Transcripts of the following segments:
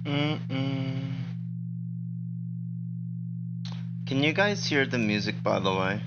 Can you guys hear the music, by the way?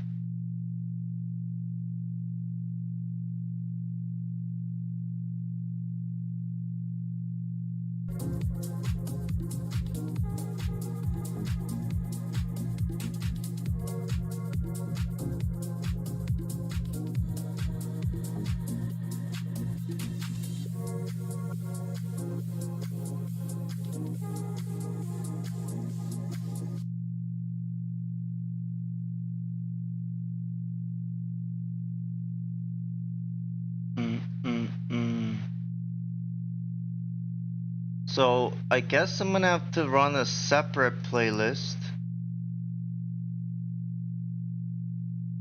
So I guess I'm gonna have to run a separate playlist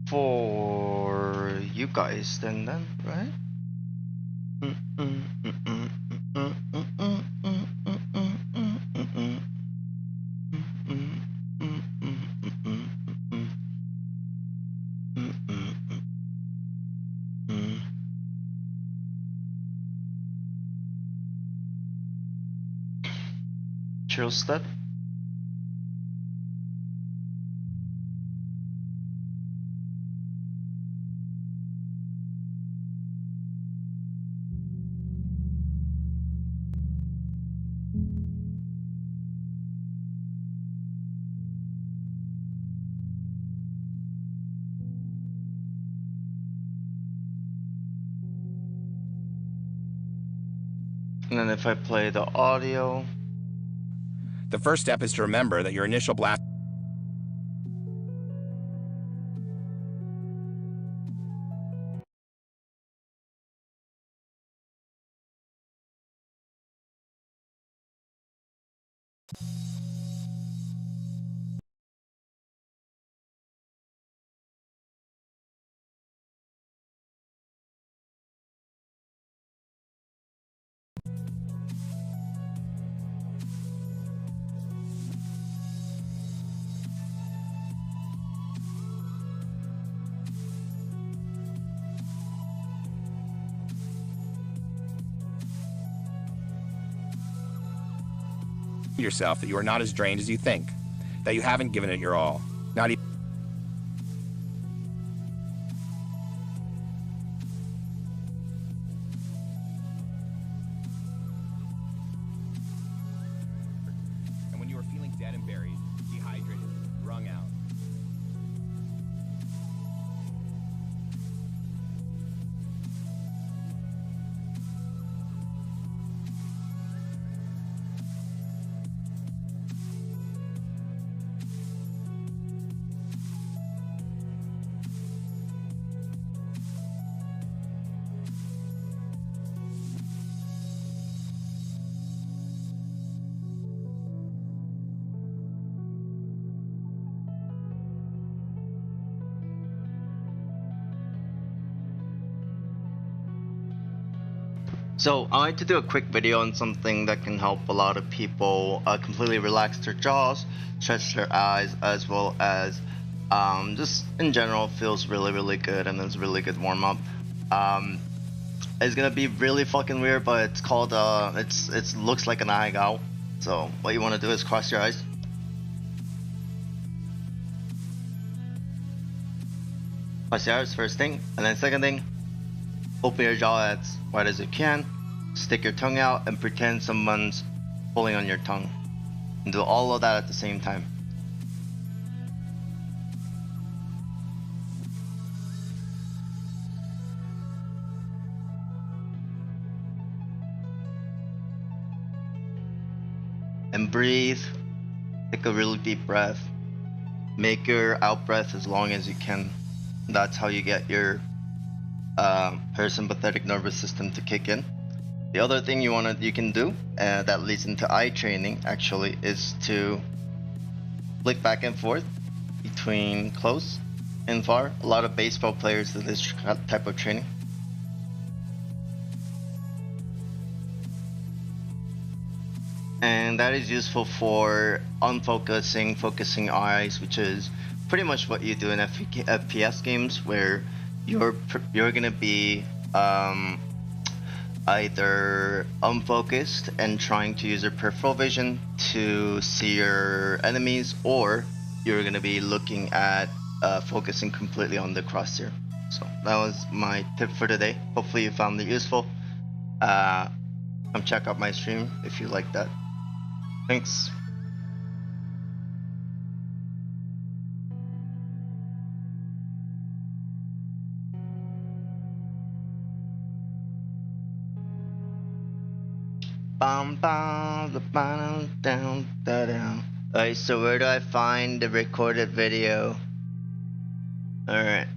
for you guys then, right? Chill step. And then if I play the audio. The first step is to remember that your initial blast yourself that you are not as drained as you think, that you haven't given it your all, not even. And when you are feeling dead and buried, dehydrated, wrung out. So I like to do a quick video on something that can help a lot of people completely relax their jaws, stretch their eyes, as well as just in general feels really good, and it's a really good warm up. It's gonna be really fucking weird, but it's called it looks like an eye gow. So what you want to do is cross your eyes. Cross your eyes first thing, and then second thing, open your jaw as wide as you can, stick your tongue out and pretend someone's pulling on your tongue. And do all of that at the same time. And breathe. Take a really deep breath. Make your out breath as long as you can. That's how you get your parasympathetic nervous system to kick in. The other thing you can do that leads into eye training actually is to flick back and forth between close and far. A lot of baseball players do this type of training. And that is useful for unfocusing, focusing eyes, which is pretty much what you do in FPS games, where you're gonna be either unfocused and trying to use your peripheral vision to see your enemies, or you're going to be looking at focusing completely on the crosshair. So that was my tip for today. Hopefully you found it useful. Come check out my stream if you like that. Thanks. Bam bam, down down down. Alright, so where do I find the recorded video? Alright.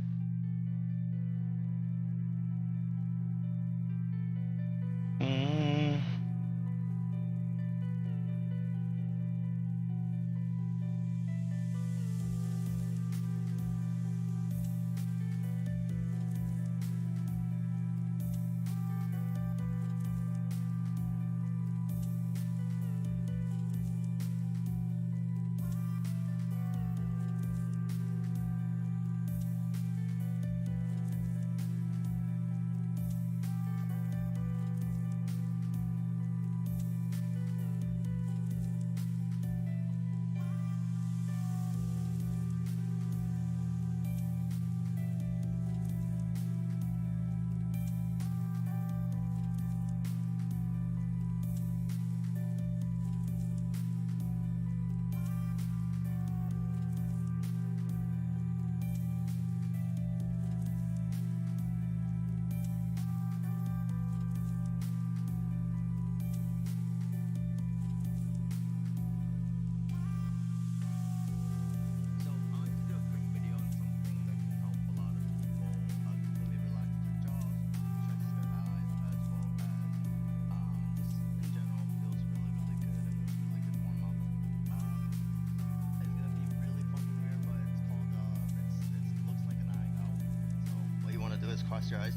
Cross your eyes.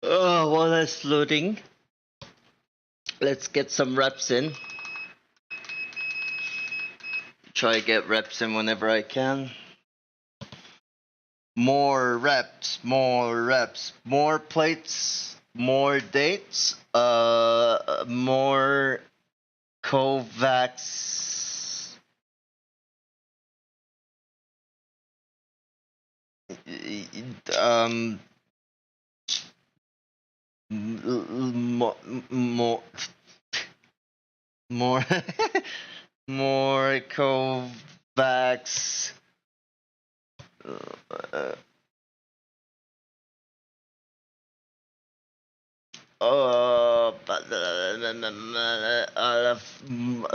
Oh, while that's loading, let's get some reps in. Try to get reps in whenever I can. More reps, more plates, more dates, more kovaaks. More, more, more, more kovaaks.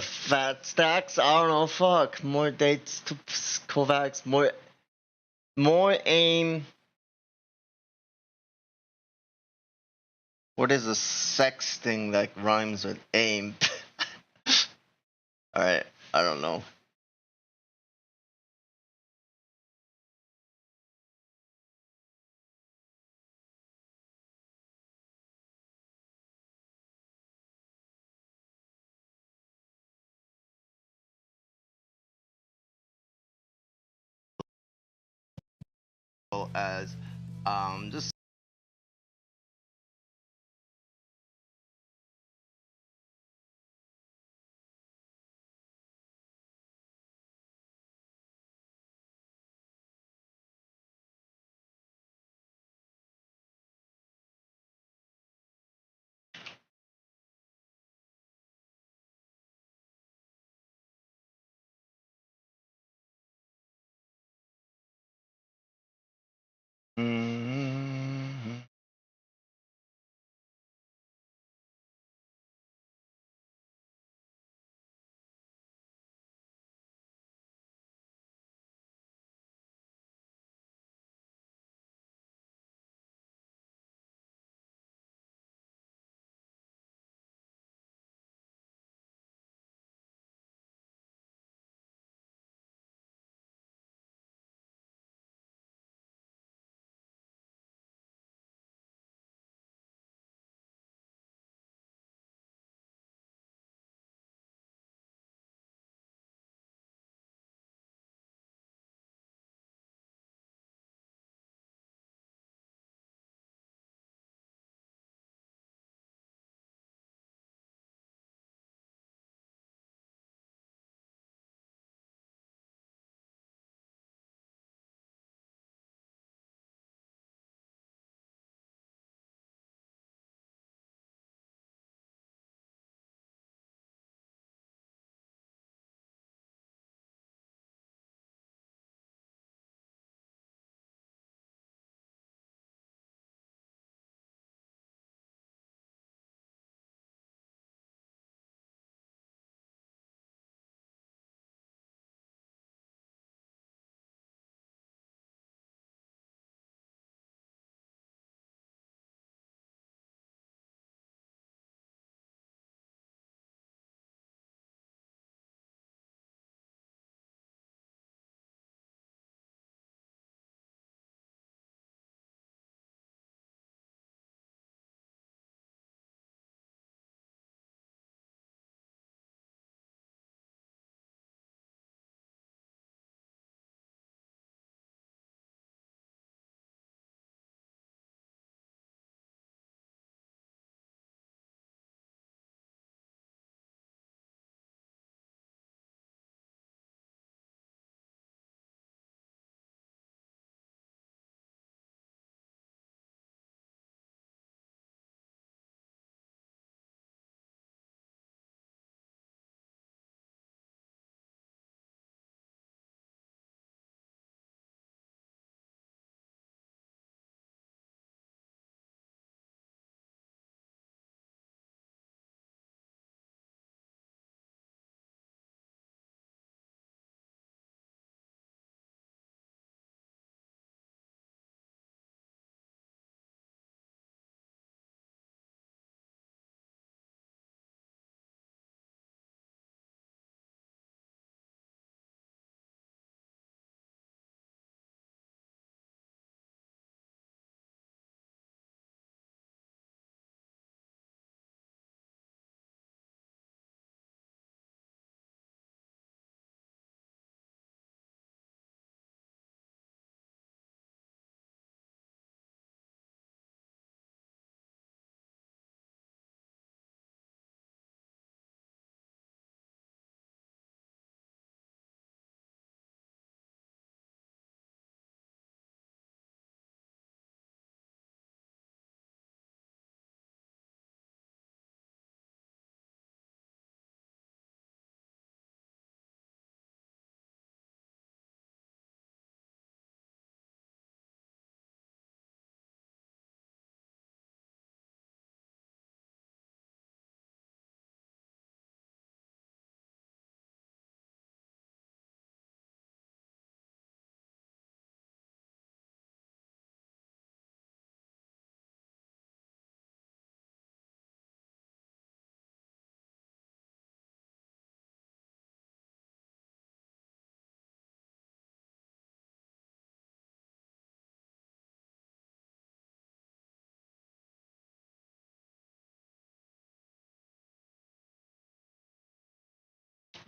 Fat stacks. I don't know. Fuck. More dates to kovaaks. More aim. What is a sex thing that rhymes with aim? Alright, I don't know. As just Mhm.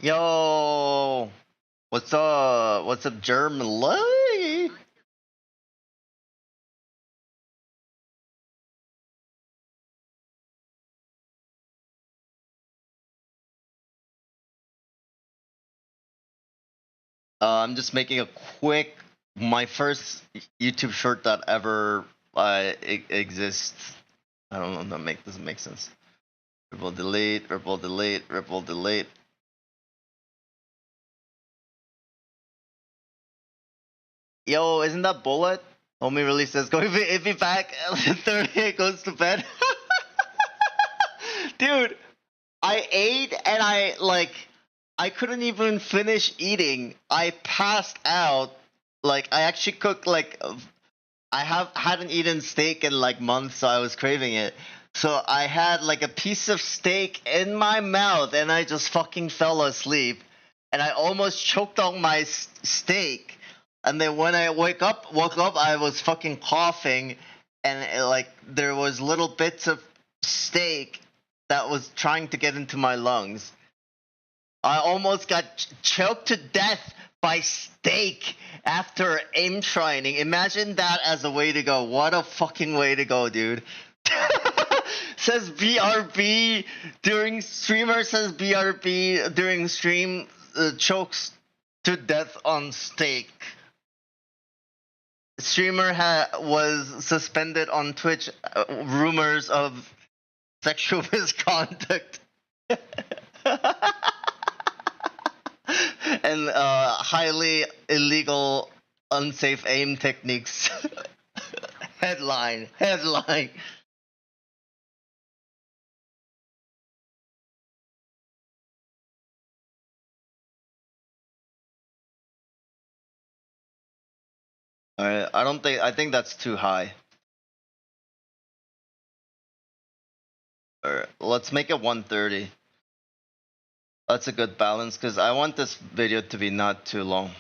Yo, what's up? What's up, Germany? I'm just making a quick, my first YouTube short that ever exists. I don't know. That doesn't make sense. Ripple delete, ripple delete, ripple delete. Yo, isn't that bullet? Homie really says, go if he back 38 goes to bed. Dude, I ate and I couldn't even finish eating. I passed out. Like I actually cooked I hadn't eaten steak in like months, so I was craving it. So I had like a piece of steak in my mouth, and I just fucking fell asleep, and I almost choked on my steak. And then when I woke up, I was fucking coughing, and like there was little bits of steak that was trying to get into my lungs. I almost got choked to death by steak after aim training. Imagine that as a way to go. What a fucking way to go, dude. Says BRB during streamer says BRB during stream chokes to death on steak. Streamer was suspended on Twitch. Rumors of sexual misconduct. And highly illegal, unsafe aim techniques. Headline. Alright, I think that's too high. Alright, let's make it 130. That's a good balance, because I want this video to be not too long.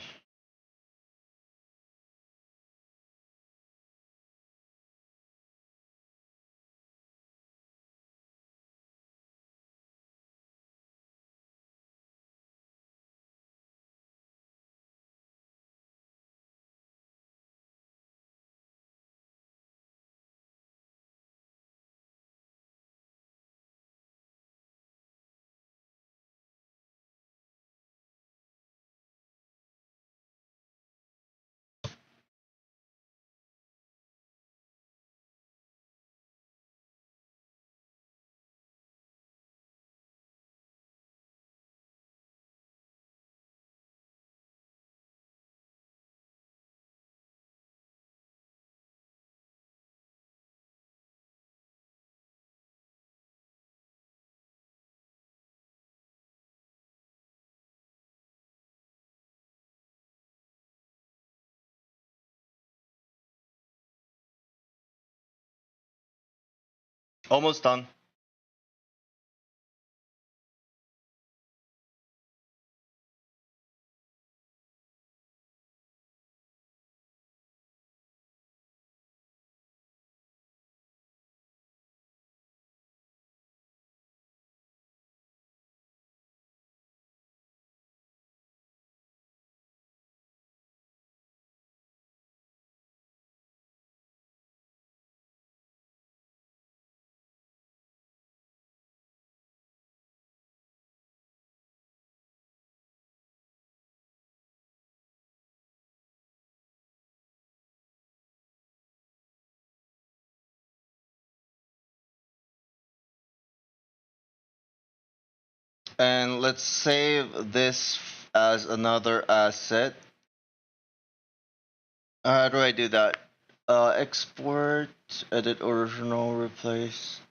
Almost done. And let's save this as another asset. How do I do that? Export, edit original, replace.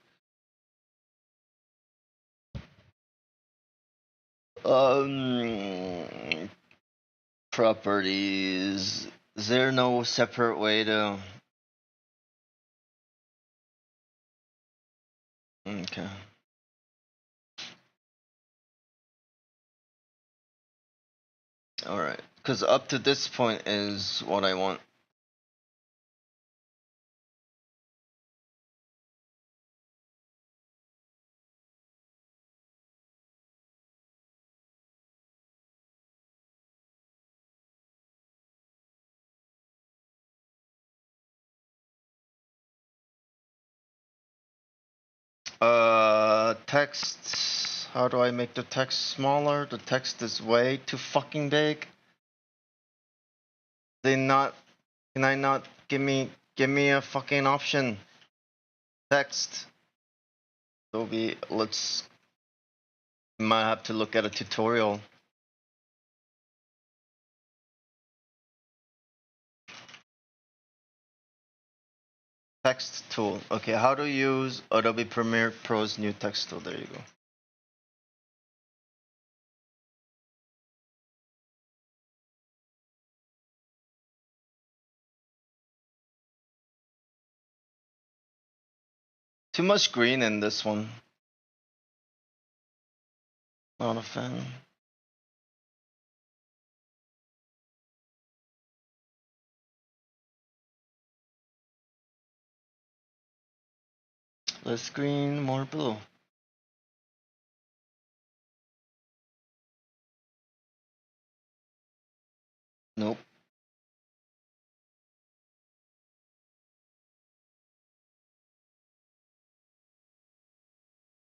Properties. Is there no separate way to? Okay. Alright. Because up to this point is what I want. Text. How do I make the text smaller? The text is way too fucking big. Can I not give me a fucking option? Text. Might have to look at a tutorial. Text tool. Okay, how to use Adobe Premiere Pro's new text tool. There you go. Too much green in this one. Not a fan. Less green, more blue. Nope.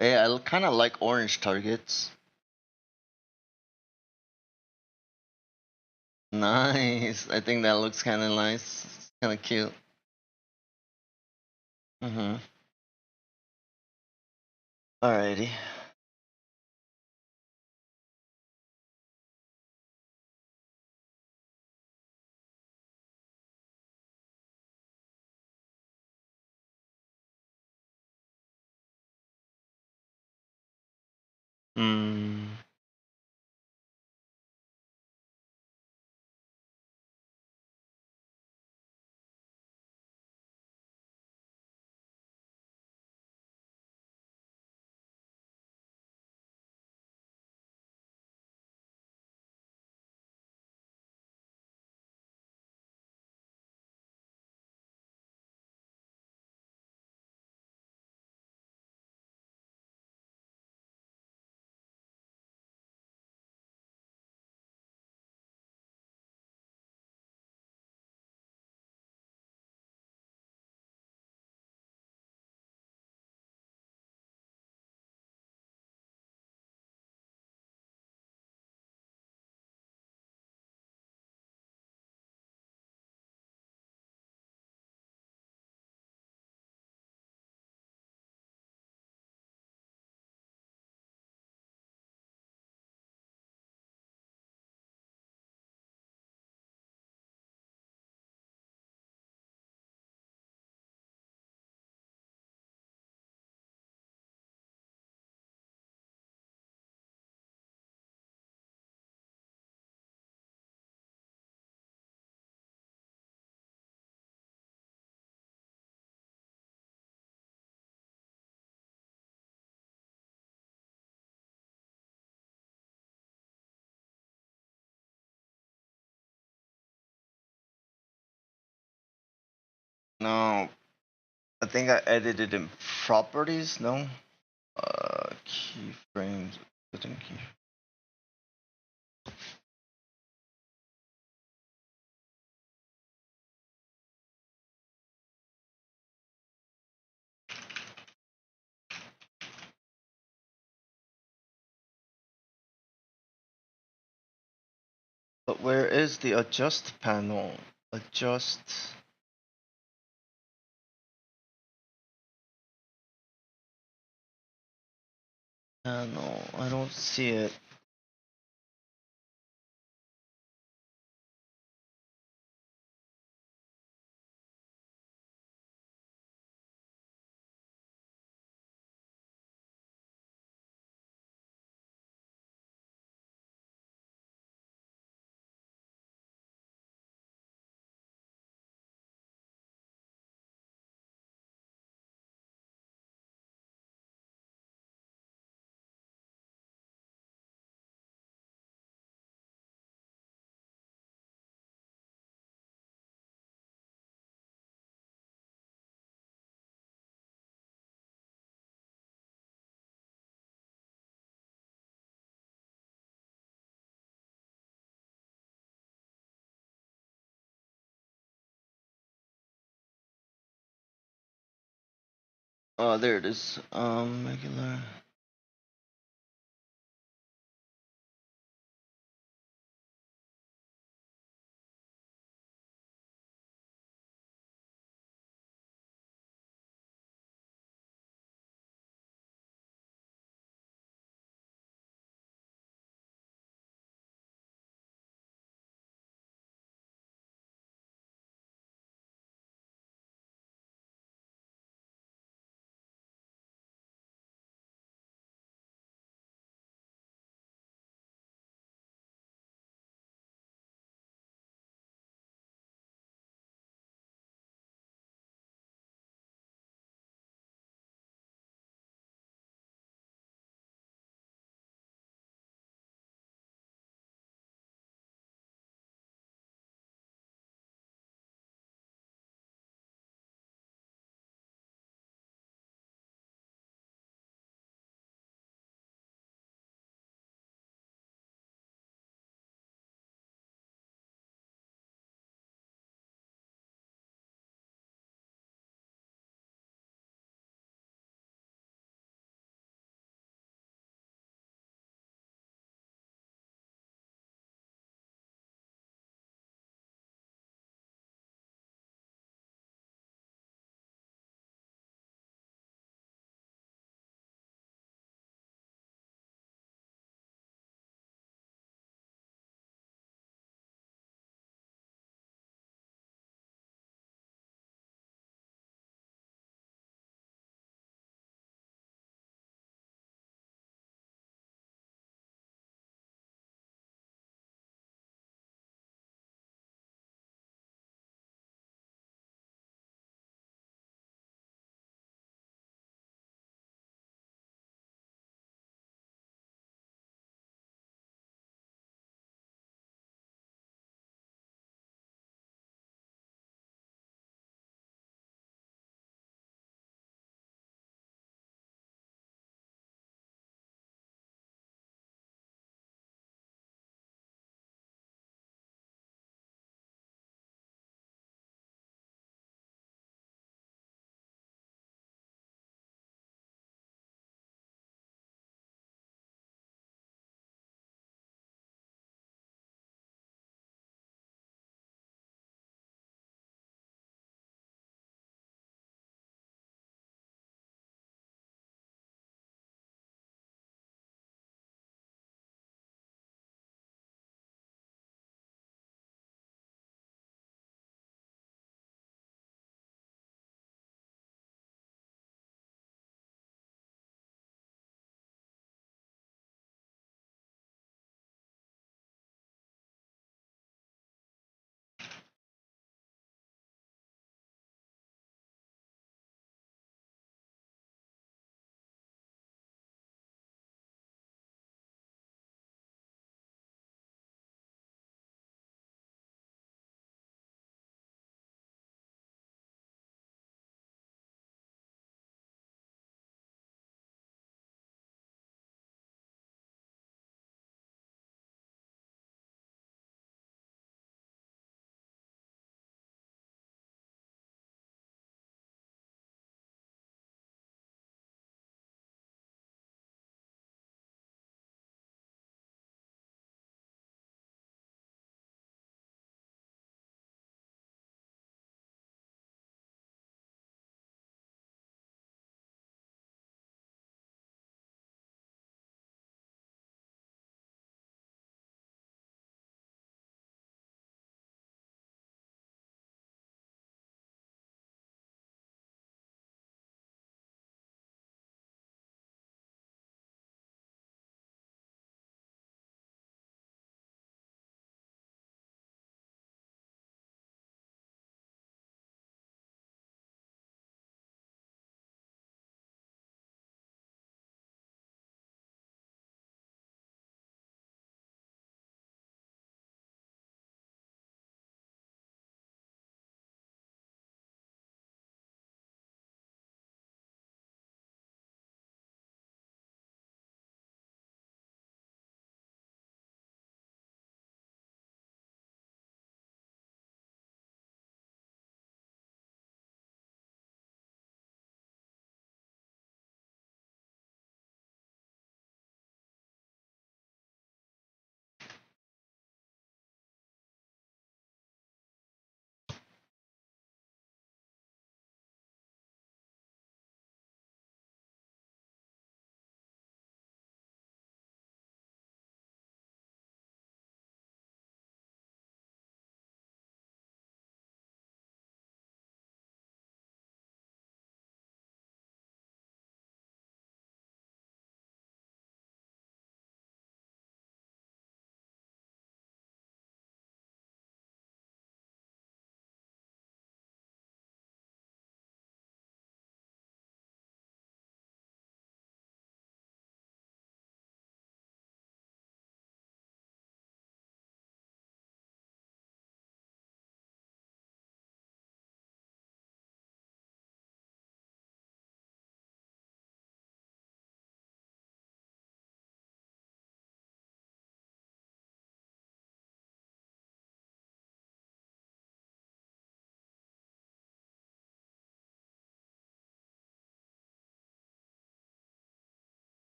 Hey, I kind of like orange targets. Nice. I think that looks kind of nice. Kind of cute. Mm-hmm. Alrighty. Hmm. No, I think I edited in properties. No. Keyframes. Setting key. But where is the adjust panel? Adjust. Panel. I don't see it. Oh, there it is. Regular.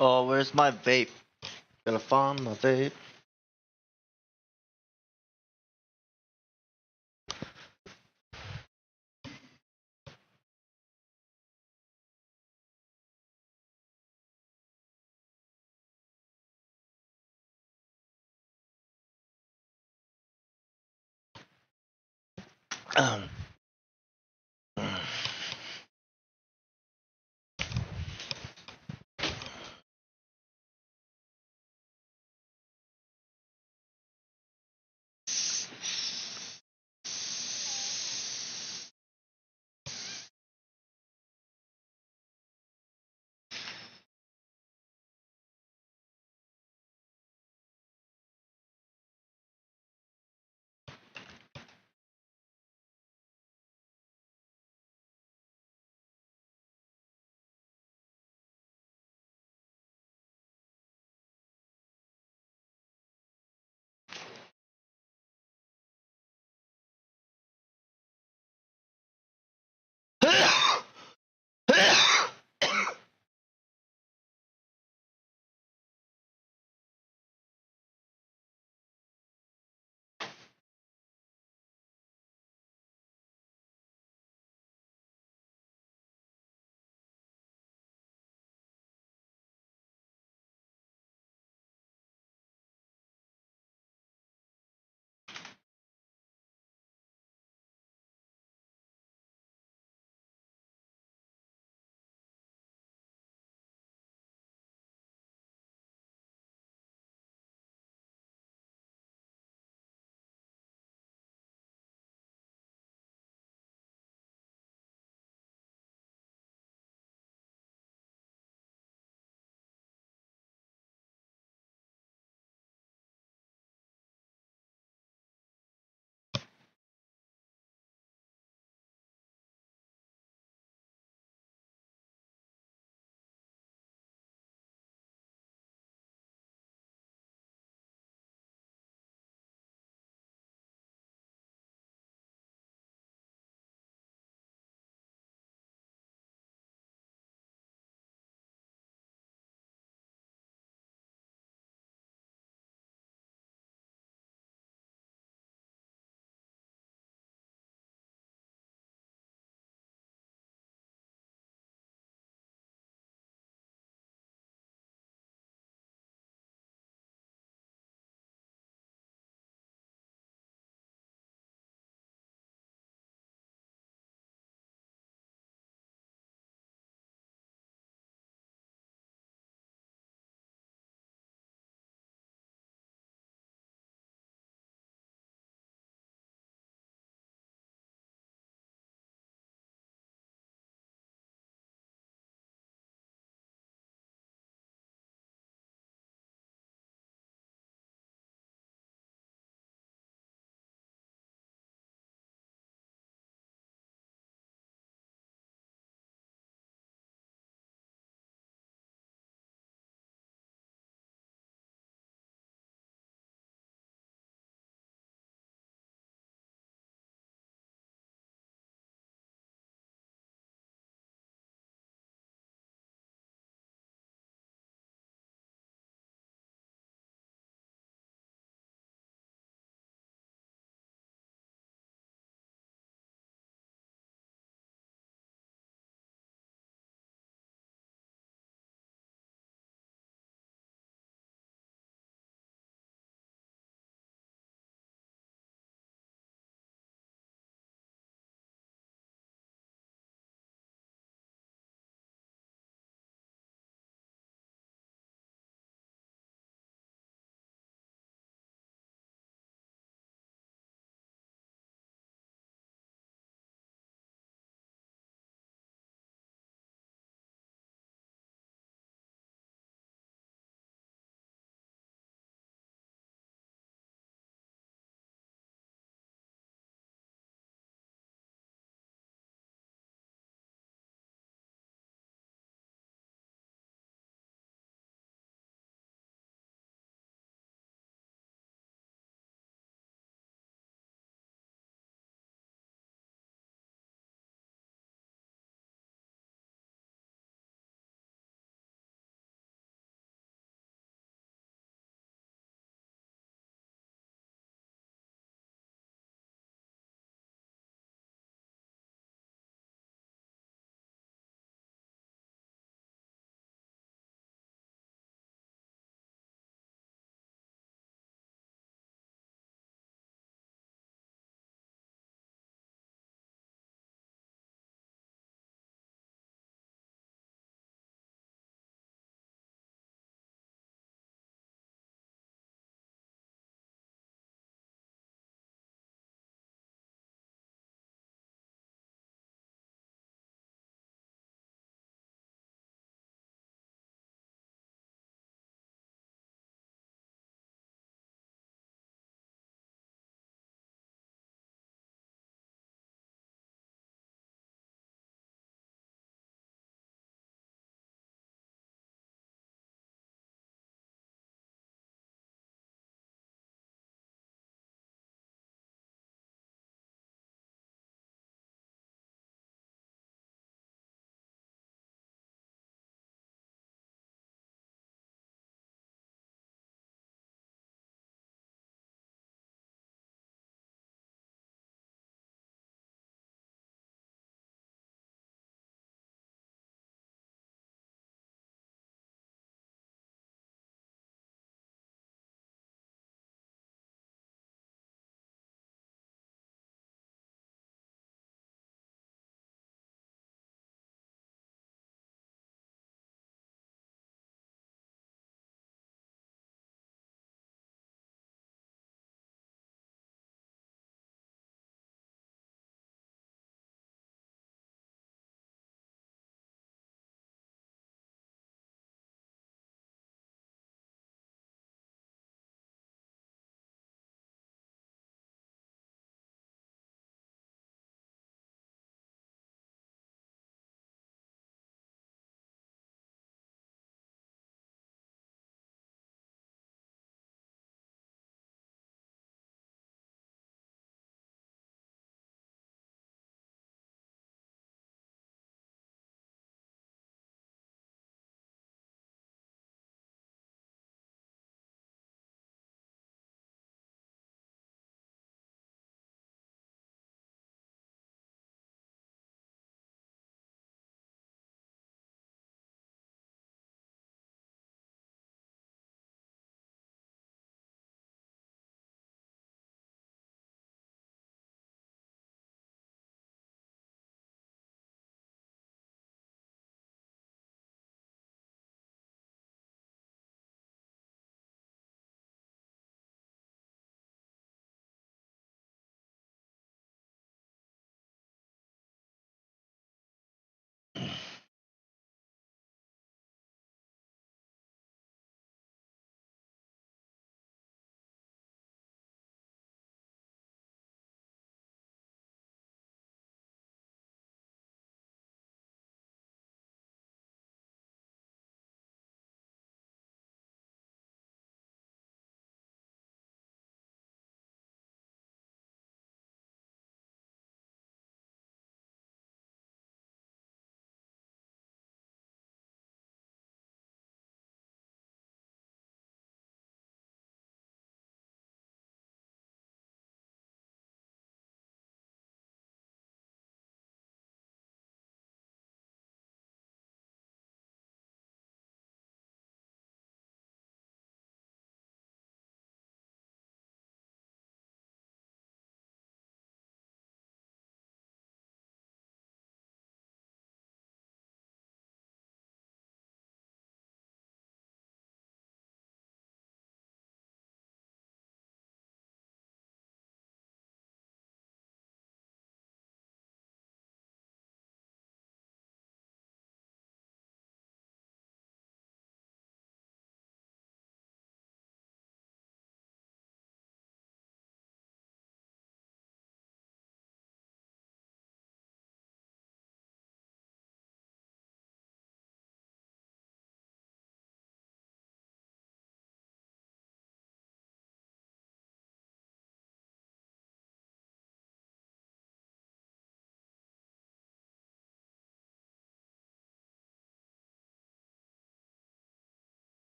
Oh, where's my vape? Gonna find my vape. Um.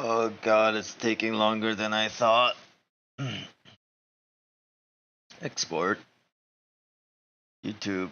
Oh god, it's taking longer than I thought. Export. YouTube.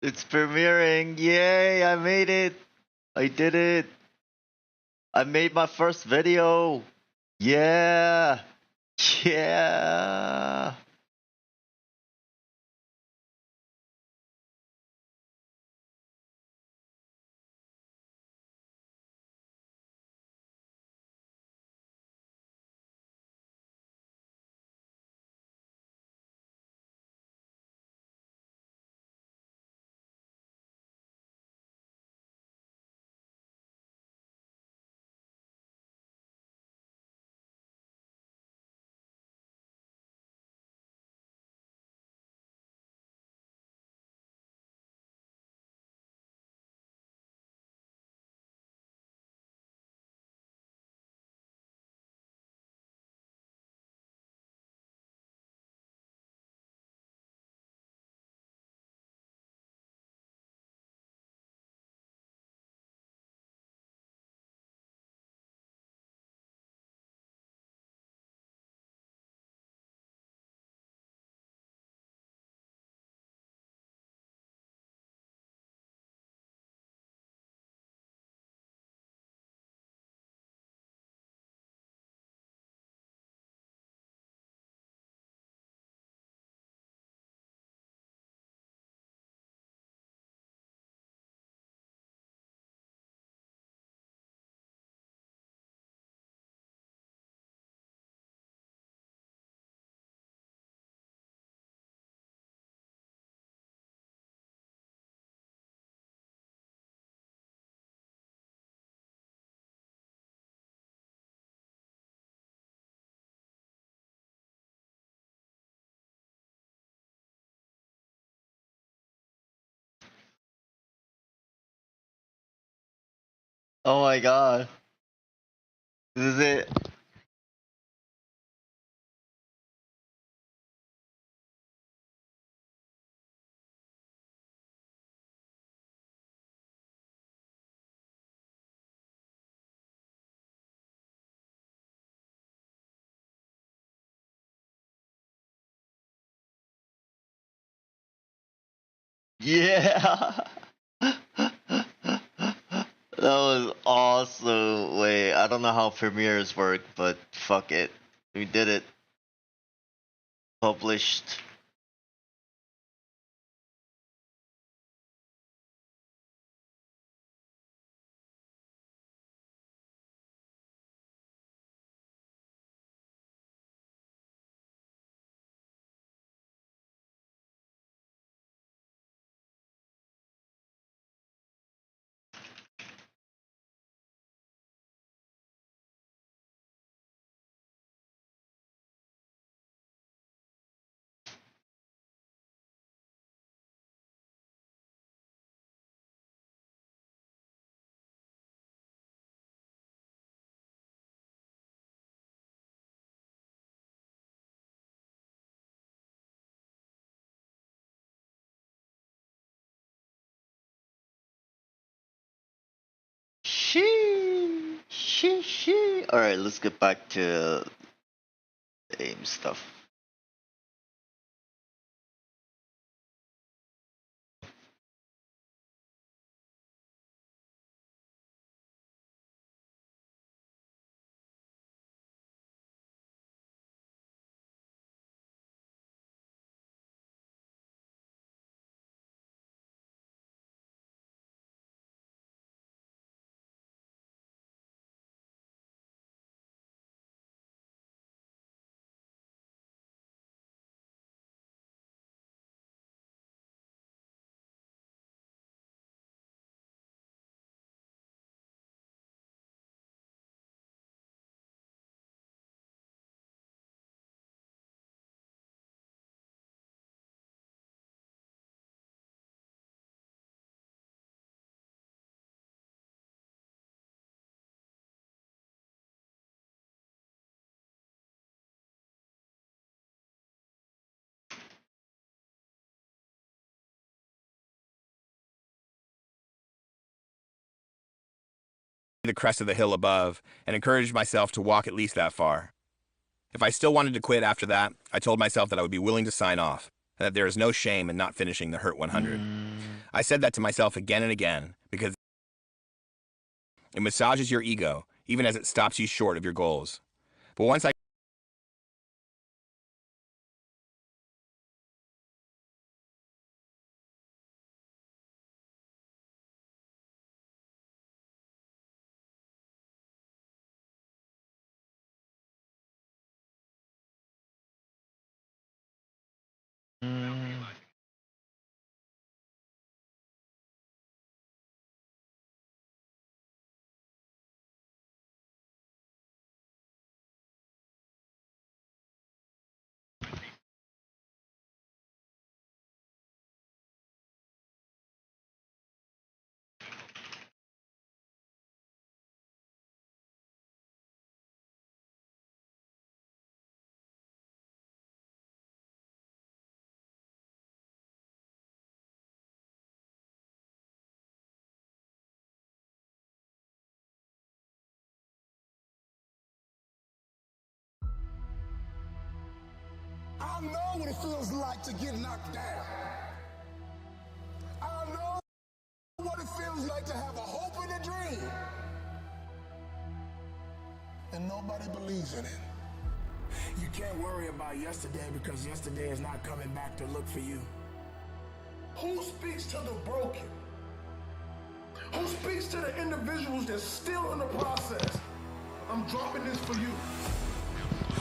It's premiering! Yay! I made it! I did it! I made my first video! Yeah! Yeah! Oh my god. This is it. Yeah! That was awesome. Wait, I don't know how premieres work, but fuck it. We did it. Published. She. Alright, let's get back to aim stuff. The crest of the hill above and encouraged myself to walk at least that far. If I still wanted to quit after that, I told myself that I would be willing to sign off, and that there is no shame in not finishing the Hurt 100. I said that to myself again and again because it massages your ego, even as it stops you short of your goals. But once I I know what it feels like to get knocked down. I know what it feels like to have a hope and a dream. And nobody believes in it. You can't worry about yesterday because yesterday is not coming back to look for you. Who speaks to the broken? Who speaks to the individuals that's still in the process? I'm dropping this for you.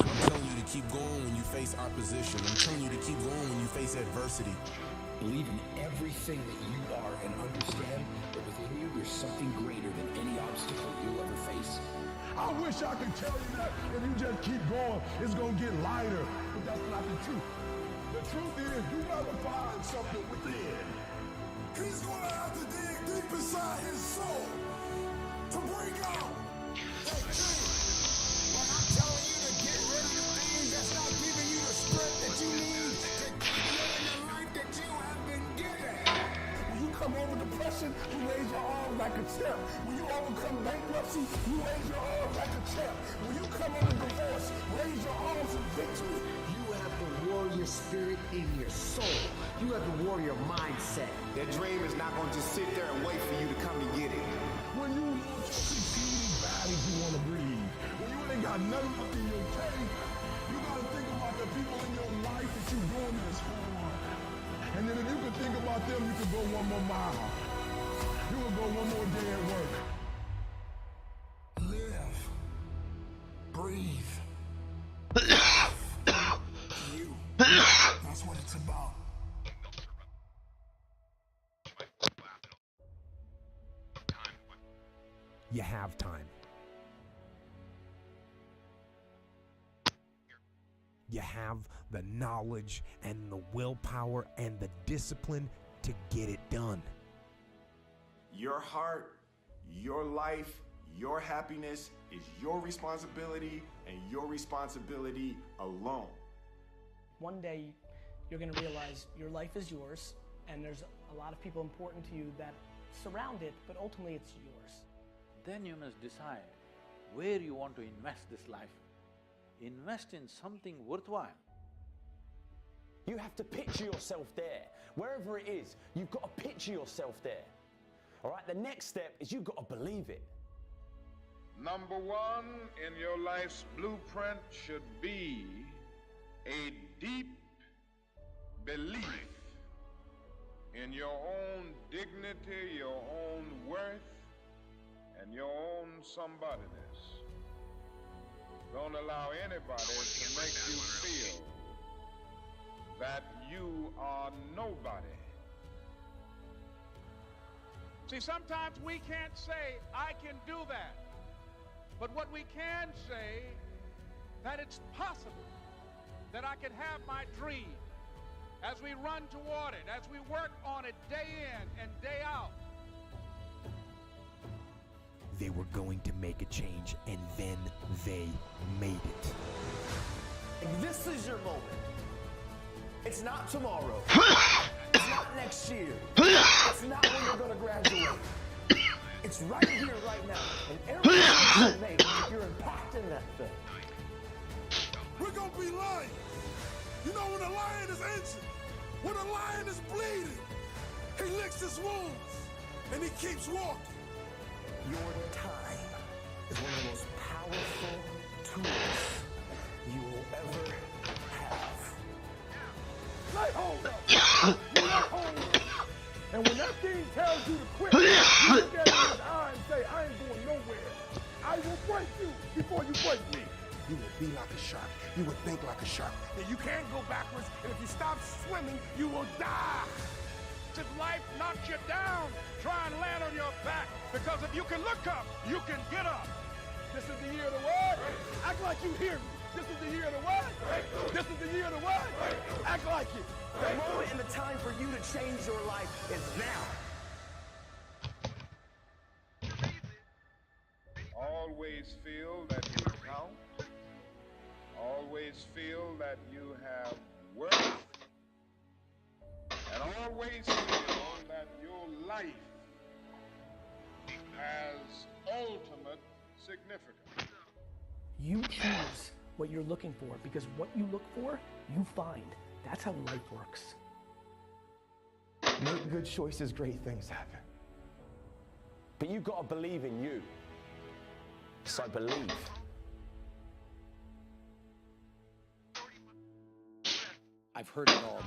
I'm telling you to keep going when you face opposition. I'm telling you to keep going when you face adversity. Believe in everything that you are and understand that within you there's something greater than any obstacle you'll ever face. I wish I could tell you that if you just keep going, it's gonna get lighter. But that's not the truth. The truth is you gotta find something within. He's gonna have to dig deep inside his soul to bring out that dream. But I'm telling you to get rid of the things that's not giving you the strength that you need to keep living the life that you have been given. When you come over depression, you raise your arms like a champ. When you overcome bankruptcy, you raise your arms like a champ. When you come over divorce, raise your arms in victory. You have the warrior spirit in your soul. You have the warrior mindset. That dream is not going to just sit there and wait for you to come and get it. When you lose 16 bodies you want to breathe. When you ain't got nothing left in your tank, you got to think about the people in your life that you're doing this for. And then if you can think about them, you can go one more mile. You can go one more day at work. Live. Breathe. You. That's what it's about. You have time. You have the knowledge and the willpower and the discipline to get it done. Your heart, your life, your happiness is your responsibility and your responsibility alone. One day, you're going to realize your life is yours, and there's a lot of people important to you that surround it, but ultimately it's yours. Then you must decide where you want to invest this life. Invest in something worthwhile. You have to picture yourself there. Wherever it is, you've got to picture yourself there. All right, the next step is you've got to believe it. Number one in your life's blueprint should be a deep belief in your own dignity, your own worth, and your own somebodyness. Don't allow anybody to make you feel that you are nobody. See, sometimes we can't say, I can do that. But what we can say, that it's possible that I can have my dream as we run toward it, as we work on it day in and day out. They were going to make a change, and then they made it. This is your moment. It's not tomorrow. It's not next year. It's not when you're going to graduate. It's right here, right now. And every decision you make, you're impacting that thing. We're gonna be lions. You know when a lion is injured, when a lion is bleeding, He licks his wounds, and he keeps walking. Your time is one of the most powerful tools you will ever have. Lay hold up. You lay hold up. And when that thing tells you to quit, you look at it in his eye and say, I ain't going nowhere. I will break you before you break me. You will be like a shark. You will think like a shark. And you can't go backwards, and if you stop swimming, you will die. If life knocks you down, try and land on your back. Because if you can look up, you can get up. This is the year of the what? Act like you hear me. This is the year of the what? This is the year of the what? Act like it. The moment and the time for you to change your life is now. Always feel that you count. Always feel that you have worth. And always feel that your life has ultimate significance. You choose what you're looking for, because what you look for, you find. That's how life works. Make good choices, great things happen. But you gotta believe in you. So believe. I've heard it all.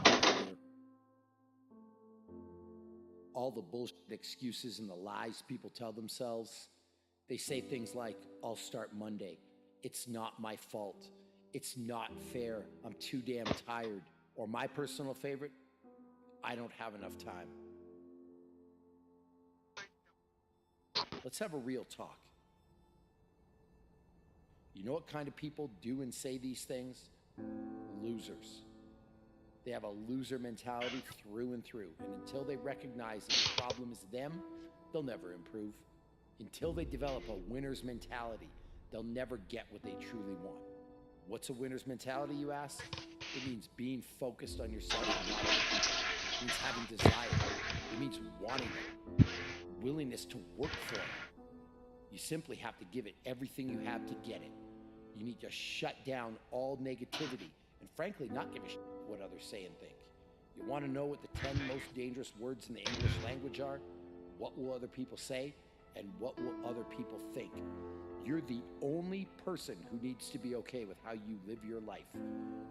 All the bullshit excuses and the lies people tell themselves. They say things like, I'll start Monday. It's not my fault. It's not fair. I'm too damn tired. Or my personal favorite, I don't have enough time. Let's have a real talk. You know what kind of people do and say these things? Losers. They have a loser mentality through and through. And until they recognize that the problem is them, they'll never improve. Until they develop a winner's mentality, they'll never get what they truly want. What's a winner's mentality, you ask? It means being focused on yourself and not other people. It means having desire. It means wanting it. Willingness to work for it. You simply have to give it everything you have to get it. You need to shut down all negativity and frankly not give a shit what others say and think. You want to know what the 10 most dangerous words in the English language are? What will other people say? And what will other people think? You're the only person who needs to be okay with how you live your life.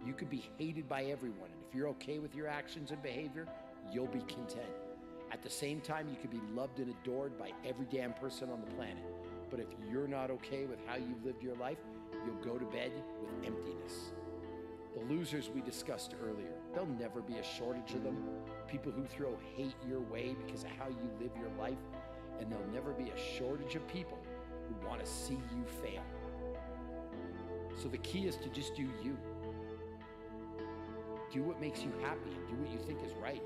You could be hated by everyone, and if you're okay with your actions and behavior, you'll be content. At the same time, you could be loved and adored by every damn person on the planet. But if you're not okay with how you've lived your life, you'll go to bed with emptiness. The losers we discussed earlier, there'll never be a shortage of them. People who throw hate your way because of how you live your life, and there'll never be a shortage of people who want to see you fail. So the key is to just do you. Do what makes you happy and do what you think is right.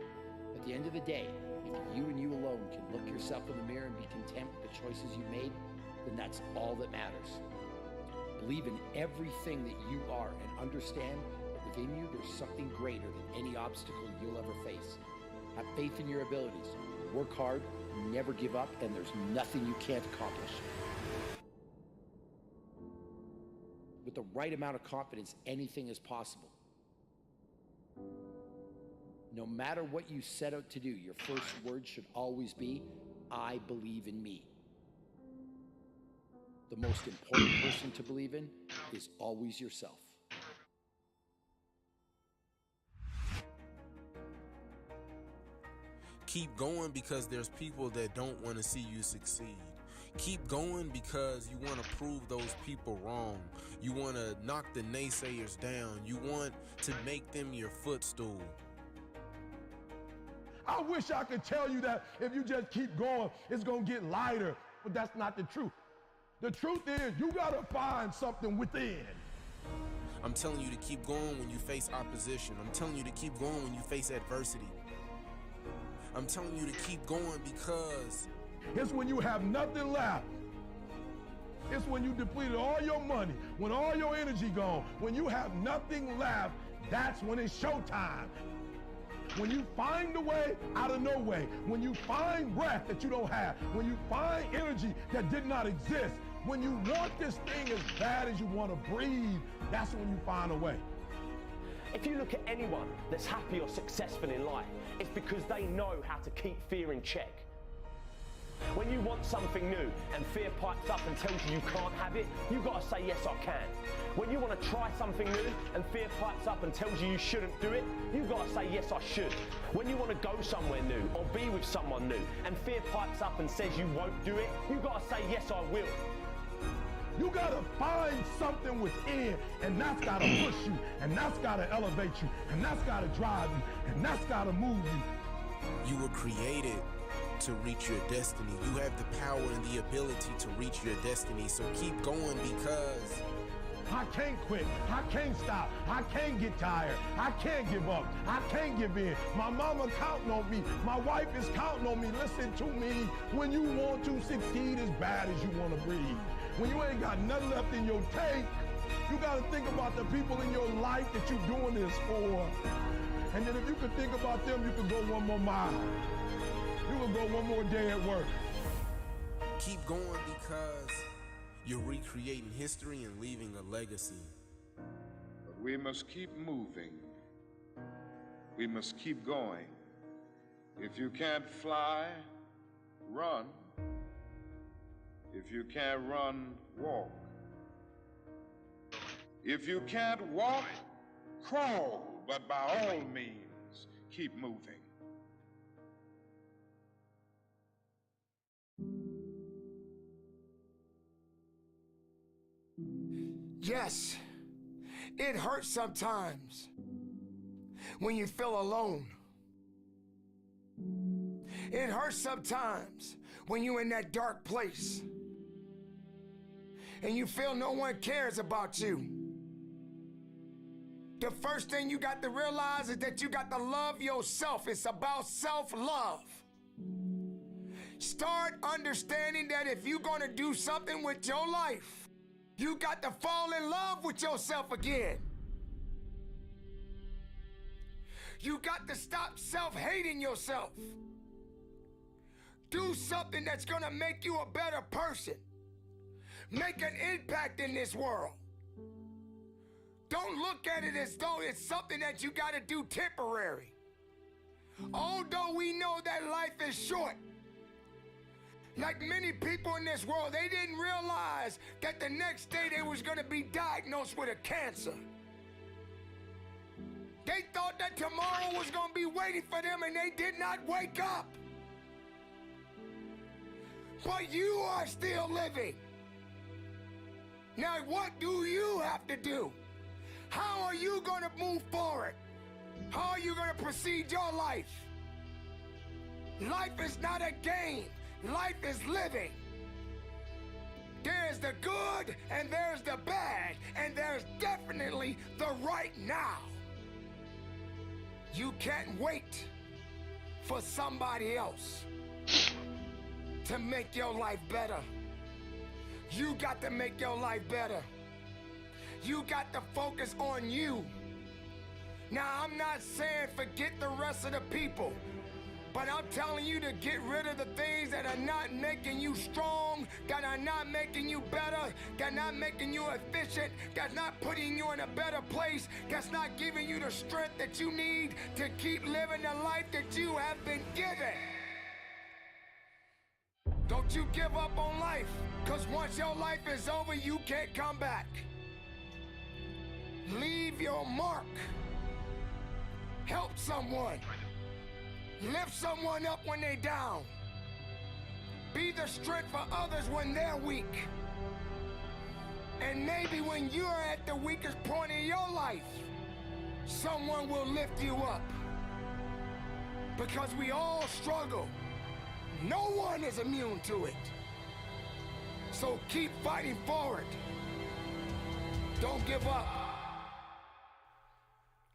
At the end of the day, if you and you alone can look yourself in the mirror and be content with the choices you made, then that's all that matters. Believe in everything that you are and understand that within you there's something greater than any obstacle you'll ever face. Have faith in your abilities. Work hard, never give up, and there's nothing you can't accomplish. With the right amount of confidence, anything is possible. No matter what you set out to do, your first word should always be, I believe in me. The most important person to believe in is always yourself. Keep going because there's people that don't want to see you succeed. Keep going because you want to prove those people wrong. You want to knock the naysayers down. You want to make them your footstool. I wish I could tell you that if you just keep going, it's going to get lighter. But that's not the truth. The truth is, you got to find something within. I'm telling you to keep going when you face opposition. I'm telling you to keep going when you face adversity. I'm telling you to keep going because it's when you have nothing left. It's when you depleted all your money, when all your energy gone, when you have nothing left, that's when it's showtime. When you find a way out of no way, when you find breath that you don't have, when you find energy that did not exist, when you want this thing as bad as you want to breathe, that's when you find a way. If you look at anyone that's happy or successful in life, it's because they know how to keep fear in check. When you want something new and fear pipes up and tells you you can't have it, you've got to say, yes, I can. When you want to try something new and fear pipes up and tells you you shouldn't do it, you've got to say, yes, I should. When you want to go somewhere new or be with someone new and fear pipes up and says you won't do it, you've got to say, yes, I will. You gotta find something within, and that's gotta push you, and that's gotta elevate you, and that's gotta drive you, and that's gotta move you. You were created to reach your destiny. You have the power and the ability to reach your destiny. So keep going, because I can't quit. I can't stop. I can't get tired. I can't give up. I can't give in. My mama counting on me. My wife is counting on me. Listen to me. When you want to succeed as bad as you want to breathe, when you ain't got nothing left in your tank, you got to think about the people in your life that you're doing this for. And then if you can think about them, you can go one more mile. You can go one more day at work. Keep going, because you're recreating history and leaving a legacy. But we must keep moving. We must keep going. If you can't fly, run. If you can't run, walk. If you can't walk, crawl. But by all means, keep moving. Yes, it hurts sometimes when you feel alone. It hurts sometimes when you're in that dark place and you feel no one cares about you. The first thing you got to realize is that you got to love yourself. It's about self-love. Start understanding that if you're going to do something with your life, you got to fall in love with yourself again. You got to stop self-hating yourself. Do something that's gonna make you a better person. Make an impact in this world. Don't look at it as though it's something that you gotta do temporary. Although we know that life is short, like many people in this world, they didn't realize that the next day they was gonna be diagnosed with a cancer. They thought that tomorrow was gonna be waiting for them, and they did not wake up. But you are still living. Now what do you have to do? How are you gonna move forward? How are you gonna proceed your life? Life is not a game. Life is living. There's the good and there's the bad, and there's definitely the right now. You can't wait for somebody else to make your life better. You got to make your life better. You got to focus on you. Now, I'm not saying forget the rest of the people, but I'm telling you to get rid of the things that are not making you strong, that are not making you better, that are not making you efficient, that's not putting you in a better place, that's not giving you the strength that you need to keep living the life that you have been given. Don't you give up on life, because once your life is over, you can't come back. Leave your mark. Help someone. Lift someone up when they're down. Be the strength for others when they're weak. And maybe when you're at the weakest point in your life, someone will lift you up. Because we all struggle. No one is immune to it. So keep fighting forward. Don't give up.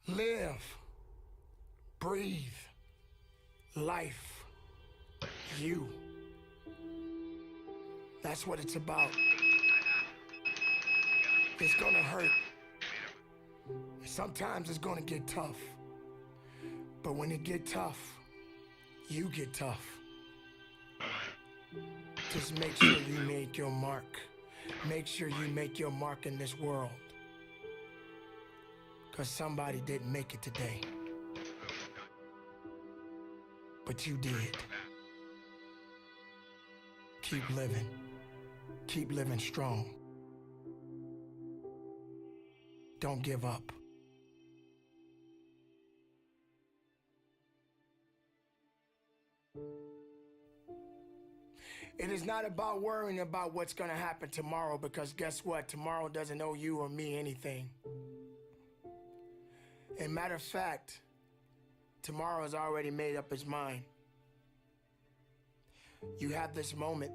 Live. Breathe. Life. You. That's what it's about. It's gonna hurt. Sometimes it's gonna get tough. But when it get tough, you get tough. Just make sure you make your mark. Make sure you make your mark in this world. 'cause somebody didn't make it today. But you did. Keep living. Keep living strong. Don't give up. It is not about worrying about what's going to happen tomorrow, because guess what? Tomorrow doesn't owe you or me anything. And matter of fact, tomorrow has already made up its mind. You have this moment.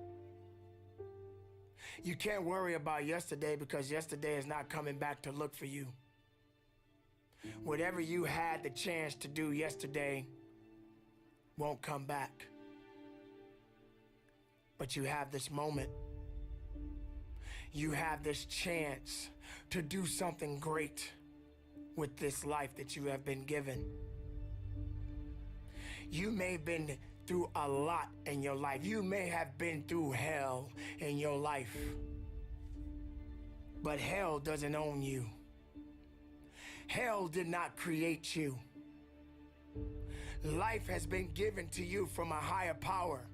You can't worry about yesterday, because yesterday is not coming back to look for you. Whatever you had the chance to do yesterday won't come back. But you have this moment. You have this chance to do something great with this life that you have been given. You may have been through a lot in your life. You may have been through hell in your life. But hell doesn't own you. Hell did not create you. Life has been given to you from a higher power.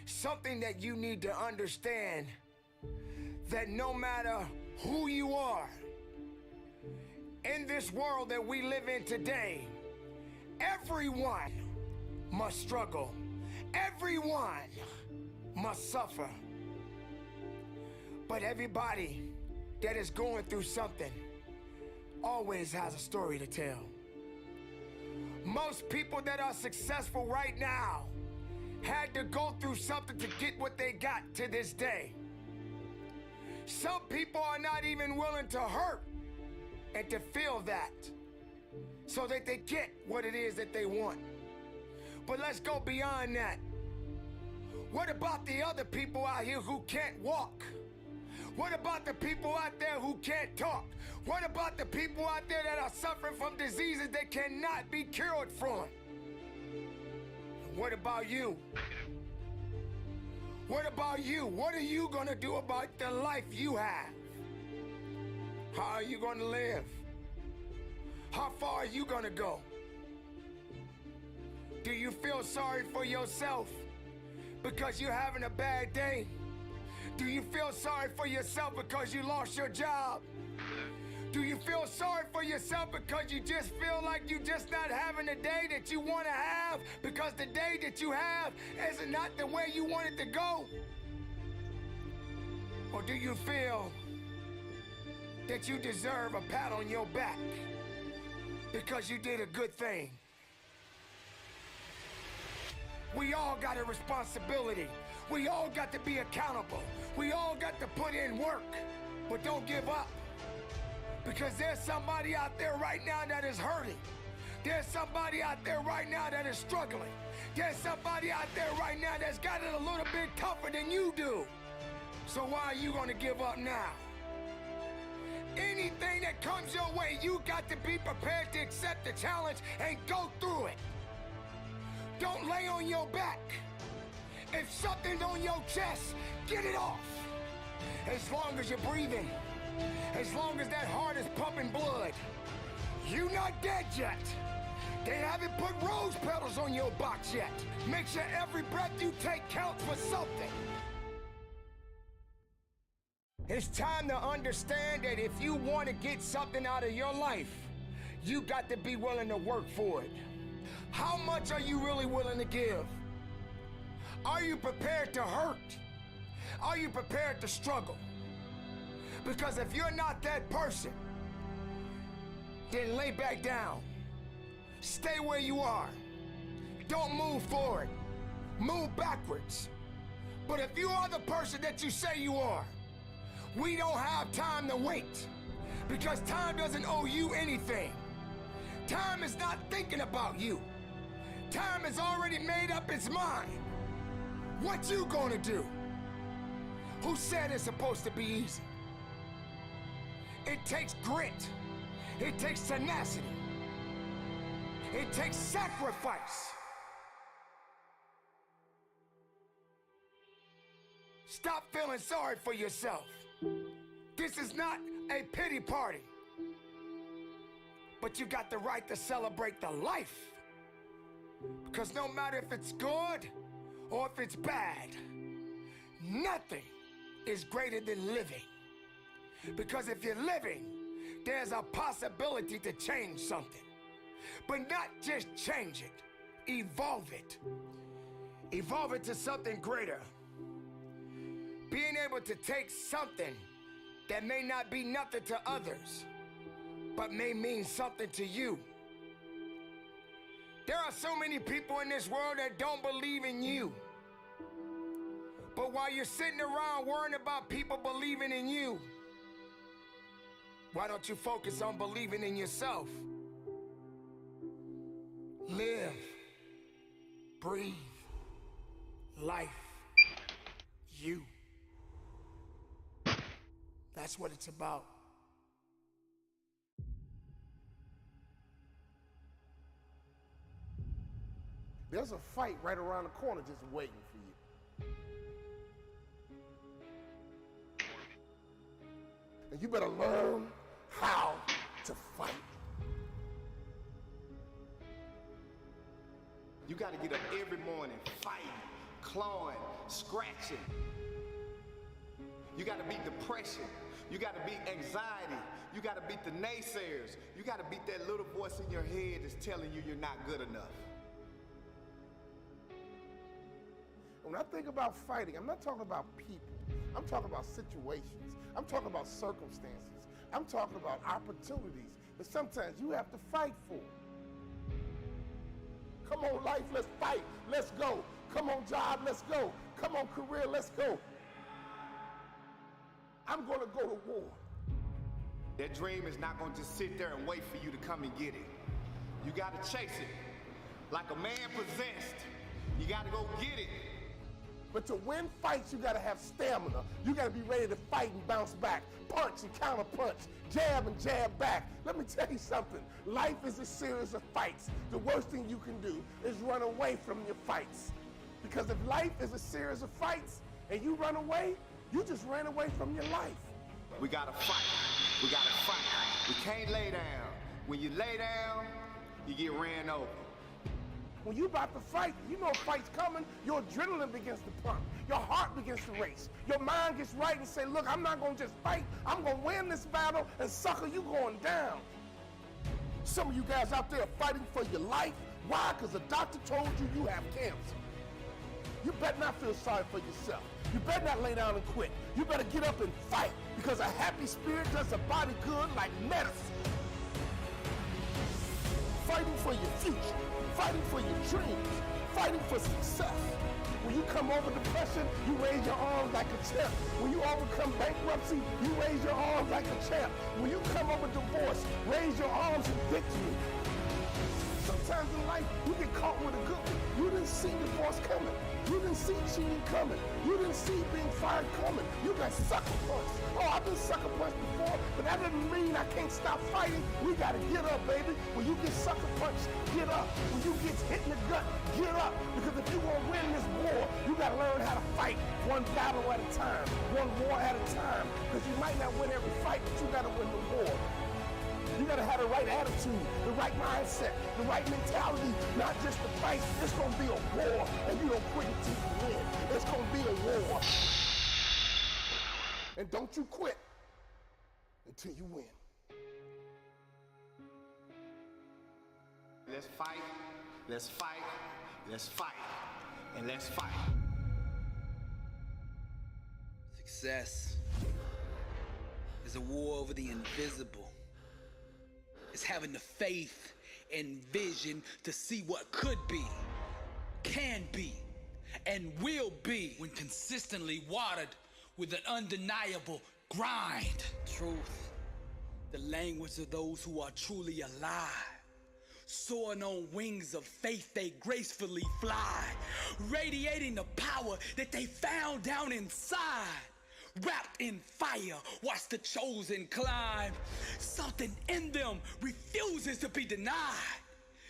Something that you need to understand, that no matter who you are, in this world that we live in today, everyone must struggle. Everyone must suffer. But everybody that is going through something always has a story to tell. Most people that are successful right now had to go through something to get what they got to this day. Some people are not even willing to hurt and to feel that so that they get what it is that they want. But let's go beyond that. What about the other people out here who can't walk? What about the people out there who can't talk? What about the people out there that are suffering from diseases that cannot be cured from? What about you? What about you? What are you gonna do about the life you have? How are you gonna live? How far are you gonna go? Do you feel sorry for yourself because you're having a bad day? Do you feel sorry for yourself because you lost your job? Do you feel sorry for yourself because you just feel like you're just not having the day that you want to have, because the day that you have is not the way you want it to go? Or do you feel that you deserve a pat on your back because you did a good thing? We all got a responsibility. We all got to be accountable. We all got to put in work, but don't give up. Because there's somebody out there right now that is hurting. There's somebody out there right now that is struggling. There's somebody out there right now that's got it a little bit tougher than you do. So why are you gonna give up now? Anything that comes your way, you got to be prepared to accept the challenge and go through it. Don't lay on your back. If something's on your chest, get it off. As long as you're breathing, as long as that heart is pumping blood, you're not dead yet. They haven't put rose petals on your box yet. Make sure every breath you take counts for something. It's time to understand that if you want to get something out of your life, you got to be willing to work for it. How much are you really willing to give? Are you prepared to hurt? Are you prepared to struggle? Because if you're not that person, then lay back down. Stay where you are. Don't move forward. Move backwards. But if you are the person that you say you are, we don't have time to wait. Because time doesn't owe you anything. Time is not thinking about you. Time has already made up its mind. What you gonna do? Who said it's supposed to be easy? It takes grit. It takes tenacity. It takes sacrifice. Stop feeling sorry for yourself. This is not a pity party. but you got the right to celebrate the life. Because no matter if it's good or if it's bad, nothing is greater than living. Because if you're living, there's a possibility to change something. But not just change it, evolve it. Evolve it to something greater. Being able to take something that may not be nothing to others, but may mean something to you. There are so many people in this world that don't believe in you. But while you're sitting around worrying about people believing in you, why don't you focus on believing in yourself? Live, breathe, life, you. That's what it's about. There's a fight right around the corner just waiting for you. And you better learn how to fight. You gotta get up every morning, fighting, clawing, scratching. You gotta beat depression. You gotta beat anxiety. You gotta beat the naysayers. You gotta beat that little voice in your head that's telling you you're not good enough. When I think about fighting, I'm not talking about people. I'm talking about situations. I'm talking about circumstances. I'm talking about opportunities that sometimes you have to fight for. Come on, life, let's fight. Let's go. Come on, job, let's go. Come on, career, let's go. I'm going to go to war. That dream is not going to just sit there and wait for you to come and get it. You got to chase it. Like a man possessed, you got to go get it. But to win fights, you got to have stamina. You got to be ready to fight and bounce back, punch and counter punch, jab and jab back. Let me tell you something. Life is a series of fights. The worst thing you can do is run away from your fights. Because if life is a series of fights and you run away, you just ran away from your life. We got to fight. We got to fight. We can't lay down. When you lay down, you get ran over. When you about to fight, you know a fight's coming, your adrenaline begins to pump. Your heart begins to race. Your mind gets right and say, look, I'm not going to just fight. I'm going to win this battle, and sucker, you going down. Some of you guys out there are fighting for your life. Why? Because the doctor told you you have cancer. You better not feel sorry for yourself. You better not lay down and quit. You better get up and fight, because a happy spirit does the body good like medicine. Fighting for your future, fighting for your dreams, fighting for success. When you come over depression, you raise your arms like a champ. When you overcome bankruptcy, you raise your arms like a champ. When you come over divorce, raise your arms in victory. Sometimes in life, you get caught with a good one. You didn't see divorce coming. You didn't see cheating coming. You didn't see being fired coming. You got sucker punched. Oh, I've been sucker punched before, but that doesn't mean I can't stop fighting. We gotta get up, baby. When you get sucker punched, get up. When you get hit in the gut, get up. Because if you want to win this war, you gotta learn how to fight one battle at a time, one war at a time. Because you might not win every fight, but you gotta win the war. You gotta have the right attitude, the right mindset, the right mentality, not just to fight. It's gonna be a war, and you don't quit until you win. It's gonna be a war. And don't you quit until you win. Let's fight, let's fight, let's fight, and let's fight. Success is a war over the invisible. It's having the faith and vision to see what could be, can be, and will be when consistently watered with an undeniable grind. Truth, the language of those who are truly alive. Soaring on wings of faith, they gracefully fly, radiating the power that they found down inside. Wrapped in fire, watch the chosen climb. Something in them refuses to be denied.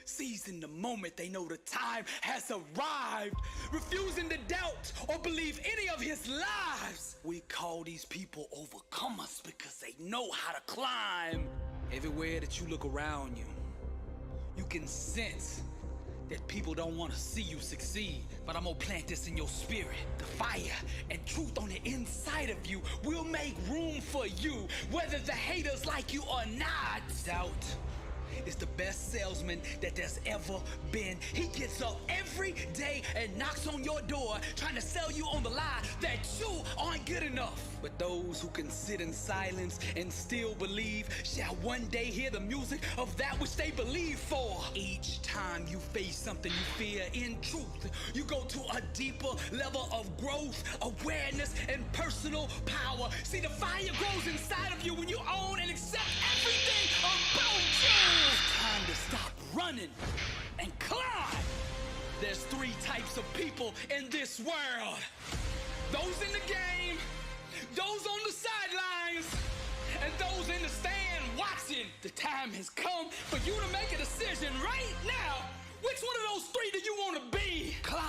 Seizing the moment they know the time has arrived. Refusing to doubt or believe any of his lies. We call these people overcomers because they know how to climb. Everywhere that you look around you, you can sense that people don't want to see you succeed. But I'm gonna plant this in your spirit. The fire and truth on the inside of you will make room for you, whether the haters like you or not. Doubt is the best salesman that there's ever been. He gets up every day and knocks on your door trying to sell you on the lie that you aren't good enough. But those who can sit in silence and still believe shall one day hear the music of that which they believe for. Each time you face something you fear, in truth, you go to a deeper level of growth, awareness, and personal power. See, the fire grows inside of you when you own and accept everything about you. It's time to stop running and climb. There's 3 types of people in this world. Those in the game, those on the sidelines, and those in the stand watching. The time has come for you to make a decision right now. Which one of those 3 do you want to be? Climb.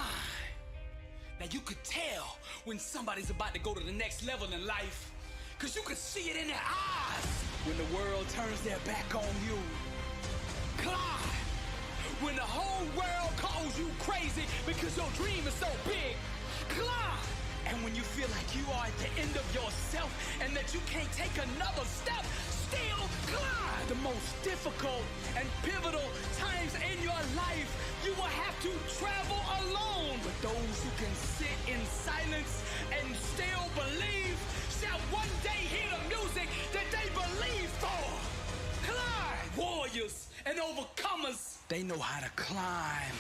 Now you could tell when somebody's about to go to the next level in life, because you could see it in their eyes. When the world turns their back on you, climb. When the whole world calls you crazy because your dream is so big, climb. And when you feel like you are at the end of yourself and that you can't take another step, still climb. The most difficult and pivotal times in your life, you will have to travel alone. But those who can sit in silence and still believe shall one day hear the music that they believe for. Climb. Warriors and overcomers, they know how to climb.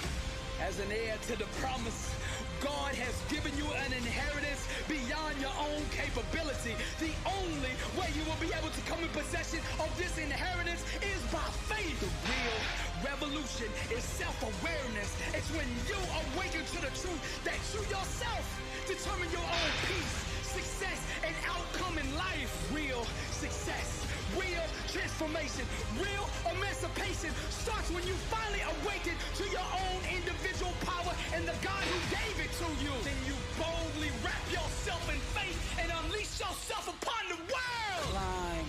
As an heir to the promise, God has given you an inheritance beyond your own capability. The only way you will be able to come in possession of this inheritance is by faith. The real revolution is self-awareness. It's when you awaken to the truth that you yourself determine your own peace, success, and outcome in life. Real success, real transformation, real emancipation starts when you finally awaken to your own individual power and the God who gave it to you. Then you boldly wrap yourself in faith and unleash yourself upon the world. Climb,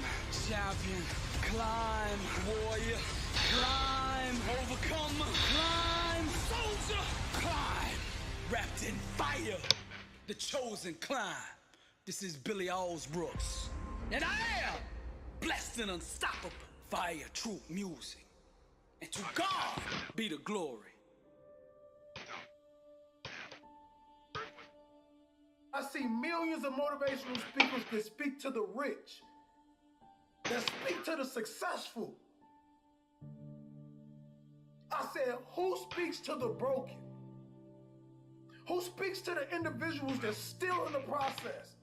champion. Climb, warrior. Climb, overcomer. Climb, soldier. Climb, wrapped in fire. The chosen climb. This is Billy Allsbrooks. And I am blessed and unstoppable. Fire, truth, music. And to God be the glory. I see millions of motivational speakers that speak to the rich, that speak to the successful. I said, who speaks to the broken? Who speaks to the individuals that's still in the process?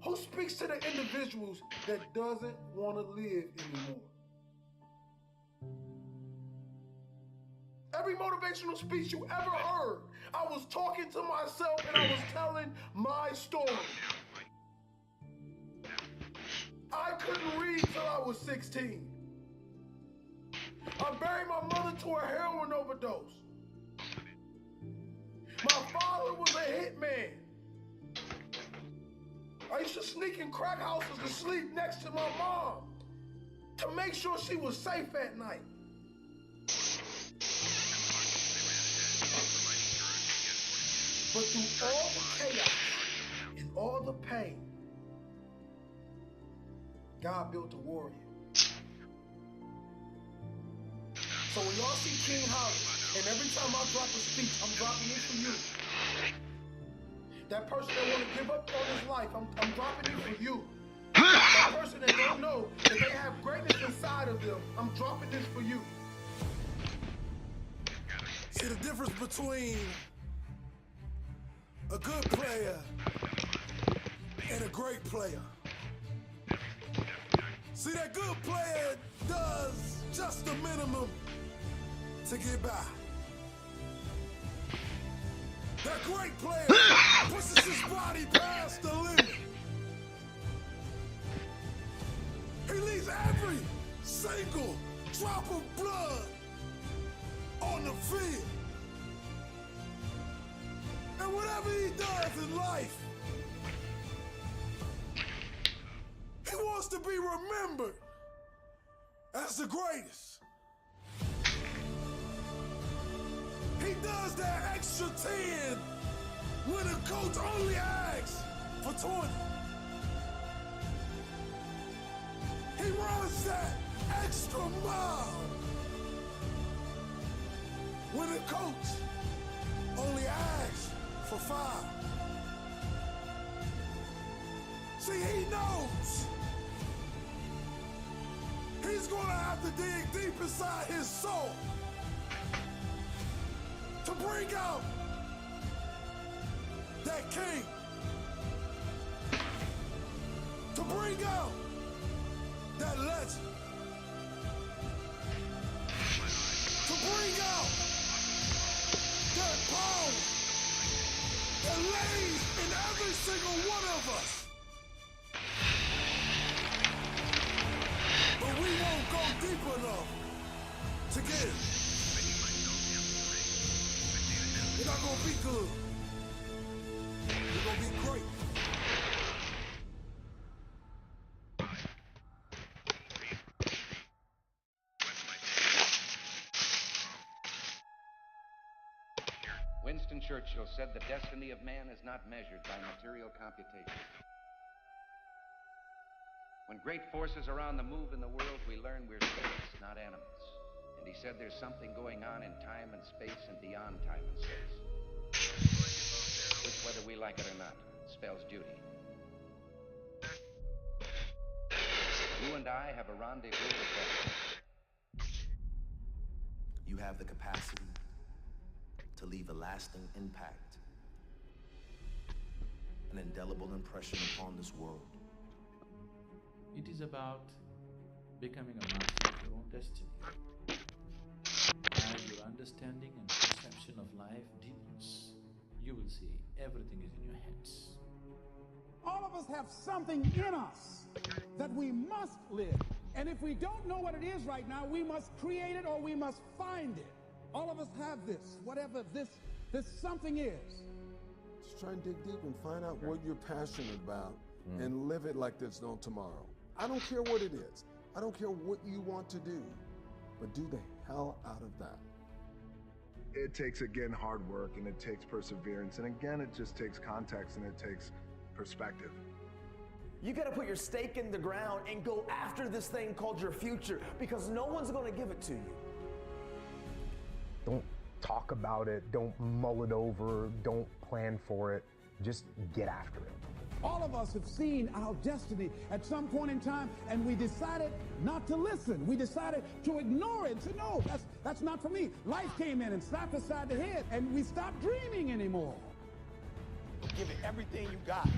Who speaks to the individuals that doesn't want to live anymore? Every motivational speech you ever heard, I was talking to myself and I was telling my story. I couldn't read till I was 16. I buried my mother to a heroin overdose. My father was a hitman. I used to sneak in crack houses to sleep next to my mom to make sure she was safe at night. But through all the chaos and all the pain, God built a warrior. So when y'all see King Holly, and every time I drop a speech, I'm dropping it for you. That person that want to give up on his life, I'm dropping it for you. That person that don't know that they have greatness inside of them, I'm dropping this for you. See the difference between a good player and a great player. See, that good player does just the minimum to get by. That great player pushes his body past the limit. He leaves every single drop of blood on the field. And whatever he does in life, he wants to be remembered as the greatest. He does that extra 10 when a coach only asks for 20. He runs that extra mile when a coach only asks for 5. See, he knows he's gonna have to dig deep inside his soul to bring out that king, to bring out that legend, to bring out that power that lays in every single one of us. But we won't go deep enough to get it. We're not gonna be good. We're gonna be great. Winston Churchill said the destiny of man is not measured by material computation. When great forces are on the move in the world, we learn we're spirits, not animals. And he said there's something going on in time and space and beyond time and space, which, whether we like it or not, spells duty. You and I have a rendezvous with death. You have the capacity to leave a lasting impact, an indelible impression upon this world. It is about becoming a master of your own destiny. As your understanding and perception of life deepens, you will see everything is in your heads. All of us have something in us that we must live. And if we don't know what it is right now, we must create it or we must find it. All of us have this, whatever this something is. Just try and dig deep and find out what you're passionate about and live it like there's no tomorrow. I don't care what it is. I don't care what you want to do, but do the hell out of that. It takes, again, hard work, and it takes perseverance, and again, it just takes context, and it takes perspective. You gotta put your stake in the ground and go after this thing called your future, because no one's gonna give it to you. Don't talk about it, don't mull it over, don't plan for it, just get after it. All of us have seen our destiny at some point in time, and we decided not to listen. We decided to ignore it and say, no, that's not for me. Life came in and slapped us side the head, and we stopped dreaming anymore. Give it everything you got.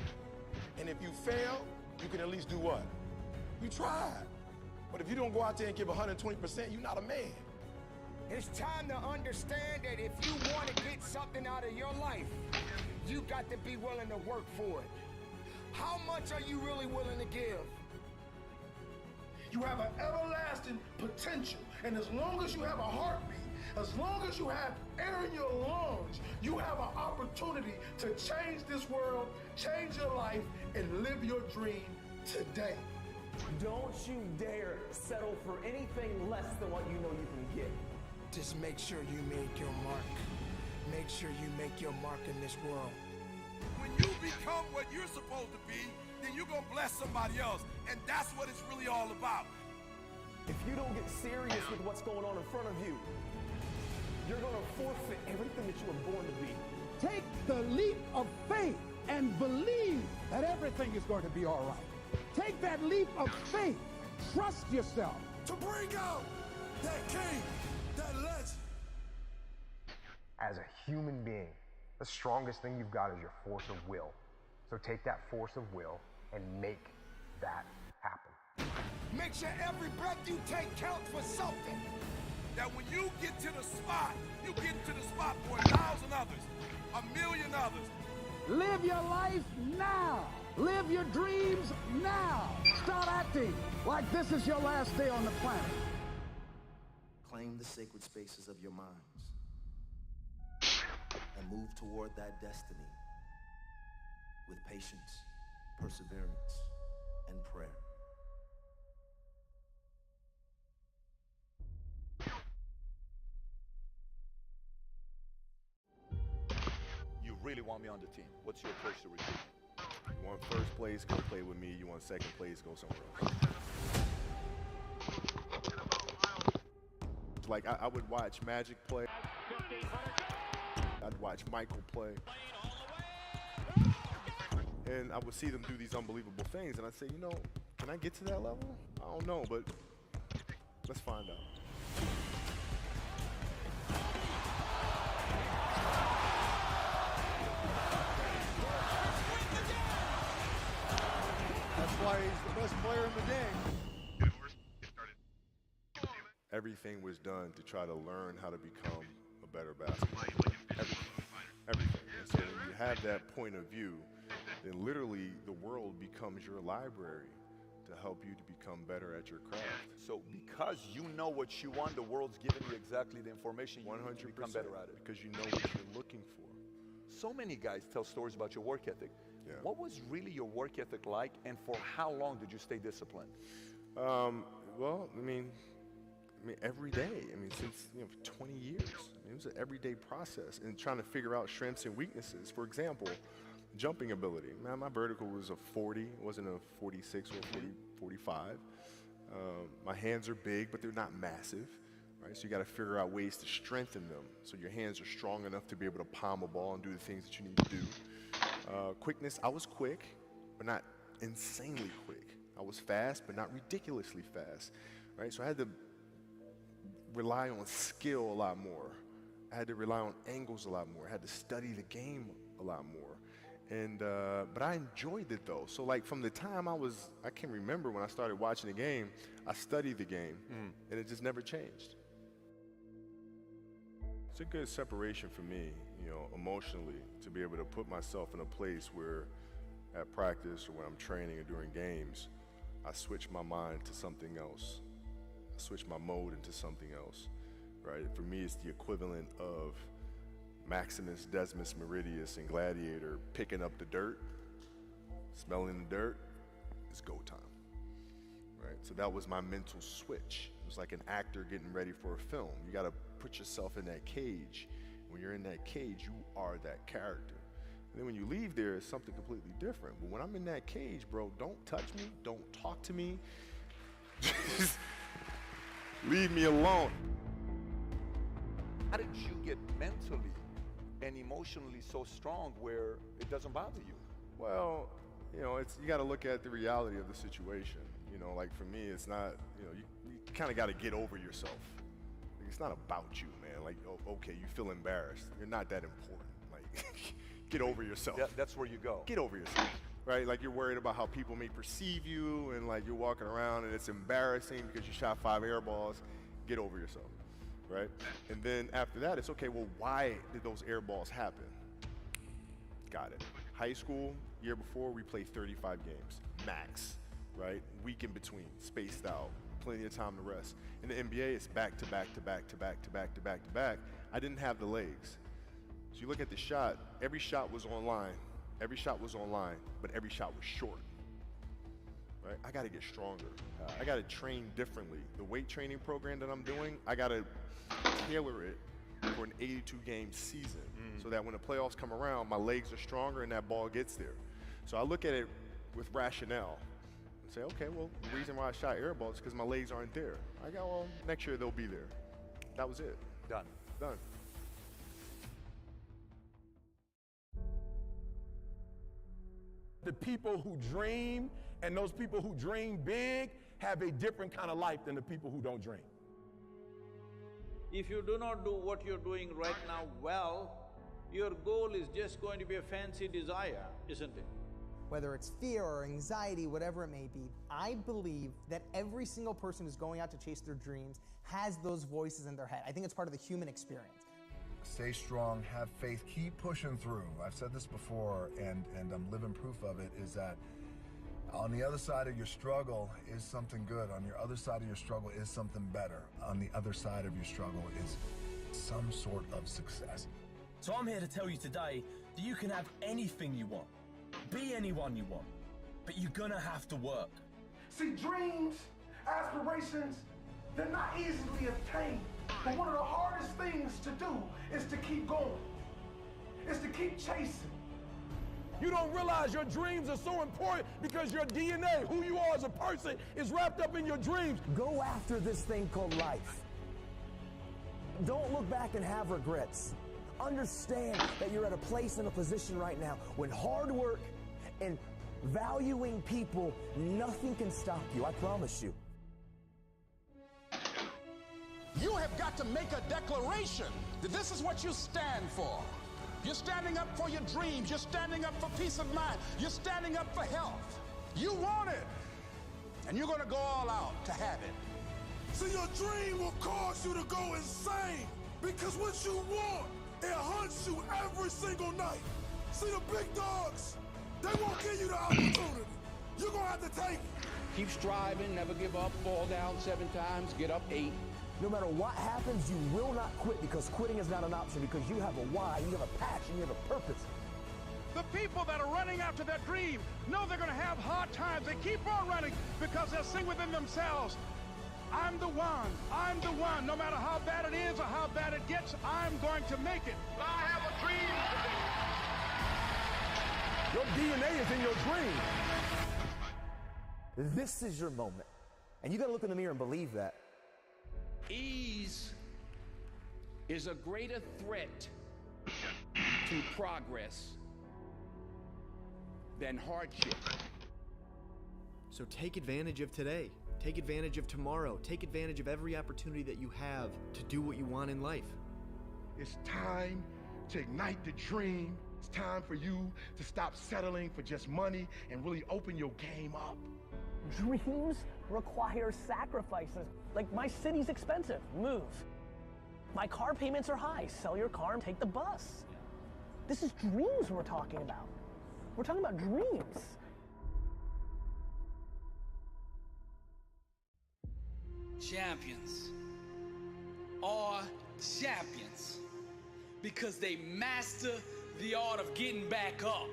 And if you fail, you can at least do what? You tried. But if you don't go out there and give 120%, you're not a man. It's time to understand that if you want to get something out of your life, you got to be willing to work for it. How much are you really willing to give? You have an everlasting potential, and as long as you have a heartbeat, as long as you have air in your lungs, you have an opportunity to change this world, change your life, and live your dream today. Don't you dare settle for anything less than what you know you can get. Just make sure you make your mark. Make sure you make your mark in this world. When you become what you're supposed to be, then you're gonna bless somebody else. And that's what it's really all about. If you don't get serious with what's going on in front of you, you're gonna forfeit everything that you were born to be. Take the leap of faith and believe that everything is going to be all right. Take that leap of faith. Trust yourself. To bring out that king, that legend. As a human being, the strongest thing you've got is your force of will. So take that force of will and make that happen. Make sure every breath you take counts for something. That when you get to the spot, you get to the spot for 1,000 others, 1,000,000 others. Live your life now. Live your dreams now. Start acting like this is your last day on the planet. Claim the sacred spaces of your minds and move toward that destiny with patience, perseverance, and prayer. really want me on the team? What's your approach to recruiting? You want first place, go play with me. You want second place, go somewhere else. Like, I would watch Magic play. I'd watch Michael play. And I would see them do these unbelievable things, and I'd say, you know, can I get to that level? I don't know, but let's find out. That's why he's the best player in the game. Everything was done to try to learn how to become a better basketball player. Everything. And so when you have that point of view, then literally the world becomes your library to help you to become better at your craft. So because you know what you want, the world's giving you exactly the information you need to become better at it. Because you know what you're looking for. So many guys tell stories about your work ethic. Yeah. What was really your work ethic like, and for how long did you stay disciplined? Well, I mean, every day. I mean, since, you know, for 20 years. I mean, it was an everyday process and trying to figure out strengths and weaknesses. For example, jumping ability. Man, my vertical was a 40. It wasn't a 46 or 45. My hands are big, but they're not massive, right? So you got to figure out ways to strengthen them so your hands are strong enough to be able to palm a ball and do the things that you need to do. Quickness, I was quick, but not insanely quick. I was fast, but not ridiculously fast, right? So I had to rely on skill a lot more. I had to rely on angles a lot more. I had to study the game a lot more. And, but I enjoyed it though. So like from the time I can remember when I started watching the game, I studied the game and it just never changed. It's a good separation for me, you know, emotionally, to be able to put myself in a place where at practice or when I'm training or during games, I switch my mind to something else. I switch my mode into something else, right? For me, it's the equivalent of Maximus, Decimus, Meridius, and Gladiator picking up the dirt, smelling the dirt, it's go time, right? So that was my mental switch. It was like an actor getting ready for a film. You gotta put yourself in that cage. When you're in that cage, you are that character. And then when you leave there, it's something completely different. But when I'm in that cage, bro, don't touch me, don't talk to me. Just leave me alone. How did you get mentally and emotionally so strong where it doesn't bother you? Well, you know, you got to look at the reality of the situation. You know, like for me, it's not, you know, you kind of got to get over yourself. Like, it's not about you, man. Like, oh, okay, you feel embarrassed. You're not that important. Like, get over yourself. That's where you go. Get over yourself, right? Like you're worried about how people may perceive you and like you're walking around and it's embarrassing because you shot 5 air balls. Get over yourself. Right? And then after that, it's okay, well, why did those air balls happen? Got it. High school, year before, we played 35 games, max, right? Week in between, spaced out, plenty of time to rest. In the NBA, it's back to back to back to back to back to back to back. I didn't have the legs. So you look at the shot, every shot was online. Every shot was online, but every shot was short. Right? I got to get stronger. I got to train differently. The weight training program that I'm doing, I got to tailor it for an 82-game season so that when the playoffs come around, my legs are stronger and that ball gets there. So I look at it with rationale and say, okay, well, the reason why I shot air balls is because my legs aren't there. I go, well, next year they'll be there. That was it. Done. Done. The people who dream and those people who dream big have a different kind of life than the people who don't dream. If you do not do what you're doing right now well, your goal is just going to be a fancy desire, isn't it? Whether it's fear or anxiety, whatever it may be, I believe that every single person who's going out to chase their dreams has those voices in their head. I think it's part of the human experience. Stay strong, have faith, keep pushing through. I've said this before, and I'm living proof of it, is that on the other side of your struggle is something good. On your other side of your struggle is something better. On the other side of your struggle is some sort of success. So I'm here to tell you today that you can have anything you want, be anyone you want, but you're gonna have to work. See, dreams, aspirations, they're not easily obtained. But one of the hardest things to do is to keep going. is to keep chasing. You don't realize your dreams are so important because your DNA, who you are as a person, is wrapped up in your dreams. Go after this thing called life. Don't look back and have regrets. Understand that you're at a place and a position right now when hard work and valuing people, nothing can stop you, I promise you. You have got to make a declaration that this is what you stand for. You're standing up for your dreams. You're standing up for peace of mind. You're standing up for health. You want it, and you're going to go all out to have it. See, your dream will cause you to go insane because what you want, it hunts you every single night. See, the big dogs, they won't give you the opportunity. You're going to have to take it. Keep striving, never give up, fall down 7 times, get up 8. No matter what happens, you will not quit because quitting is not an option because you have a why, you have a passion, you have a purpose. The people that are running after their dream know they're going to have hard times. They keep on running because they'll sing within themselves, I'm the one, I'm the one. No matter how bad it is or how bad it gets, I'm going to make it. I have a dream. Your DNA is in your dream. This is your moment. And you got to look in the mirror and believe that. Ease is a greater threat to progress than hardship. So take advantage of today. Take advantage of tomorrow. Take advantage of every opportunity that you have to do what you want in life. It's time to ignite the dream. It's time for you to stop settling for just money and really open your game up. Dreams require sacrifices. Like, my city's expensive, move. My car payments are high, sell your car and take the bus. This is dreams we're talking about. We're talking about dreams. Champions are champions because they master the art of getting back up.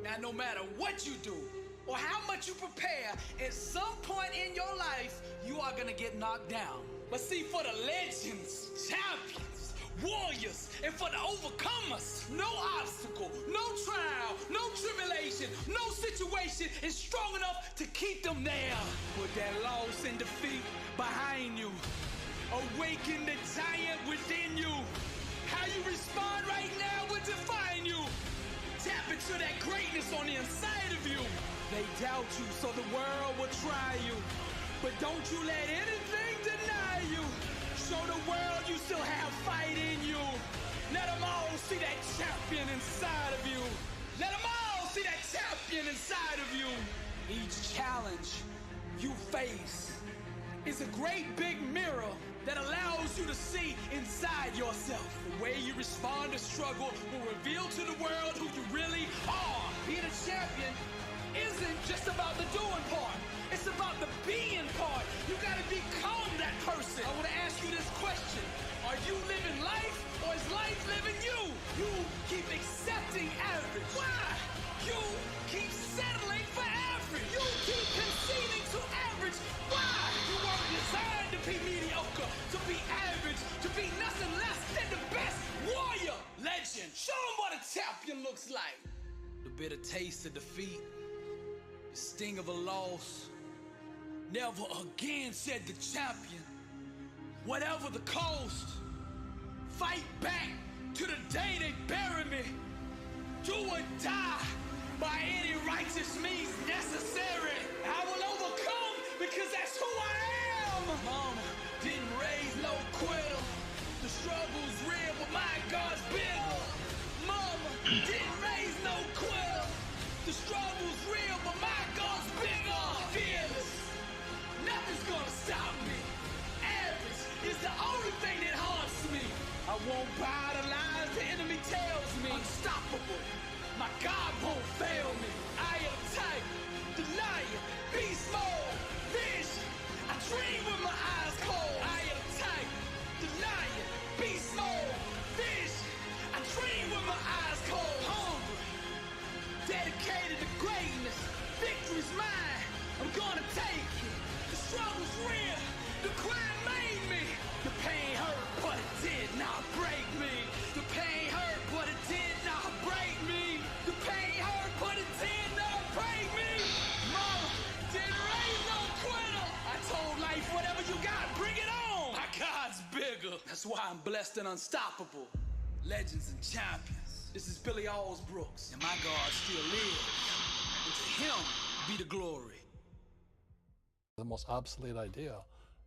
Now, no matter what you do or how much you prepare, at some point in your life, you are gonna get knocked down. But see, for the legends, champions, warriors, and for the overcomers, no obstacle, no trial, no tribulation, no situation is strong enough to keep them there. Put that loss and defeat behind you. Awaken the giant within you. How you respond right now will define you. Tap into that greatness on the inside of you. They doubt you, so the world will try you. But don't you let anything deny you. Show the world you still have fight in you. Let them all see that champion inside of you. Let them all see that champion inside of you. Each challenge you face is a great big mirror that allows you to see inside yourself. The way you respond to struggle will reveal to the world who you really are. Being a champion isn't just about the doing part. It's about the being part. You gotta become that person. I wanna ask you this question. Are you living life or is life living you? You keep accepting average. Why? You keep settling for average. You keep conceding to average. Why? You weren't designed to be mediocre, to be average, to be nothing less than the best warrior. Legend. Show them what a champion looks like. The bitter taste of defeat, the sting of a loss. Never again, said the champion. Whatever the cost, fight back to the day they bury me. Do or die by any righteous means necessary. I will overcome because that's who I am. Mama didn't raise no quitter. The struggle's real, but my God's bigger. Mama didn't raise no quitter. The struggle's real, but my God's bigger. Fearless. Nothing's gonna stop me. Average is the only thing that haunts me. I won't buy the lies the enemy tells me. Unstoppable. My God won't fail me. I am tight, denier, beast mode, vision. I dream with my eyes cold. I am tight, denier, beast mode, vision. I dream with my eyes cold. Hungry, dedicated to greatness. Victory's mine. I'm gonna take it. The struggle's real. The grind made me. The pain hurt, but it did not break me. The pain hurt, but it did not blessed and unstoppable, legends and champions. This is Billy Allsbrooks, and my God still lives. And to him be the glory. The most obsolete idea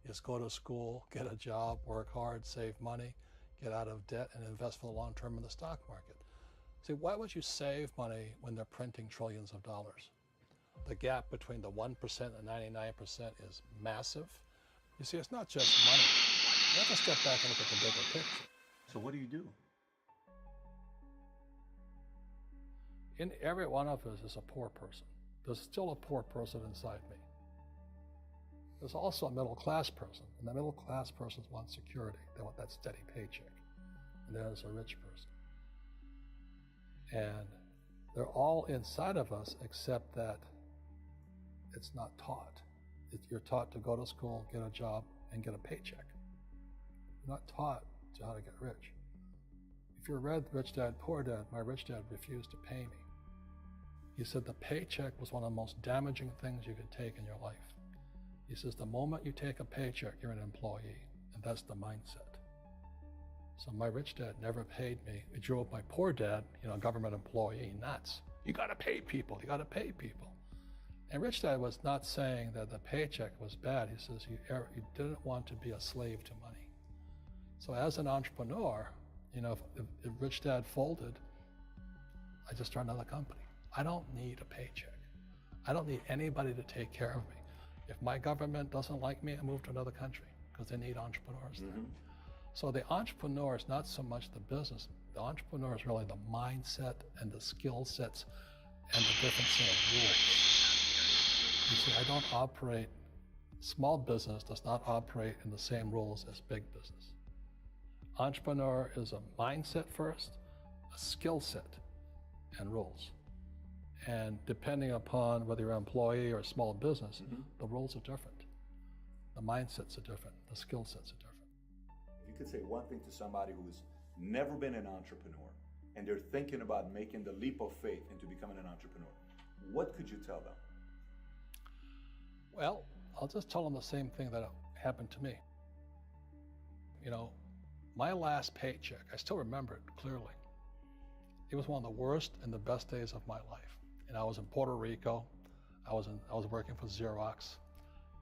is go to school, get a job, work hard, save money, get out of debt, and invest for the long term in the stock market. See, why would you save money when they're printing trillions of dollars? The gap between the 1% and 99% is massive. You see, it's not just money. You have to step back and look at the bigger picture. So what do you do? In every one of us is a poor person. There's still a poor person inside me. There's also a middle class person, and the middle class persons want security. They want that steady paycheck. And there's a rich person. And they're all inside of us, except that it's not taught. You're taught to go to school, get a job, and get a paycheck. You're not taught to how to get rich. If you read Rich Dad, Poor Dad, my rich dad refused to pay me. He said the paycheck was one of the most damaging things you could take in your life. He says the moment you take a paycheck, you're an employee, and that's the mindset. So my rich dad never paid me. He drove my poor dad, government employee, nuts. You gotta pay people, you gotta pay people. And Rich Dad was not saying that the paycheck was bad. He says he didn't want to be a slave to money. So as an entrepreneur, if Rich Dad folded, I just started another company. I don't need a paycheck. I don't need anybody to take care of me. If my government doesn't like me, I move to another country because they need entrepreneurs there. So the entrepreneur is not so much the business. The entrepreneur is really the mindset and the skill sets and the different set of rules. You see, I don't operate, small business does not operate in the same rules as big business. Entrepreneur is a mindset first, a skill set, and rules. And depending upon whether you're an employee or a small business, the rules are different. The mindsets are different, the skill sets are different. If you could say one thing to somebody who's never been an entrepreneur and they're thinking about making the leap of faith into becoming an entrepreneur, what could you tell them? Well, I'll just tell them the same thing that happened to me. My last paycheck, I still remember it clearly. It was one of the worst and the best days of my life. And I was in Puerto Rico. I was working for Xerox,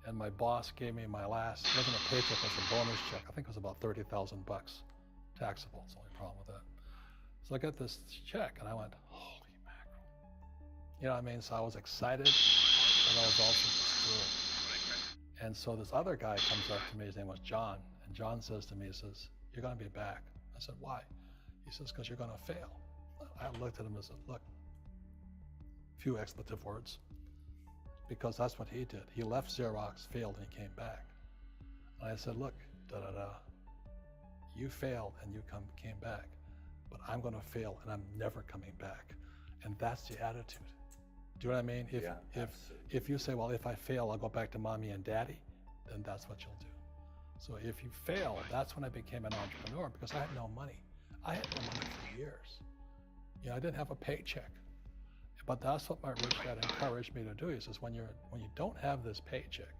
and my boss gave me my last, it wasn't a paycheck, it was a bonus check. I think it was about $30,000 taxable. It's the only problem with that. So I got this check and I went, holy mackerel. You know what I mean? So I was excited, but I was also disturbed. And so this other guy comes up to me, his name was John, and John says to me, he says, you're gonna be back. I said, why? He says, because you're gonna fail. I looked at him and said, look, few expletive words, because that's what he did. He left Xerox, failed, and he came back. And I said, look, you failed and you came back, but I'm gonna fail and I'm never coming back. And that's the attitude. Do you know what I mean? If you say, well, if I fail, I'll go back to mommy and daddy, then that's what you'll do. So if you fail, that's when I became an entrepreneur, because I had no money. I had no money for years. I didn't have a paycheck. But that's what my rich dad encouraged me to do. He says, when you don't have this paycheck,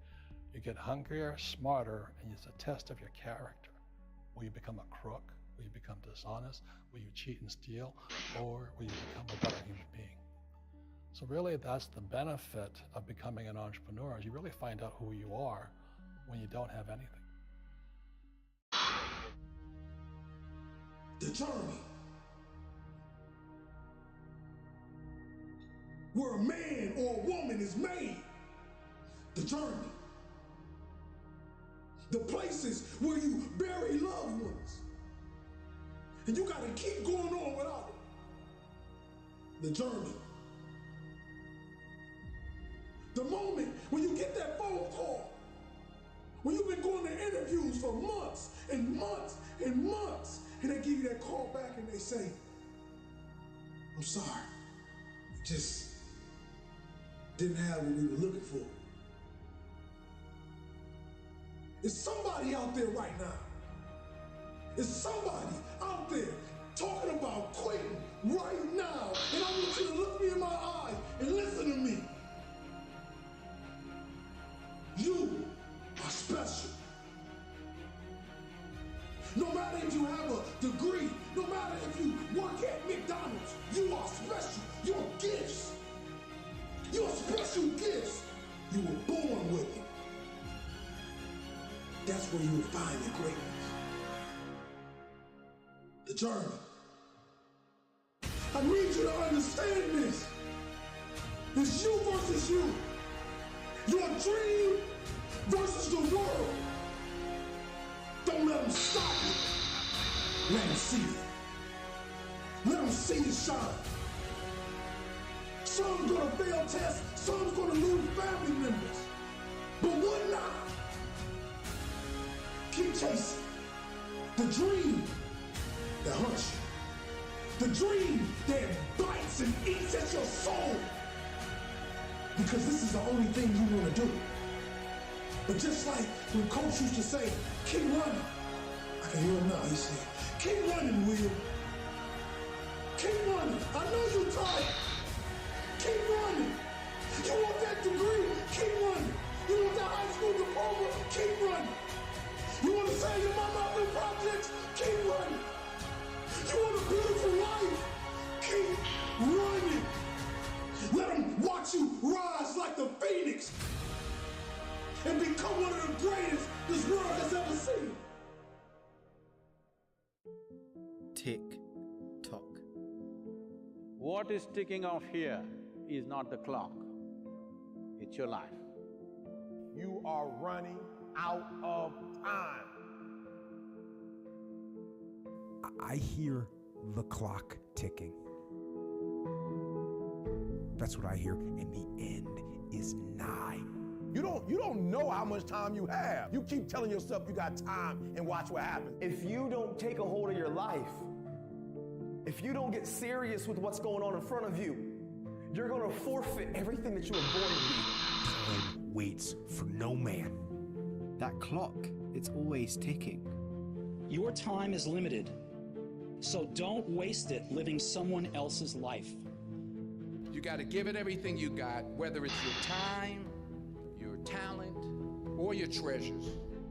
you get hungrier, smarter, and it's a test of your character. Will you become a crook? Will you become dishonest? Will you cheat and steal? Or will you become a better human being? So really, that's the benefit of becoming an entrepreneur, is you really find out who you are when you don't have anything. The journey. Where a man or a woman is made. The journey. The places where you bury loved ones. And you gotta keep going on without it. The journey. The moment when you get that phone call, when you've been going to interviews for months and months and months, and they give you that call back and they say, I'm sorry, we just didn't have what we were looking for. Is somebody out there right now? Is somebody out there talking about quitting right now? And I want you to look me in my eyes and listen to me. You are special. No matter if you have the journey. I need you to understand this. It's you versus you. Your dream versus the world. Don't let them stop you. Let them see you. Let them see you shine. Some's gonna fail tests, some's gonna lose family members. But what not? Keep chasing. The dream that hunts you. The dream that bites and eats at your soul. Because this is the only thing you want to do. But just like when Coach used to say, keep running. I can hear him now, he said, keep running, Will. Keep running. I know you're tired. Keep running. You want that degree? Keep running. You want that high school diploma? Keep running. You want to save your mama out in projects? Keep running. You want a beautiful life? Keep running. Let them watch you rise like the phoenix and become one of the greatest this world has ever seen. Tick tock. What is ticking off here is not the clock, it's your life. You are running out of time. I hear the clock ticking. That's what I hear, and the end is nigh. You don't know how much time you have. You keep telling yourself you got time and watch what happens. If you don't take a hold of your life, if you don't get serious with what's going on in front of you, you're going to forfeit everything that you were born to be. Time waits for no man. That clock, it's always ticking. Your time is limited, so don't waste it living someone else's life. You got to give it everything you got, whether it's your time, your talent, or your treasures.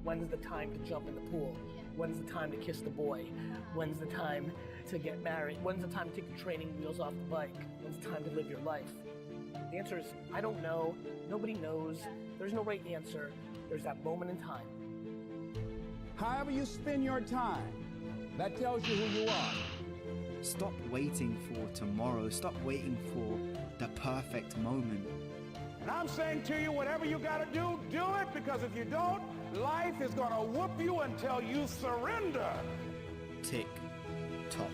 When's the time to jump in the pool? When's the time to kiss the boy? When's the time to get married? When's the time to take the training wheels off the bike? When's the time to live your life? The answer is, I don't know. Nobody knows. There's no right answer. There's that moment in time. However you spend your time, that tells you who you are. Stop waiting for tomorrow. Stop waiting for the perfect moment. And I'm saying to you, whatever you gotta do, do it, because if you don't, life is gonna whoop you until you surrender. Tick tock.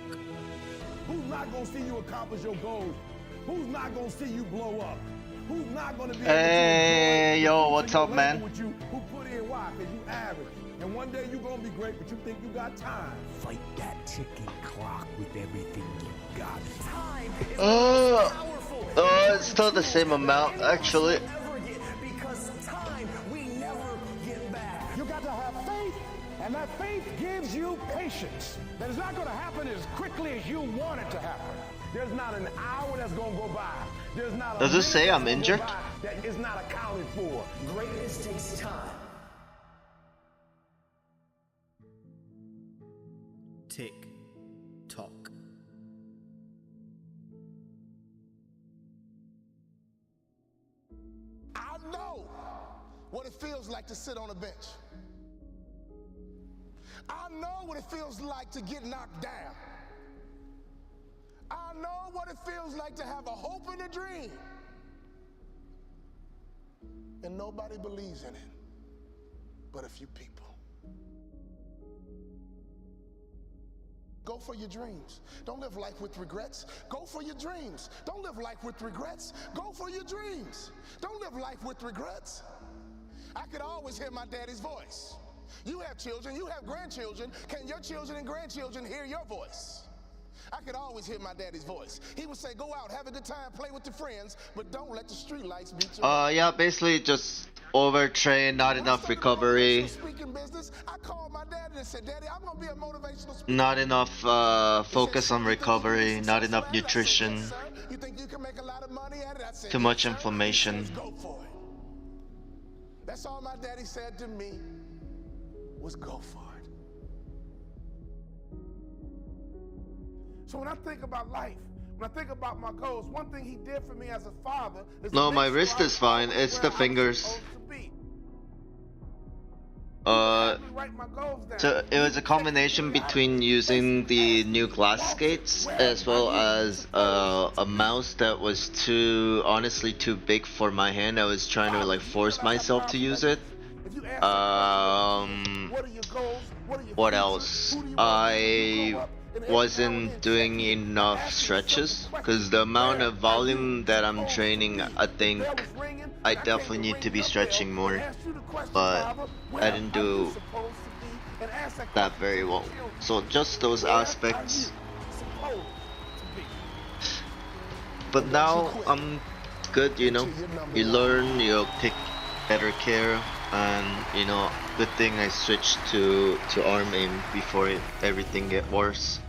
Who's not gonna see you accomplish your goals? Who's not gonna see you blow up? Who's not gonna be able to Hey, yo, what's up, man? with you? Who put in why? Because you average. And one day you're gonna be great, but you think you got time. Fight that ticking clock with everything you got. Time is powerful. It's still the same amount, actually. Because time we never get back. You got to have faith, and that faith gives you patience. That is not gonna happen as quickly as you want it to happen. There's not an hour that's gonna go by. There's not a Does it say I'm injured? that is not accounted for. Greatness takes time. Tick tock. I know what it feels like to sit on a bench. I know what it feels like to get knocked down. I know what it feels like to have a hope and a dream, and nobody believes in it but a few people. Go for your dreams. Don't live life with regrets. Go for your dreams. Don't live life with regrets. Go for your dreams. Don't live life with regrets. I could always hear my daddy's voice. You have children, you have grandchildren. Can your children and grandchildren hear your voice? I could always hear my daddy's voice. He would say, go out, have a good time, play with your friends, but don't let the street lights beat you. Yeah, basically just overtrain, not enough recovery, not enough focus on recovery, not enough nutrition, too much inflammation. Go for it. That's all my daddy said to me was go for it. So when I think about life, when I think about my goals, one thing he did for me as a father is No, my wrist is fine. It's the fingers. write my goals down. So it was a combination between using the new glass skates as well as a mouse that was honestly too big for my hand. I was trying to like force myself to use it. What else? I wasn't doing enough stretches because the amount of volume that I'm training, I think I definitely need to be stretching more, but I didn't do that very well. So just those aspects. But now I'm good, you know. You learn, you take better care, and you know, good thing I switched to arm aim before everything get worse.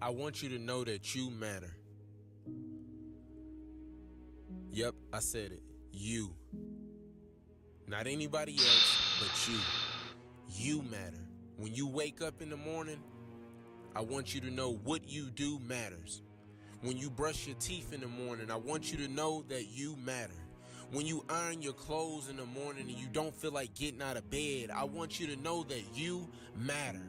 I want you to know that you matter. Yep, I said it. You. Not anybody else, but you. You matter. When you wake up in the morning, I want you to know what you do matters. When you brush your teeth in the morning, I want you to know that you matter. When you iron your clothes in the morning and you don't feel like getting out of bed, I want you to know that you matter.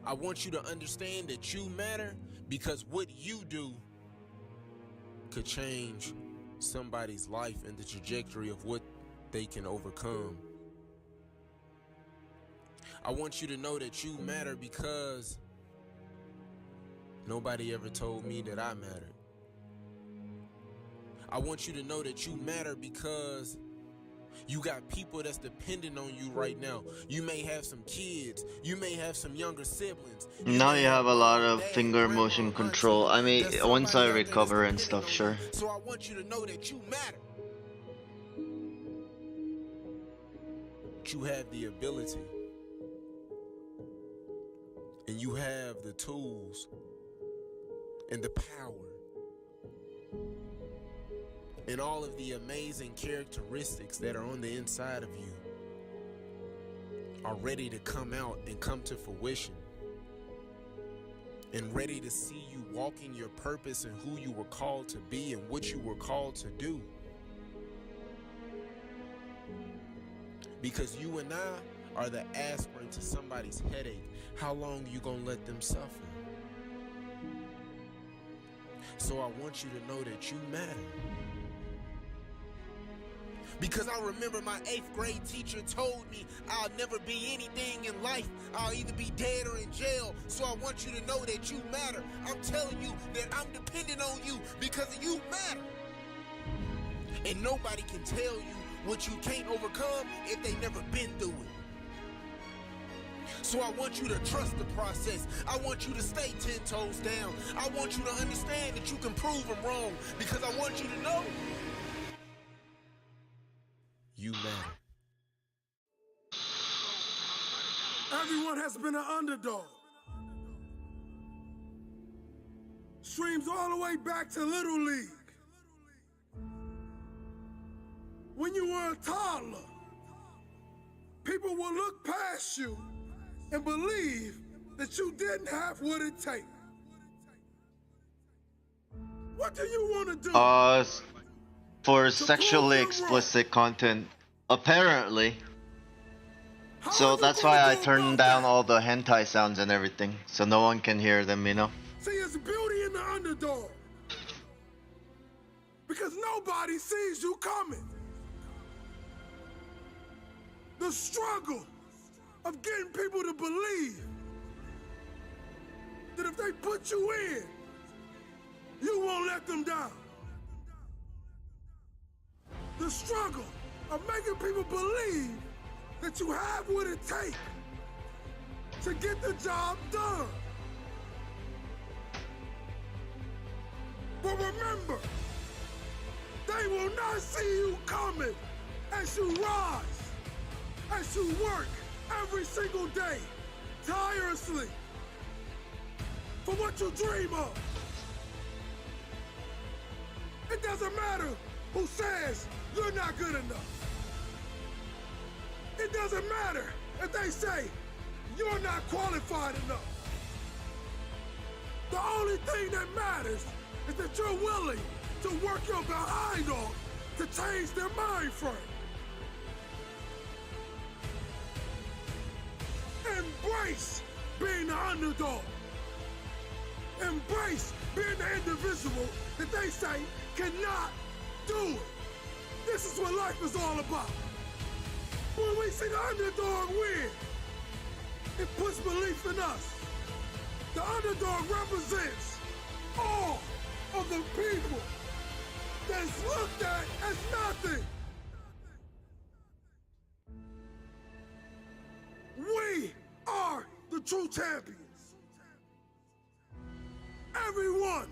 I want you to understand that you matter because what you do could change somebody's life and the trajectory of what they can overcome. I want you to know that you matter because nobody ever told me that I mattered. I want you to know that you matter because you got people that's dependent on you right now. You may have some kids. You may have some younger siblings. Now you have a lot of finger motion control. I mean, once I recover and stuff, sure. So I want you to know that you matter. You have the ability. And you have the tools and the power and all of the amazing characteristics that are on the inside of you are ready to come out and come to fruition and ready to see you walking your purpose and who you were called to be and what you were called to do. Because you and I are the aspirin to somebody's headache. How long you gonna let them suffer? So I want you to know that you matter. Because I remember my 8th grade teacher told me I'll never be anything in life. I'll either be dead or in jail. So I want you to know that you matter. I'm telling you that I'm dependent on you because you matter. And nobody can tell you what you can't overcome if they never been through it. So I want you to trust the process. I want you to stay 10 toes down. I want you to understand that you can prove them wrong because I want you to know you matter. Everyone has been an underdog. Streams all the way back to Little League. When you were a toddler, people will look past you and believe that you didn't have what it takes. What do you want to do? For sexually explicit content, apparently. So that's why I turned down all the hentai sounds and everything, so no one can hear them, you know? See, it's beauty in the underdog. Because nobody sees you coming. The struggle of getting people to believe that if they put you in, you won't let them down. The struggle of making people believe that you have what it takes to get the job done. But remember, they will not see you coming as you rise, as you work every single day, tirelessly, for what you dream of. It doesn't matter who says you're not good enough. It doesn't matter if they say you're not qualified enough. The only thing that matters is that you're willing to work your behind off to change their mind frame. Embrace being the underdog. Embrace being the individual that they say cannot do it. This is what life is all about. When we see the underdog win, it puts belief in us. The underdog represents all of the people that's looked at as nothing. We are the true champions. Everyone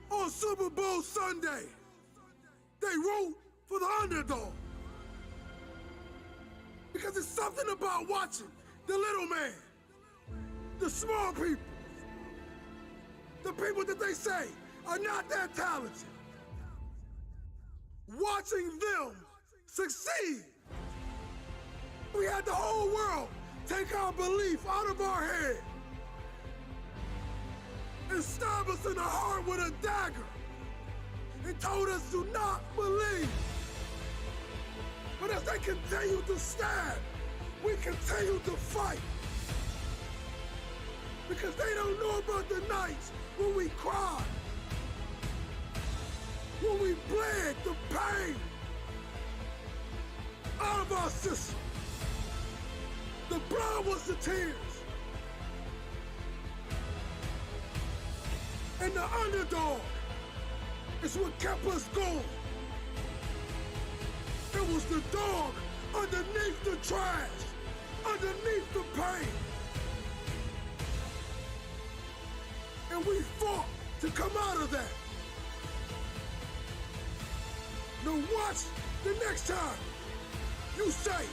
on Super Bowl Sunday, they root for the underdog. Because it's something about watching the little man, the small people, the people that they say are not that talented. Watching them succeed. We had the whole world take our belief out of our head and stab us in the heart with a dagger and told us to not believe. But as they continue to stab, we continue to fight. Because they don't know about the nights when we cried, when we bled the pain out of our system. The blood was the tears. And the underdog is what kept us going. It was the dog underneath the trash, underneath the pain. And we fought to come out of that. Now watch the next time you say,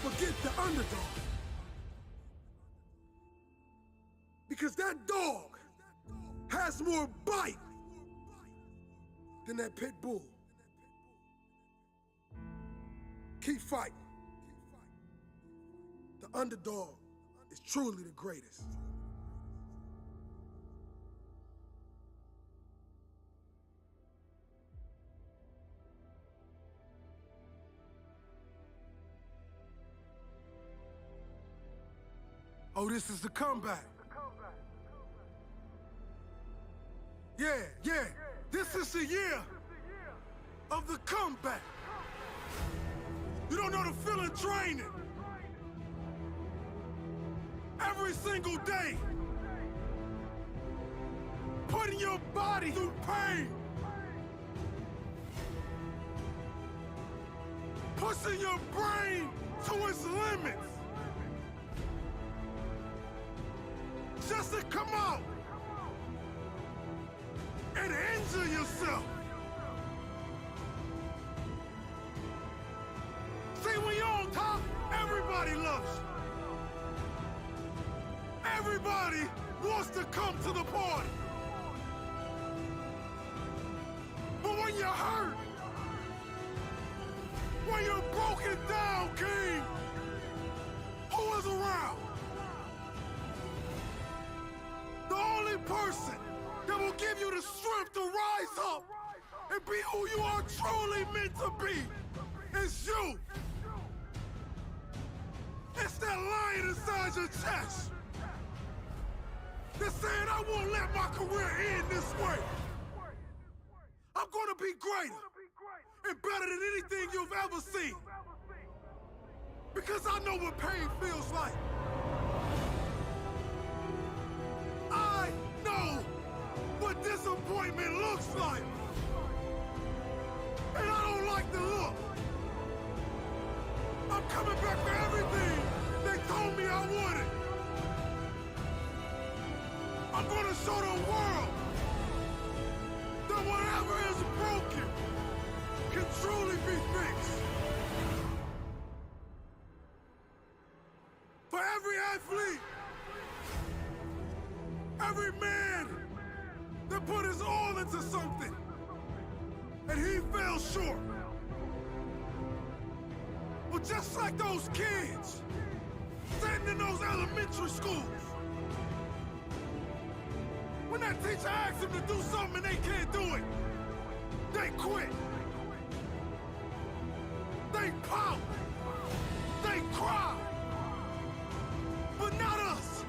forget the underdog. Because that dog has more bite than that pit bull. Keep fighting. The underdog is truly the greatest. Oh, this is the comeback. Yeah. This is the year of the comeback. You don't know the feeling training. Every single day. Putting your body through pain. Pushing your brain to its limits. Just to come out and injure yourself. See, when you're on top, everybody loves you. Everybody wants to come to the party. But when you're hurt, when you're broken down, King, who is around? The only person that will give you the strength to rise up and be who you are truly meant to be is you. It's that lion inside your chest that's saying, I won't let my career end this way. I'm gonna be greater and better than anything you've ever seen. Because I know what pain feels like. I know what disappointment looks like. And I don't like the look. I'm coming back for everything they told me I wanted. I'm gonna show the world that whatever is broken can truly be fixed. For every athlete, every man that put his all into something and he fell short. But just like those kids sitting in those elementary schools, when that teacher asks them to do something and they can't do it, They quit. They pout. They cry. But not us.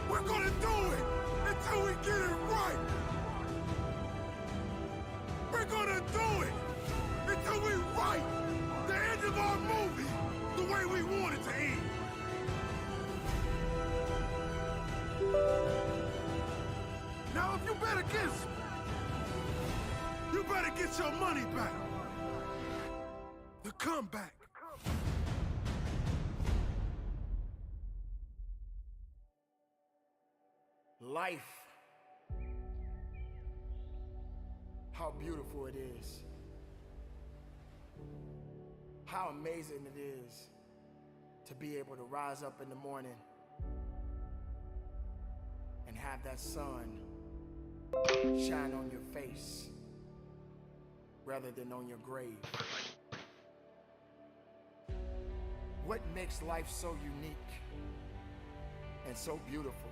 We're gonna do it until we get it right. We're gonna do it until we write the end of our movie the way we want it to end. Now, if you bet against me, you better get your money back. The comeback. Life. How beautiful it is. How amazing it is to be able to rise up in the morning and have that sun shine on your face rather than on your grave. What makes life so unique and so beautiful?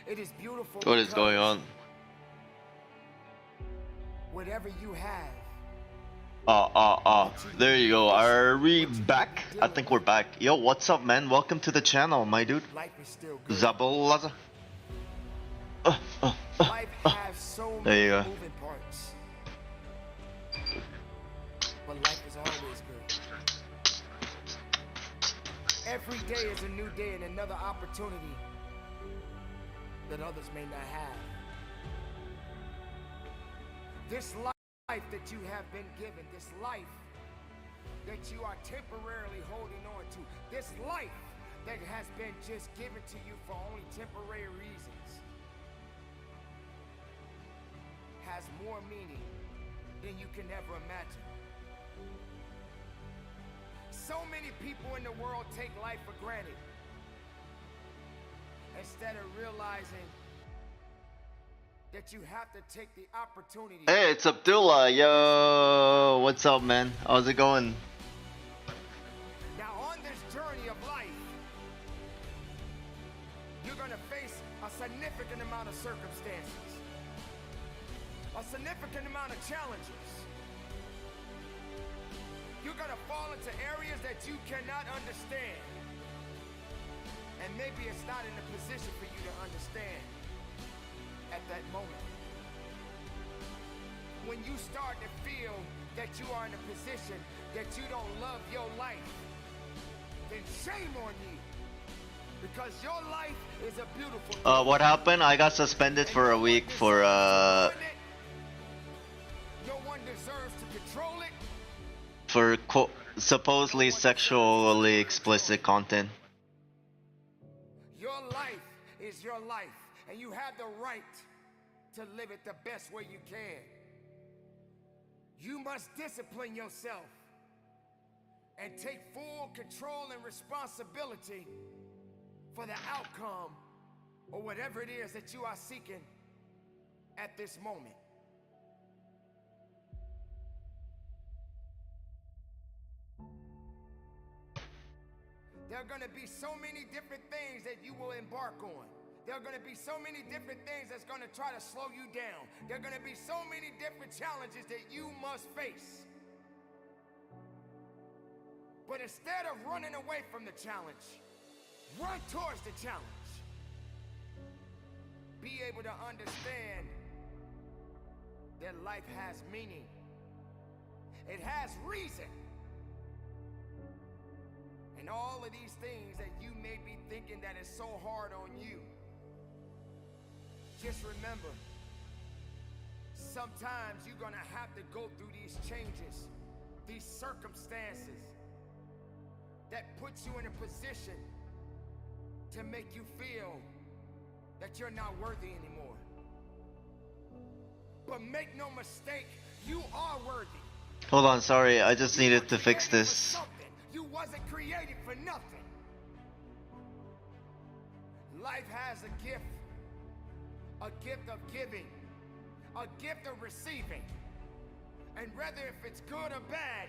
It is beautiful. What is going on? Whatever you have. There you go. Are we back? I think we're back. Yo, what's up, man? Welcome to the channel, my dude. Zabalaza. Life has so There you many go. moving parts. But life is always good. Every day is a new day and another opportunity that others may not have. This life that you have been given, this life that you are temporarily holding on to, this life that has been just given to you for only temporary reasons, has more meaning than you can ever imagine. So many people in the world take life for granted instead of realizing that you have to take the opportunity. Hey, it's Abdullah. Yo, what's up, man? How's it going? Now on this journey of life, you're gonna face a significant amount of circumstances, a significant amount of challenges. You're gonna fall into areas that you cannot understand. And maybe it's not in a position for you to understand at that moment. When you start to feel that you are in a position that you don't love your life, then shame on you. Because your life is a beautiful What happened? I got suspended for a week for no one deserves to control it. for supposedly sexually explicit content. Your life is your life, and you have the right to live it the best way you can. You must discipline yourself and take full control and responsibility for the outcome or whatever it is that you are seeking at this moment. There are going to be so many different things that you will embark on. There are going to be so many different things that's going to try to slow you down. There are going to be so many different challenges that you must face. But instead of running away from the challenge, run towards the challenge. Be able to understand that life has meaning. It has reason. And all of these things that you may be thinking that is so hard on you, just remember, sometimes you're gonna have to go through these changes, these circumstances that put you in a position to make you feel that you're not worthy anymore. But make no mistake, you are worthy. Hold on, sorry, I just needed to fix this. You wasn't created for nothing. Life has a gift of giving, a gift of receiving. And whether if it's good or bad,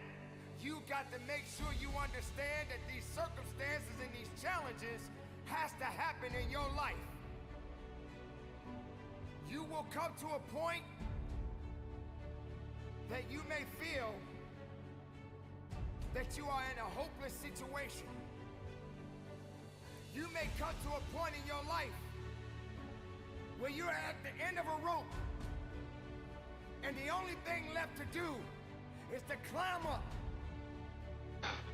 you got to make sure you understand that these circumstances and these challenges has to happen in your life. You will come to a point that you may feel that you are in a hopeless situation. You may come to a point in your life where you're at the end of a rope and the only thing left to do is to climb up,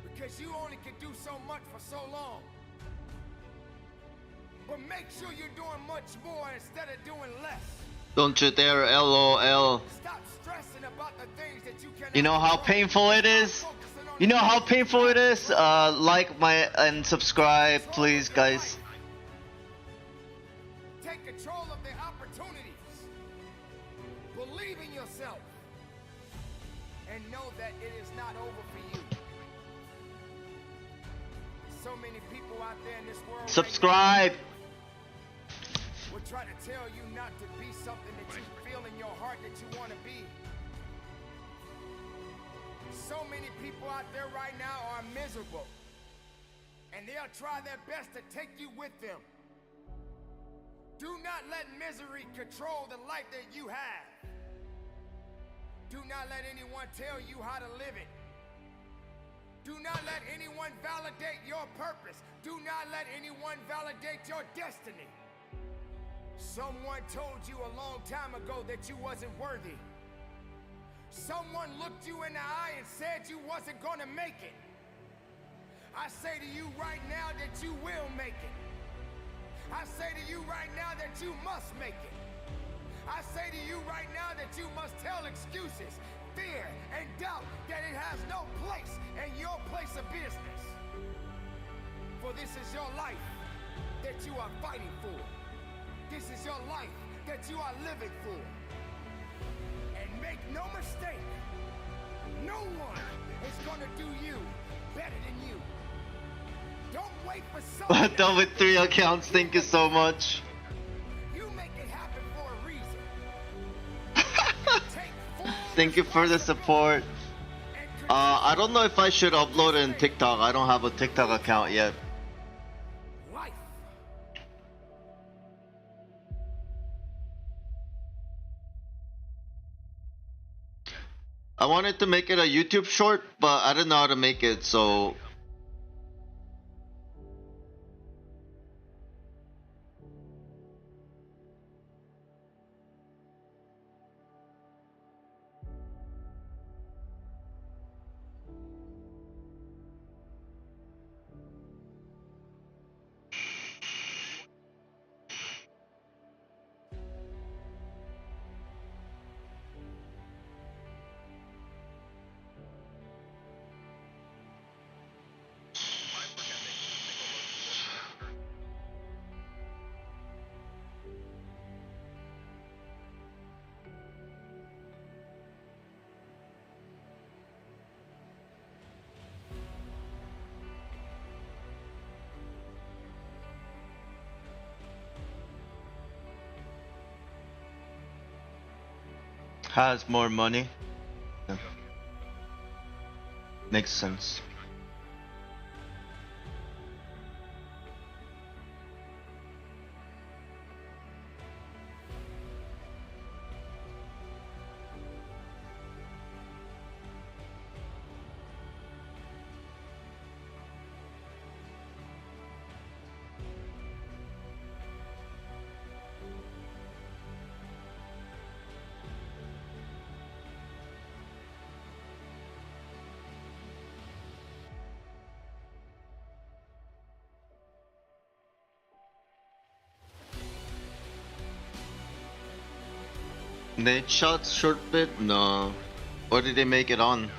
because you only can do so much for so long. But make sure you're doing much more instead of doing less. Don't you dare, LOL. Stop stressing about the things that you cannot You know how painful it is? You know how painful it is? Like and subscribe, please, guys. Take control of the opportunities. Believe in yourself. And know that it is not over for you. So many people out there in this world. Subscribe. Will try to tell you not to be something that you feel in your heart that you want to be. So many people out there right now are miserable, and they'll try their best to take you with them. Do not let misery control the life that you have. Do not let anyone tell you how to live it. Do not let anyone validate your purpose. Do not let anyone validate your destiny. Someone told you a long time ago that you wasn't worthy. Someone looked you in the eye and said you wasn't gonna make it. I say to you right now that you will make it. I say to you right now that you must make it. I say to you right now that you must tell excuses, fear, and doubt that it has no place in your place of business. For this is your life that you are fighting for. This is your life that you are living for. And make no mistake, no one is gonna do you better than you. Don't wait for someone. Done with 3 accounts, thank you so much. You make it happen for a reason. Thank you for the support. I don't know if I should upload it in TikTok. I don't have a TikTok account yet. I wanted to make it a YouTube short, but I didn't know how to make it, so... Has more money. Yeah. Makes sense. Nate shots short bit? No. What did they make it on?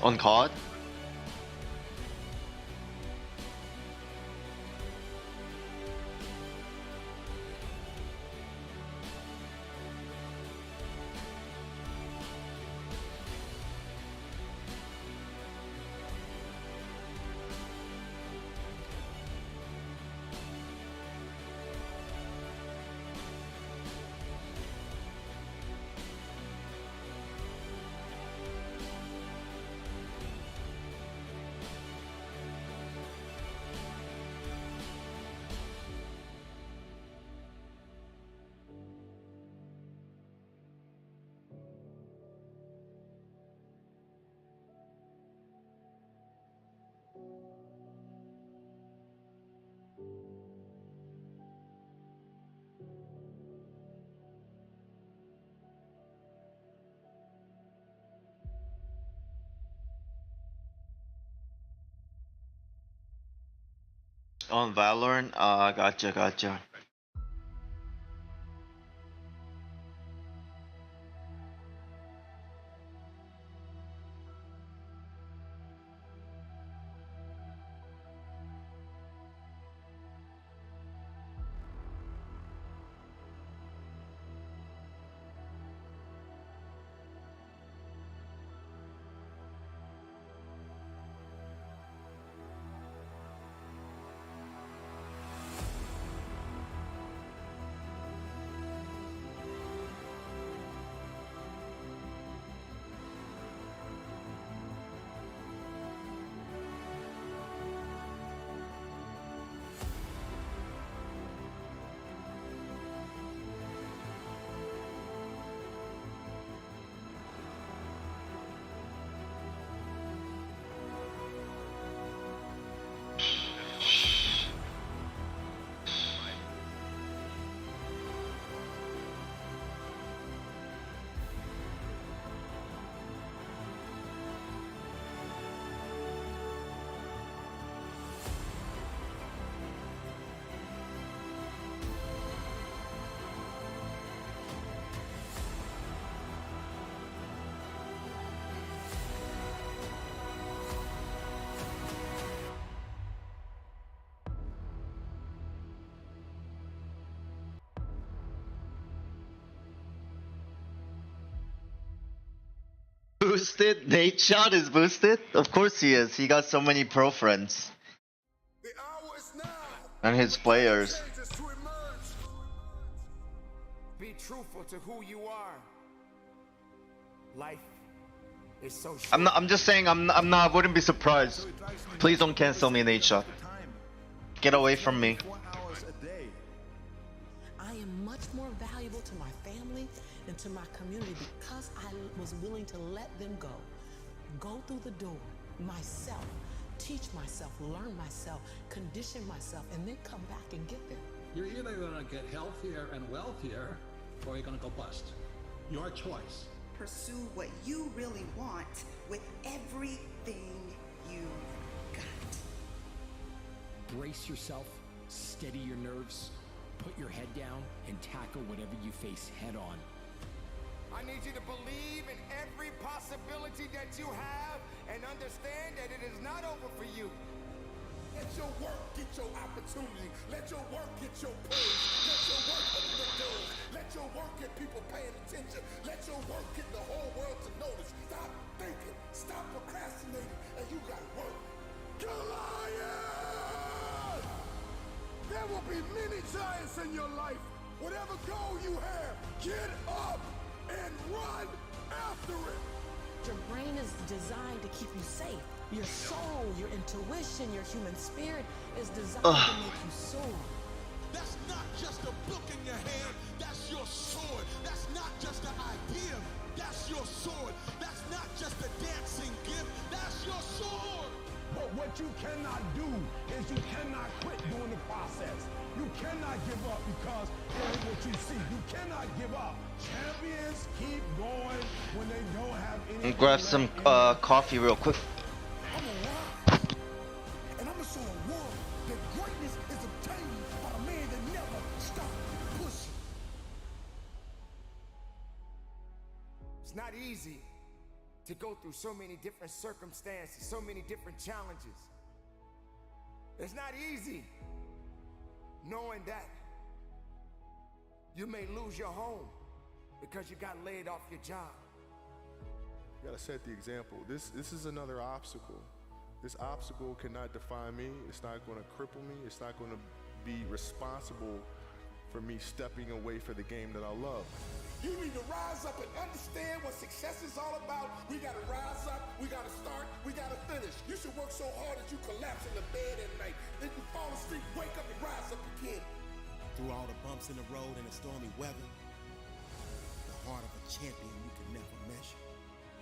On COD? On Valorant? Gotcha. Boosted? Nate Shot is boosted? Of course he is. He got so many pro friends. And his players. Be truthful to who you are. Life is so short. I'm just saying I wouldn't be surprised. Please don't cancel me, Nate Shot. Get away from me. I am much more valuable to my family and to my community because I was willing to let them go through the door myself, teach myself, learn myself, condition myself, and then come back and get them. You're either going to get healthier and wealthier, or you're going to go bust. Your choice. Pursue what you really want with everything you've got. Brace yourself, steady your nerves, put your head down, and tackle whatever you face head on. I need you to believe in every possibility that you have and understand that it is not over for you. Let your work get your opportunity. Let your work get your praise. Let your work open the doors. Let your work get people paying attention. Let your work get the whole world to notice. Stop thinking. Stop procrastinating. And you got work. Goliath! There will be many giants in your life. Whatever goal you have, get up and run after it. Your brain is designed to keep you safe. Your soul, your intuition, your human spirit is designed to make you soar. That's not just a book in your hand, that's your sword. That's not just an idea, that's your sword. That's not just a dancing gift, that's your sword. But what you cannot do is you cannot quit during the process. You cannot give up because it ain't what you see. You cannot give up. Champions keep going when they don't have any. Grab some coffee real quick. I'm alive. And I'm gonna show the world that greatness is obtained by a man that never stopped pushing. It's not easy to go through so many different circumstances, so many different challenges. It's not easy knowing that you may lose your home because you got laid off your job. You gotta set the example. This is another obstacle. This obstacle cannot define me. It's not gonna cripple me. It's not gonna be responsible for me stepping away for the game that I love. You need to rise up and understand what success is all about. We gotta rise up, we gotta start, we gotta finish. You should work so hard that you collapse in the bed at night. Then you fall asleep, wake up and rise up again. Through all the bumps in the road and the stormy weather, the heart of a champion you can never measure.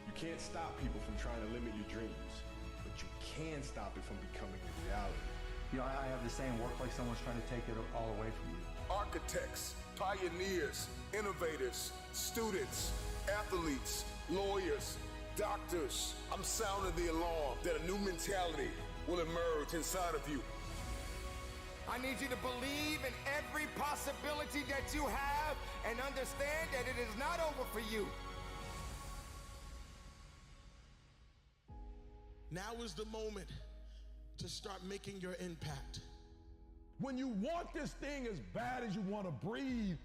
You can't stop people from trying to limit your dreams, but you can stop it from becoming a reality. You know, I have the saying, work like someone's trying to take it all away from you. Architects, pioneers, innovators, students, athletes, lawyers, doctors. I'm sounding the alarm that a new mentality will emerge inside of you. I need you to believe in every possibility that you have and understand that it is not over for you. Now is the moment to start making your impact. When you want this thing as bad as you want to breathe,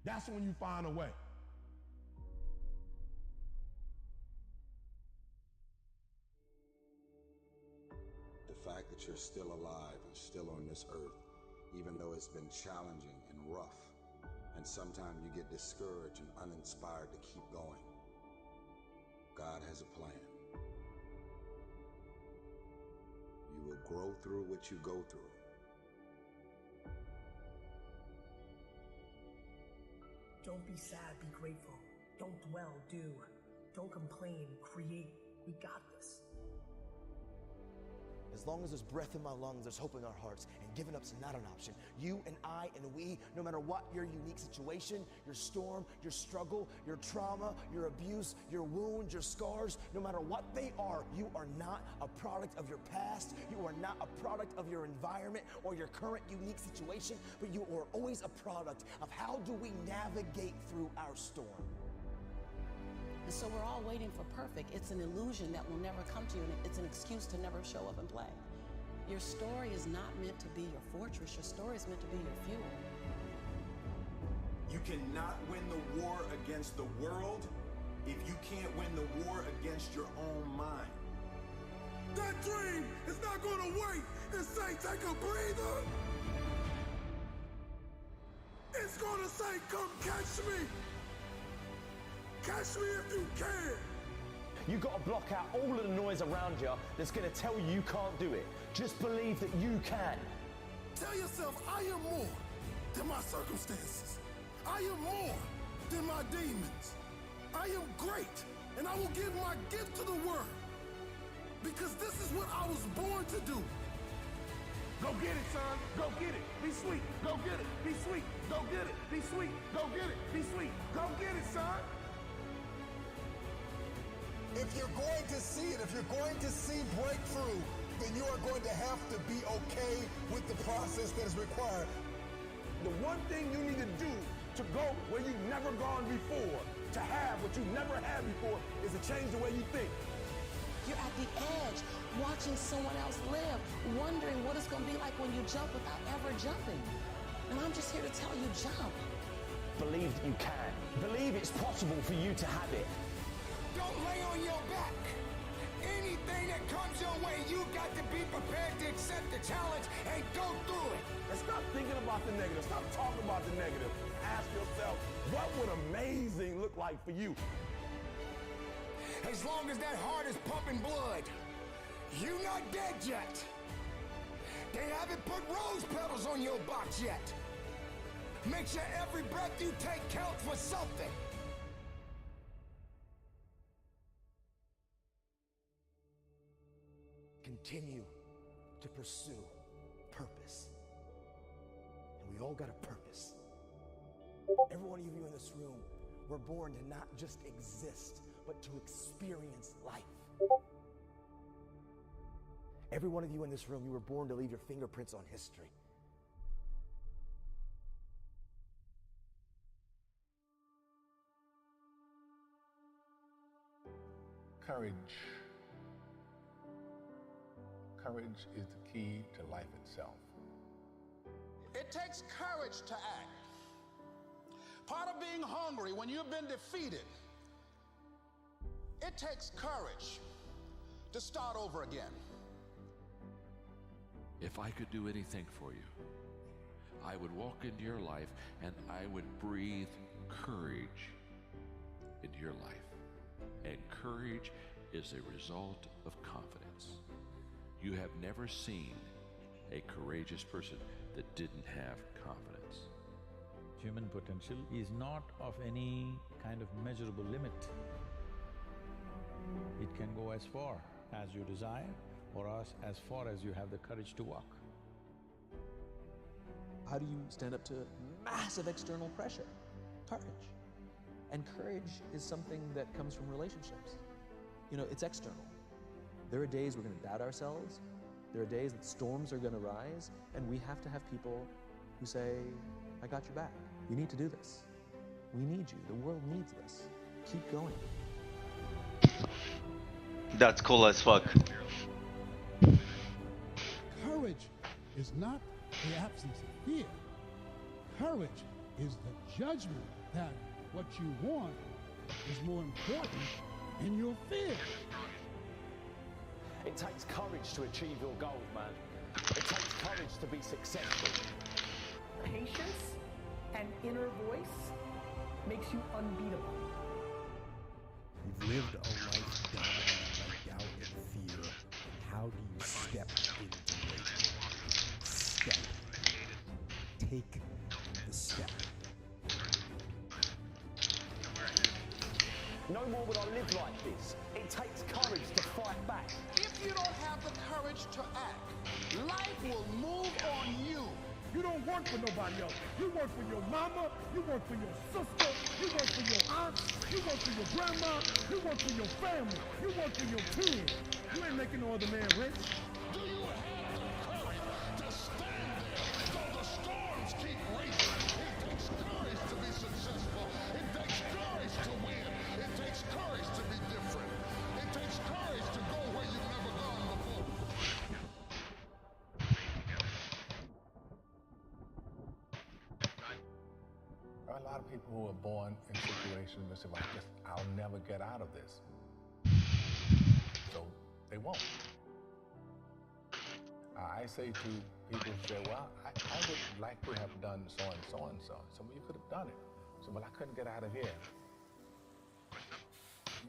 that's when you find a way. The fact that you're still alive and still on this earth, even though it's been challenging and rough, and sometimes you get discouraged and uninspired to keep going. God has a plan. You will grow through what you go through. Don't be sad, be grateful. Don't dwell, do. Don't complain, create. We got this. As long as there's breath in my lungs, there's hope in our hearts, and giving up's not an option. You and I and we, no matter what your unique situation, your storm, your struggle, your trauma, your abuse, your wounds, your scars, no matter what they are, you are not a product of your past. You are not a product of your environment or your current unique situation, but you are always a product of how do we navigate through our storm. And so we're all waiting for perfect. It's an illusion that will never come to you, and it's an excuse to never show up and play. Your story is not meant to be your fortress. Your story is meant to be your fuel. You cannot win the war against the world if you can't win the war against your own mind. That dream is not going to wait and say, take a breather. It's going to say, come catch me. Catch me if you can. You've got to block out all of the noise around you that's going to tell you you can't do it. Just believe that you can. Tell yourself, I am more than my circumstances. I am more than my demons. I am great, and I will give my gift to the world. Because this is what I was born to do. Go get it, son. Go get it. Be sweet. Go get it. Be sweet. Go get it. Be sweet. Go get it. Be sweet. Go get it, son. If you're going to see it, if you're going to see breakthrough, then you are going to have to be okay with the process that is required. The one thing you need to do to go where you've never gone before, to have what you've never had before, is to change the way you think. You're at the edge, watching someone else live, wondering what it's going to be like when you jump without ever jumping. And I'm just here to tell you, jump. Believe that you can. Believe it's possible for you to have it. Don't lay on your back. Anything that comes your way, you got to be prepared to accept the challenge and go through it. And stop thinking about the negative. Stop talking about the negative. Ask yourself, what would amazing look like for you? As long as that heart is pumping blood, you're not dead yet. They haven't put rose petals on your box yet. Make sure every breath you take counts for something. Continue to pursue purpose. And we all got a purpose. Every one of you in this room were born to not just exist, but to experience life. Every one of you in this room, you were born to leave your fingerprints on history. Courage. Courage is the key to life itself. It takes courage to act. Part of being hungry when you've been defeated, it takes courage to start over again. If I could do anything for you, I would walk into your life and I would breathe courage into your life. And courage is a result of confidence. You have never seen a courageous person that didn't have confidence. Human potential is not of any kind of measurable limit. It can go as far as you desire or as far as you have the courage to walk. How do you stand up to massive external pressure? Courage. And courage is something that comes from relationships. You know, it's external. There are days we're gonna doubt ourselves, There are days that storms are going to rise, and we have to have people who say, I got your back. You need to do this. We need you. The world needs this. Keep going. That's cool as fuck. Courage is not the absence of fear. Courage is the judgment that what you want is more important than your fear. It takes courage to achieve your goals, man. It takes courage to be successful. Patience and inner voice makes you unbeatable. You've lived a life dominated by doubt and fear. How do you step into it? Step. Take the step. No more would I live like this. It takes courage to fight back. If you don't have the courage to act, life will move on you. You don't work for nobody else. You work for your mama, you work for your sister, you work for your aunts, you work for your grandma, you work for your family, you work for your kids. You ain't making no other man rich. Do you have the courage to stand there though the storms keep raging? It takes courage to be successful. It takes courage to win. It takes courage to be different. It takes courage to go where you've never gone before. There are a lot of people who are born in situations that say, I'll never get out of this. So they won't. I say to people who say, well, I would like to have done so and so and so. So you could have done it. So, well, I couldn't get out of here.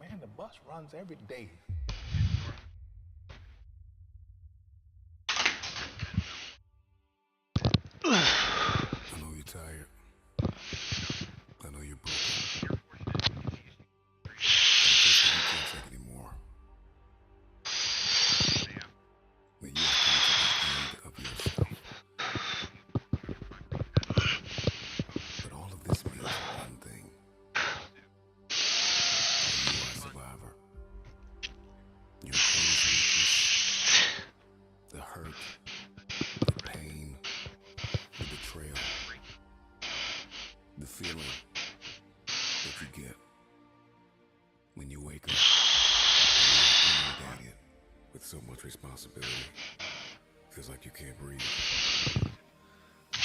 Man, the bus runs every day. I know you're tired. I know you're broken. You can't take anymore. But you have come to the end of yourself. But all of this means one thing. You are a survivor. Your greatest weakness, the hurt, the pain, the betrayal, the feeling that you get when you wake up and you're inundated with so much responsibility. Feels like you can't breathe. The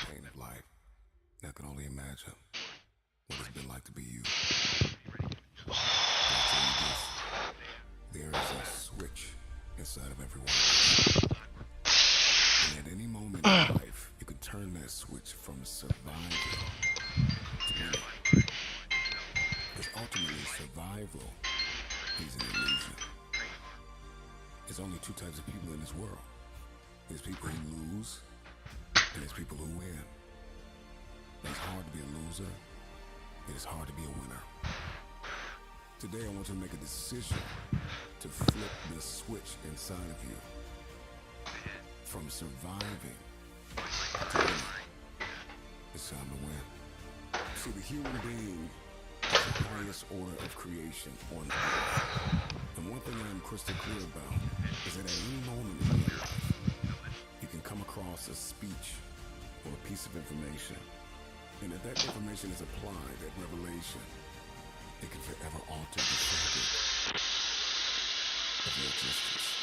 pain of life. I can only imagine what it's been like to be you. I'll tell you this. There is a switch inside of everyone. And at any moment in life, you can turn that switch from survival to winning. Because ultimately, survival is an illusion. There's only two types of people in this world. There's people who lose, and there's people who win. It's hard to be a loser. It is hard to be a winner. Today, I want you to make a decision to flip the switch inside of you from surviving to winning. It's time to win. See, the human being is the highest order of creation on earth. And one thing I'm crystal clear about is that at any moment in your life, you can come across a speech or a piece of information. And if that information is applied, that revelation, it can forever alter the fabric of your existence.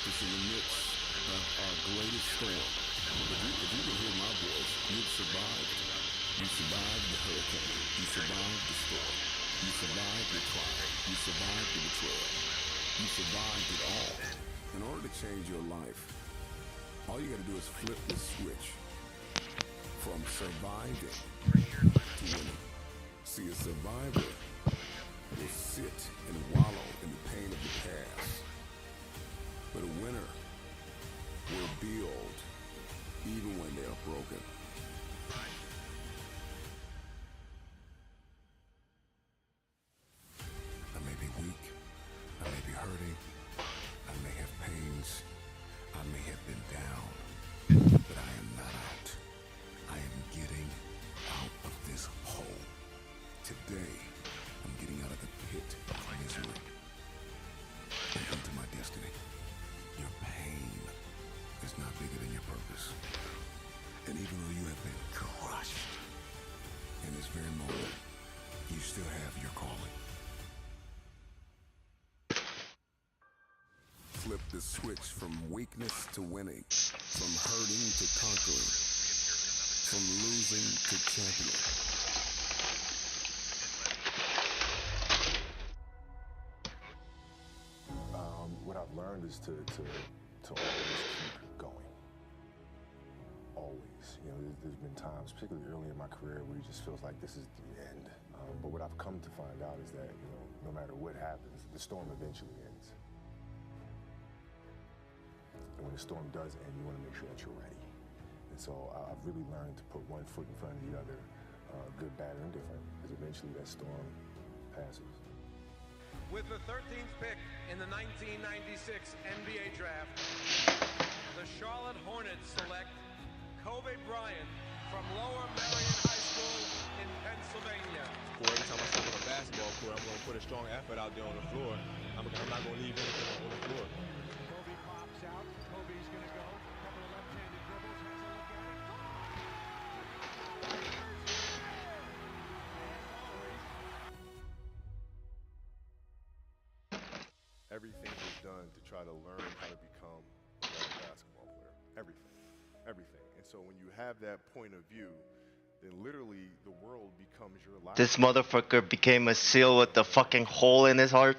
It's in the midst of our greatest storm. If you can hear my voice, you've survived. You survived the hurricane. You survived the storm. You survived the trial. You survived the betrayal. You survived it all. In order to change your life, all you gotta do is flip the switch from surviving to winning. See, a survivor will sit and wallow in the pain of the past. But a winner will build even when they are broken. I may be weak, I may be hurting, I may have pains, I may have been down, but I am not out. I am getting out of this hole. Today, I'm getting out of the pit flip the switch from weakness to winning, from hurting to conquering, from losing to championing. What I've learned is to always keep going. Always. You know, there's been times, particularly early in my career, where it just feels like this is the end. But what I've come to find out is that, you know, no matter what happens, the storm eventually ends. And when the storm does end, you want to make sure that you're ready. And so I've really learned to put one foot in front of the other, good, bad, or indifferent, because eventually that storm passes. With the 13th pick in the 1996 NBA draft, the Charlotte Hornets select Kobe Bryant from Lower Merion High School in Pennsylvania. Every time I step on a basketball court, I'm going to put a strong effort out there on the floor. I'm not going to leave anything on the floor. Kobe pops out. Kobe's going to go. Couple of left-handed dribbles. Has a look at it. Everything is done to try to learn how to become a better basketball player. Everything. Everything. And so when you have that point of view, then literally the world becomes your life. This motherfucker became a seal with a fucking hole in his heart.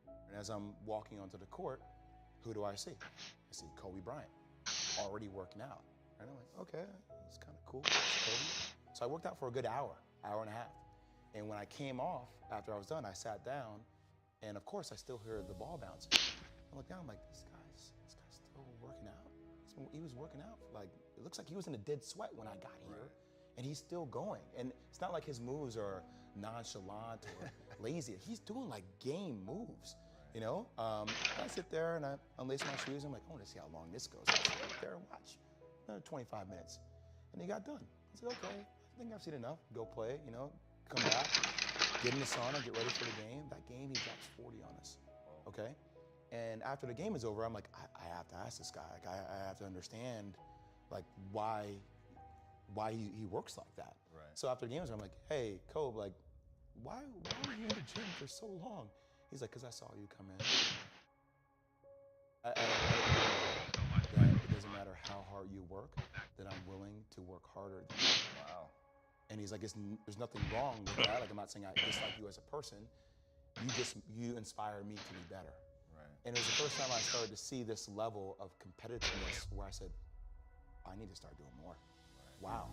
And as I'm walking onto the court, who do I see? I see Kobe Bryant, already working out. And I'm like, okay, it's kind of cool. It's Kobe. So I worked out for a good hour and a half. And when I came off, after I was done, I sat down, and of course I still hear the ball bouncing. I look down, I'm like, this guy's still working out? He was working out, like, it looks like he was in a dead sweat when I got here. And he's still going. And it's not like his moves are nonchalant or lazy. He's doing like game moves, you know? I sit there and I unlace my shoes. I'm like, I want to see how long this goes. I sit right there and watch. Another 25 minutes. And he got done. I said, okay, I think I've seen enough. Go play, you know, come back, get in the sauna, get ready for the game. That game, he drops 40 on us, okay? And after the game is over, I'm like, I have to ask this guy. Like, I have to understand, like, why he works like that. Right. So after the game, I'm like, hey, Kobe, like, why were you in the gym for so long? He's like, because I saw you come in. I that it doesn't matter how hard you work, that I'm willing to work harder than you. Wow. And he's like, there's nothing wrong with that. Like, I'm not saying I dislike you as a person. You inspire me to be better. Right. And it was the first time I started to see this level of competitiveness where I said, I need to start doing more. Wow.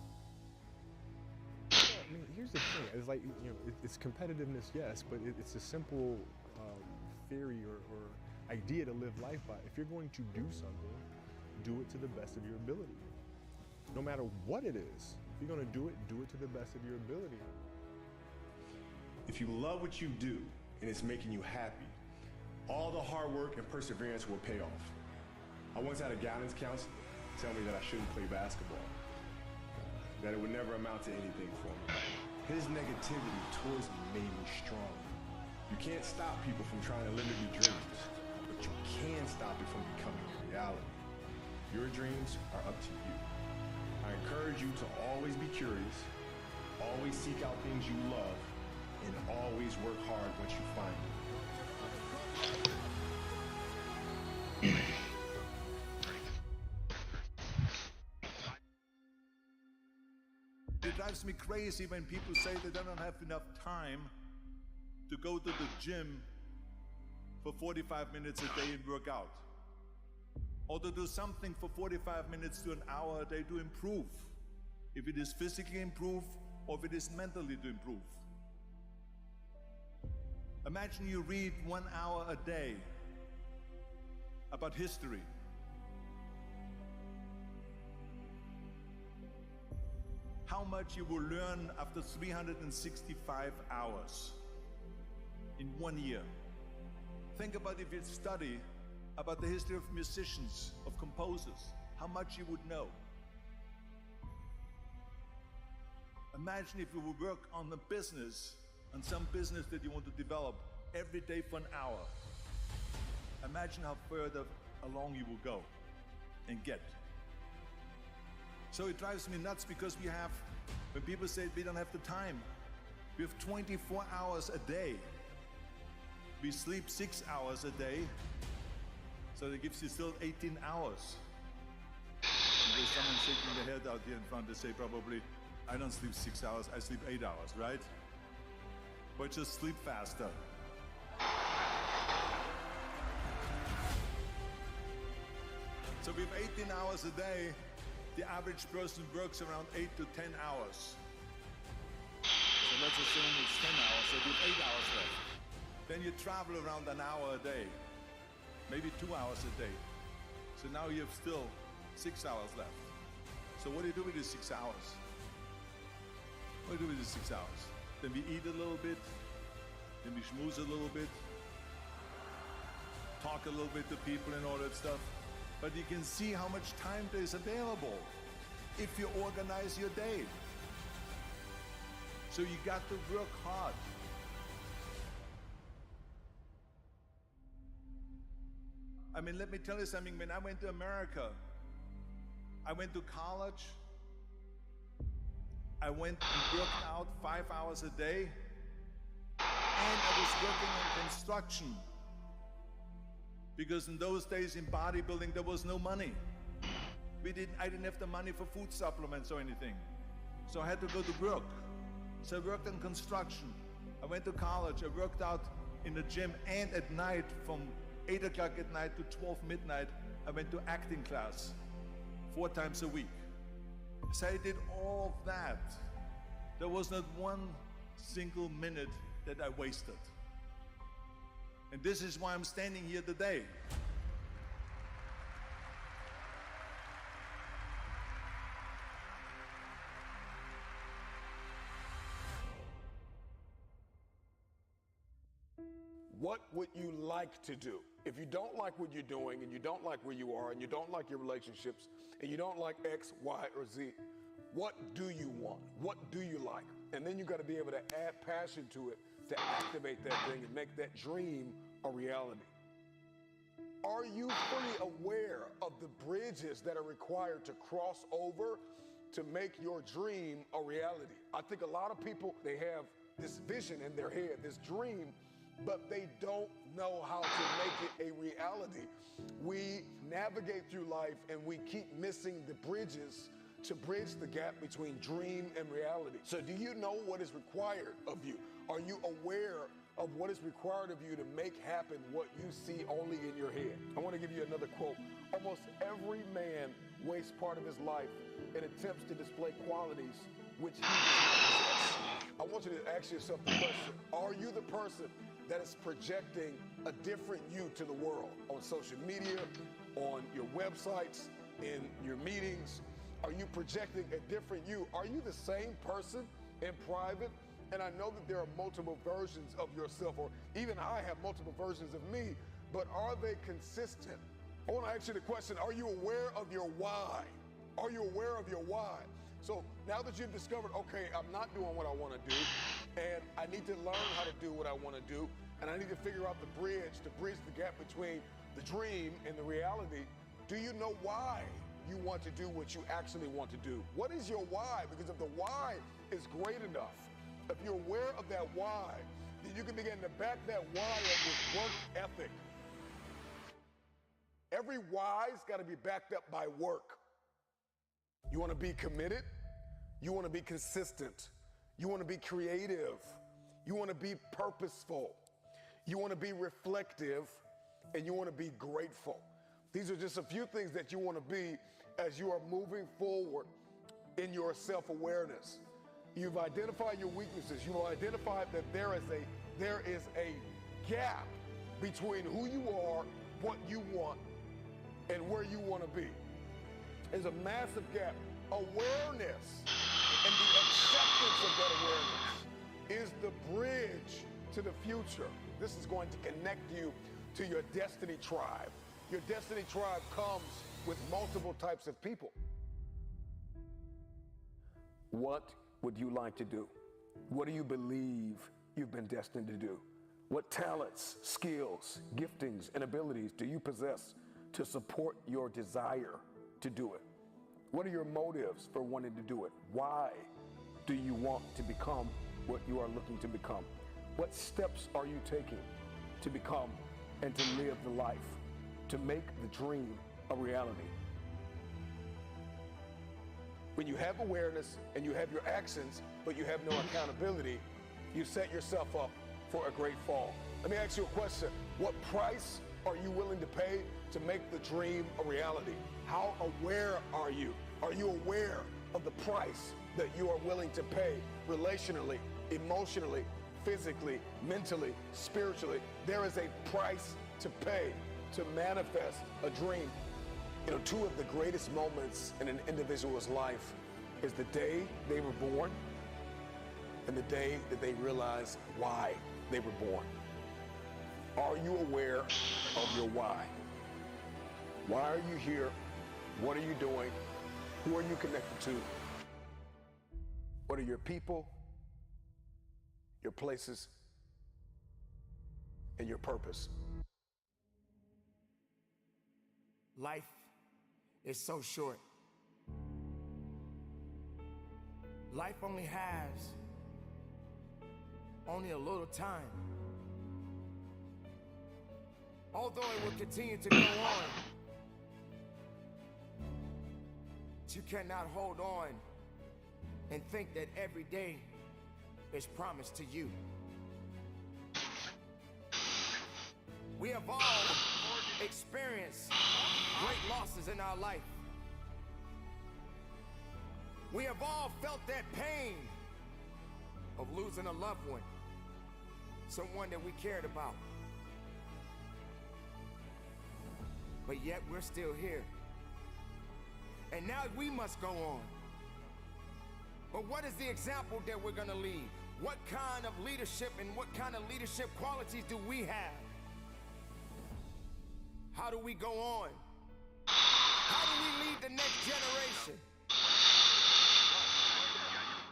Yeah, I mean, here's the thing. It's like, you know, it's competitiveness, yes, but it's a simple theory or idea to live life by. If you're going to do something, do it to the best of your ability. No matter what it is. If you're going to do it to the best of your ability. If you love what you do and it's making you happy, all the hard work and perseverance will pay off. I once had a guidance counselor tell me that I shouldn't play basketball, that it would never amount to anything for me. His negativity towards me made me strong. You can't stop people from trying to live your dreams, but you can stop it from becoming a reality. Your dreams are up to you. I encourage you to always be curious, always seek out things you love, and always work hard once you find it. It drives me crazy when people say they don't have enough time to go to the gym for 45 minutes a day and work out. Or to do something for 45 minutes to an hour a day to improve. If it is physically improve or if it is mentally to improve. Imagine you read 1 hour a day about history. How much you will learn after 365 hours in 1 year. Think about if you study about the history of musicians, of composers, how much you would know. Imagine if you would work on a business, on some business that you want to develop every day for an hour. Imagine how further along you will go and get. So it drives me nuts because we have, when people say we don't have the time, we have 24 hours a day. We sleep 6 hours a day. So that gives you still 18 hours. And there's someone shaking their head out here in front. They say probably, I don't sleep 6 hours, I sleep 8 hours, right? But just sleep faster. So with 18 hours a day, the average person works around 8 to 10 hours. So let's assume it's 10 hours, so with 8 hours left. Then you travel around an hour a day, maybe 2 hours a day. So now you have still 6 hours left. So what do you do with these 6 hours? What do you do with these 6 hours? Then we eat a little bit, then we schmooze a little bit, talk a little bit to people and all that stuff. But you can see how much time there is available if you organize your day. So you got to work hard. I mean, let me tell you something. When I went to America, I went to college. I went and worked out 5 hours a day. And I was working in construction. Because in those days in bodybuilding, there was no money. I didn't have the money for food supplements or anything. So I had to go to work. So I worked in construction. I went to college. I worked out in the gym, and at night from 8 o'clock at night to 12 midnight, I went to acting class 4 times a week. So I did all of that. There was not one single minute that I wasted. And this is why I'm standing here today. What would you like to do? If you don't like what you're doing, and you don't like where you are, and you don't like your relationships, and you don't like X, Y, or Z, what do you want? What do you like? And then you got to be able to add passion to it to activate that thing and make that dream a reality. Are you fully aware of the bridges that are required to cross over to make your dream a reality? I think a lot of people, they have this vision in their head, this dream, but they don't know how to make it a reality. We navigate through life and we keep missing the bridges to bridge the gap between dream and reality. So do you know what is required of you? Are you aware of what is required of you to make happen what you see only in your head? I want to give you another quote. Almost every man wastes part of his life in attempts to display qualities which he does not possess. I want you to ask yourself the question, are you the person that is projecting a different you to the world on social media, on your websites, in your meetings? Are you projecting a different you? Are you the same person in private? And I know that there are multiple versions of yourself, or even I have multiple versions of me, but are they consistent? I want to ask you the question, are you aware of your why? Are you aware of your why? So now that you've discovered, okay, I'm not doing what I want to do, and I need to learn how to do what I want to do, and I need to figure out the bridge to bridge the gap between the dream and the reality, do you know why you want to do what you actually want to do? What is your why? Because if the why is great enough, if you're aware of that why, then you can begin to back that why up with work ethic. Every why's got to be backed up by work. You want to be committed? You want to be consistent? You want to be creative? You want to be purposeful? You want to be reflective? And you want to be grateful? These are just a few things that you want to be as you are moving forward in your self-awareness. You've identified your weaknesses. You've identified that there is a gap between who you are, what you want, and where you want to be. There's a massive gap. Awareness and the acceptance of that awareness is the bridge to the future. This is going to connect you to your destiny tribe. Your destiny tribe comes with multiple types of people. What would you like to do? What do you believe you've been destined to do? What talents, skills, giftings, and abilities do you possess to support your desire to do it? What are your motives for wanting to do it? Why do you want to become what you are looking to become? What steps are you taking to become and to live the life to make the dream a reality. When you have awareness and you have your actions, but you have no accountability, you set yourself up for a great fall. Let me ask you a question. What price are you willing to pay to make the dream a reality? How aware are you? Are you aware of the price that you are willing to pay relationally, emotionally, physically, mentally, spiritually? There is a price to pay to manifest a dream. You know, two of the greatest moments in an individual's life is the day they were born and the day that they realize why they were born. Are you aware of your why? Why are you here? What are you doing? Who are you connected to? What are your people, your places, and your purpose? Life is so short. Life only has a little time. Although it will continue to go on, but you cannot hold on and think that every day is promised to you. We have all experienced great losses in our life. We have all felt that pain of losing a loved one, someone that we cared about. But yet we're still here. And now we must go on. But what is the example that we're gonna leave? What kind of leadership and what kind of leadership qualities do we have? How do we go on? How do we lead the next generation?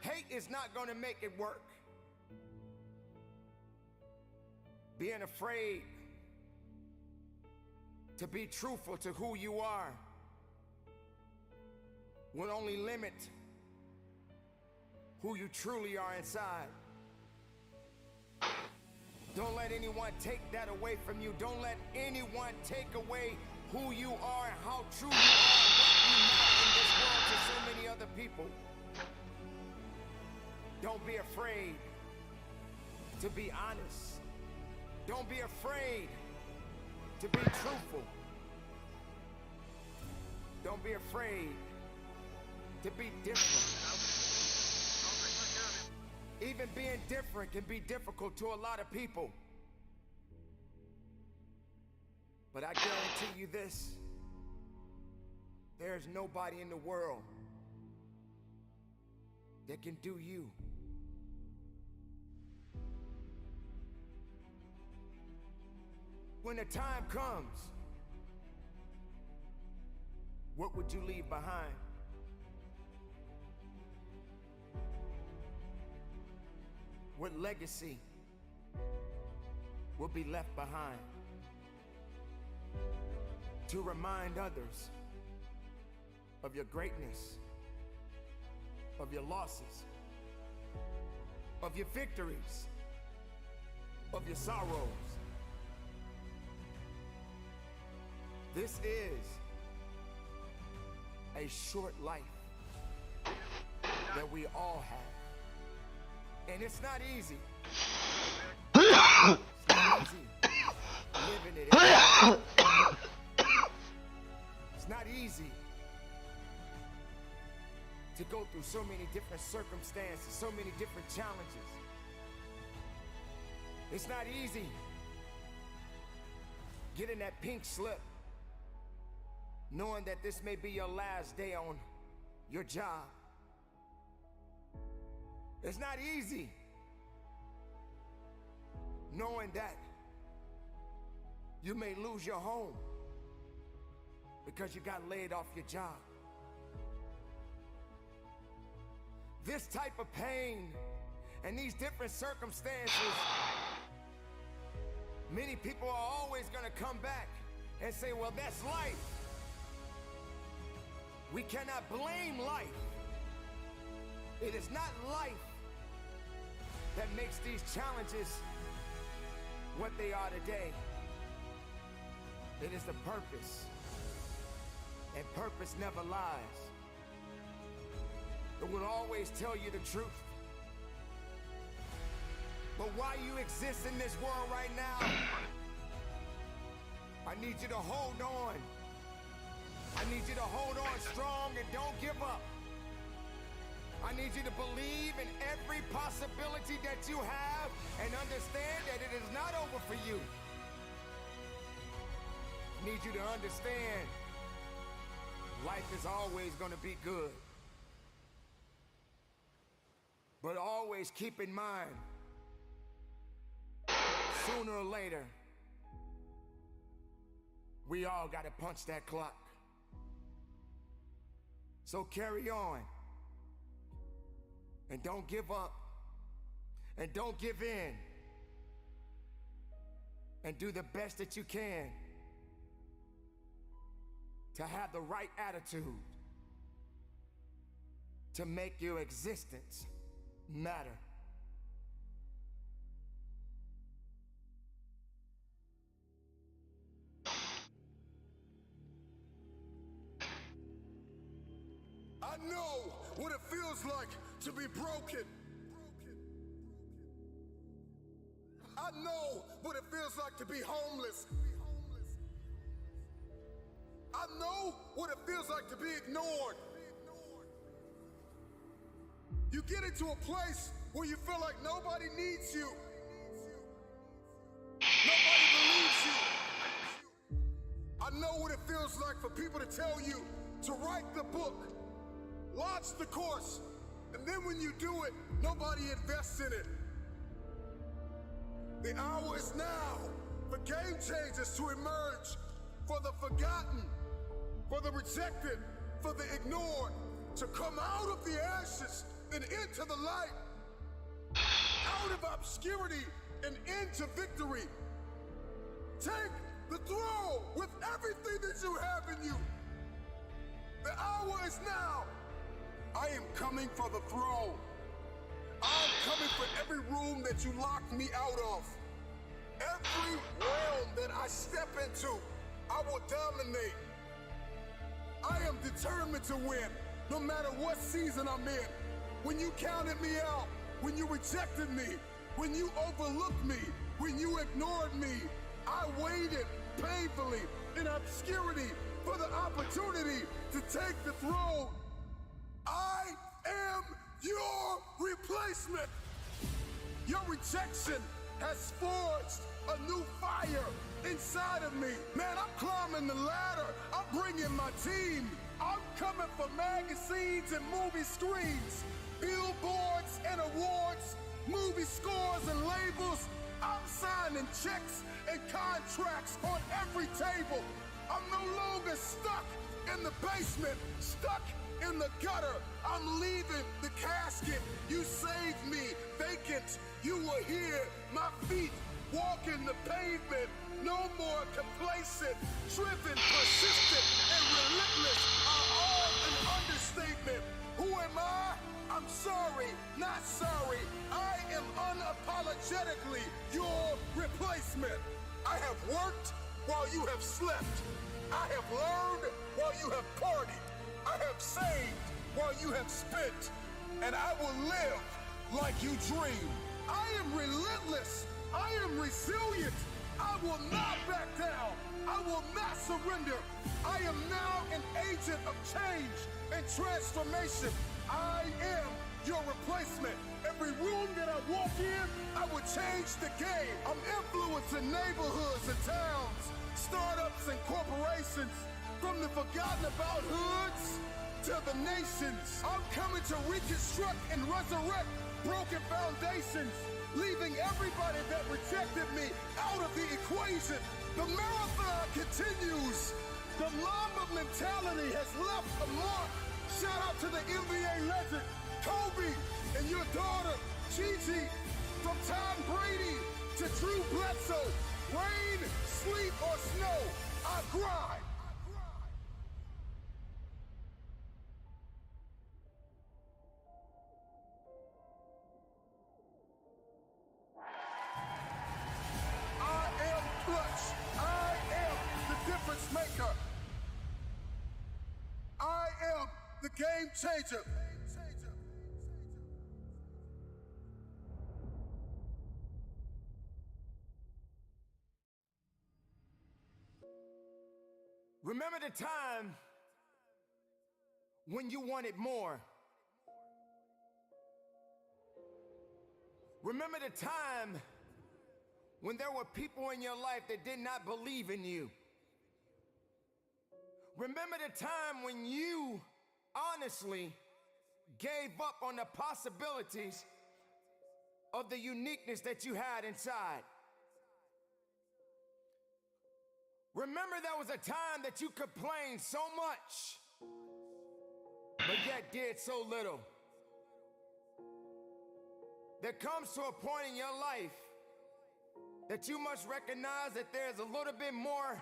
Hate is not gonna make it work. Being afraid to be truthful to who you are will only limit who you truly are inside. Don't let anyone take that away from you. Don't let anyone take away who you are and how true you are and what you matter in this world to so many other people. Don't be afraid to be honest. Don't be afraid to be truthful. Don't be afraid to be different. Even being different can be difficult to a lot of people. But I guarantee you this, there's nobody in the world that can do you. When the time comes, what would you leave behind? What legacy will be left behind to remind others of your greatness, of your losses, of your victories, of your sorrows? This is a short life that we all have. And it's not easy. It's not easy living it every day. It's not easy to go through so many different circumstances, so many different challenges. It's not easy getting that pink slip, knowing that this may be your last day on your job. It's not easy knowing that you may lose your home because you got laid off your job. This type of pain and these different circumstances, many people are always gonna come back and say, well, that's life. We cannot blame life. It is not life that makes these challenges what they are today. It is the purpose. And purpose never lies. It will always tell you the truth. But while you exist in this world right now, I need you to hold on. I need you to hold on strong and don't give up. I need you to believe in every possibility that you have and understand that it is not over for you. I need you to understand life is always going to be good. But always keep in mind, sooner or later, we all got to punch that clock. So carry on. And don't give up. And don't give in. And do the best that you can to have the right attitude to make your existence matter. I know what it feels like to be broken. I know what it feels like to be homeless. I know what it feels like to be ignored. You get into a place where you feel like nobody needs you. Nobody believes you. I know what it feels like for people to tell you to write the book, launch the course, and then when you do it, nobody invests in it. The hour is now for game changers to emerge, for the forgotten, for the rejected, for the ignored, to come out of the ashes and into the light, out of obscurity and into victory. Take the throne with everything that you have in you. The hour is now. I am coming for the throne. I'm coming for every room that you locked me out of. Every realm that I step into, I will dominate. I am determined to win, no matter what season I'm in. When you counted me out, when you rejected me, when you overlooked me, when you ignored me, I waited painfully in obscurity for the opportunity to take the throne. I am your replacement. Your rejection has forged a new fire inside of me. Man, I'm climbing the ladder. I'm bringing my team. I'm coming for magazines and movie screens, billboards and awards, movie scores and labels. I'm signing checks and contracts on every table. I'm no longer stuck in the basement, stuck in the gutter. I'm leaving the casket. You saved me vacant. You were here, my feet walking the pavement. No more complacent, driven, persistent, and relentless are all an understatement. Who am I? I'm sorry, not sorry. I am unapologetically your replacement. I have worked while you have slept. I have learned while you have partied. I have saved while you have spent. And I will live like you dream. I am relentless. I am resilient. I will not back down. I will not surrender. I am now an agent of change and transformation. I am your replacement. Every room that I walk in, I will change the game. I'm influencing neighborhoods and towns, startups and corporations, from the forgotten about hoods to the nations. I'm coming to reconstruct and resurrect broken foundations, leaving everybody that rejected me out of the equation. The marathon continues. The Mamba mentality has left a mark. Shout out to the NBA legend, Kobe, and your daughter, Gigi. From Tom Brady to Drew Bledsoe, rain, sleet, or snow, I grind. I am clutch. I am the the game changer. Remember the time when you wanted more. Remember the time when there were people in your life that did not believe in you. Remember the time when you honestly gave up on the possibilities of the uniqueness that you had inside. Remember there was a time that you complained so much, but yet did so little. There comes to a point in your life that you must recognize that there's a little bit more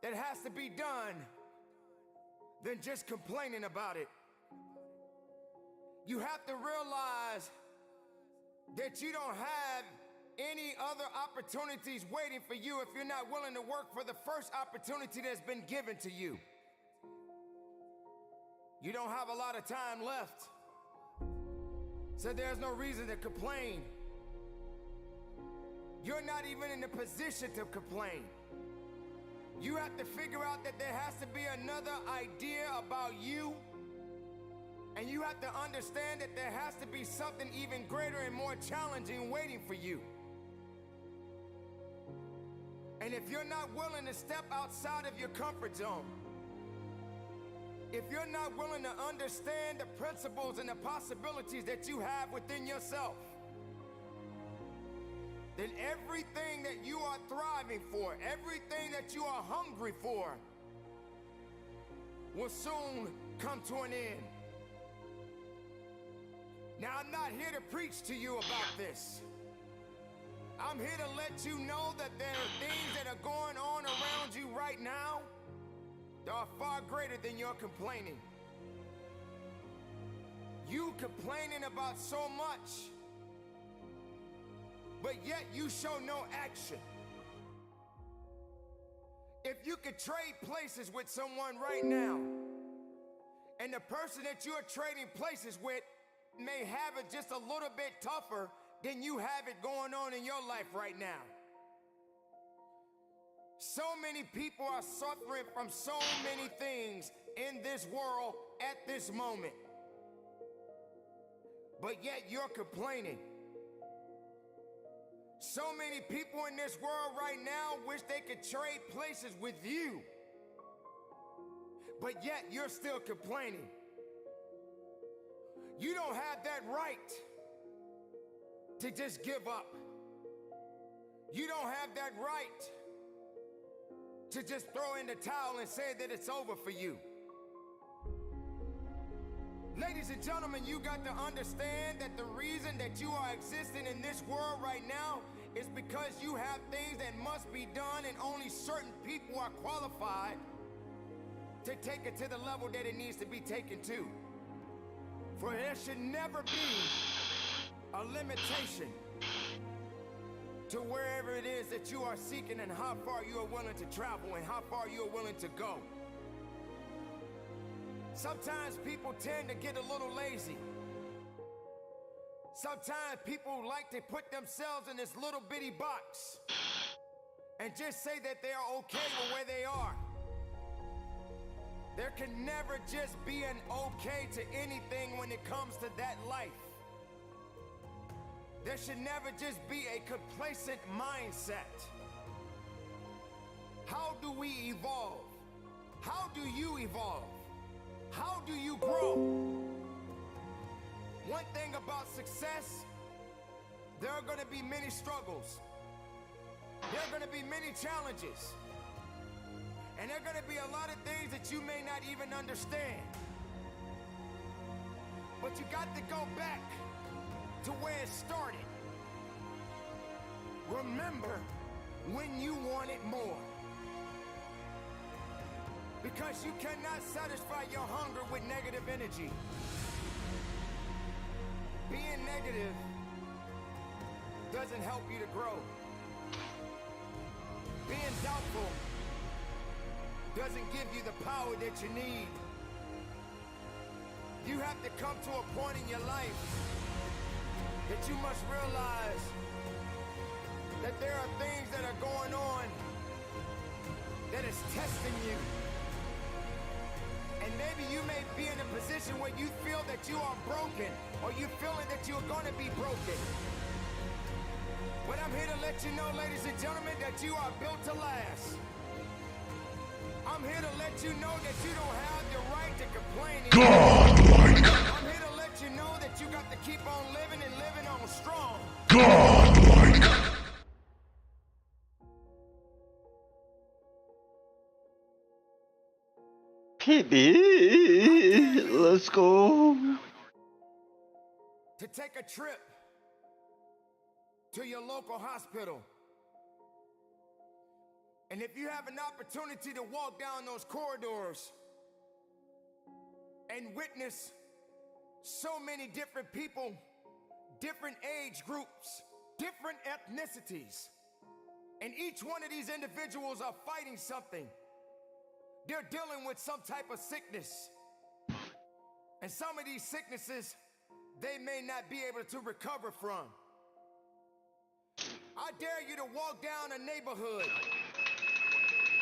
that has to be done than just complaining about it. You have to realize that you don't have any other opportunities waiting for you if you're not willing to work for the first opportunity that's been given to you. You don't have a lot of time left, so there's no reason to complain. You're not even in the position to complain. You have to figure out that there has to be another idea about you, and you have to understand that there has to be something even greater and more challenging waiting for you. And if you're not willing to step outside of your comfort zone, if you're not willing to understand the principles and the possibilities that you have within yourself, then everything that you are thriving for, everything that you are hungry for, will soon come to an end. Now, I'm not here to preach to you about this. I'm here to let you know that there are things that are going on around you right now that are far greater than your complaining. You complaining about so much, but yet you show no action. If you could trade places with someone right now, and the person that you're trading places with may have it just a little bit tougher than you have it going on in your life right now. So many people are suffering from so many things in this world at this moment, but yet you're complaining. So many people in this world right now wish they could trade places with you, but yet you're still complaining. You don't have that right to just give up. You don't have that right to just throw in the towel and say that it's over for you. Ladies and gentlemen, you got to understand that the reason that you are existing in this world right now is because you have things that must be done, and only certain people are qualified to take it to the level that it needs to be taken to. For there should never be a limitation to wherever it is that you are seeking and how far you are willing to travel and how far you are willing to go. Sometimes people tend to get a little lazy. Sometimes people like to put themselves in this little bitty box and just say that they are okay with where they are. There can never just be an okay to anything when it comes to that life. There should never just be a complacent mindset. How do we evolve? How do you evolve? How do you grow? One thing about success, there are going to be many struggles. There are going to be many challenges. And there are going to be a lot of things that you may not even understand. But you got to go back to where it started. Remember when you wanted more. Because you cannot satisfy your hunger with negative energy. Being negative doesn't help you to grow. Being doubtful doesn't give you the power that you need. You have to come to a point in your life that you must realize that there are things that are going on that is testing you. And maybe you may be in a position where you feel that you are broken, or you feeling that you're gonna be broken. But I'm here to let you know, ladies and gentlemen, that you are built to last. I'm here to let you know that you don't have the right to complain anymore. I'm here to let you know that you got to keep on living and living on strong. PB, let's go. To take a trip to your local hospital. And if you have an opportunity to walk down those corridors and witness so many different people, different age groups, different ethnicities, and each one of these individuals are fighting something. They're dealing with some type of sickness. And some of these sicknesses, they may not be able to recover from. I dare you to walk down a neighborhood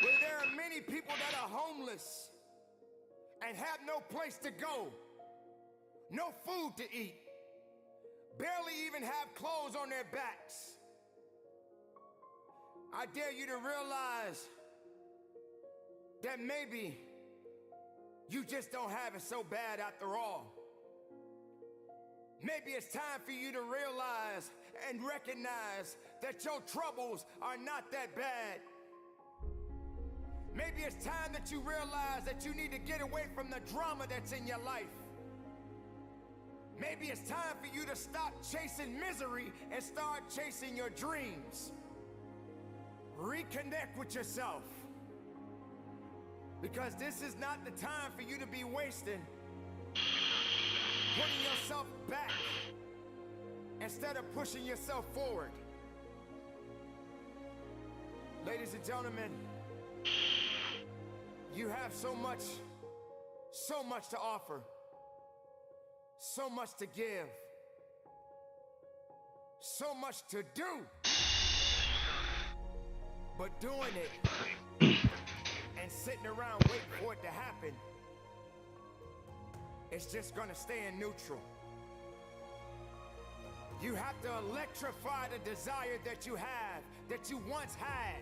where there are many people that are homeless and have no place to go, no food to eat, barely even have clothes on their backs. I dare you to realize that maybe you just don't have it so bad after all. Maybe it's time for you to realize and recognize that your troubles are not that bad. Maybe it's time that you realize that you need to get away from the drama that's in your life. Maybe it's time for you to stop chasing misery and start chasing your dreams. Reconnect with yourself. Because this is not the time for you to be wasting, putting yourself back instead of pushing yourself forward. Ladies and gentlemen, you have so much to offer, so much to give, so much to do. But doing it and sitting around waiting for it to happen, it's just gonna stay in neutral. You have to electrify the desire that you have, that you once had.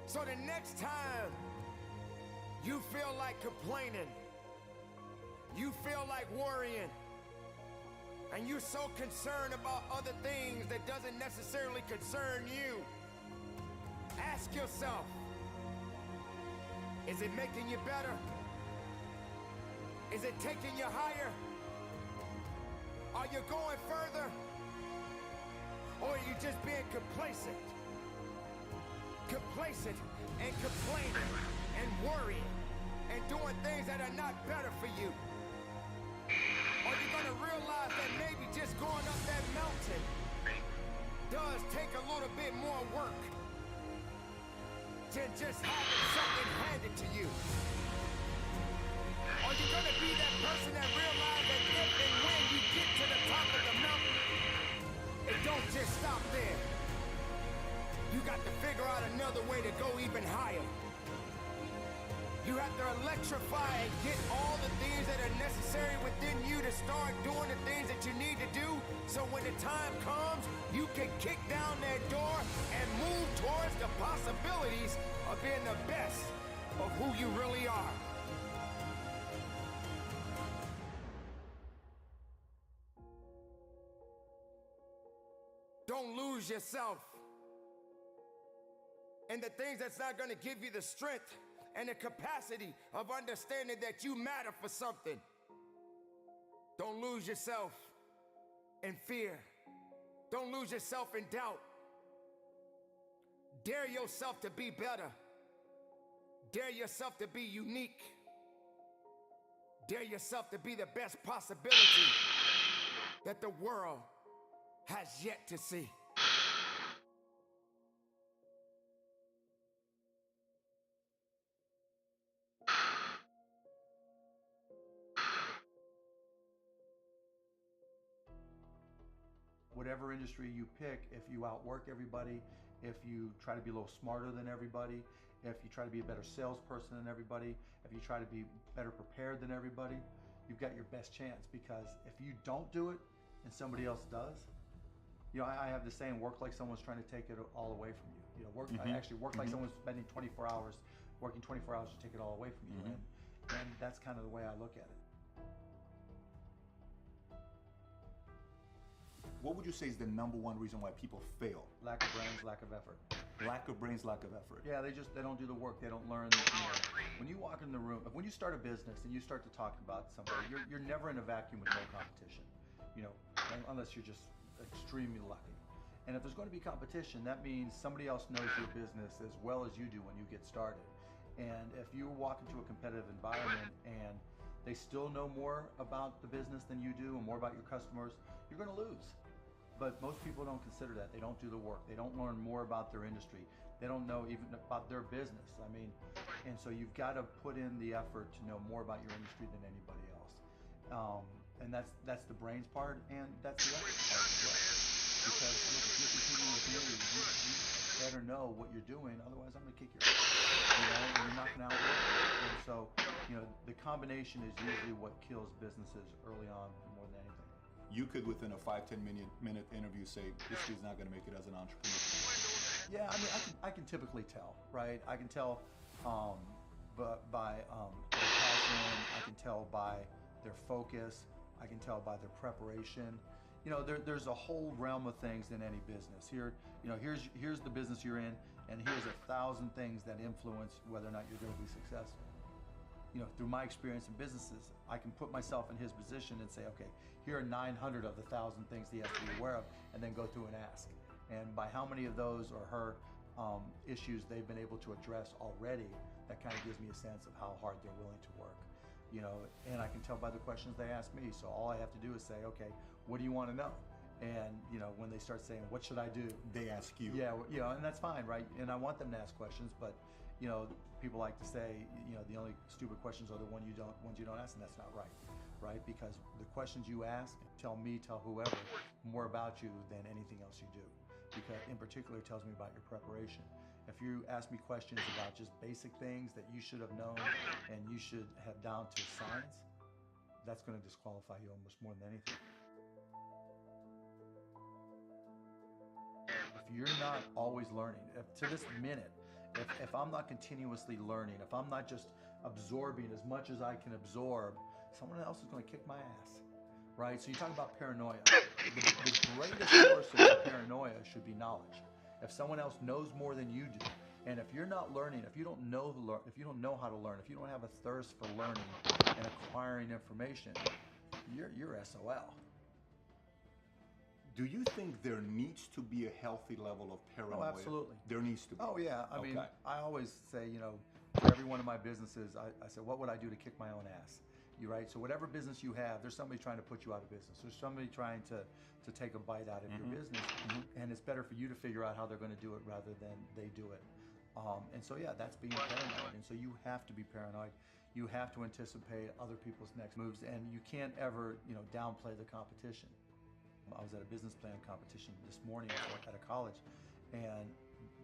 So the next time you feel like complaining, you feel like worrying, and you're so concerned about other things that doesn't necessarily concern you, ask yourself, is it making you better? Is it taking you higher? Are you going further? Or are you just being complacent? Complacent and complaining and worrying and doing things that are not better for you? Are you gonna realize that maybe just going up that mountain does take a little bit more work than just having something handed to you? Are you gonna be that person that realizes that if and when you get to the top of the mountain, it don't just stop there? You got to figure out another way to go even higher. You have to electrify and get all the things that are necessary within you to start doing the things that you need to do, so when the time comes, you can kick down that door and move towards the possibilities of being the best of who you really are. Don't lose yourself in the things that's not going to give you the strength and the capacity of understanding that you matter for something. Don't lose yourself in fear. Don't lose yourself in doubt. Dare yourself to be better. Dare yourself to be unique. Dare yourself to be the best possibility that the world has yet to see. whatever industry you pick, if you outwork everybody, if you try to be a little smarter than everybody, if you try to be a better salesperson than everybody, if you try to be better prepared than everybody, you've got your best chance. Because if you don't do it and somebody else does, you know, I have the saying, work like someone's trying to take it all away from you. You know, work like someone's spending 24 hours, working 24 hours to take it all away from you. And that's kind of the way I look at it. What would you say is the #1 reason why people fail? Lack of brains, lack of effort. Lack of brains, lack of effort. Yeah, they don't do the work. They don't learn. When you walk in the room, when you start a business and you start to talk about somebody, you're never in a vacuum with no competition. You know, unless you're just extremely lucky. And if there's going to be competition, that means somebody else knows your business as well as you do when you get started. And if you walk into a competitive environment and they still know more about the business than you do and more about your customers, you're going to lose. But most people don't consider that. They don't do the work. They don't learn more about their industry. They don't know even about their business. I mean, and so you've got to put in the effort to know more about your industry than anybody else. And that's the brains part, and that's the effort part as well. Because look, if you're competing with me, you better know what you're doing. Otherwise, I'm going to kick your ass. You know, and you're not going to outwork me. And so, you know, the combination is usually what kills businesses early on more than anything. You could, within a 5-10 minute interview, say this dude's not going to make it as an entrepreneur. Yeah, I mean, I can typically tell, right? I can tell by their passion. I can tell by their focus. I can tell by their preparation. You know, there's a whole realm of things in any business. Here, you know, here's the business you're in, and here's 1,000 things that influence whether or not you're going to be successful. You know, through my experience in businesses, I can put myself in his position and say, okay, here are 900 of the 1,000 things he has to be aware of, and then go through and ask. And by how many of those or her issues they've been able to address already, that kind of gives me a sense of how hard they're willing to work. You know, and I can tell by the questions they ask me. So all I have to do is say, okay, what do you want to know? And, you know, when they start saying, what should I do? They ask you. Yeah, you know, and that's fine, right? And I want them to ask questions, but, you know, people like to say, you know, the only stupid questions are the ones you don't ask, and that's not right, right? Because the questions you ask tell whoever more about you than anything else you do. Because in particular, it tells me about your preparation. If you ask me questions about just basic things that you should have known and you should have down to science, that's going to disqualify you almost more than anything. If you're not always learning, to this minute, if I'm not continuously learning, if I'm not just absorbing as much as I can absorb, someone else is going to kick my ass, right? So you talk about paranoia. The greatest source of your paranoia should be knowledge. If someone else knows more than you do, and if you're not learning, if you don't know how to learn, if you don't have a thirst for learning and acquiring information, you're SOL. Do you think there needs to be a healthy level of paranoia? Oh, absolutely. There needs to be. Oh, yeah. I mean, I always say, you know, for every one of my businesses, I say, what would I do to kick my own ass? You right? So whatever business you have, there's somebody trying to put you out of business. There's somebody trying to take a bite out of your business. And it's better for you to figure out how they're going to do it rather than they do it. And so, yeah, that's being paranoid. And so you have to be paranoid. You have to anticipate other people's next moves. And you can't ever, you know, downplay the competition. I was at a business plan competition this morning at a college, and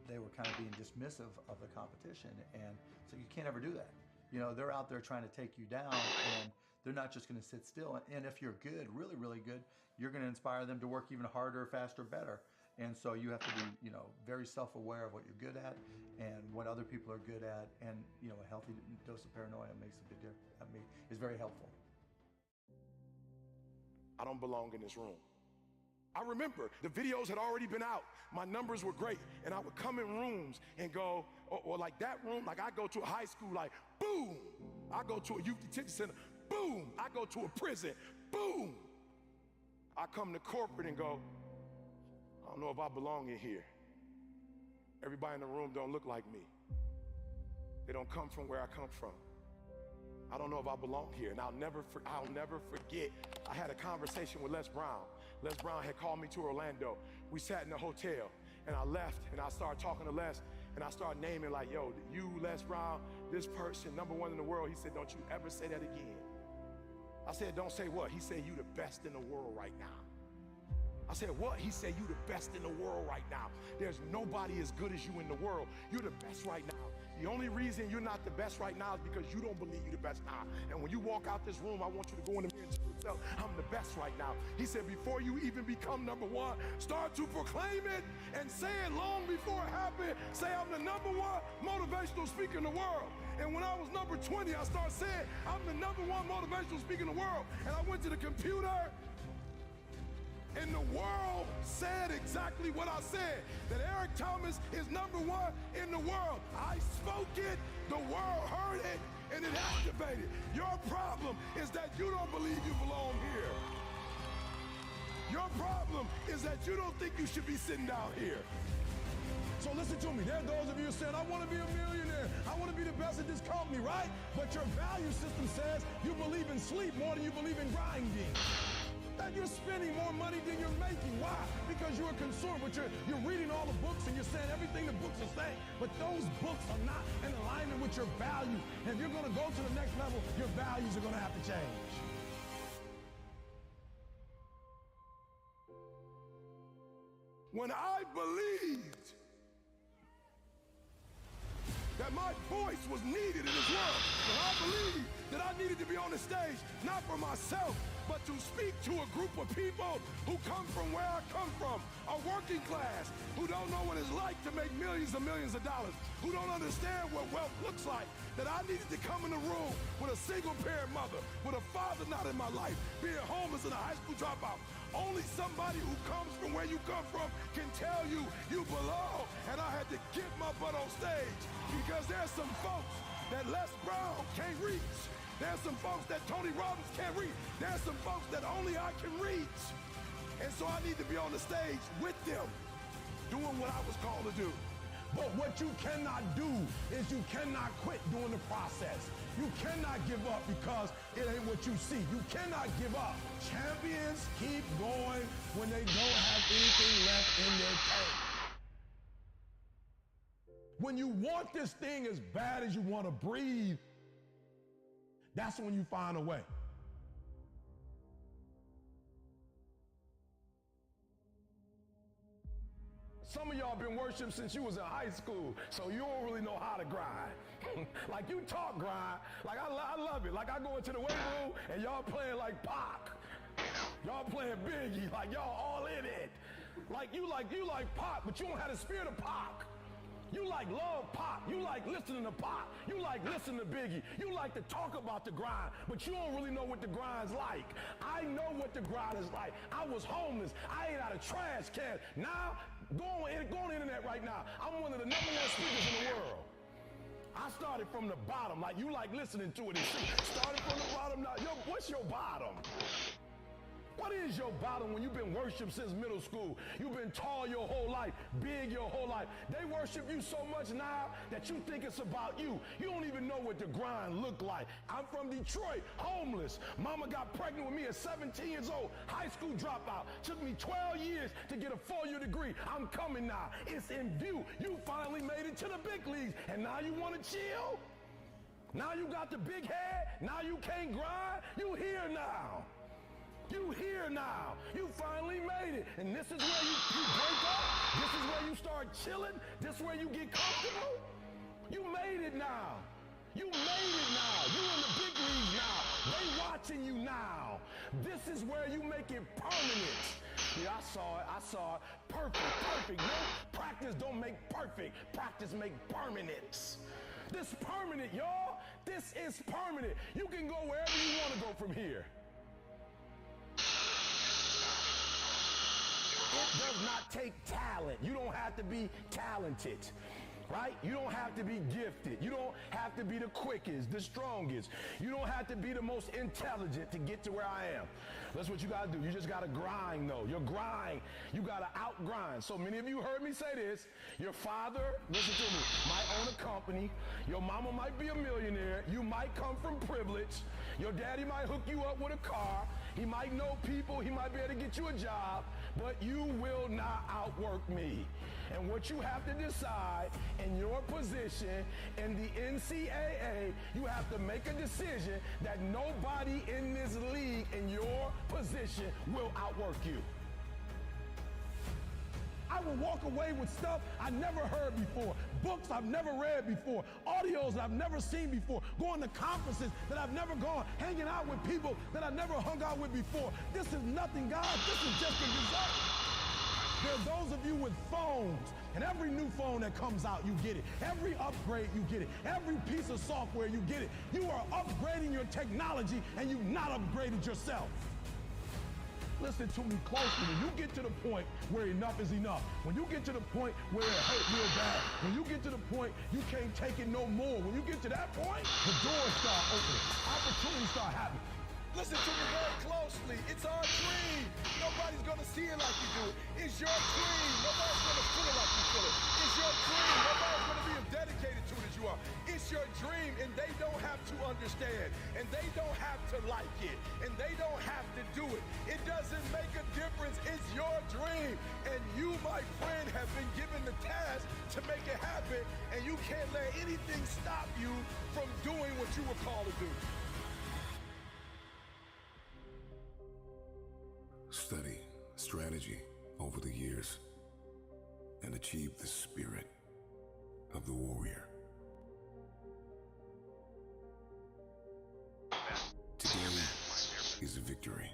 they were kind of being dismissive of the competition. And so you can't ever do that. You know, they're out there trying to take you down, and they're not just going to sit still. And if you're good, really, really good, you're going to inspire them to work even harder, faster, better. And so you have to be, you know, very self-aware of what you're good at and what other people are good at. And, you know, a healthy dose of paranoia makes a big difference. I mean, is very helpful. I don't belong in this room. I remember the videos had already been out. My numbers were great. And I would come in rooms and go, or like that room, like I go to a high school, like, boom. I go to a youth detention center, boom. I go to a prison, boom. I come to corporate and go, I don't know if I belong in here. Everybody in the room don't look like me. They don't come from where I come from. I don't know if I belong here. And I'll never forget, I had a conversation with Les Brown. Les Brown had called me to Orlando. We sat in the hotel, and I left, and I started talking to Les, and I started naming like, yo, you, Les Brown, this person, #1 in the world. He said, don't you ever say that again. I said, don't say what? He said, you the best in the world right now. I said, what? He said, you the best in the world right now. There's nobody as good as you in the world. You're the best right now. The only reason you're not the best right now is because you don't believe you're the best now. And when you walk out this room, I want you to go in the mirror and tell yourself, I'm the best right now. He said, before you even become number one, start to proclaim it and say it long before it happened. Say, I'm the number one motivational speaker in the world. And when I was number 20, I started saying, I'm the number one motivational speaker in the world. And I went to the computer, and the world said exactly what I said, that Eric Thomas is number one in the world. I spoke it, the world heard it, and it activated. Your problem is that you don't believe you belong here. Your problem is that you don't think you should be sitting down here. So listen to me, there are those of you saying, I want to be a millionaire. I want to be the best at this company, right? But your value system says you believe in sleep more than you believe in grinding. That you're spending more money than you're making. Why? Because you're a consumer, but you're reading all the books and you're saying everything the books are saying. But those books are not in alignment with your values. And if you're going to go to the next level, your values are going to have to change. When I believed that my voice was needed in this world, when I believed that I needed to be on the stage, not for myself, but to speak to a group of people who come from where I come from, a working class, who don't know what it's like to make millions and millions of dollars, who don't understand what wealth looks like, that I needed to come in the room with a single-parent mother, with a father not in my life, being homeless and a high school dropout. Only somebody who comes from where you come from can tell you you belong. And I had to get my butt on stage because there's some folks that Les Brown can't reach. There's some folks that Tony Robbins can't reach. There's some folks that only I can reach. And so I need to be on the stage with them, doing what I was called to do. But what you cannot do is you cannot quit during the process. You cannot give up because it ain't what you see. You cannot give up. Champions keep going when they don't have anything left in their tank. When you want this thing as bad as you want to breathe, that's when you find a way. Some of y'all been worshiping since you was in high school, so you don't really know how to grind. Like you talk grind, like I love it. Like I go into the weight room and y'all playing like Pac. Y'all playing Biggie, like y'all all in it. Like you like Pac, but you don't have the spirit of Pac. You like love Pac. You like listening to Pac. You like listening to Biggie. You like to talk about the grind, but you don't really know what the grind's like. I know what the grind is like. I was homeless. I ate out of trash cans. Now, go on the internet right now. I'm one of the #1 speakers in the world. I started from the bottom, like you like listening to it and see. Started from the bottom now. Yo, what's your bottom? What is your bottom when you've been worshiped since middle school? You've been tall your whole life, big your whole life. They worship you so much now that you think it's about you. You don't even know what the grind look like. I'm from Detroit, homeless. Mama got pregnant with me at 17 years old, high school dropout. Took me 12 years to get a 4-year degree. I'm coming now. It's in view. You finally made it to the big leagues, and now you want to chill? Now you got the big head? Now you can't grind? You here now. You here now. You finally made it. And this is where you break up. This is where you start chilling. This is where you get comfortable. You made it now. You made it now. You in the big leagues now. They watching you now. This is where you make it permanent. Yeah, I saw it. Perfect. No, practice don't make perfect. Practice make permanence. This permanent, y'all. This is permanent. You can go wherever you want to go from here. It does not take talent. You don't have to be talented, right? You don't have to be gifted. You don't have to be the quickest, the strongest. You don't have to be the most intelligent to get to where I am. That's what you gotta do. You just gotta grind, though. Your grind, you gotta out-grind. So many of you heard me say this. Your father, listen to me, might own a company. Your mama might be a millionaire. You might come from privilege. Your daddy might hook you up with a car. He might know people. He might be able to get you a job. But you will not outwork me. And what you have to decide in your position in the NCAA, you have to make a decision that nobody in this league in your position will outwork you. I will walk away with stuff I never heard before, books I've never read before, audios that I've never seen before, going to conferences that I've never gone, hanging out with people that I've never hung out with before. This is nothing, God. This is just a result. There are those of you with phones, and every new phone that comes out, you get it. Every upgrade, you get it. Every piece of software, you get it. You are upgrading your technology, and you've not upgraded yourself. Listen to me closely. When you get to the point where enough is enough, when you get to the point where it hurt real bad, when you get to the point you can't take it no more, when you get to that point, the doors start opening, opportunities start happening. Listen to me very closely. It's our dream. Nobody's gonna see it like you do. It's your dream. Nobody's gonna feel it like you feel it. It's your dream. Nobody's gonna be as dedicated to it as you are. It's your dream, and they don't have to understand, and they don't have to like it, and they don't have to do it. It doesn't make a difference. It's your dream, and you, my friend, have been given the task to make it happen, and you can't let anything stop you from doing what you were called to do. Study strategy over the years and achieve the spirit of the warrior. Today is a victory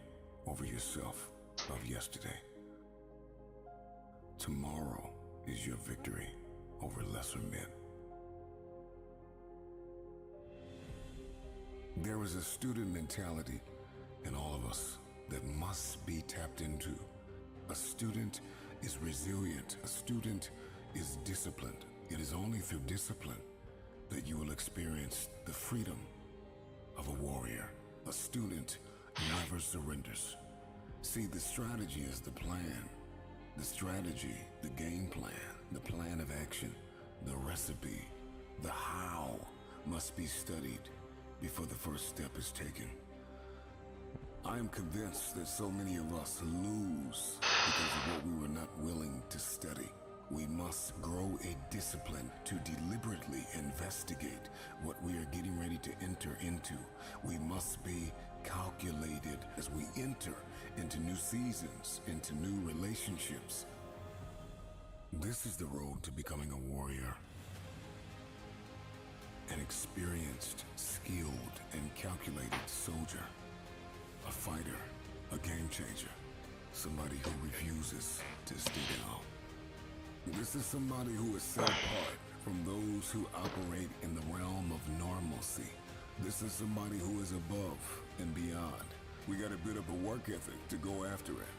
over yourself of yesterday. Tomorrow is your victory over lesser men. There is a student mentality in all of us that must be tapped into. A student is resilient. A student is disciplined. It is only through discipline that you will experience the freedom of a warrior. A student never surrenders. See, the strategy is the plan. The strategy, the game plan, the plan of action, the recipe, the how must be studied before the first step is taken. I am convinced that so many of us lose because of what we were not willing to study. We must grow a discipline to deliberately investigate what we are getting ready to enter into. We must be calculated as we enter into new seasons, into new relationships. This is the road to becoming a warrior. An experienced, skilled, and calculated soldier. A fighter, a game changer, somebody who refuses to stay down. This is somebody who is set apart from those who operate in the realm of normalcy. This is somebody who is above and beyond. We got a bit of a work ethic to go after it.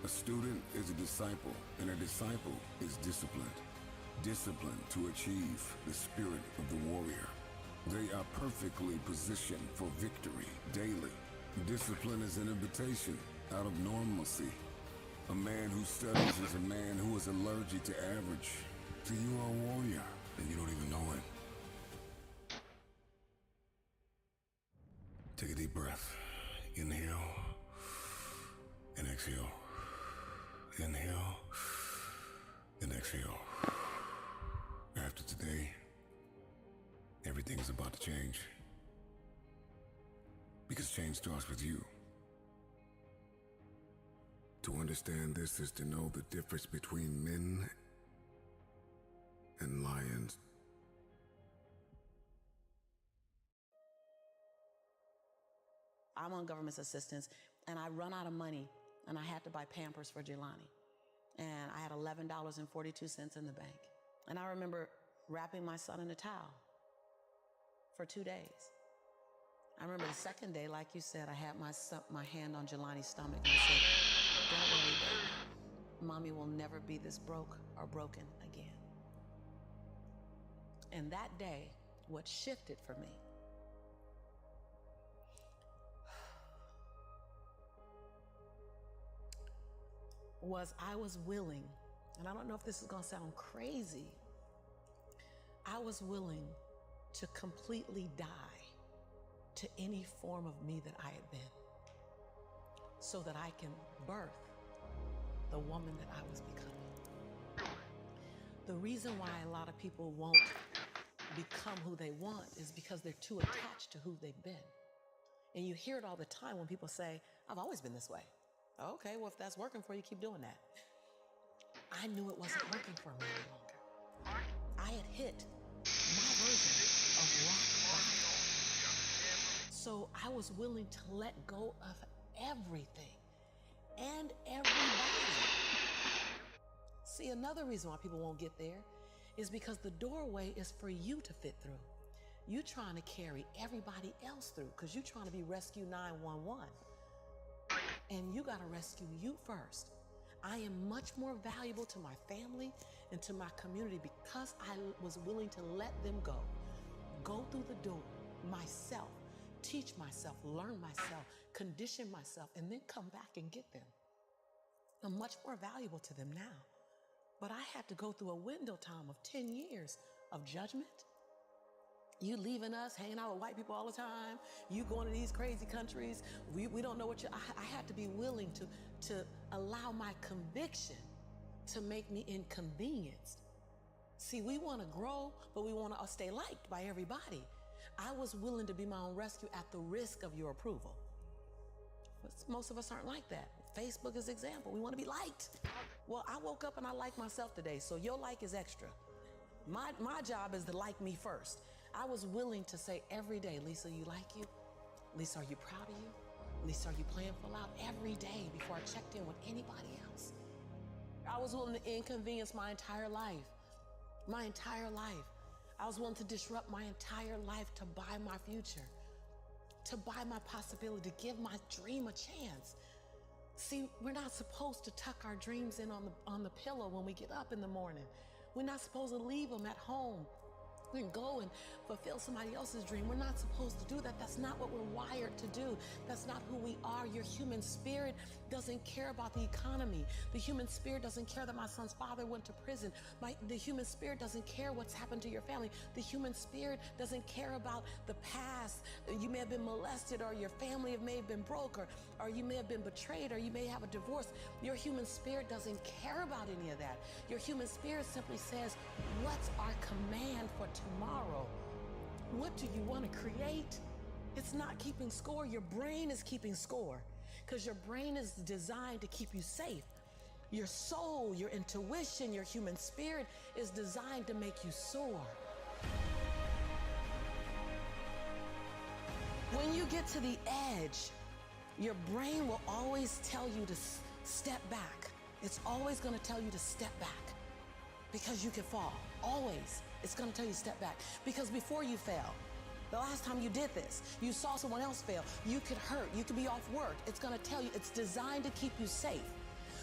A student is a disciple, and a disciple is disciplined. Disciplined to achieve the spirit of the warrior. They are perfectly positioned for victory daily. Discipline is an invitation out of normalcy. A man who studies is a man who is allergic to average. So you are a warrior, and you don't even know it. Take a deep breath. Inhale and exhale. Inhale and exhale. After today, everything is about to change. Because change starts with you. To understand this is to know the difference between men and lions. I'm on government assistance, and I run out of money, and I had to buy Pampers for Jelani. And I had $11.42 in the bank. And I remember wrapping my son in a towel for 2 days. I remember the second day, like you said, I had my hand on Jelani's stomach, and I said, "Don't worry, baby. Mommy will never be this broke or broken again." And that day, what shifted for me was I was willing, and I don't know if this is gonna sound crazy, I was willing to completely die to any form of me that I had been, so that I can birth the woman that I was becoming. The reason why a lot of people won't become who they want is because they're too attached to who they've been. And you hear it all the time when people say, "I've always been this way." Okay, well, if that's working for you, keep doing that. I knew it wasn't working for me any longer. I had hit my version of rock bottom. So I was willing to let go of everything and everybody. See, another reason why people won't get there is because the doorway is for you to fit through. You trying to carry everybody else through because you're trying to be Rescue 911. And you got to rescue you first. I am much more valuable to my family and to my community because I was willing to let them go through the door myself, teach myself, learn myself, condition myself, and then come back and get them. I'm much more valuable to them now. But I had to go through a window time of 10 years of judgment. You leaving us, hanging out with white people all the time. You going to these crazy countries. We don't know what you... I had to be willing to allow my conviction to make me inconvenienced. See, we want to grow, but we want to stay liked by everybody. I was willing to be my own rescue at the risk of your approval. But most of us aren't like that. Facebook is an example. We want to be liked. Well, I woke up and I like myself today, so your like is extra. My job is to like me first. I was willing to say every day, Lisa, you like you? Lisa, are you proud of you? Lisa, are you playing full out? Every day before I checked in with anybody else. I was willing to inconvenience my entire life. My entire life. I was willing to disrupt my entire life to buy my future, to buy my possibility, to give my dream a chance. See, we're not supposed to tuck our dreams in on the pillow when we get up in the morning. We're not supposed to leave them at home. We can go and fulfill somebody else's dream. We're not supposed to do that. That's not what we're wired to do. That's not who we are. Your human spirit doesn't care about the economy. The human spirit doesn't care that my son's father went to prison. The human spirit doesn't care what's happened to your family. The human spirit doesn't care about the past. You may have been molested, or your family may have been broke, or you may have been betrayed, or you may have a divorce. Your human spirit doesn't care about any of that. Your human spirit simply says, what's our command for tomorrow? What do you want to create? It's not keeping score. Your brain is keeping score because your brain is designed to keep you safe. Your soul, your intuition, your human spirit is designed to make you soar. When you get to the edge, your brain will always tell you to step back. It's always going to tell you to step back because you can fall. Always. It's going to tell you to step back. Because before you fell, the last time you did this, you saw someone else fail. You could hurt. You could be off work. It's going to tell you. It's designed to keep you safe.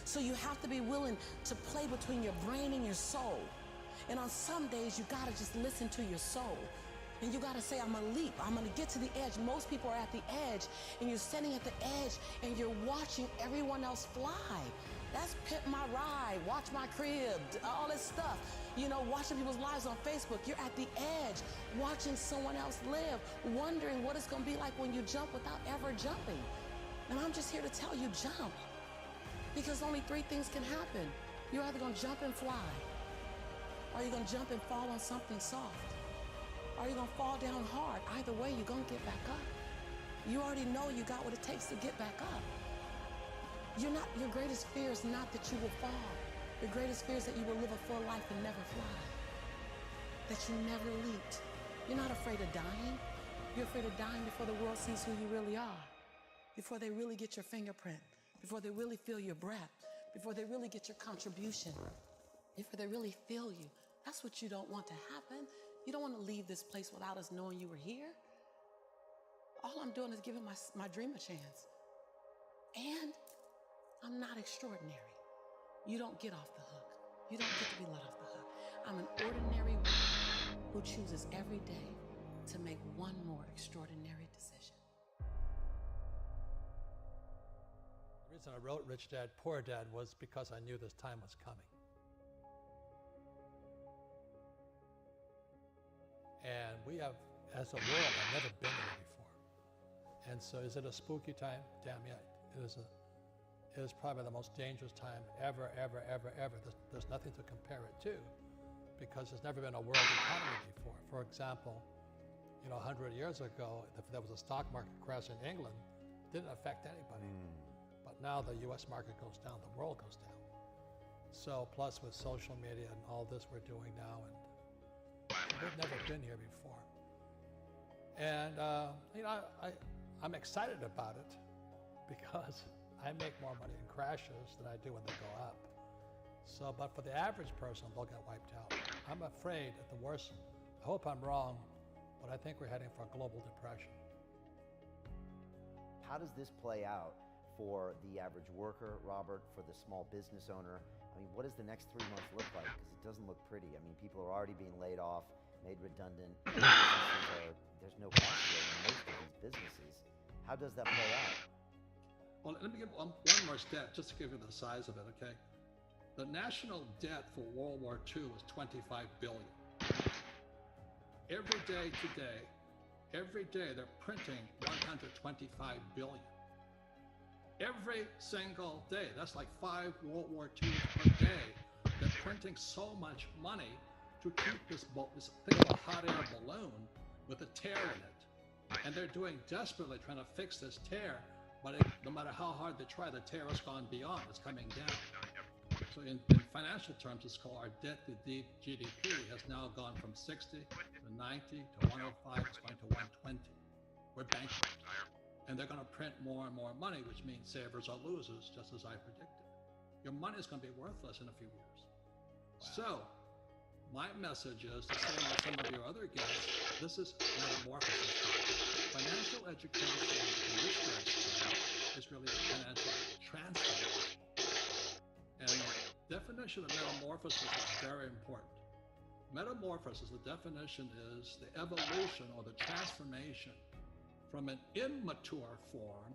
So you have to be willing to play between your brain and your soul. And on some days, you got to just listen to your soul. And you got to say, I'm going to leap. I'm going to get to the edge. Most people are at the edge, and you're standing at the edge, and you're watching everyone else fly. That's Pimp My Ride, Watch My Crib, all this stuff. You know, watching people's lives on Facebook. You're at the edge, watching someone else live, wondering what it's going to be like when you jump without ever jumping. And I'm just here to tell you, jump. Because only three things can happen. You're either going to jump and fly, or you're going to jump and fall on something soft, or you're going to fall down hard. Either way, you're going to get back up. You already know you got what it takes to get back up. Your greatest fear is not that you will fall. Your greatest fear is that you will live a full life and never fly. That you never leaped. You're not afraid of dying. You're afraid of dying before the world sees who you really are. Before they really get your fingerprint. Before they really feel your breath. Before they really get your contribution. Before they really feel you. That's what you don't want to happen. You don't want to leave this place without us knowing you were here. All I'm doing is giving my dream a chance. And I'm not extraordinary. You don't get off the hook. You don't get to be let off the hook. I'm an ordinary woman who chooses every day to make one more extraordinary decision. The reason I wrote Rich Dad, Poor Dad was because I knew this time was coming. And we have, as a world, I've never been there before. And so is it a spooky time? Damn yeah, it is probably the most dangerous time ever. There's nothing to compare it to because there's never been a world economy before. For example, 100 years ago, if there was a stock market crash in England, it didn't affect anybody. But now the US market goes down, the world goes down. so plus with social media and all this we're doing now, and we've never been here before. And you know, I'm excited about it because I make more money in crashes than I do when they go up. So, but for the average person, they'll get wiped out. I'm afraid at the worst, I hope I'm wrong, but I think we're heading for a global depression. How does this play out for the average worker, Robert, for the small business owner? I mean, what does the next 3 months look like? Because it doesn't look pretty. I mean, people are already being laid off, made redundant. There's no cash flow in most of these businesses. How does that play out? Well, let me give one more stat, just to give you the size of it, okay? The national debt for World War II was $25 billion. Every day today, they're printing 125 billion. Every single day, that's like 5 World War IIs per day. They're printing so much money to keep this think of a hot air balloon with a tear in it. And they're doing desperately trying to fix this tear, but no matter how hard they try, the tear has gone beyond, it's coming down. So in financial terms, it's called our debt to GDP has now gone from 60 to 90 to 105, it's going to 120. We're bankrupt. And they're going to print more and more money, which means savers are losers, just as I predicted. Your money is going to be worthless in a few years. Wow. So my message is the same as some of your other guests, this is metamorphosis. Financial education in this lifestyle is really financial transformation. And the definition of metamorphosis is very important. Metamorphosis, the definition is the evolution or the transformation from an immature form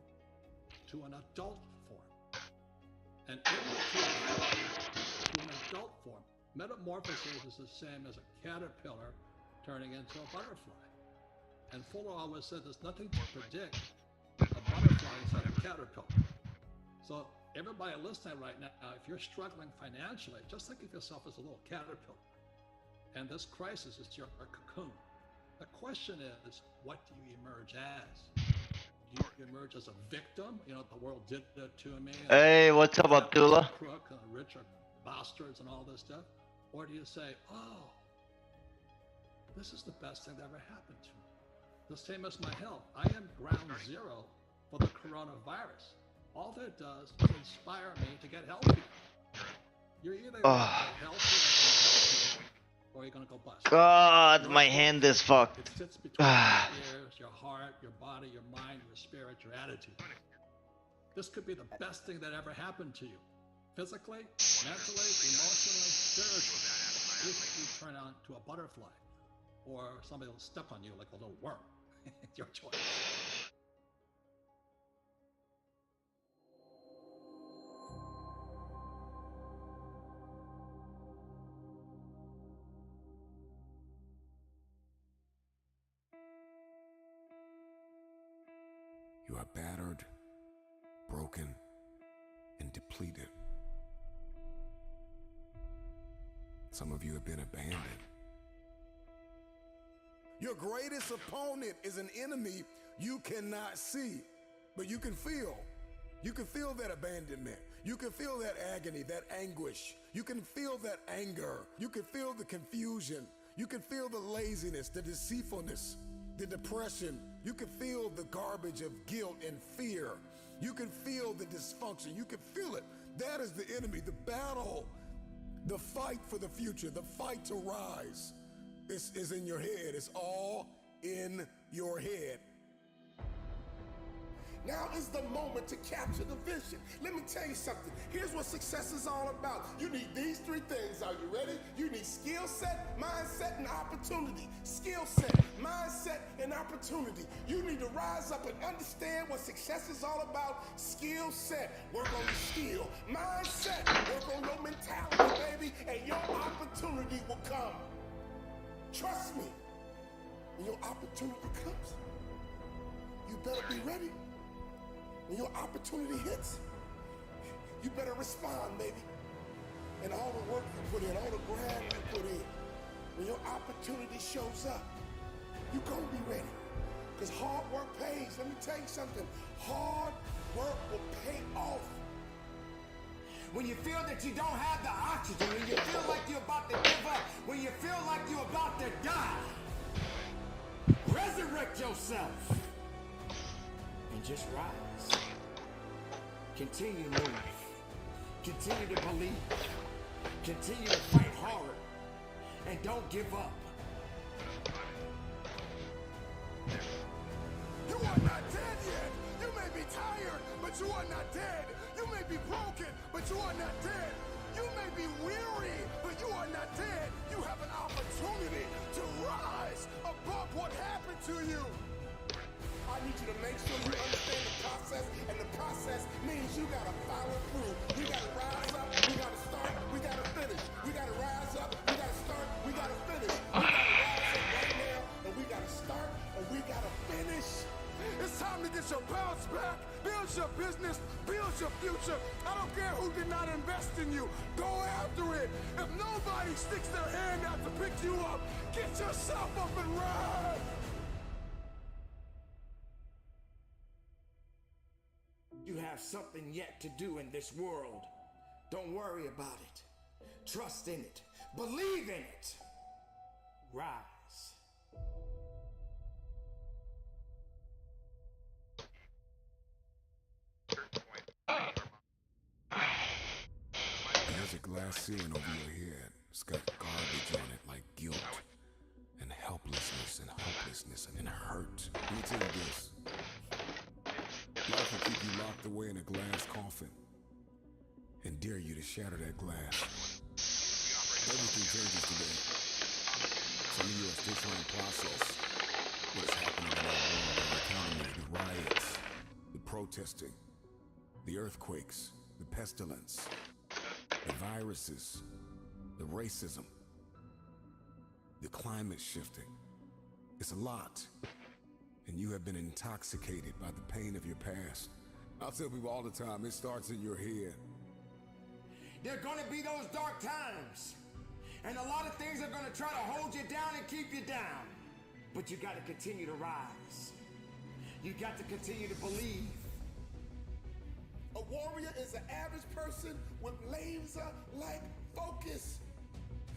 to an adult form. An immature form to an adult form. Metamorphosis is the same as a caterpillar turning into a butterfly. And Fuller always said there's nothing to predict a butterfly inside a caterpillar. So everybody listening right now, if you're struggling financially, just think of yourself as a little caterpillar. And this crisis is your cocoon. The question is, what do you emerge as? Do you emerge as a victim? You know, the world did that to me. Hey, what's up, Abdullah? Crook, rich or bastards and all this stuff. Or do you say, oh, this is the best thing that ever happened to me. The same as my health. I am ground zero for the coronavirus. All that does is inspire me to get healthy. You're either going to get healthy or you're going to go bust. God, my hand is fucked. It sits between your ears, your heart, your body, your mind, your spirit, your attitude. This could be the best thing that ever happened to you. Physically, mentally, emotionally, spiritually. If you turn on to a butterfly or somebody will step on you like a little worm. It's your choice. You are battered, broken, and depleted. Some of you have been abandoned. Your greatest opponent is an enemy you cannot see, but you can feel. You can feel that abandonment. You can feel that agony, that anguish. You can feel that anger. You can feel the confusion. You can feel the laziness, the deceitfulness, the depression. You can feel the garbage of guilt and fear. You can feel the dysfunction. You can feel it. That is the enemy, the battle, the fight for the future, the fight to rise. This is in your head. It's all in your head. Now is the moment to capture the vision. Let me tell you something. Here's what success is all about. You need these 3 things. Are you ready? You need skill set, mindset, and opportunity. Skill set, mindset, and opportunity. You need to rise up and understand what success is all about. Skill set, work on your skill. Mindset, work on your mentality, baby, and your opportunity will come. Trust me, when your opportunity comes, you better be ready. When your opportunity hits, you better respond, baby. And all the work you put in, all the grind you put in, when your opportunity shows up, you're gonna be ready. Because hard work pays. Let me tell you something. Hard work will pay off. When you feel that you don't have the oxygen, when you feel like you're about to give up, when you feel like you're about to die, resurrect yourself and just rise. Continue to move. Continue to believe. Continue to fight hard. And don't give up. You are not dead yet. You may be tired, but you are not dead. You may be broken, but you are not dead. You may be weary, but you are not dead. You have an opportunity to rise above what happened to you. I need you to make sure you understand the process, and the process means you gotta follow through. We gotta rise up, we gotta start, we gotta finish. We gotta rise up, we gotta start, we gotta finish. We gotta rise up right now, and we gotta start, and we gotta finish. It's time to get your bounce back. Build your business, build your future. I don't care who did not invest in you. Go after it. If nobody sticks their hand out to pick you up, get yourself up and ride. You have something yet to do in this world. Don't worry about it. Trust in it. Believe in it. Rise. There's a glass ceiling over your head. It's got garbage on it like guilt and helplessness and hopelessness and hurt. Let me tell you this. Life will keep you locked away in a glass coffin and dare you to shatter that glass. Everything changes today. Some of you are still trying to process what is happening in our world, our economy, the riots, the protesting, the earthquakes, the pestilence, the viruses, the racism, the climate shifting. It's a lot. And you have been intoxicated by the pain of your past. I'll tell people all the time, it starts in your head. There are gonna be those dark times. And a lot of things are gonna try to hold you down and keep you down. But you gotta continue to rise. You got to continue to believe. A warrior is an average person with laser-like focus.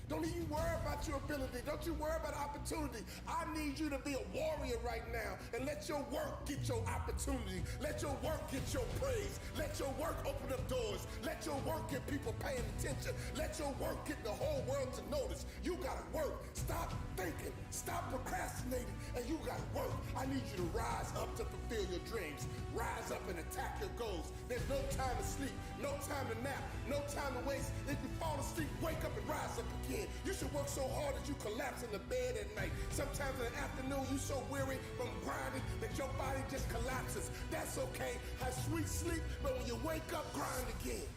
Don't even worry about your ability. Don't you worry about opportunity. I need you to be a warrior right now and let your work get your opportunity. Let your work get your praise. Let your work open up doors. Let your work get people paying attention. Let your work get the whole world to notice. You gotta work. Stop thinking. Stop procrastinating. And you gotta work. I need you to rise up to fulfill your dreams. Rise up and attack your goals. There's no time to sleep. No time to nap. No time to waste. If you fall asleep, wake up and rise up again. You should work so hard that you collapse in the bed at night. Sometimes in the afternoon, you're so weary from grinding that your body just collapses. That's okay. Have sweet sleep, but when you wake up, grind again.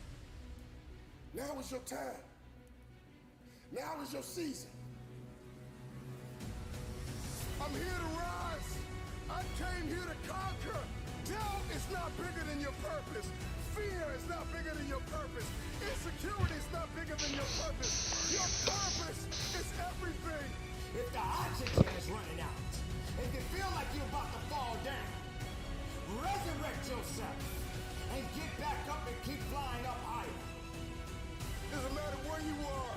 Now is your time. Now is your season. I'm here to rise. I came here to conquer. Doubt is not bigger than your purpose. Fear is not bigger than your purpose. Insecurity is not bigger than your purpose. Your purpose is everything. If the oxygen is running out, and you feel like you're about to fall down, resurrect yourself and get back up and keep flying up higher. Doesn't matter where you are.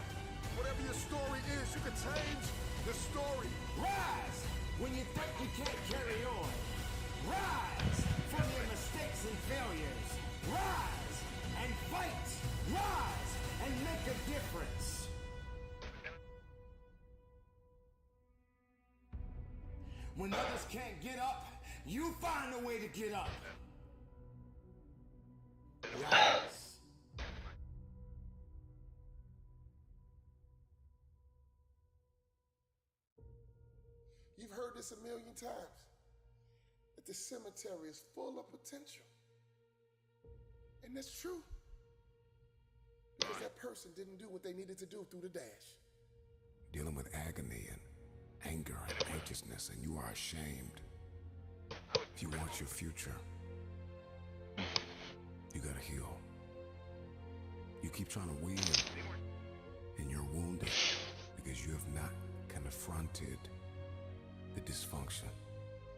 Whatever your story is, you can change the story. Rise when you think you can't carry on. Rise from your mistakes and failures. Rise and fight. Rise and make a difference. When others can't get up, you find a way to get up. Rise. You've heard this a million times, that the cemetery is full of potential. And that's true. Because that person didn't do what they needed to do through the dash. Dealing with agony and anger and anxiousness, and you are ashamed. If you want your future, you gotta heal. You keep trying to win, and you're wounded because you have not confronted the dysfunction,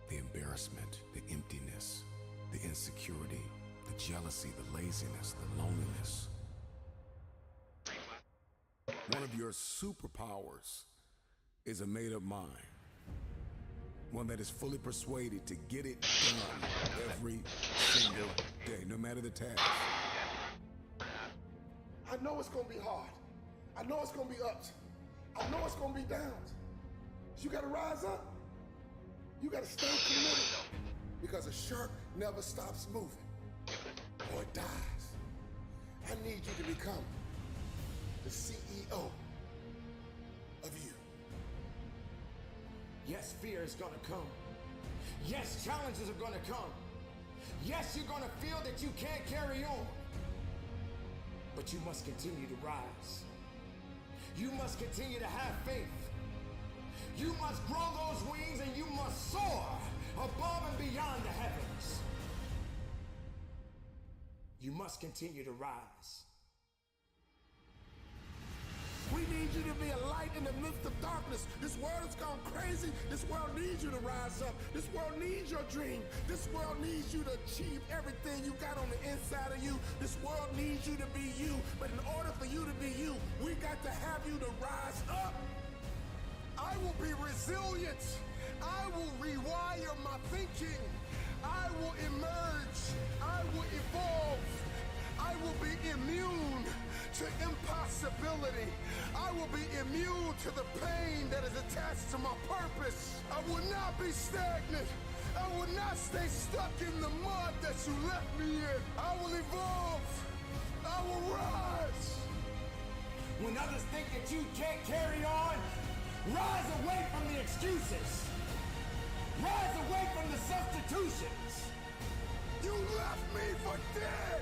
the embarrassment, the emptiness, the insecurity, the jealousy, the laziness, the loneliness, One of your superpowers is a made-up mind. One that is fully persuaded to get it done every single day, no matter the task. I know it's gonna be hard. I know it's gonna be ups. I know it's gonna be downs. You gotta rise up. You gotta stay committed. Because a shark never stops moving, or it dies. I need you to become the CEO of you. Yes, fear is gonna come. Yes, challenges are gonna come. Yes, you're gonna feel that you can't carry on. But you must continue to rise. You must continue to have faith. You must grow those wings and you must soar above and beyond the heavens. You must continue to rise. We need you to be a light in the midst of darkness. This world has gone crazy. This world needs you to rise up. This world needs your dream. This world needs you to achieve everything you got on the inside of you. This world needs you to be you. But in order for you to be you, we got to have you to rise up. I will be resilient. I will rewire my thinking. I will emerge. I will evolve. I will be immune to impossibility. I will be immune to the pain that is attached to my purpose. I will not be stagnant. I will not stay stuck in the mud that you left me in. I will evolve. I will rise. When others think that you can't carry on, rise away from the excuses. Rise away from the substitutions. You left me for dead.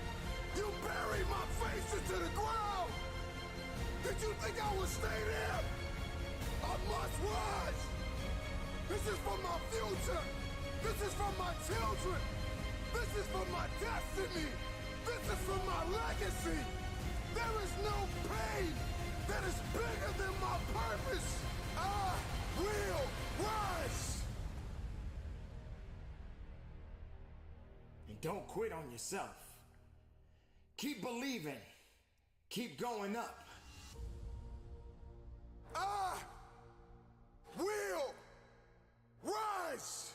You buried my face into the ground. Did you think I would stay there? I must rise. This is for my future. This is for my children. This is for my destiny. This is for my legacy. There is no pain that is bigger than my purpose. I will rise. And don't quit on yourself. Keep believing. Keep going up. I will rise.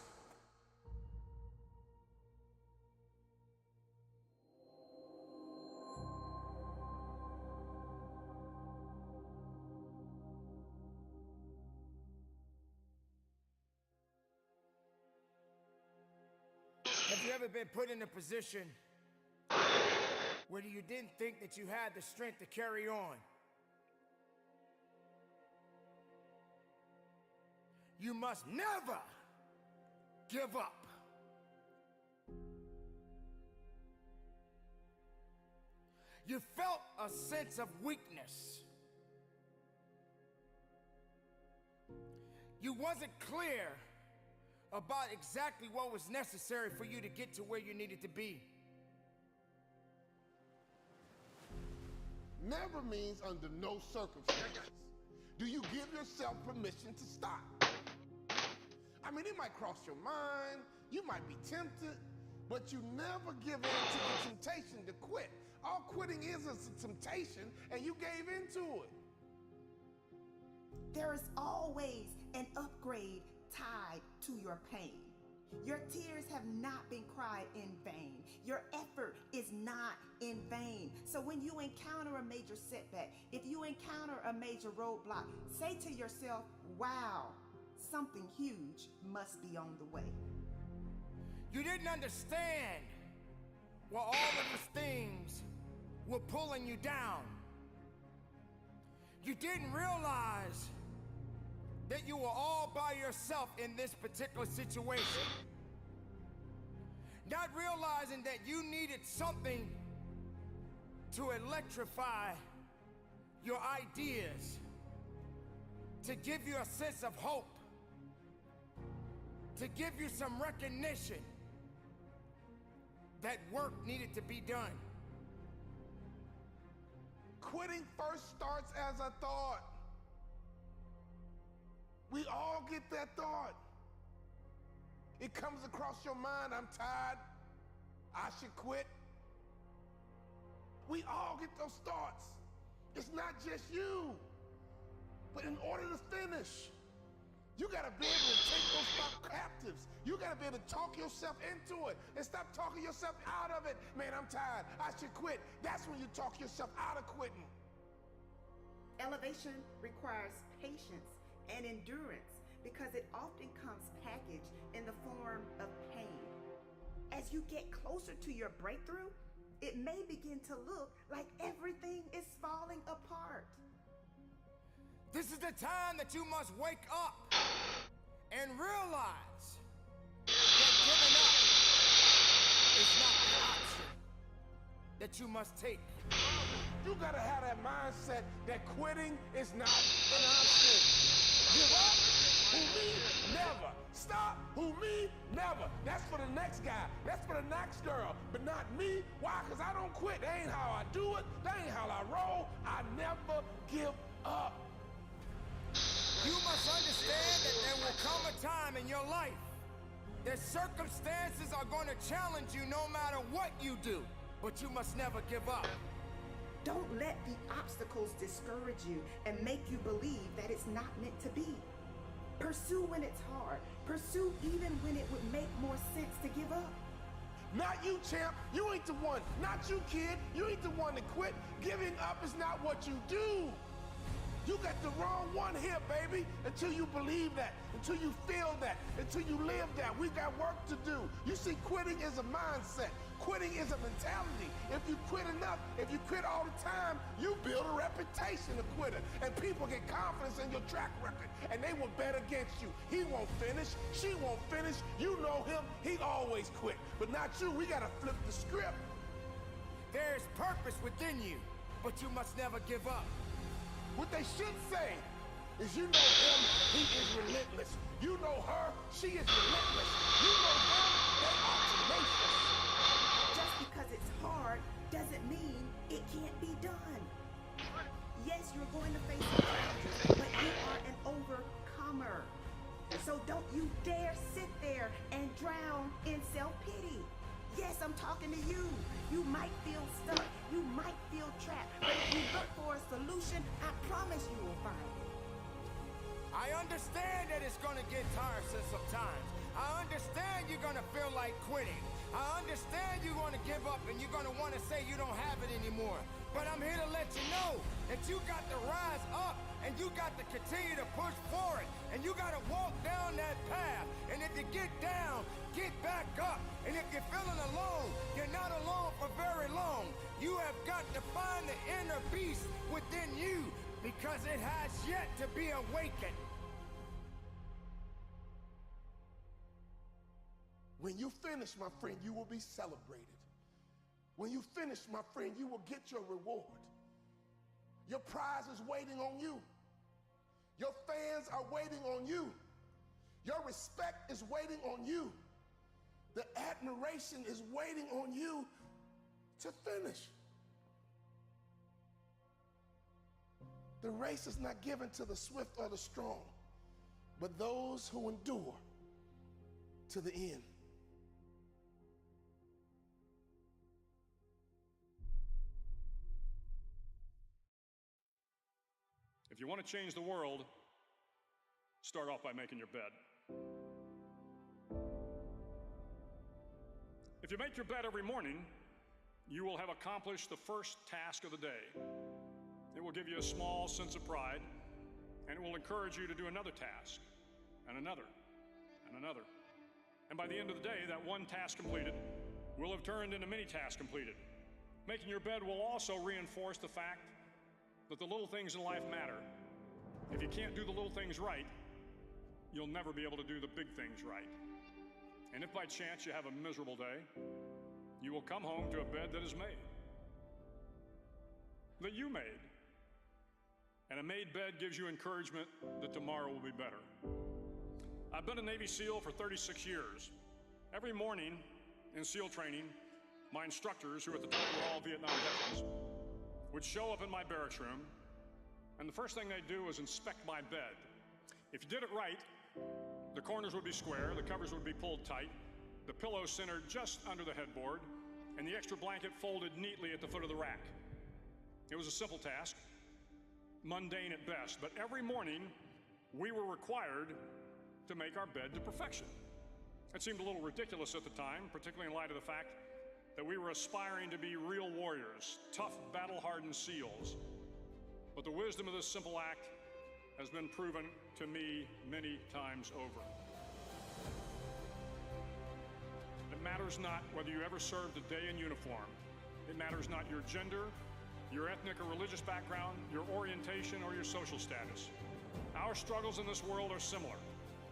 Have you ever been put in a position where you didn't think that you had the strength to carry on? You must never give up. You felt a sense of weakness. You wasn't clear about exactly what was necessary for you to get to where you needed to be. Never means under no circumstances do you give yourself permission to stop. I mean, it might cross your mind, you might be tempted, but you never give in to the temptation to quit. All quitting is a temptation, and you gave into it. There is always an upgrade tied to your pain. Your tears have not been cried in vain. Your effort is not in vain. So when you encounter a major setback, if you encounter a major roadblock, say to yourself, wow, something huge must be on the way. You didn't understand why all of these things were pulling you down. You didn't realize that you were all by yourself in this particular situation. Not realizing that you needed something to electrify your ideas, to give you a sense of hope, to give you some recognition that work needed to be done. Quitting first starts as a thought. We all get that thought. It comes across your mind, I'm tired, I should quit. We all get those thoughts. It's not just you. But in order to finish, you gotta be able to take those thought captives. You gotta be able to talk yourself into it and stop talking yourself out of it. Man, I'm tired, I should quit. That's when you talk yourself out of quitting. Elevation requires patience and endurance because it often comes packaged in the form of pain. As you get closer to your breakthrough, it may begin to look like everything is falling apart. This is the time that you must wake up and realize that giving up is not the option that you must take. You gotta have that mindset that quitting is not an option. Give up? Who me? Never. Stop? Who me? Never. That's for the next guy. That's for the next girl. But not me. Why? Because I don't quit. That ain't how I do it. That ain't how I roll. I never give up. You must understand that there will come a time in your life that circumstances are going to challenge you no matter what you do, but you must never give up. Don't let the obstacles discourage you and make you believe that it's not meant to be. Pursue when it's hard. Pursue even when it would make more sense to give up. Not you, champ. You ain't the one. Not you, kid. You ain't the one to quit. Giving up is not what you do. You got the wrong one here, baby. Until you believe that, until you feel that, until you live that. We got work to do. You see, quitting is a mindset. Quitting is a mentality. If you quit enough, if you quit all the time, you build a reputation of quitter. And people get confidence in your track record. And they will bet against you. He won't finish. She won't finish. You know him. He always quit. But not you. We got to flip the script. There is purpose within you, but you must never give up. What they should say is, you know him, he is relentless. You know her, she is relentless. You know them, they are tenacious. Just because it's hard doesn't mean it can't be done. Yes, you're going to face challenges, but you are an overcomer. So don't you dare sit there and drown in self-pity. Yes, I'm talking to you. You might feel stuck. You might feel trapped. But if you look for a solution, I promise you will find it. I understand that it's going to get tiresome sometimes. I understand you're going to feel like quitting. I understand you're going to give up and you're going to want to say you don't have it anymore. But I'm here to let you know that you got to rise up and you got to continue to push forward. And you got to walk down that path. And if you get down, get back up. And if you're feeling alone, you're not alone for very long. You have got to find the inner beast within you because it has yet to be awakened. When you finish, my friend, you will be celebrated. When you finish, my friend, you will get your reward. Your prize is waiting on you. Your fans are waiting on you. Your respect is waiting on you. The admiration is waiting on you to finish. The race is not given to the swift or the strong, but those who endure to the end. If you want to change the world, start off by making your bed. If you make your bed every morning, you will have accomplished the first task of the day. It will give you a small sense of pride, and it will encourage you to do another task, and another, and another. And by the end of the day, that one task completed will have turned into many tasks completed. Making your bed will also reinforce the fact that the little things in life matter. If you can't do the little things right, you'll never be able to do the big things right. And if by chance you have a miserable day, you will come home to a bed that is made, that you made. And a made bed gives you encouragement that tomorrow will be better. I've been a Navy SEAL for 36 years. Every morning in SEAL training, my instructors, who at the time were all Vietnam veterans, would show up in my barracks room, and the first thing they'd do was inspect my bed. If you did it right, the corners would be square, the covers would be pulled tight, the pillow centered just under the headboard, and the extra blanket folded neatly at the foot of the rack. It was a simple task, mundane at best, but every morning we were required to make our bed to perfection. It seemed a little ridiculous at the time, particularly in light of the fact that we were aspiring to be real warriors, tough, battle-hardened SEALs. But the wisdom of this simple act has been proven to me many times over. It matters not whether you ever served a day in uniform. It matters not your gender, your ethnic or religious background, your orientation, or your social status. Our struggles in this world are similar,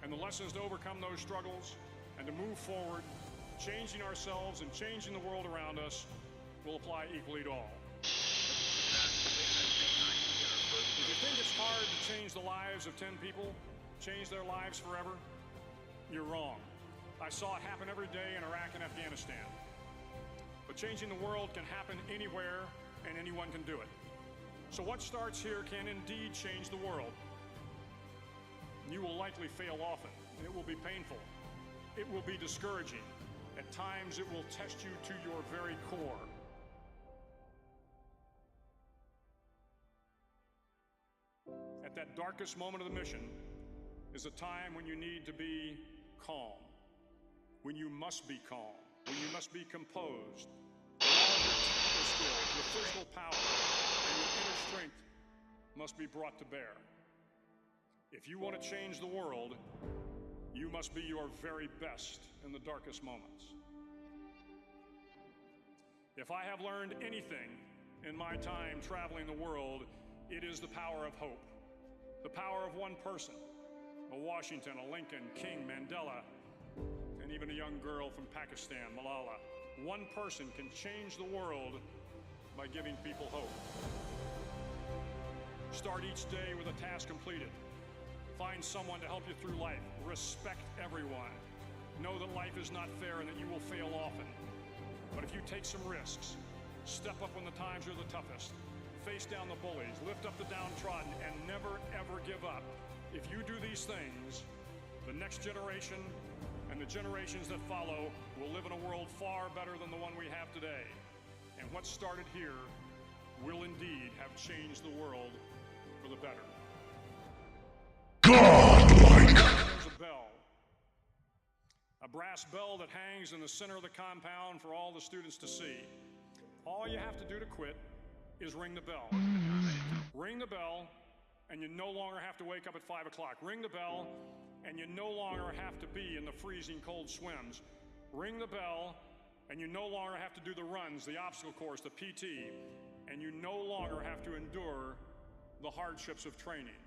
and the lessons to overcome those struggles and to move forward, changing ourselves and changing the world around us, will apply equally to all. If you think it's hard to change the lives of 10 people, change their lives forever, you're wrong. I saw it happen every day in Iraq and Afghanistan. But changing the world can happen anywhere, and anyone can do it. So what starts here can indeed change the world. You will likely fail often. It will be painful. It will be discouraging. At times, it will test you to your very core. At that darkest moment of the mission is a time when you need to be calm, when you must be calm, when you must be composed. All your technical skills, your physical power, and your inner strength must be brought to bear. If you want to change the world, you must be your very best in the darkest moments. If I have learned anything in my time traveling the world, it is the power of hope. The power of one person, a Washington, a Lincoln, King, Mandela, and even a young girl from Pakistan, Malala. One person can change the world by giving people hope. Start each day with a task completed. Find someone to help you through life. Respect everyone. Know that life is not fair and that you will fail often. But if you take some risks, step up when the times are the toughest, face down the bullies, lift up the downtrodden, and never ever give up. If you do these things, the next generation and the generations that follow will live in a world far better than the one we have today. And what started here will indeed have changed the world for the better. Godlike! There's a bell. A brass bell that hangs in the center of the compound for all the students to see. All you have to do to quit is ring the bell. Ring the bell, and you no longer have to wake up at 5 o'clock. Ring the bell, and you no longer have to be in the freezing cold swims. Ring the bell, and you no longer have to do the runs, the obstacle course, the PT, and you no longer have to endure the hardships of training.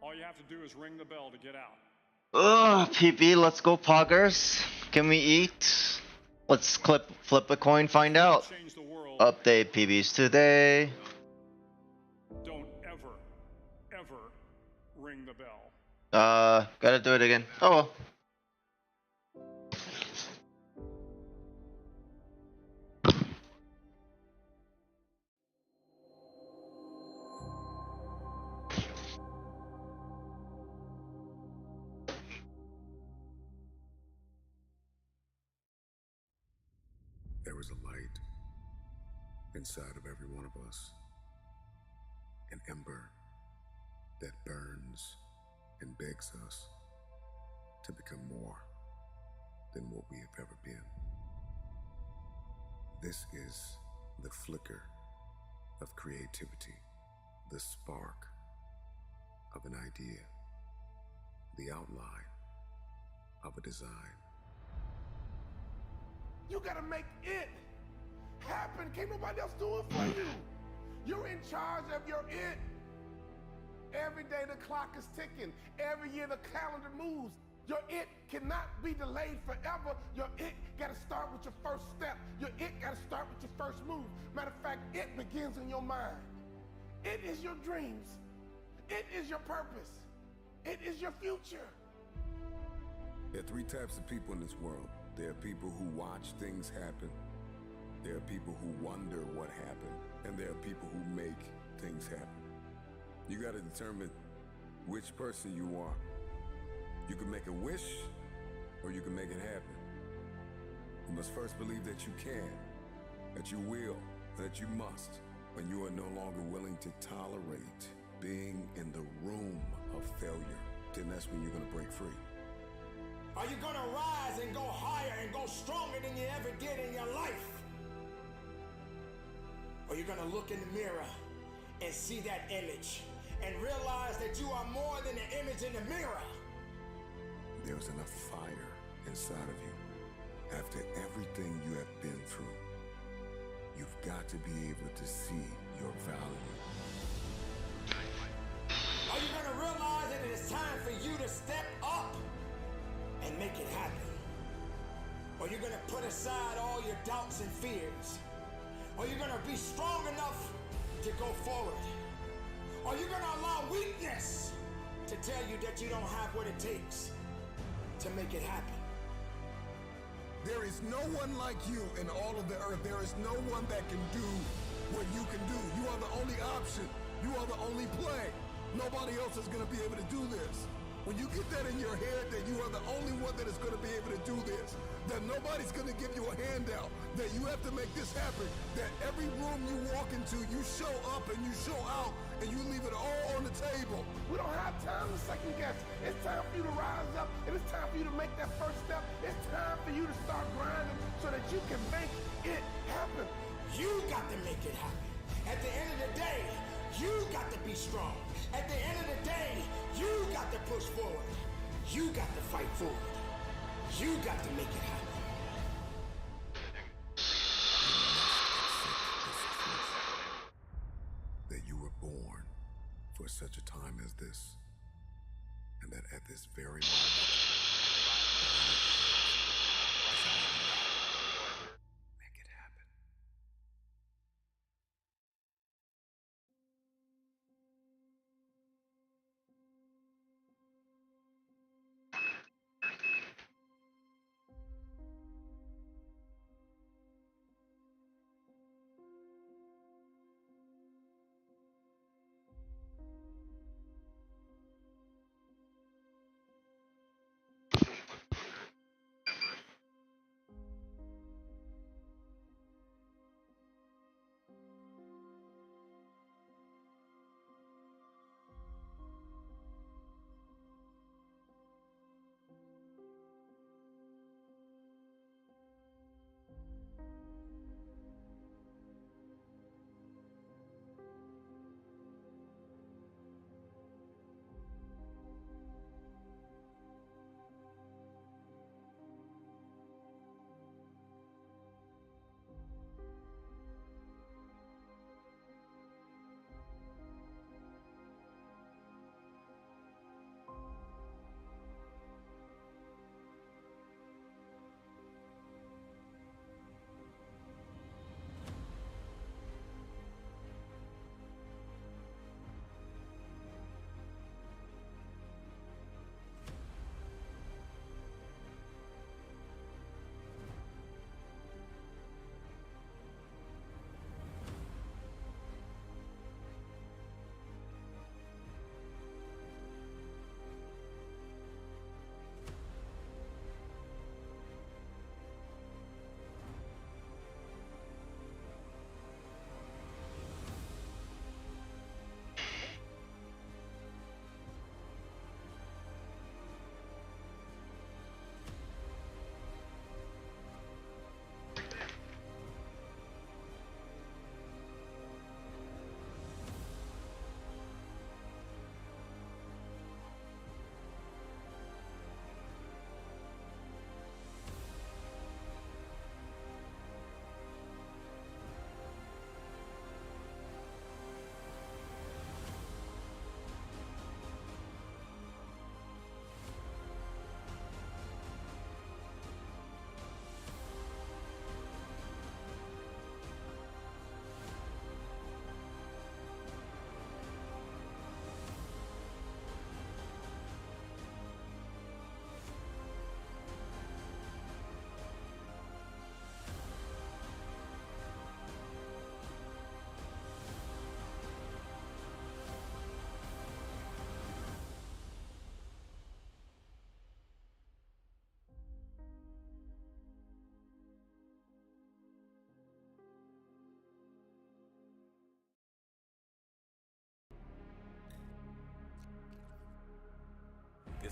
All you have to do is ring the bell to get out. Ugh, PB, let's go poggers. Can we eat? Let's flip a coin, find out. Update PBs today. Don't ever, ever ring the bell. Gotta do it again. Oh well. There is a light inside of every one of us, an ember that burns and begs us to become more than what we have ever been. This is the flicker of creativity, the spark of an idea, the outline of a design. You gotta make it happen. Can't nobody else do it for you. You're in charge of your it. Every day the clock is ticking. Every year the calendar moves. Your it cannot be delayed forever. Your it gotta start with your first step. Your it gotta start with your first move. Matter of fact, it begins in your mind. It is your dreams. It is your purpose. It is your future. There are three types of people in this world. There are people who watch things happen. There are people who wonder what happened. And there are people who make things happen. You gotta determine which person you are. You can make a wish, or you can make it happen. You must first believe that you can, that you will, that you must, when you are no longer willing to tolerate being in the room of failure, then that's when you're gonna break free. Are you gonna rise and go higher and go stronger than you ever did in your life? Or you're gonna look in the mirror and see that image and realize that you are more than the image in the mirror? There's enough fire inside of you. After everything you have been through, you've got to be able to see your value. Are you gonna realize that it is time for you to step up and make it happen? Or you're gonna put aside all your doubts and fears? Or you're gonna be strong enough to go forward? Or you're gonna allow weakness to tell you that you don't have what it takes to make it happen? There is no one like you in all of the earth. There is no one that can do what you can do. You are the only option. You are the only play. Nobody else is going to be able to do this. When you get that in your head that you are the only one that is going to be able to do this, that nobody's going to give you a handout, that you have to make this happen, that every room you walk into, you show up and you show out and you leave it all on the table. We don't have time to second guess. It's time for you to rise up, and it's time for you to make that first step. It's time for you to start grinding so that you can make it happen. You got to make it happen. At the end of the day, you got to be strong. At the end of the day, you got to push forward. You got to fight forward. You got to make it happen. That you were born for such a time as this, and that at this very moment, make it happen.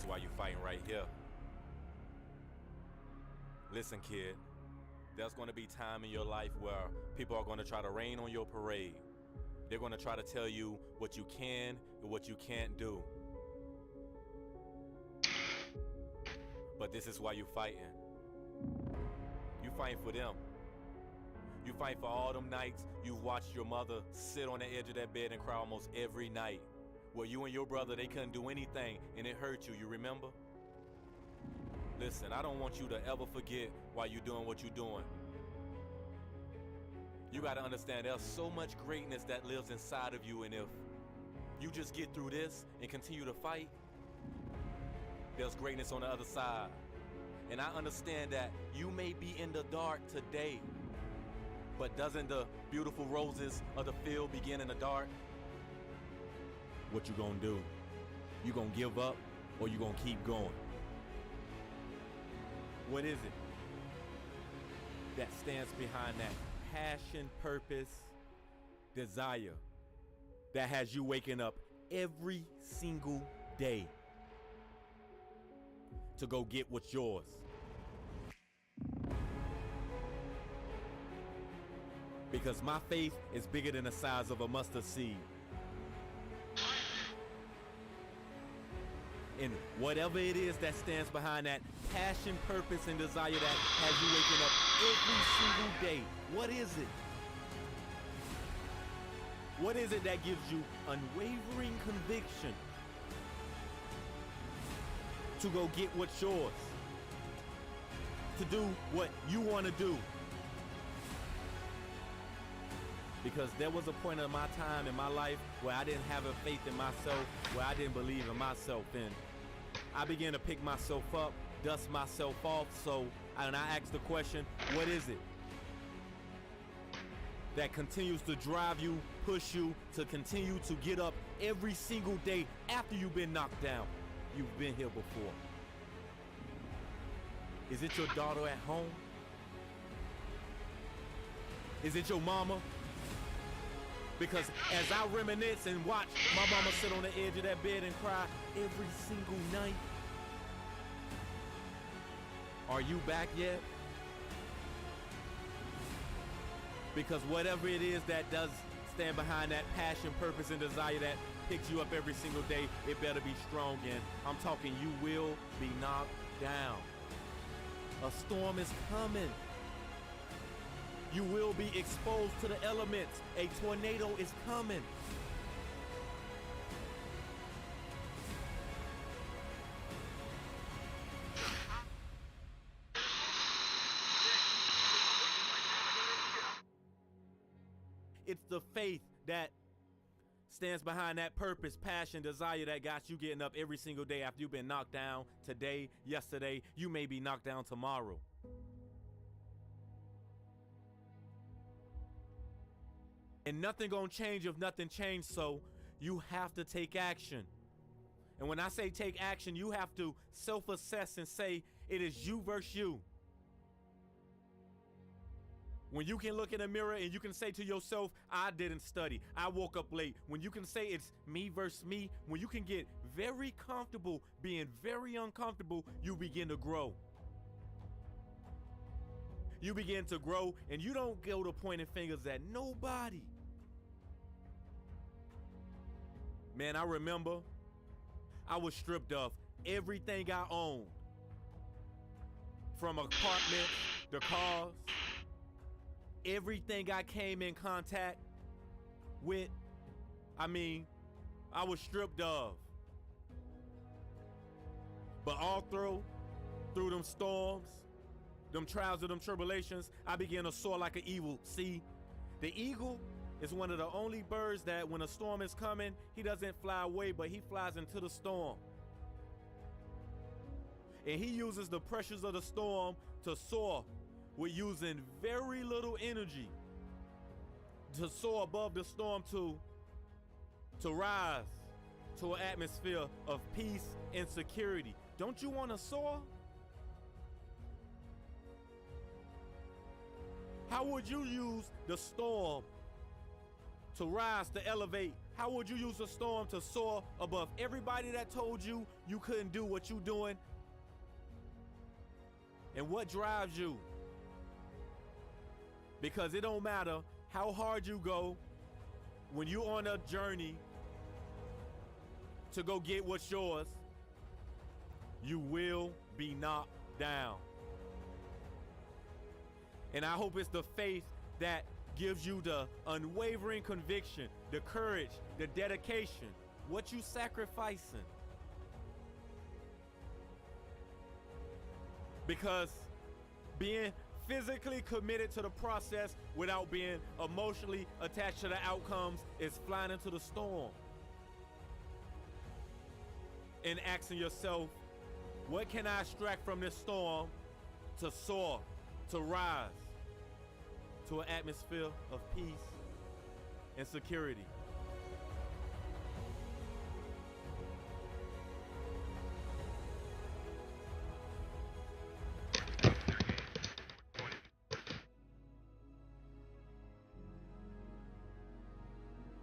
why you're fighting right here. Listen, kid, there's going to be time in your life where people are going to try to rain on your parade. They're going to try to tell you what you can and what you can't do. But this is why you're fighting. You're fighting for them. You fight for all them nights you've watched your mother sit on the edge of that bed and cry almost every night. Where you and your brother, they couldn't do anything and it hurt you, you remember? Listen, I don't want you to ever forget why you're doing what you're doing. You gotta understand there's so much greatness that lives inside of you, and if you just get through this and continue to fight, there's greatness on the other side. And I understand that you may be in the dark today, but doesn't the beautiful roses of the field begin in the dark? What you gonna do? You gonna give up or you gonna keep going? What is it that stands behind that passion, purpose, desire that has you waking up every single day to go get what's yours? Because my faith is bigger than the size of a mustard seed. And whatever it is that stands behind that passion, purpose, and desire that has you waking up every single day, what is it? What is it that gives you unwavering conviction to go get what's yours? To do what you want to do? Because there was a point in my time in my life where I didn't have a faith in myself, where I didn't believe in myself, and I began to pick myself up, dust myself off, and I asked the question, what is it that continues to drive you, push you to continue to get up every single day after you've been knocked down? You've been here before. Is it your daughter at home? Is it your mama? Because as I reminisce and watch my mama sit on the edge of that bed and cry every single night, are you back yet? Because whatever it is that does stand behind that passion, purpose, and desire that picks you up every single day, it better be strong. And I'm talking, you will be knocked down. A storm is coming. You will be exposed to the elements. A tornado is coming. It's the faith that stands behind that purpose, passion, desire that got you getting up every single day after you've been knocked down today, yesterday. You may be knocked down tomorrow. And nothing gonna change if nothing changed, so you have to take action. And when I say take action, you have to self-assess and say it is you versus you. When you can look in the mirror and you can say to yourself, I didn't study, I woke up late. When you can say it's me versus me, when you can get very comfortable being very uncomfortable, you begin to grow. You begin to grow and you don't go to pointing fingers at nobody. Man, I remember I was stripped of everything I owned. From apartments, the cars, everything I came in contact with, I was stripped of. But all through them storms, them trials and them tribulations, I began to soar like an eagle. See, the eagle is one of the only birds that when a storm is coming, he doesn't fly away, but he flies into the storm. And he uses the pressures of the storm to soar with using very little energy to soar above the storm to rise to an atmosphere of peace and security. Don't you want to soar? How would you use the storm to rise, to elevate How would you use a storm to soar above everybody that told you you couldn't do what you're doing? And what drives you? Because it don't matter how hard you go, when you're on a journey to go get what's yours, you will be knocked down. And I hope it's the faith that gives you the unwavering conviction, the courage, the dedication, what you sacrificing. Because being physically committed to the process without being emotionally attached to the outcomes is flying into the storm. And asking yourself, what can I extract from this storm to soar, to rise to an atmosphere of peace and security?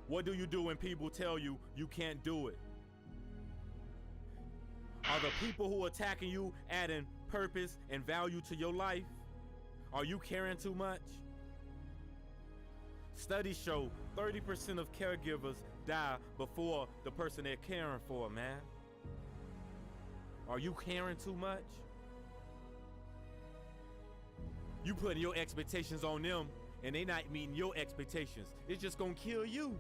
What do you do when people tell you you can't do it? Are the people who are attacking you adding purpose and value to your life? Are you caring too much? Studies show 30% of caregivers die before the person they're caring for, man. Are you caring too much? You putting your expectations on them and they not meeting your expectations. It's just gonna kill you.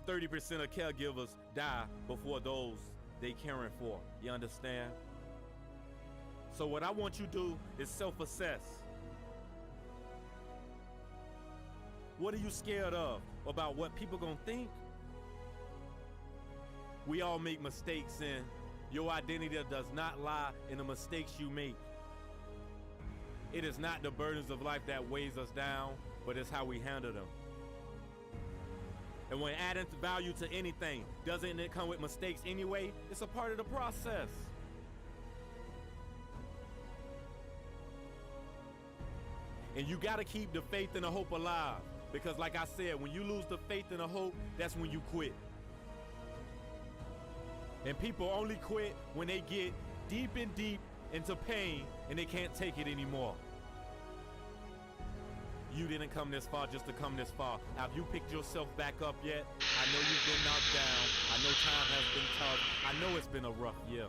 30% of caregivers die before those they caring for. You understand? So what I want you to do is self-assess. What are you scared of? About what people gonna think? We all make mistakes, and your identity does not lie in the mistakes you make. It is not the burdens of life that weighs us down, but it's how we handle them. And when adding value to anything, doesn't it come with mistakes anyway? It's a part of the process. And you gotta keep the faith and the hope alive. Because like I said, when you lose the faith and the hope, that's when you quit. And people only quit when they get deep into pain and they can't take it anymore. You didn't come this far just to come this far. Have you picked yourself back up yet? I know you've been knocked down. I know time has been tough. I know it's been a rough year.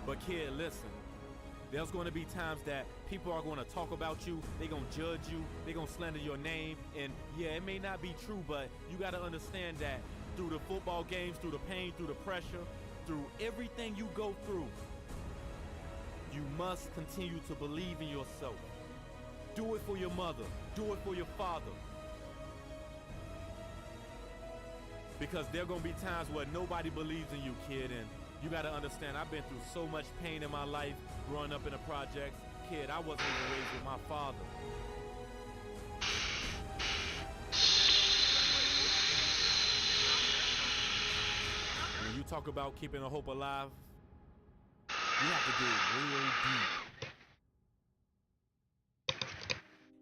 But kid, listen. There's going to be times that people are going to talk about you. They're going to judge you. They're going to slander your name. And yeah, it may not be true, but you got to understand that through the football games, through the pain, through the pressure, through everything you go through, you must continue to believe in yourself. Do it for your mother. Do it for your father. Because there are going to be times where nobody believes in you, kid. And you got to understand, I've been through so much pain in my life growing up in the projects. Kid, I wasn't even raised with my father. When you talk about keeping a hope alive, you have to dig real deep.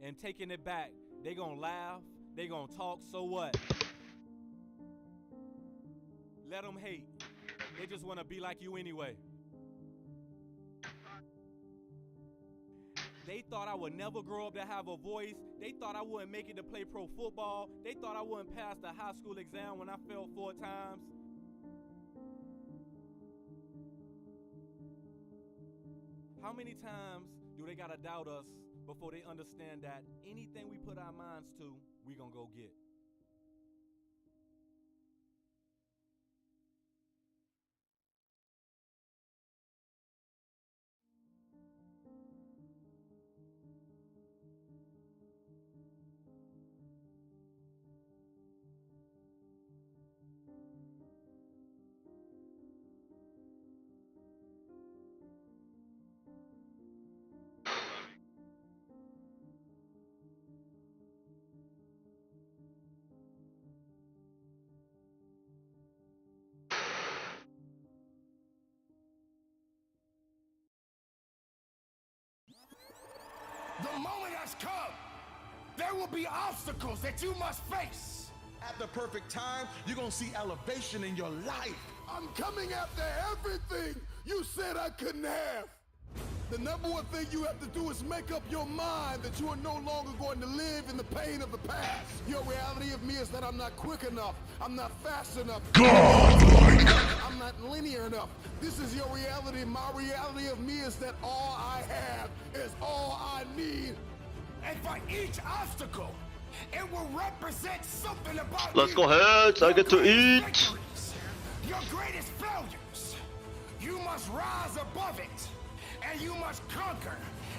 And taking it back, they gonna laugh, they gonna talk, so what? Let them hate. They just wanna be like you anyway. They thought I would never grow up to have a voice. They thought I wouldn't make it to play pro football. They thought I wouldn't pass the high school exam when I failed 4 times. How many times do they gotta doubt us before they understand that anything we put our minds to, we gonna go get? The moment has come. There will be obstacles that you must face. At the perfect time, you're gonna see elevation in your life. I'm coming after everything you said I couldn't have. The number one thing you have to do is make up your mind that you are no longer going to live in the pain of the past. Your reality of me is that I'm not quick enough. I'm not fast enough. I'm not linear enough. This is your reality. My reality of me is that all I have is all I need. And for each obstacle, it will represent something about Let's you. go ahead, I get to eat. Victories, your greatest failures. You must rise above it. And you must conquer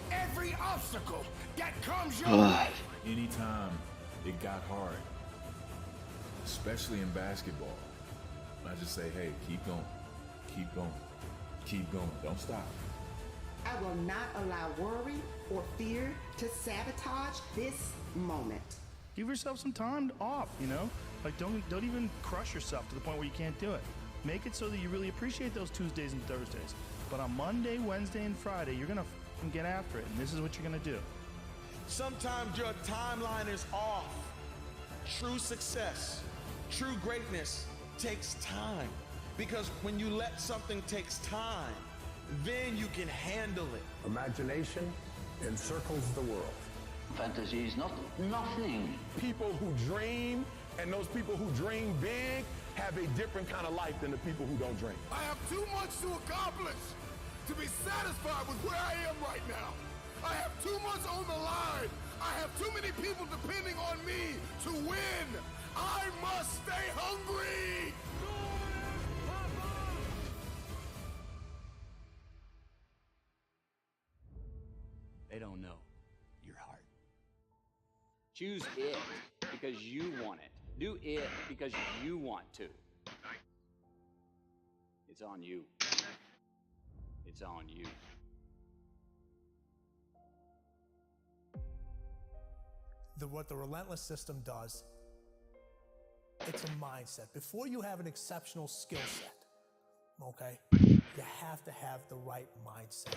every obstacle that comes your way. Anytime it got hard, especially in basketball, I just say, hey, keep going, keep going, keep going, don't stop. I will not allow worry or fear to sabotage this moment. Give yourself some time off, you know? Like don't even crush yourself to the point where you can't do it. Make it so that you really appreciate those Tuesdays and Thursdays. But on Monday, Wednesday, and Friday, you're gonna get after it, and this is what you're gonna do. Sometimes your timeline is off. True success, true greatness takes time. Because when you let something takes time, then you can handle it. Imagination encircles the world. Fantasy is nothing. People who dream and those people who dream big have a different kind of life than the people who don't dream. I have too much to accomplish to be satisfied with where I am right now. I have too much on the line. I have too many people depending on me to win. I must stay hungry. They don't know your heart. Choose it because you want it. Do it because you want to. It's on you. It's on you. What the relentless system does, it's a mindset. Before you have an exceptional skill set, okay, you have to have the right mindset.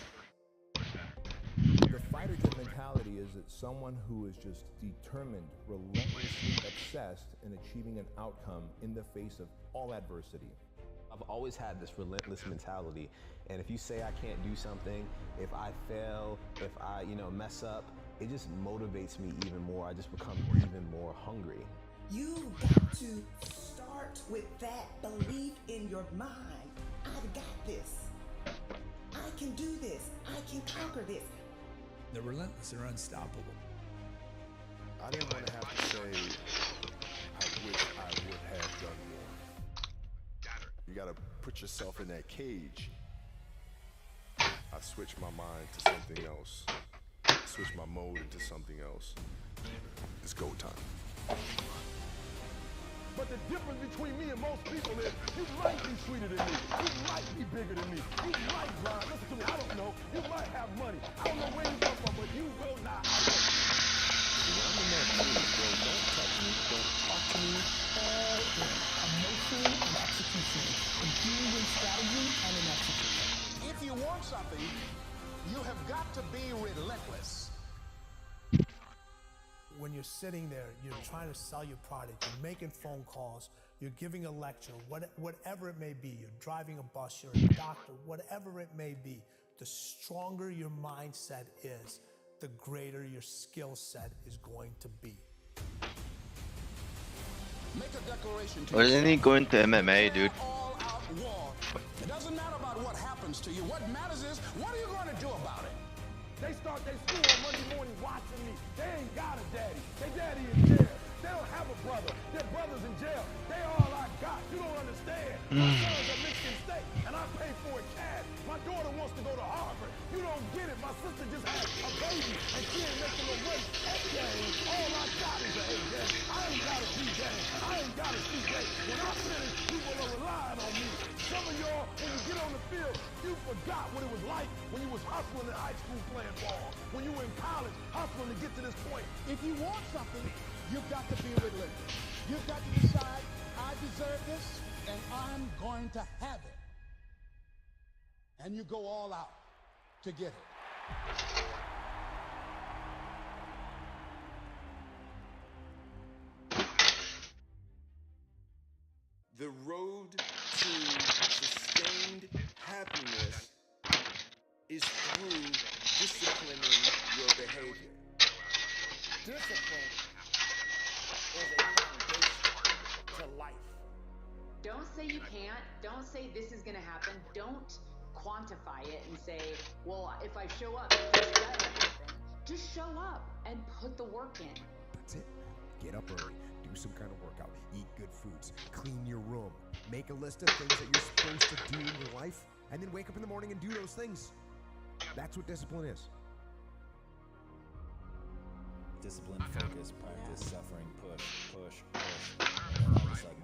The fighter-jet mentality is that someone who is just determined, relentlessly obsessed in achieving an outcome in the face of all adversity. I've always had this relentless mentality, and if you say I can't do something, if I fail, if I, mess up, it just motivates me even more. I just become even more hungry. You got to start with that belief in your mind. I've got this. I can do this. I can conquer this. The relentless are unstoppable. I didn't want to have to say, I wish I would have done more. You gotta put yourself in that cage. I switched my mind to something else. Switch my mode into something else. It's go time. But the difference between me and most people is you might be sweeter than me. You might be bigger than me. You might grind. Listen to me, I don't know. You might have money. I don't know where you come from, but you will not. When I'm in that mood, bro, don't touch me, don't talk to me. Emotion and execution. Infusing in strategy and in execution. If you want something, you have got to be relentless. When you're sitting there, you're trying to sell your product, you're making phone calls, you're giving a lecture, whatever it may be, you're driving a bus, you're a doctor, whatever it may be, the stronger your mindset is, the greater your skill set is going to be. Make a declaration to Why isn't he going to MMA, dude? all-out war. It doesn't matter about what happens to you. What matters is, what are you going to do about it? They start their school on Monday morning watching me. They ain't got a daddy. Their daddy in jail. They don't have a brother. Their brother's in jail. They all I got. You don't understand. My son's at Michigan State, and I pay for it cash. My daughter wants to go to Harvard. You don't get it. My sister just had a baby, and she ain't making no money. All I got is an A game. I ain't got a B game. I ain't got a C game. When I finish, people are relying on me. Some of y'all, when you get on the field, you forgot what it was like when you was hustling in high school playing ball. When you were in college, hustling to get to this point. If you want something, you've got to be relentless. You've got to decide, I deserve this, and I'm going to have it. And you go all out to get it. Don't say you can't. Don't say this is going to happen. Don't quantify it and say, well, if I show up, this does happen. Just show up and put the work in. That's it. Get up early, do some kind of workout, eat good foods, clean your room, make a list of things that you're supposed to do in your life, and then wake up in the morning and do those things. That's what discipline is. Discipline, focus, practice, suffering, push. And then all of a sudden,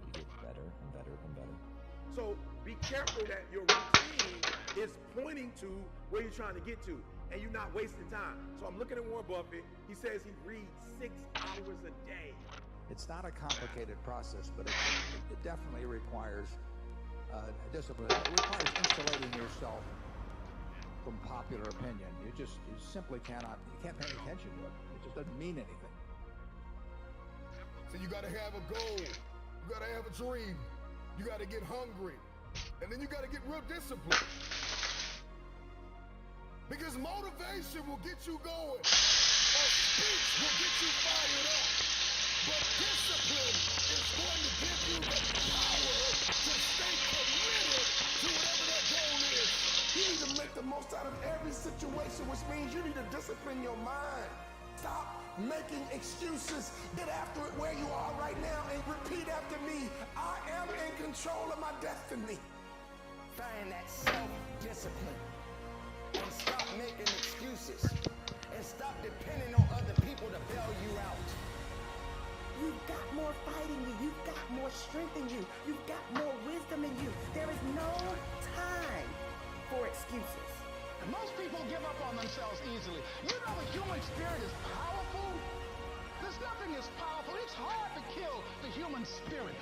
you get better and better and better. So be careful that your routine is pointing to where you're trying to get to, and you're not wasting time. So I'm looking at Warren Buffett. He says he reads 6 hours a day. It's not a complicated process, but it definitely requires discipline. It requires insulating yourself from popular opinion. You simply can't pay attention to it. It just doesn't mean anything. So you gotta have a goal. You gotta have a dream. You gotta get hungry. And then you gotta get real disciplined. Because motivation will get you going. A speech will get you fired up. But discipline is going to give you the power to stay committed to whatever that goal is. You need to make the most out of every situation, which means you need to discipline your mind. Stop making excuses. Get after it where you are right now and repeat after me. I am in control of my destiny. Find that self-discipline. And stop making excuses. And stop depending on other people to bail you out. You've got more fight in you. You've got more strength in you. You've got more wisdom in you. There is no time for excuses. Most people give up on themselves easily. You know the human spirit is powerful. There's nothing as powerful. It's hard to kill the human spirit.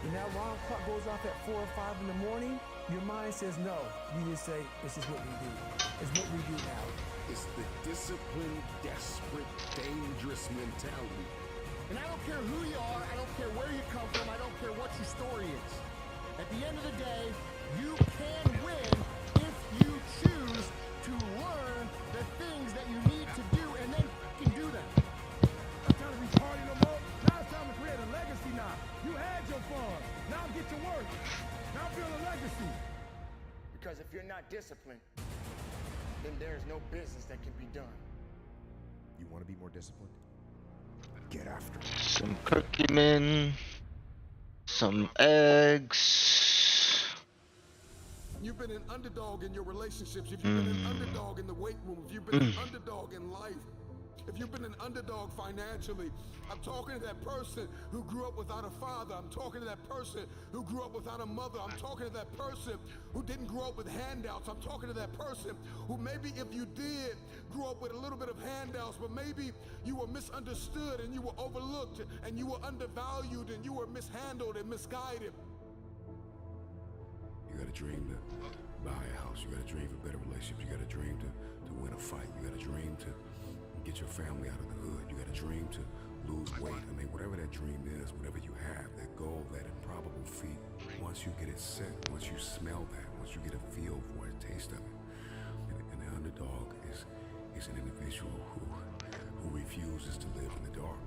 When that alarm clock goes off at 4 or 5 in the morning, your mind says no. You just say, this is what we do. It's what we do now. It's the disciplined, desperate, dangerous mentality. And I don't care who you are, I don't care where you come from, I don't care what your story is. At the end of the day, you can win if you choose to learn the things that you need to do, and then you can do them. I'm trying to be party no more. Now it's time to create a legacy now. You had your fun. Now get to work. Now build a legacy. Because if you're not disciplined, then there's no business that can be done. You want to be more disciplined? Get after it. Some curcumin, some eggs. You've been an underdog in your relationships. If you've been an underdog in the weight room, if you've been an underdog in life, if you've been an underdog financially, I'm talking to that person who grew up without a father. I'm talking to that person who grew up without a mother. I'm talking to that person who didn't grow up with handouts. I'm talking to that person who maybe if you did grow up with a little bit of handouts, but maybe you were misunderstood and you were overlooked and you were undervalued and you were mishandled and misguided. You got a dream to buy a house. You got a dream for better relationships. You got a dream to win a fight. You got a dream to get your family out of the hood. You got a dream to lose weight. I mean, whatever that dream is, whatever you have, that goal, that improbable feat, once you get it set, once you smell that, once you get a feel for it, taste of it, and the underdog is an individual who refuses to live in the dark.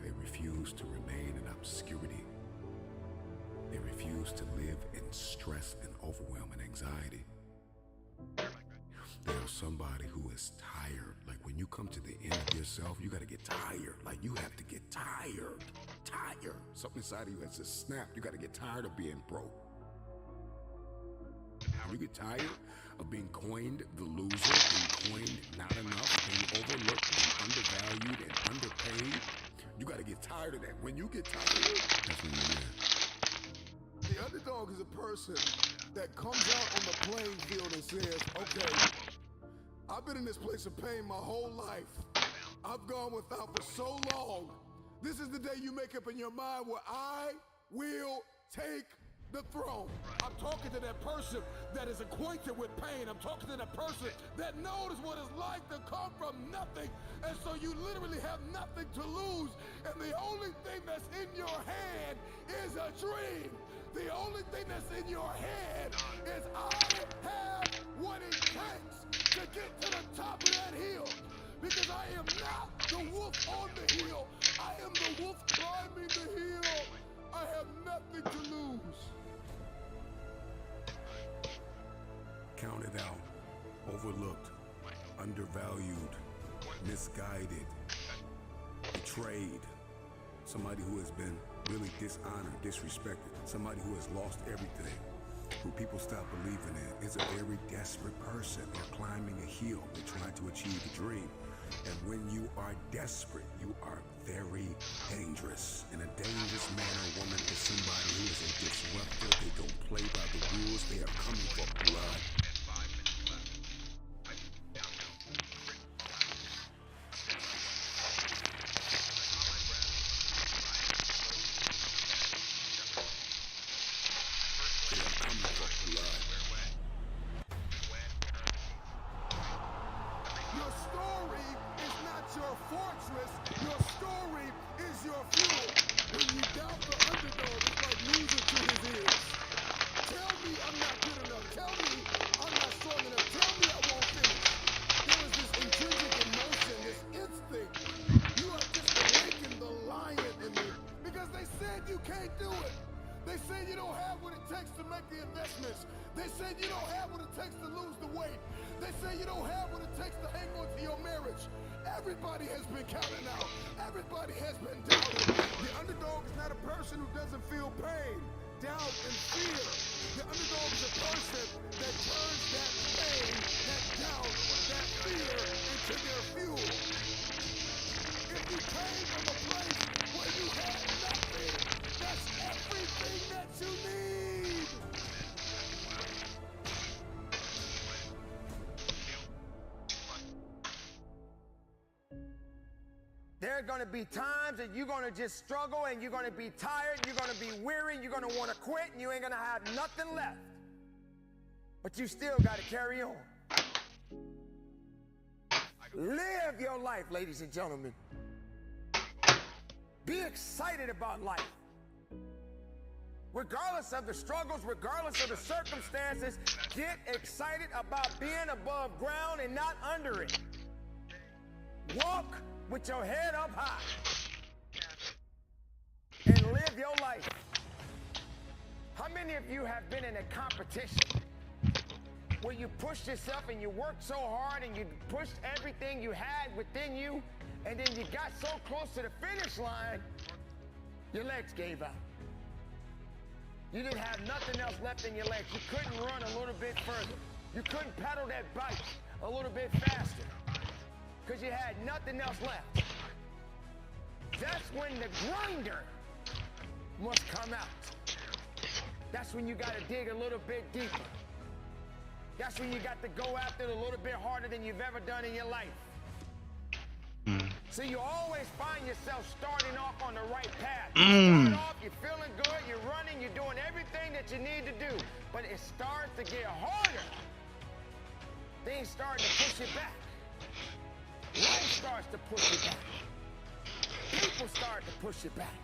They refuse to remain in obscurity. They refuse to live in stress and overwhelm and anxiety. There's somebody who is tired. Like when you come to the end of yourself, you gotta get tired. Like you have to get tired. Tired. Something inside of you has to snap. You gotta get tired of being broke. You get tired of being coined the loser, being coined not enough, being overlooked, being undervalued and underpaid. You gotta get tired of that. When you get tired, that's when you win. The underdog is a person that comes out on the playing field and says, okay, I've been in this place of pain my whole life. I've gone without for so long. This is the day you make up in your mind where I will take the throne. I'm talking to that person that is acquainted with pain. I'm talking to that person that knows what it's like to come from nothing. And so you literally have nothing to lose. And the only thing that's in your hand is a dream. The only thing that's in your head is I have what it takes to get to the top of that hill. Because I am not the wolf on the hill. I am the wolf climbing the hill. undervalued, misguided, betrayed, somebody who has been really dishonored, disrespected, somebody who has lost everything, who people stop believing in, is a very desperate person. They're climbing a hill, they're trying to achieve a dream. And when you are desperate, you are very dangerous. And a dangerous man or woman is somebody who is a disruptor. They don't play by the rules. They are coming for blood. Your story is not your fortress. Your story is your fuel. When you doubt the underdog, it's like music to his ears. Tell me I'm not good enough. Tell me I'm not strong enough. Tell me I won't finish. There is this intrinsic emotion, this instinct. You have just awakened the lion in me. Because they said you can't do it. They said you don't have what it takes to make the investments. They said you don't have what it takes to lose the weight. They say you don't have what it takes to hang on to your marriage. Everybody has been counted out. Everybody has been doubted. The underdog is not a person who doesn't feel pain, doubt, and fear. The underdog is a person that turns that pain, that doubt, that fear into their fuel. If you came from a place where you had nothing, that's everything that you need. There are going to be times that you're going to just struggle and you're going to be tired, you're going to be weary, you're going to want to quit, and you ain't going to have nothing left. But you still got to carry on. Live your life, ladies and gentlemen. Be excited about life. Regardless of the struggles, regardless of the circumstances, get excited about being above ground and not under it. Walk with your head up high and live your life. How many of you have been in a competition where you pushed yourself and you worked so hard and you pushed everything you had within you, and then you got so close to the finish line, your legs gave out? You didn't have nothing else left in your legs. You couldn't run a little bit further. You couldn't pedal that bike a little bit faster because you had nothing else left. That's when the grinder must come out. That's when you got to dig a little bit deeper. That's when you got to go after it a little bit harder than you've ever done in your life. So you always find yourself starting off on the right path. You start off, you're feeling good, you're running, you're doing everything that you need to do. But it starts to get harder. Things start to push you back. Life starts to push you back. People start to push you back.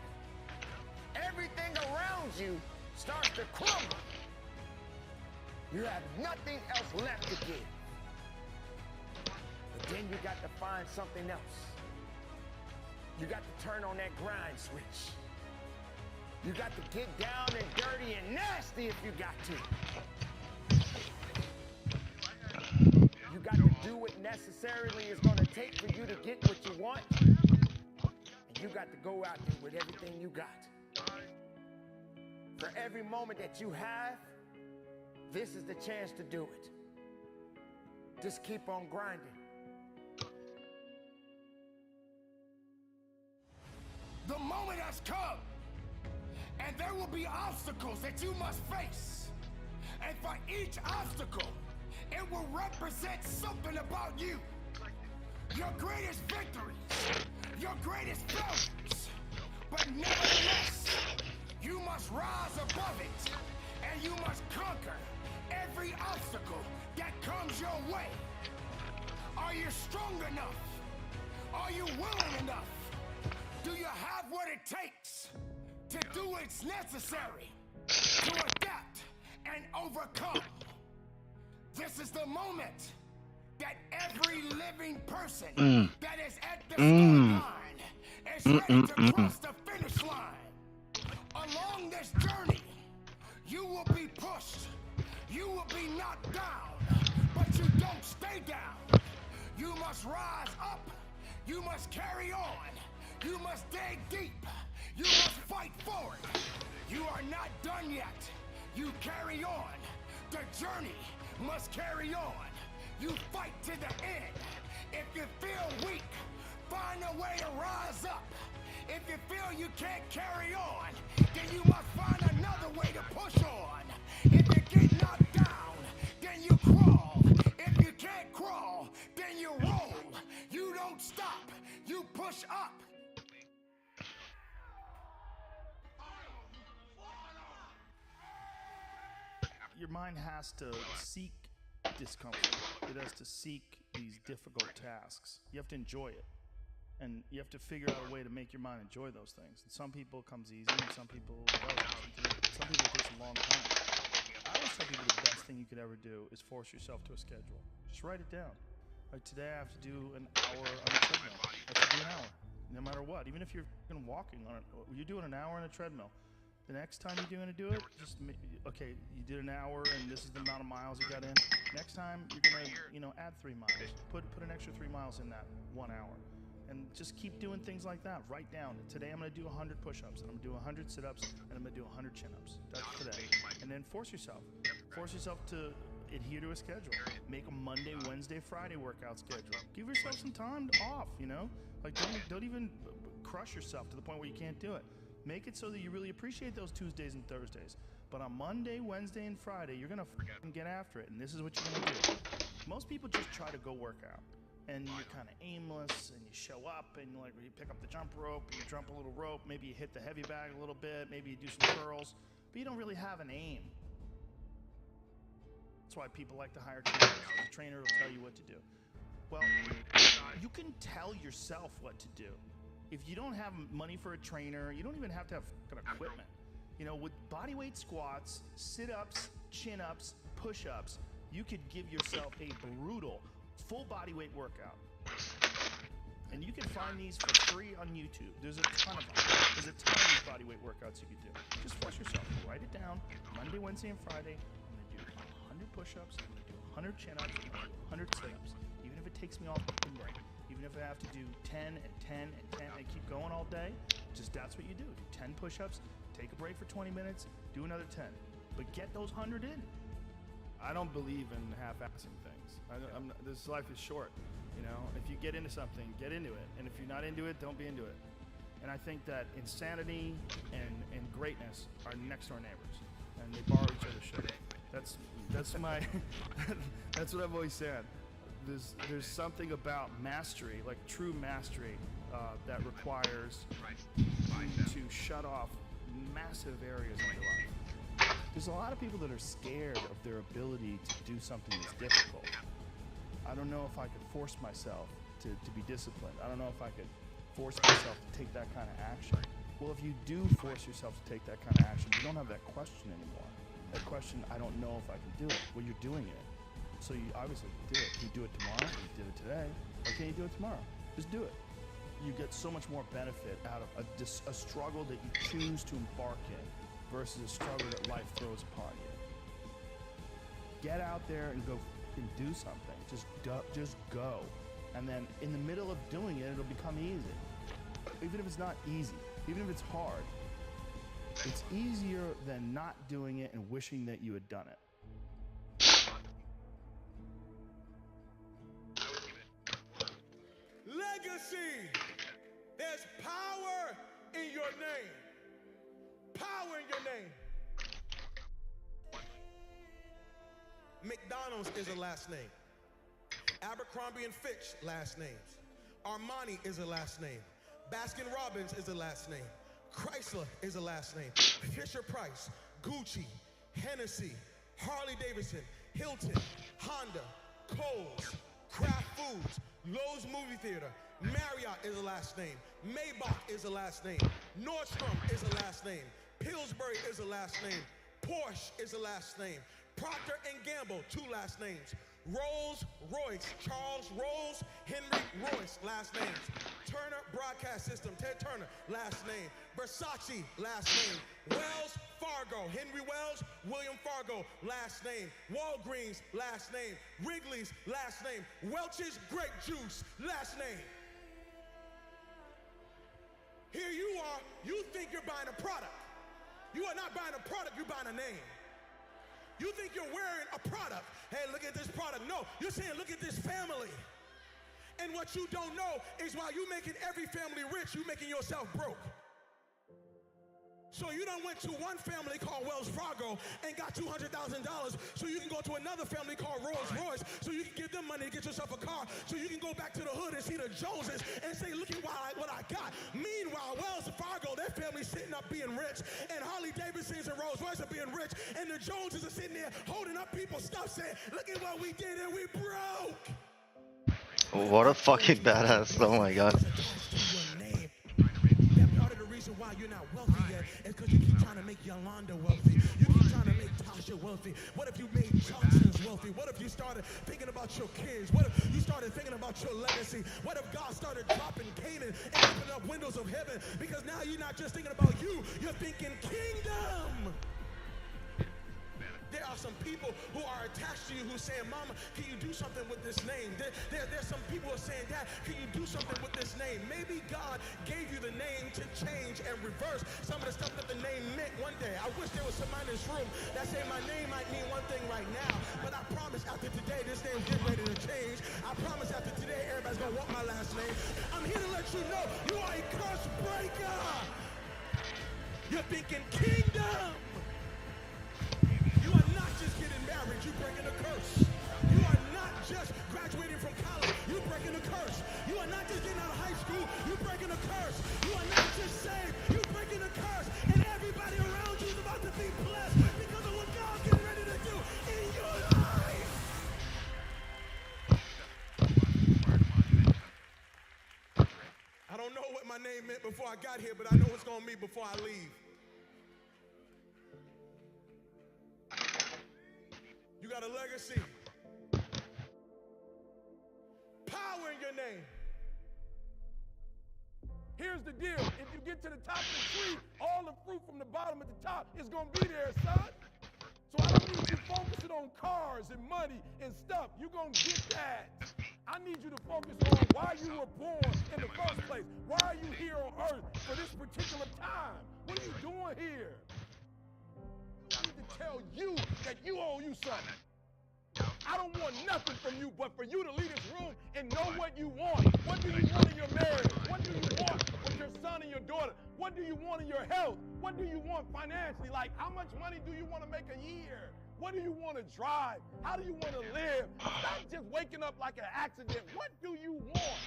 Everything around you starts to crumble. You have nothing else left to give. But then you got to find something else. You got to turn on that grind switch. You got to get down and dirty and nasty if you got to. You got to do what necessarily is going to take for you to get what you want. And you got to go out there with everything you got. For every moment that you have, this is the chance to do it. Just keep on grinding. The moment has come, and there will be obstacles that you must face. And for each obstacle, it will represent something about you. Your greatest victories, your greatest failures. But nevertheless, you must rise above it, and you must conquer every obstacle that comes your way. Are you strong enough? Are you willing enough? Do you have what it takes to do what's necessary to adapt and overcome? This is the moment that every living person that is at the start line is ready to cross the finish line. Along this journey, you will be pushed, you will be knocked down, but you don't stay down. You must rise up. You must carry on. You must dig deep. You must fight for it. You are not done yet. You carry on. The journey must carry on. You fight to the end. If you feel weak, find a way to rise up. If you feel you can't carry on, then you must find another way to push on. If you get knocked down, then you crawl. If you can't crawl, then you roll. You don't stop. You push up. Your mind has to seek discomfort. It has to seek these difficult tasks. You have to enjoy it. And you have to figure out a way to make your mind enjoy those things. And some people it comes easy, and some people it doesn't. Some people it takes a long time. I always tell people the best thing you could ever do is force yourself to a schedule. Just write it down. Like today I have to do an hour on a treadmill. I have to do an hour, no matter what. Even if you're walking on it, you're doing an hour on a treadmill. The next time you're going to do it, just okay. You did an hour, and this is the amount of miles you got in. Next time you're going to, add 3 miles. Put an extra 3 miles in that 1 hour. And just keep doing things like that. Write down, today I'm going to do 100 push-ups, and I'm going to do 100 sit-ups, and I'm going to do 100 chin-ups. That's today. And then force yourself. Force yourself to adhere to a schedule. Make a Monday, Wednesday, Friday workout schedule. Give yourself some time off, Like, don't even crush yourself to the point where you can't do it. Make it so that you really appreciate those Tuesdays and Thursdays. But on Monday, Wednesday, and Friday, you're going to get after it, and this is what you're going to do. Most people just try to go work out. And you're kind of aimless, and you show up, and you pick up the jump rope, and you jump a little rope, maybe you hit the heavy bag a little bit, maybe you do some curls, but you don't really have an aim. That's why people like to hire trainers. The trainer will tell you what to do. Well, you can tell yourself what to do. If you don't have money for a trainer, you don't even have to have equipment. With bodyweight squats, sit-ups, chin-ups, push-ups, you could give yourself a brutal full body weight workout. And you can find these for free on YouTube. There's a ton of them. There's a ton of these body weight workouts you can do. Just force yourself. Write it down. Monday, Wednesday, and Friday, I'm going to do 100 push-ups. I'm going to do 100 chin-ups. I'm going to do 100 sit-ups. Even if it takes me off the day. Even if I have to do 10 and 10 and 10 and keep going all day, just that's what you do. Do 10 push-ups, take a break for 20 minutes, do another 10. But get those 100 in. I don't believe in half-assing things. This life is short, If you get into something, get into it. And if you're not into it, don't be into it. And I think that insanity and greatness are next-door neighbors, and they borrow each other's shit. That's my that's what I've always said. There's something about mastery, like true mastery, that requires you to shut off massive areas of your life. There's a lot of people that are scared of their ability to do something that's difficult. I don't know if I could force myself to be disciplined. I don't know if I could force myself to take that kind of action. Well, if you do force yourself to take that kind of action, you don't have that question anymore. That question, I don't know if I can do it. Well, you're doing it. So you obviously can do it. Can you do it tomorrow? You did it today. Or can you do it tomorrow? Just do it. You get so much more benefit out of a struggle that you choose to embark in versus a struggle that life throws upon you. Get out there and go and do something. Just go. And then in the middle of doing it, it'll become easy. Even if it's not easy, even if it's hard, it's easier than not doing it and wishing that you had done it. Legacy. There's power in your name. Power in your name. McDonald's is a last name. Abercrombie and Fitch, last names. Armani is a last name. Baskin-Robbins is a last name. Chrysler is a last name. Fisher-Price, Gucci, Hennessy, Harley-Davidson, Hilton, Honda, Kohl's, Kraft Foods, Lowe's Movie Theater, Marriott is a last name. Maybach is a last name. Nordstrom is a last name. Pillsbury is a last name. Porsche is a last name. Procter & Gamble, 2 last names. Rolls Royce, Charles Rolls, Henry Royce, last names. Turner Broadcast System, Ted Turner, last name. Versace, last name. Wells Fargo, Henry Wells, William Fargo, last name. Walgreens, last name. Wrigley's, last name. Welch's Grape Juice, last name. Here you are, you think you're buying a product. You are not buying a product, you're buying a name. You think you're wearing a product. Hey, look at this product. No, you're saying, look at this family. And what you don't know is while you're making every family rich, you're making yourself broke. So you done went to one family called Wells Fargo and got $200,000 so you can go to another family called Rolls Royce so you can give them money to get yourself a car so you can go back to the hood and see the Joneses and say, look at what I got. Meanwhile, Wells Fargo, their family's sitting up being rich, and Harley Davidsons and Rolls Royce are being rich, and the Joneses are sitting there holding up people's stuff saying, look at what we did and we broke. What a fucking badass, oh my god. Why you're not wealthy yet is because you keep trying to make Yolanda wealthy. You keep trying to make Tasha wealthy. What if you made Johnson's wealthy? What if you started thinking about your kids? What if you started thinking about your legacy? What if God started dropping Canaan and opening up windows of heaven? Because now you're not just thinking about you, you're thinking kingdom. There are some people who are attached to you who are saying, Mama, can you do something with this name? There's some people who are saying, Dad, can you do something with this name? Maybe God gave you the name to change and reverse some of the stuff that the name meant one day. I wish there was somebody in this room that said my name might mean one thing right now, but I promise after today, this name's getting ready to change. I promise after today, everybody's going to want my last name. I'm here to let you know you are a curse breaker. You're thinking kingdom. You are not just getting married, you're breaking a curse. You are not just graduating from college, you're breaking a curse. You are not just getting out of high school, you're breaking a curse. You are not just saved, you're breaking a curse. And everybody around you is about to be blessed because of what God's getting ready to do in your life. I don't know what my name meant before I got here, but I know it's going to mean before I leave. You got a legacy. Power in your name. Here's the deal. If you get to the top of the tree, all the fruit from the bottom at the top is going to be there, son. So I don't need you focusing on cars and money and stuff. You're going to get that. I need you to focus on why you were born in the first place. Why are you here on earth for this particular time? What are you doing here? I need to tell you that you owe you something. I don't want nothing from you but for you to leave this room and know what you want. What do you want in your marriage? What do you want with your son and your daughter? What do you want in your health? What do you want financially? Like, how much money do you want to make a year? What do you want to drive? How do you want to live? Stop just waking up like an accident. What do you want?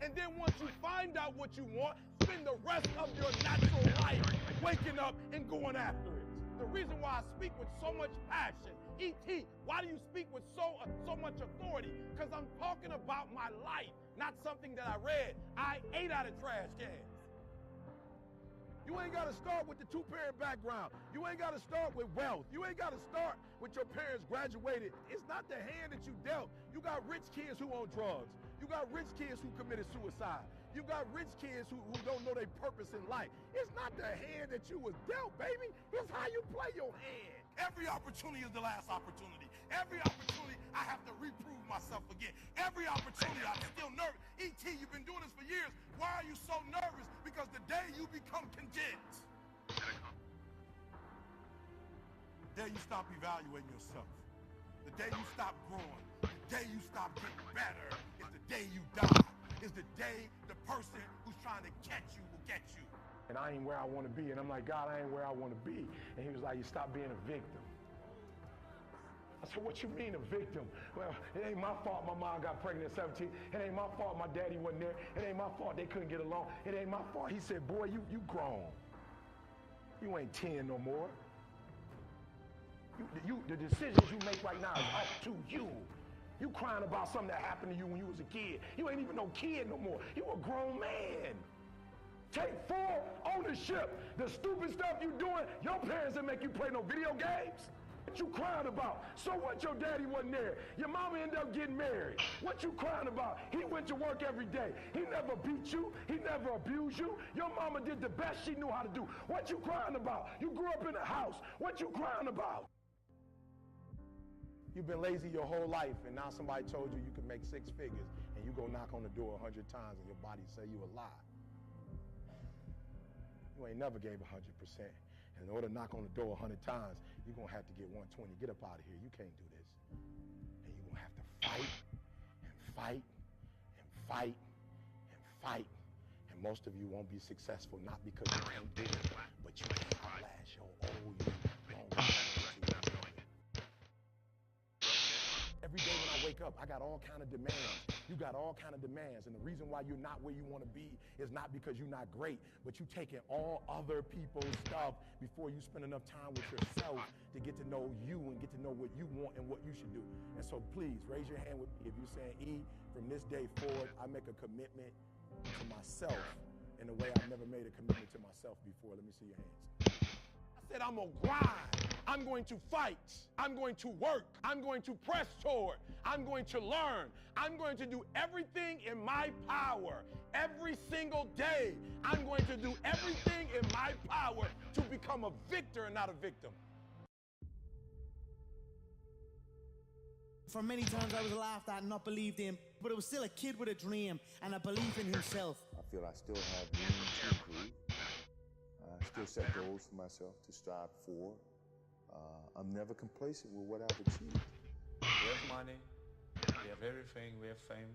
And then once you find out what you want, spend the rest of your natural life waking up and going after it. The reason why I speak with so much passion, E.T., why do you speak with so much authority? Because I'm talking about my life, not something that I read. I ate out of trash cans. You ain't got to start with the two-parent background. You ain't got to start with wealth. You ain't got to start with your parents graduated. It's not the hand that you dealt. You got rich kids who own drugs. You got rich kids who committed suicide. You got rich kids who don't know their purpose in life. It's not the hand that you was dealt, baby. It's how you play your hand. Every opportunity is the last opportunity. Every opportunity, I have to reprove myself again. Every opportunity, I'm still nervous. E.T., you've been doing this for years. Why are you so nervous? Because the day you become content, the day you stop evaluating yourself, the day you stop growing, the day you stop getting better, is the day you die. Is the day the person who's trying to catch you will get you. And I ain't where I want to be. And I'm like, God, I ain't where I want to be. And he was like, you stop being a victim. I said, what you mean a victim? Well, it ain't my fault my mom got pregnant at 17. It ain't my fault my daddy wasn't there. It ain't my fault they couldn't get along. It ain't my fault. He said, boy, you grown. You ain't 10 no more. The decisions you make right now is up to you. You crying about something that happened to you when you was a kid. You ain't even no kid no more. You a grown man. Take full ownership. The stupid stuff you doing, your parents didn't make you play no video games. What you crying about? So what your daddy wasn't there? Your mama ended up getting married. What you crying about? He went to work every day. He never beat you. He never abused you. Your mama did the best she knew how to do. What you crying about? You grew up in a house. What you crying about? You've been lazy your whole life, and now somebody told you you can make 6 figures, and you go knock on the door 100 times, and your body say you a lie. You ain't never gave 100%. And in order to knock on the door 100 times, you're going to have to get 120. Get up out of here. You can't do this. And you're going to have to fight and fight and fight and fight. And most of you won't be successful, not because you can't do it, but you can't outlast your old you. Every day when I wake up, I got all kind of demands. You got all kind of demands. And the reason why you're not where you want to be is not because you're not great, but you taking all other people's stuff before you spend enough time with yourself to get to know you and get to know what you want and what you should do. And so please, raise your hand with me if you're saying, E, from this day forward, I make a commitment to myself in a way I've never made a commitment to myself before. Let me see your hands. I said I'm gonna grind. I'm going to fight. I'm going to work. I'm going to press toward. I'm going to learn. I'm going to do everything in my power every single day. I'm going to do everything in my power to become a victor and not a victim. For many times I was laughed at and not believed in, but it was still a kid with a dream and a belief in himself. I feel I still have room to improve. I still set goals for myself to strive for. I'm never complacent with what I've achieved. We have money, we have everything, we have fame.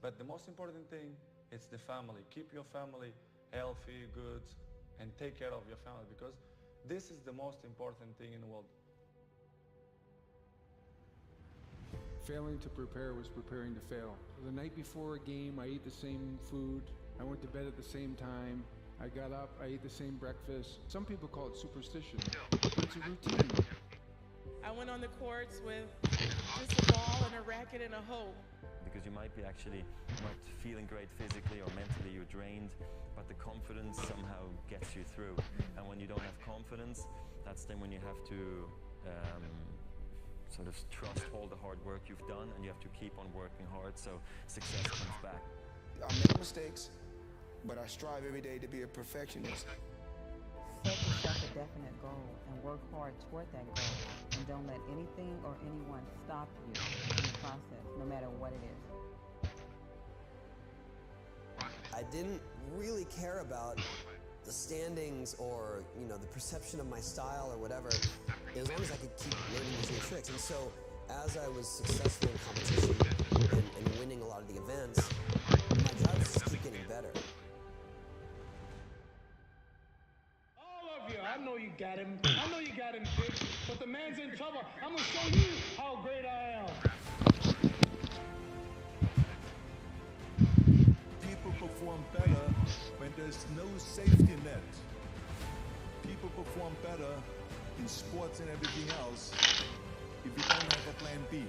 But the most important thing is the family. Keep your family healthy, good, and take care of your family, because this is the most important thing in the world. Failing to prepare was preparing to fail. The night before a game, I ate the same food. I went to bed at the same time. I got up, I ate the same breakfast. Some people call it superstition, but it's a routine. I went on the courts with just a ball and a racket and a hope. Because you might be actually not feeling great physically or mentally, you're drained, but the confidence somehow gets you through. And when you don't have confidence, that's then when you have to sort of trust all the hard work you've done, and you have to keep on working hard so success comes back. I make mistakes, but I strive every day to be a perfectionist. Set yourself a definite goal and work hard toward that goal, and don't let anything or anyone stop you in the process, no matter what it is. I didn't really care about the standings or, you know, the perception of my style or whatever, as long as I could keep learning these new tricks. And so, as I was successful in competition and winning a lot of the events, my drive was to keep getting better. I know you got him. I know you got him, bitch. But the man's in trouble. I'm gonna show you how great I am. People perform better when there's no safety net. People perform better in sports and everything else if you don't have a plan B.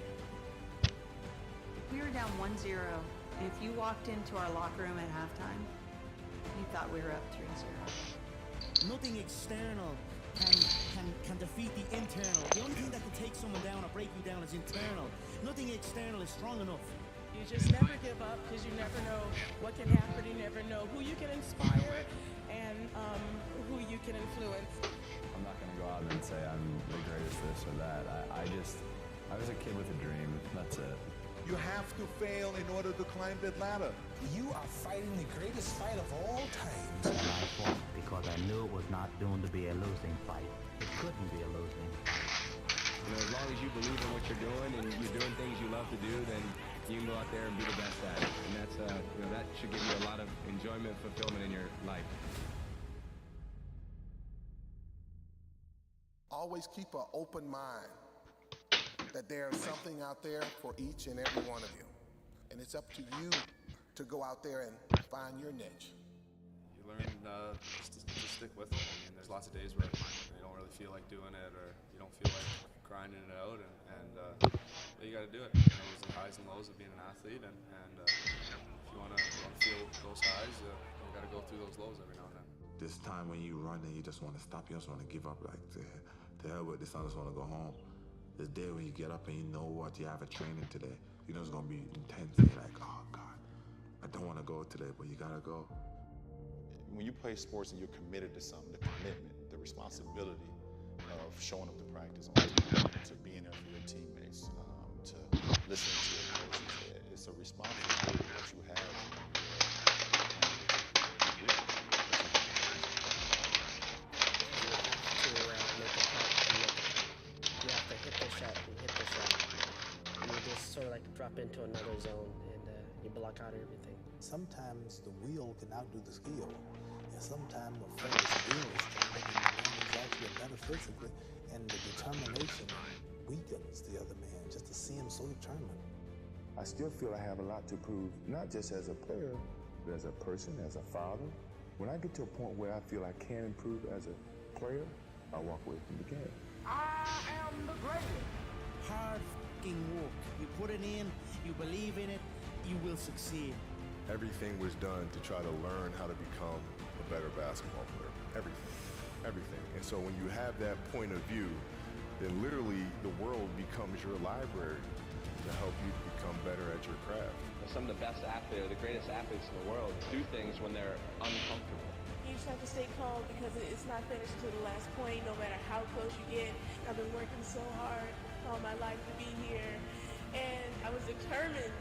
We were down 1-0. If you walked into our locker room at halftime, you thought we were up 3-0. Nothing external can defeat the internal. The only thing that can take someone down or break you down is internal. Nothing external is strong enough. You just never give up, because you never know what can happen. You never know who you can inspire and who you can influence. I'm not going to go out and say I'm the greatest this or that. I was a kid with a dream. That's it. You have to fail in order to climb that ladder. You are fighting the greatest fight of all times. And I fought because I knew it was not doomed to be a losing fight. It couldn't be a losing. You know, as long as you believe in what you're doing and you're doing things you love to do, then you can go out there and be the best at it. And that's, you know, that should give you a lot of enjoyment, fulfillment in your life. Always keep an open mind that there's something out there for each and every one of you. And it's up to you to go out there and find your niche. You learn just to stick with it. I mean, there's lots of days where you don't really feel like doing it, or you don't feel like grinding it out, but you got to do it. You know, there's the highs and lows of being an athlete, and if you want to feel those highs, you got to go through those lows every now and then. This time when you run and you just want to stop, you just want to give up, like the hell with this, I just want to go home. This day when you get up and you know what you have a training today, you know it's gonna be intense. And you're like, oh God, I don't want to go today, but you gotta go. When you play sports and you're committed to something, the commitment, the responsibility of showing up to practice on time, to being there for your teammates, to listening to your coaches, it's a responsibility that you have. You have to hit the shot and hit the shot. And you just sort of like drop into another zone and you block out everything. Sometimes the will can outdo the skill. And sometimes a fellow's will is stronger than the man who's actually better physically. And the determination weakens the other man just to see him so determined. I still feel I have a lot to prove, not just as a player, but as a person, as a father. When I get to a point where I feel I can improve as a player, I walk away from the game. I am the greatest. Hard f***ing work. You put it in, you believe in it, you will succeed. Everything was done to try to learn how to become a better basketball player. Everything. And so when you have that point of view, then literally the world becomes your library to help you become better at your craft. Some of the best athletes, or the greatest athletes in the world, do things when they're uncomfortable. You just have to stay calm because it's not finished until the last point, no matter how close you get. I've been working so hard all my life to be here, and I was determined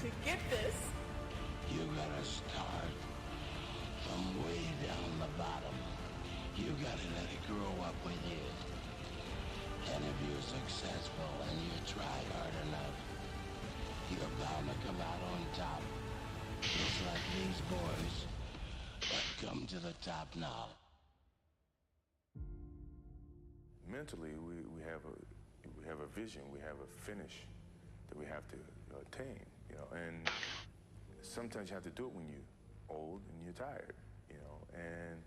to get this. You gotta start from way down the bottom. You gotta let it grow up with you. And if you're successful and you try hard enough, you're bound to come out on top. Just like these boys that come to the top now. Mentally, we have a vision, we have a finish that we have to attain, you know, and sometimes you have to do it when you're old and you're tired, you know, and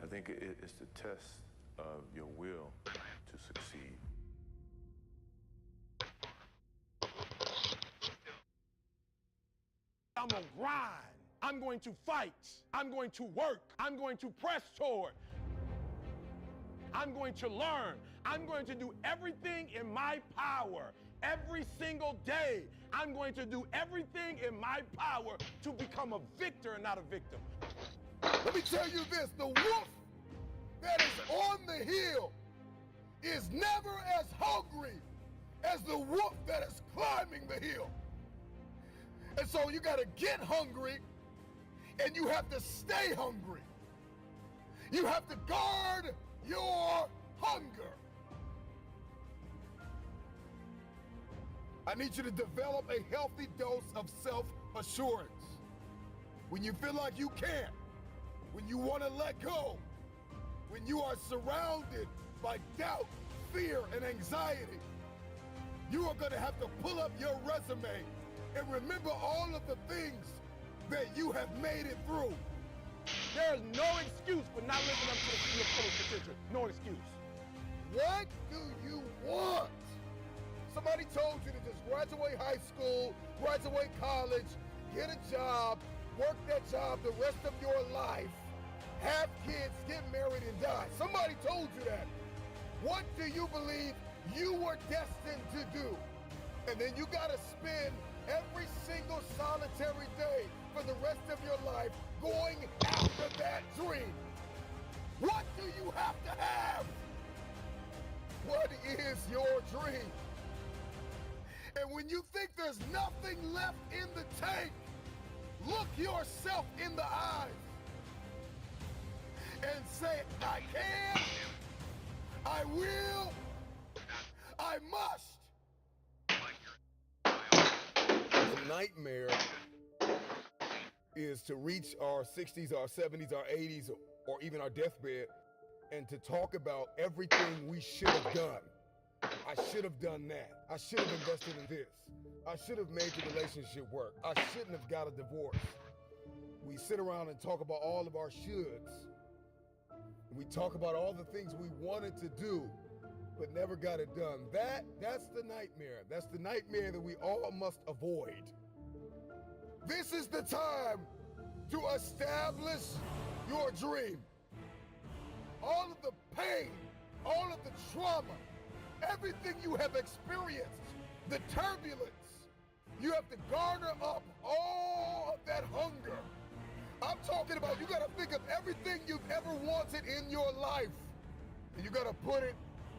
I think it's the test of your will to succeed. I'm gonna grind. I'm going to fight. I'm going to work. I'm going to press toward. I'm going to learn. I'm going to do everything in my power. Every single day, I'm going to do everything in my power to become a victor and not a victim. Let me tell you this, the wolf that is on the hill is never as hungry as the wolf that is climbing the hill. And so you gotta get hungry and you have to stay hungry. You have to guard your hunger. I need you to develop a healthy dose of self-assurance. When you feel like you can't, when you want to let go, when you are surrounded by doubt, fear, and anxiety, you are going to have to pull up your resume and remember all of the things that you have made it through. There is no excuse for not living up to your full potential. No excuse. What do you want? Somebody told you to just graduate high school, graduate college, get a job, work that job the rest of your life, have kids, get married, and die. Somebody told you that. What do you believe you were destined to do? And then you gotta spend every single solitary day for the rest of your life going after that dream. What do you have to have? What is your dream? And when you think there's nothing left in the tank, look yourself in the eyes and say, I can, I will, I must. The nightmare is to reach our 60s, our 70s, our 80s, or even our deathbed, and to talk about everything we should have done. I should have done that. I should have invested in this. I should have made the relationship work. I shouldn't have got a divorce. We sit around and talk about all of our shoulds. We talk about all the things we wanted to do, but never got it done. That's the nightmare. That's the nightmare that we all must avoid. This is the time to establish your dream. All of the pain all of the trauma, everything you have experienced, the turbulence, you have to garner up all of that hunger. I'm talking about you gotta think of everything you've ever wanted in your life, and you gotta put it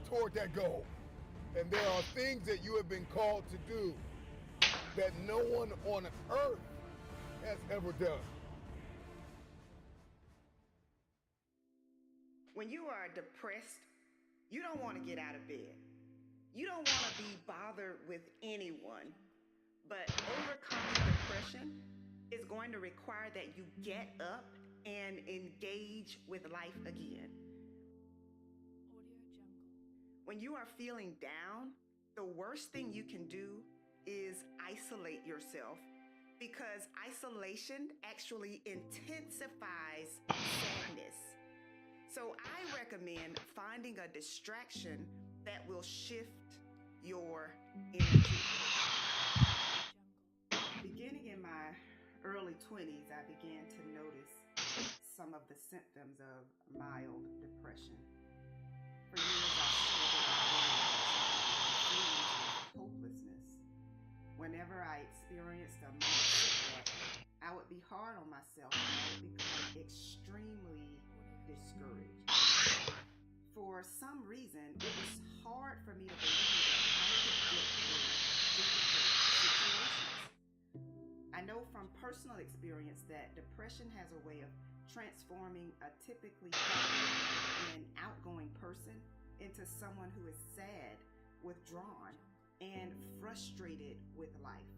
toward that goal. And there are things that you have been called to do that no one on earth has ever done. When you are depressed, you don't want to get out of bed. You don't want to be bothered with anyone. But overcoming depression is going to require that you get up and engage with life again. When you are feeling down, the worst thing you can do is isolate yourself, because isolation actually intensifies sadness. So I recommend finding a distraction that will shift your energy. Beginning in my early 20s, I began to notice some of the symptoms of mild depression. For years, I struggled with feelings of hopelessness. Whenever I experienced a moment of setback, I would be hard on myself and I would become extremely discouraged. For some reason, it was hard for me to believe that I could get through difficult situations. I know from personal experience that depression has a way of transforming a typically happy and outgoing person into someone who is sad, withdrawn, and frustrated with life.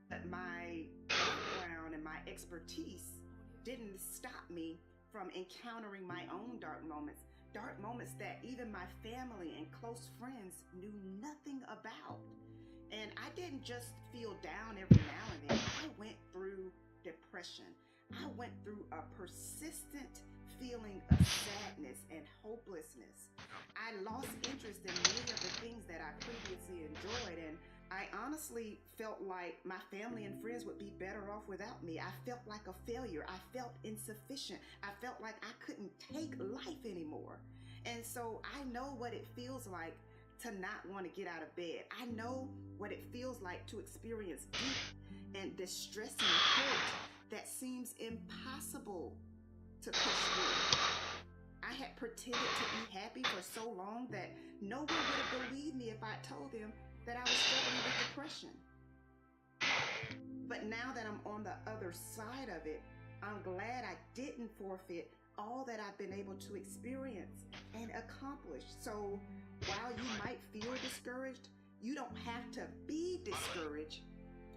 But my background and my expertise didn't stop me from encountering my own dark moments that even my family and close friends knew nothing about. And I didn't just feel down every now and then. I went through depression. I went through a persistent feeling of sadness and hopelessness. I lost interest in many of the things that I previously enjoyed, and I honestly felt like my family and friends would be better off without me. I felt like a failure. I felt insufficient. I felt like I couldn't take life anymore. And so I know what it feels like to not want to get out of bed. I know what it feels like to experience deep and distressing hurt that seems impossible to push through. I had pretended to be happy for so long that no one would have believed me if I told them that I was struggling with depression. But now that I'm on the other side of it, I'm glad I didn't forfeit all that I've been able to experience and accomplish. So while you might feel discouraged, you don't have to be discouraged,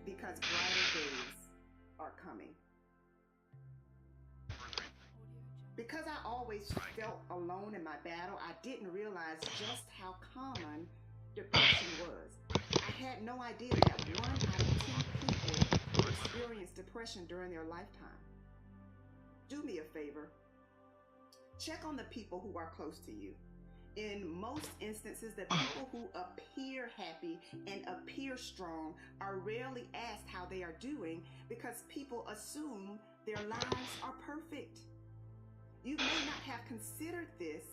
because brighter days are coming. Because I always felt alone in my battle, I didn't realize just how common depression was. I had no idea that 1 out of 10 people would experience depression during their lifetime. Do me a favor. Check on the people who are close to you. In most instances, the people who appear happy and appear strong are rarely asked how they are doing, because people assume their lives are perfect. You may not have considered this,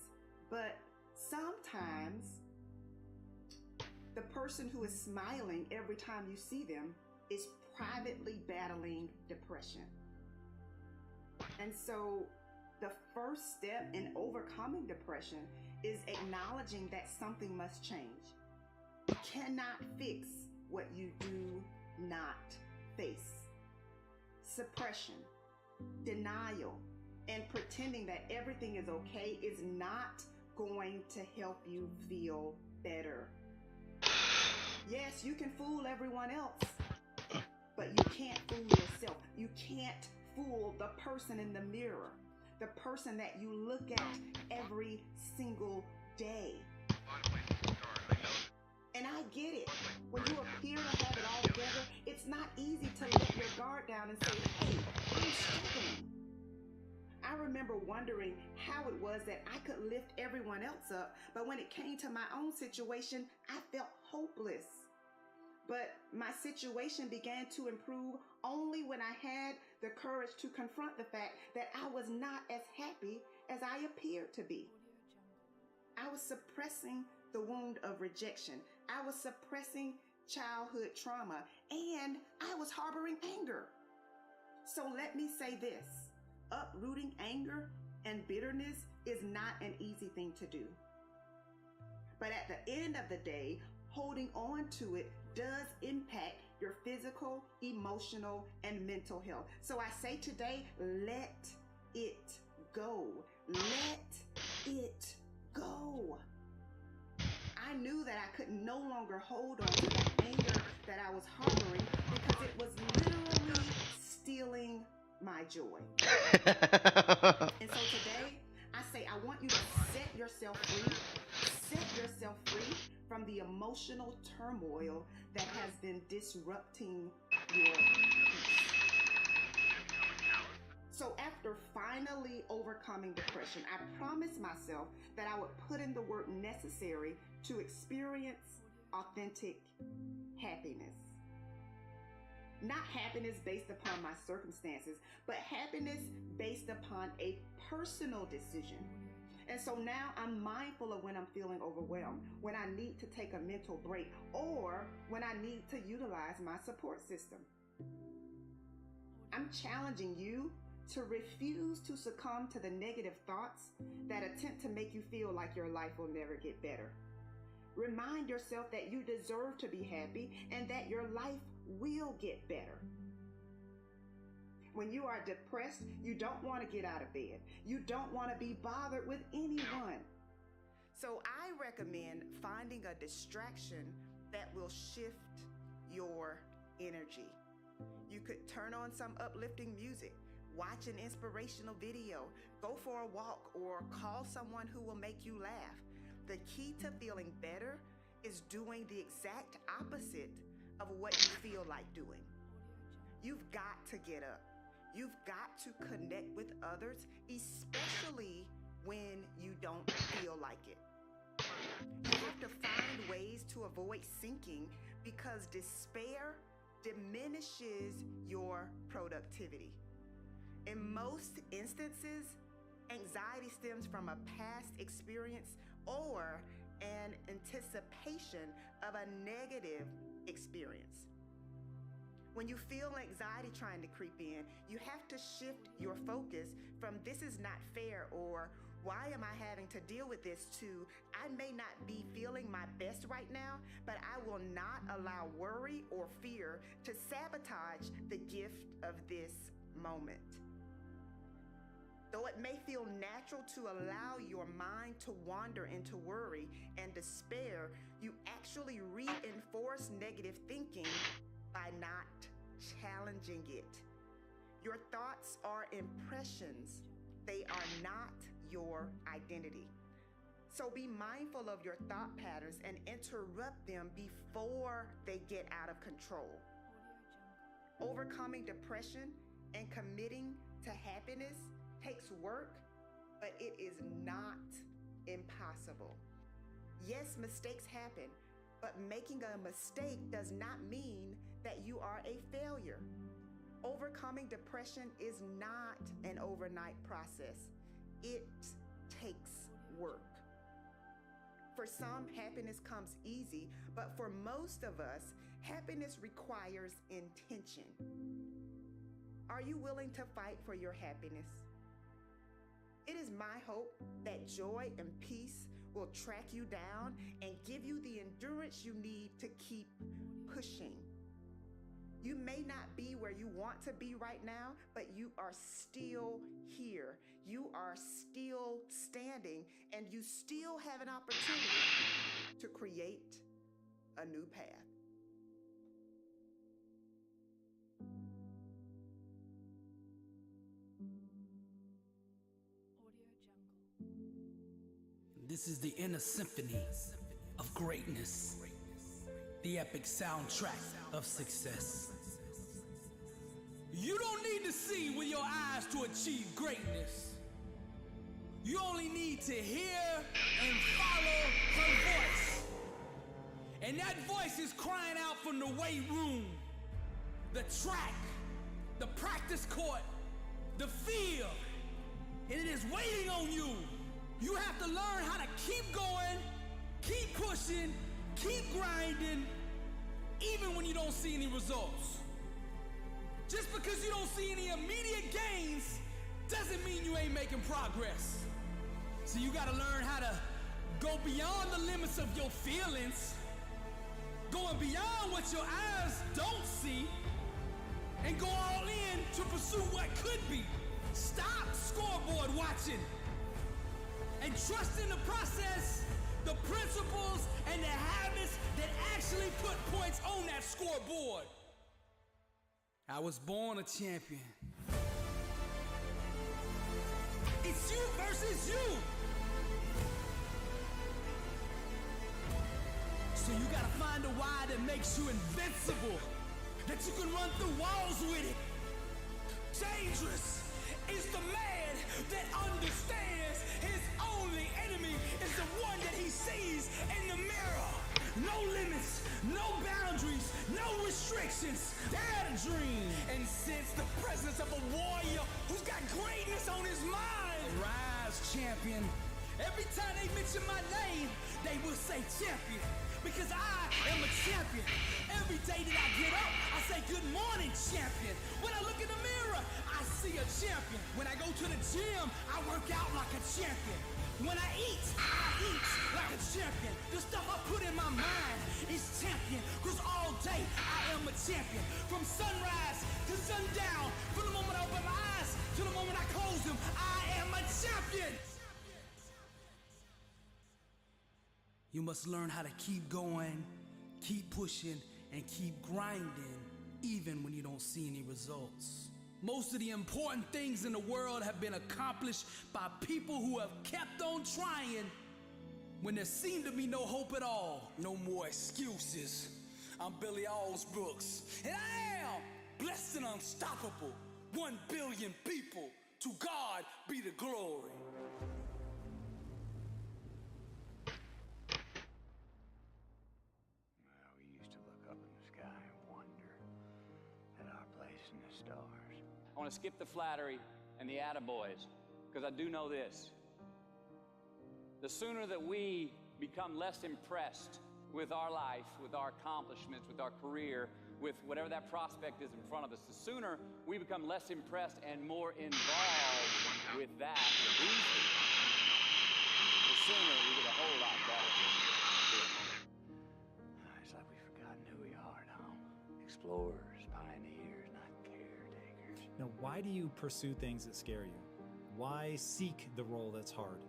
but sometimes the person who is smiling every time you see them is privately battling depression. And so the first step in overcoming depression is acknowledging that something must change. You cannot fix what you do not face. Suppression, denial, and pretending that everything is okay is not going to help you feel better. Yes, you can fool everyone else, but you can't fool yourself. You can't fool the person in the mirror, the person that you look at every single day. And I get it. When you appear to have it all together, it's not easy to let your guard down and say, hey, I'm struggling. I remember wondering how it was that I could lift everyone else up, but when it came to my own situation, I felt hopeless. But my situation began to improve only when I had the courage to confront the fact that I was not as happy as I appeared to be. I was suppressing the wound of rejection. I was suppressing childhood trauma, and I was harboring anger. So let me say this: uprooting anger and bitterness is not an easy thing to do. But at the end of the day, holding on to it does impact your physical, emotional, and mental health. So I say today, let it go. Let it go. I knew that I could no longer hold on to the anger that I was harboring because it was literally stealing my joy. And so today, I say I want you to set yourself free. Set yourself free from the emotional turmoil that has been disrupting your peace. So after finally overcoming depression, I promised myself that I would put in the work necessary to experience authentic happiness. Not happiness based upon my circumstances, but happiness based upon a personal decision. And so now I'm mindful of when I'm feeling overwhelmed, when I need to take a mental break, or when I need to utilize my support system. I'm challenging you to refuse to succumb to the negative thoughts that attempt to make you feel like your life will never get better. Remind yourself that you deserve to be happy and that your life will get better. When you are depressed, you don't want to get out of bed. You don't want to be bothered with anyone. So I recommend finding a distraction that will shift your energy. You could turn on some uplifting music, watch an inspirational video, go for a walk, or call someone who will make you laugh. The key to feeling better is doing the exact opposite of what you feel like doing. You've got to get up. You've got to connect with others, especially when you don't feel like it. You have to find ways to avoid sinking because despair diminishes your productivity. In most instances, anxiety stems from a past experience or an anticipation of a negative experience. When you feel anxiety trying to creep in, you have to shift your focus from "this is not fair" or "why am I having to deal with this" to "I may not be feeling my best right now, but I will not allow worry or fear to sabotage the gift of this moment." Though it may feel natural to allow your mind to wander into worry and despair, you actually reinforce negative thinking by not challenging it. Your thoughts are impressions. They are not your identity. So be mindful of your thought patterns and interrupt them before they get out of control. Overcoming depression and committing to happiness takes work, but it is not impossible. Yes, mistakes happen, but making a mistake does not mean that you are a failure. Overcoming depression is not an overnight process. It takes work. For some, happiness comes easy, but for most of us, happiness requires intention. Are you willing to fight for your happiness? It is my hope that joy and peace will track you down and give you the endurance you need to keep pushing. You may not be where you want to be right now, but you are still here. You are still standing, and you still have an opportunity to create a new path. This is the inner symphony of greatness, the epic soundtrack of success. You don't need to see with your eyes to achieve greatness. You only need to hear and follow her voice. And that voice is crying out from the weight room, the track, the practice court, the field, and it is waiting on you. You have to learn how to keep going, keep pushing, keep grinding, even when you don't see any results. Just because you don't see any immediate gains doesn't mean you ain't making progress. So you gotta learn how to go beyond the limits of your feelings, going beyond what your eyes don't see, and go all in to pursue what could be. Stop scoreboard watching and trust in the process, the principles, and the habits that actually put points on that scoreboard. I was born a champion. It's you versus you. So you gotta find a why that makes you invincible, that you can run through walls with it. Dangerous is the man that understands his only enemy is the one that he sees in the mirror. No limits, no boundaries, no restrictions. Dare to dream and sense the presence of a warrior who's got greatness on his mind. Rise, champion. Every time they mention my name, they will say champion. Because I am a champion. Every day that I get up, I say good morning, champion. When I look in the mirror, I see a champion. When I go to the gym, I work out like a champion. When I eat like a champion. The stuff I put in my mind is champion. Cause all day I am a champion. From sunrise to sundown, from the moment I open my eyes to the moment I close them, I am a champion. You must learn how to keep going, keep pushing, and keep grinding, even when you don't see any results. Most of the important things in the world have been accomplished by people who have kept on trying when there seemed to be no hope at all. No more excuses. I'm Billy Allsbrooks, and I am blessed and unstoppable. 1 billion people, to God be the glory. I want to skip the flattery and the attaboys, because I do know this. The sooner that we become less impressed with our life, with our accomplishments, with our career, with whatever that prospect is in front of us, the sooner we become less impressed and more involved with that, with these things, the sooner we get a whole lot better. It's like we've forgotten who we are now. Explorers, pioneers, not caretakers. Now, why do you pursue things that scare you? Why seek the role that's hard?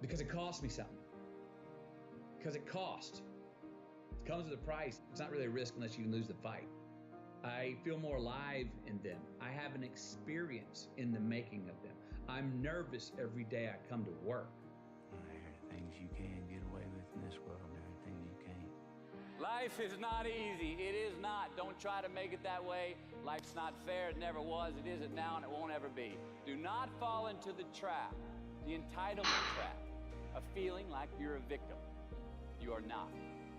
Because it costs me something. Because it costs. It comes with a price. It's not really a risk unless you can lose the fight. I feel more alive in them. I have an experience in the making of them. I'm nervous every day I come to work. There are things you can get away with in this world. There are things you can't. Life is not easy. It is not. Don't try to make it that way. Life's not fair. It never was. It isn't now, and it won't ever be. Do not fall into the trap, the entitlement trap, of feeling like you're a victim. You are not.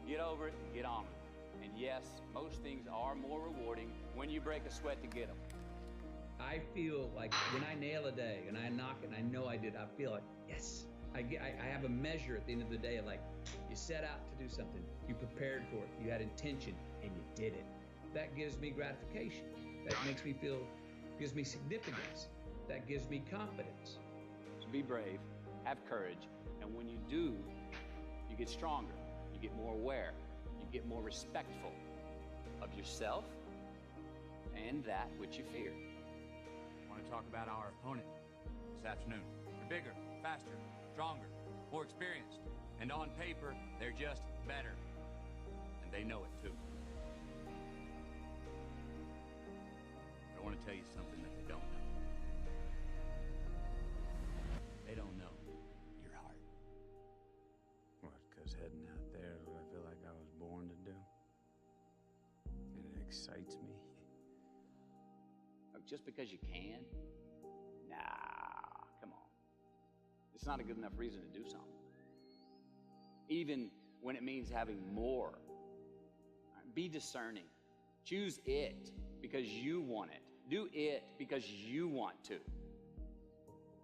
Get over it, get on with it. And yes, most things are more rewarding when you break a sweat to get them. I feel like when I nail a day and I knock it and I know I did, I feel like, yes. I have a measure at the end of the day of like, you set out to do something, you prepared for it, you had intention, and you did it. That gives me gratification. That makes me feel, gives me significance. That gives me confidence. So be brave, have courage, and when you do, you get stronger, you get more aware, you get more respectful of yourself and that which you fear. I want to talk about our opponent this afternoon. They're bigger, faster, stronger, more experienced, and on paper, they're just better. And they know it too. But I want to tell you something that they don't know. They don't know your heart. What, because heading out there is what I feel like I was born to do? And it excites me. Just because you can? Nah, come on. It's not a good enough reason to do something. Even when it means having more. Be discerning. Choose it because you want it, Do it because you want to.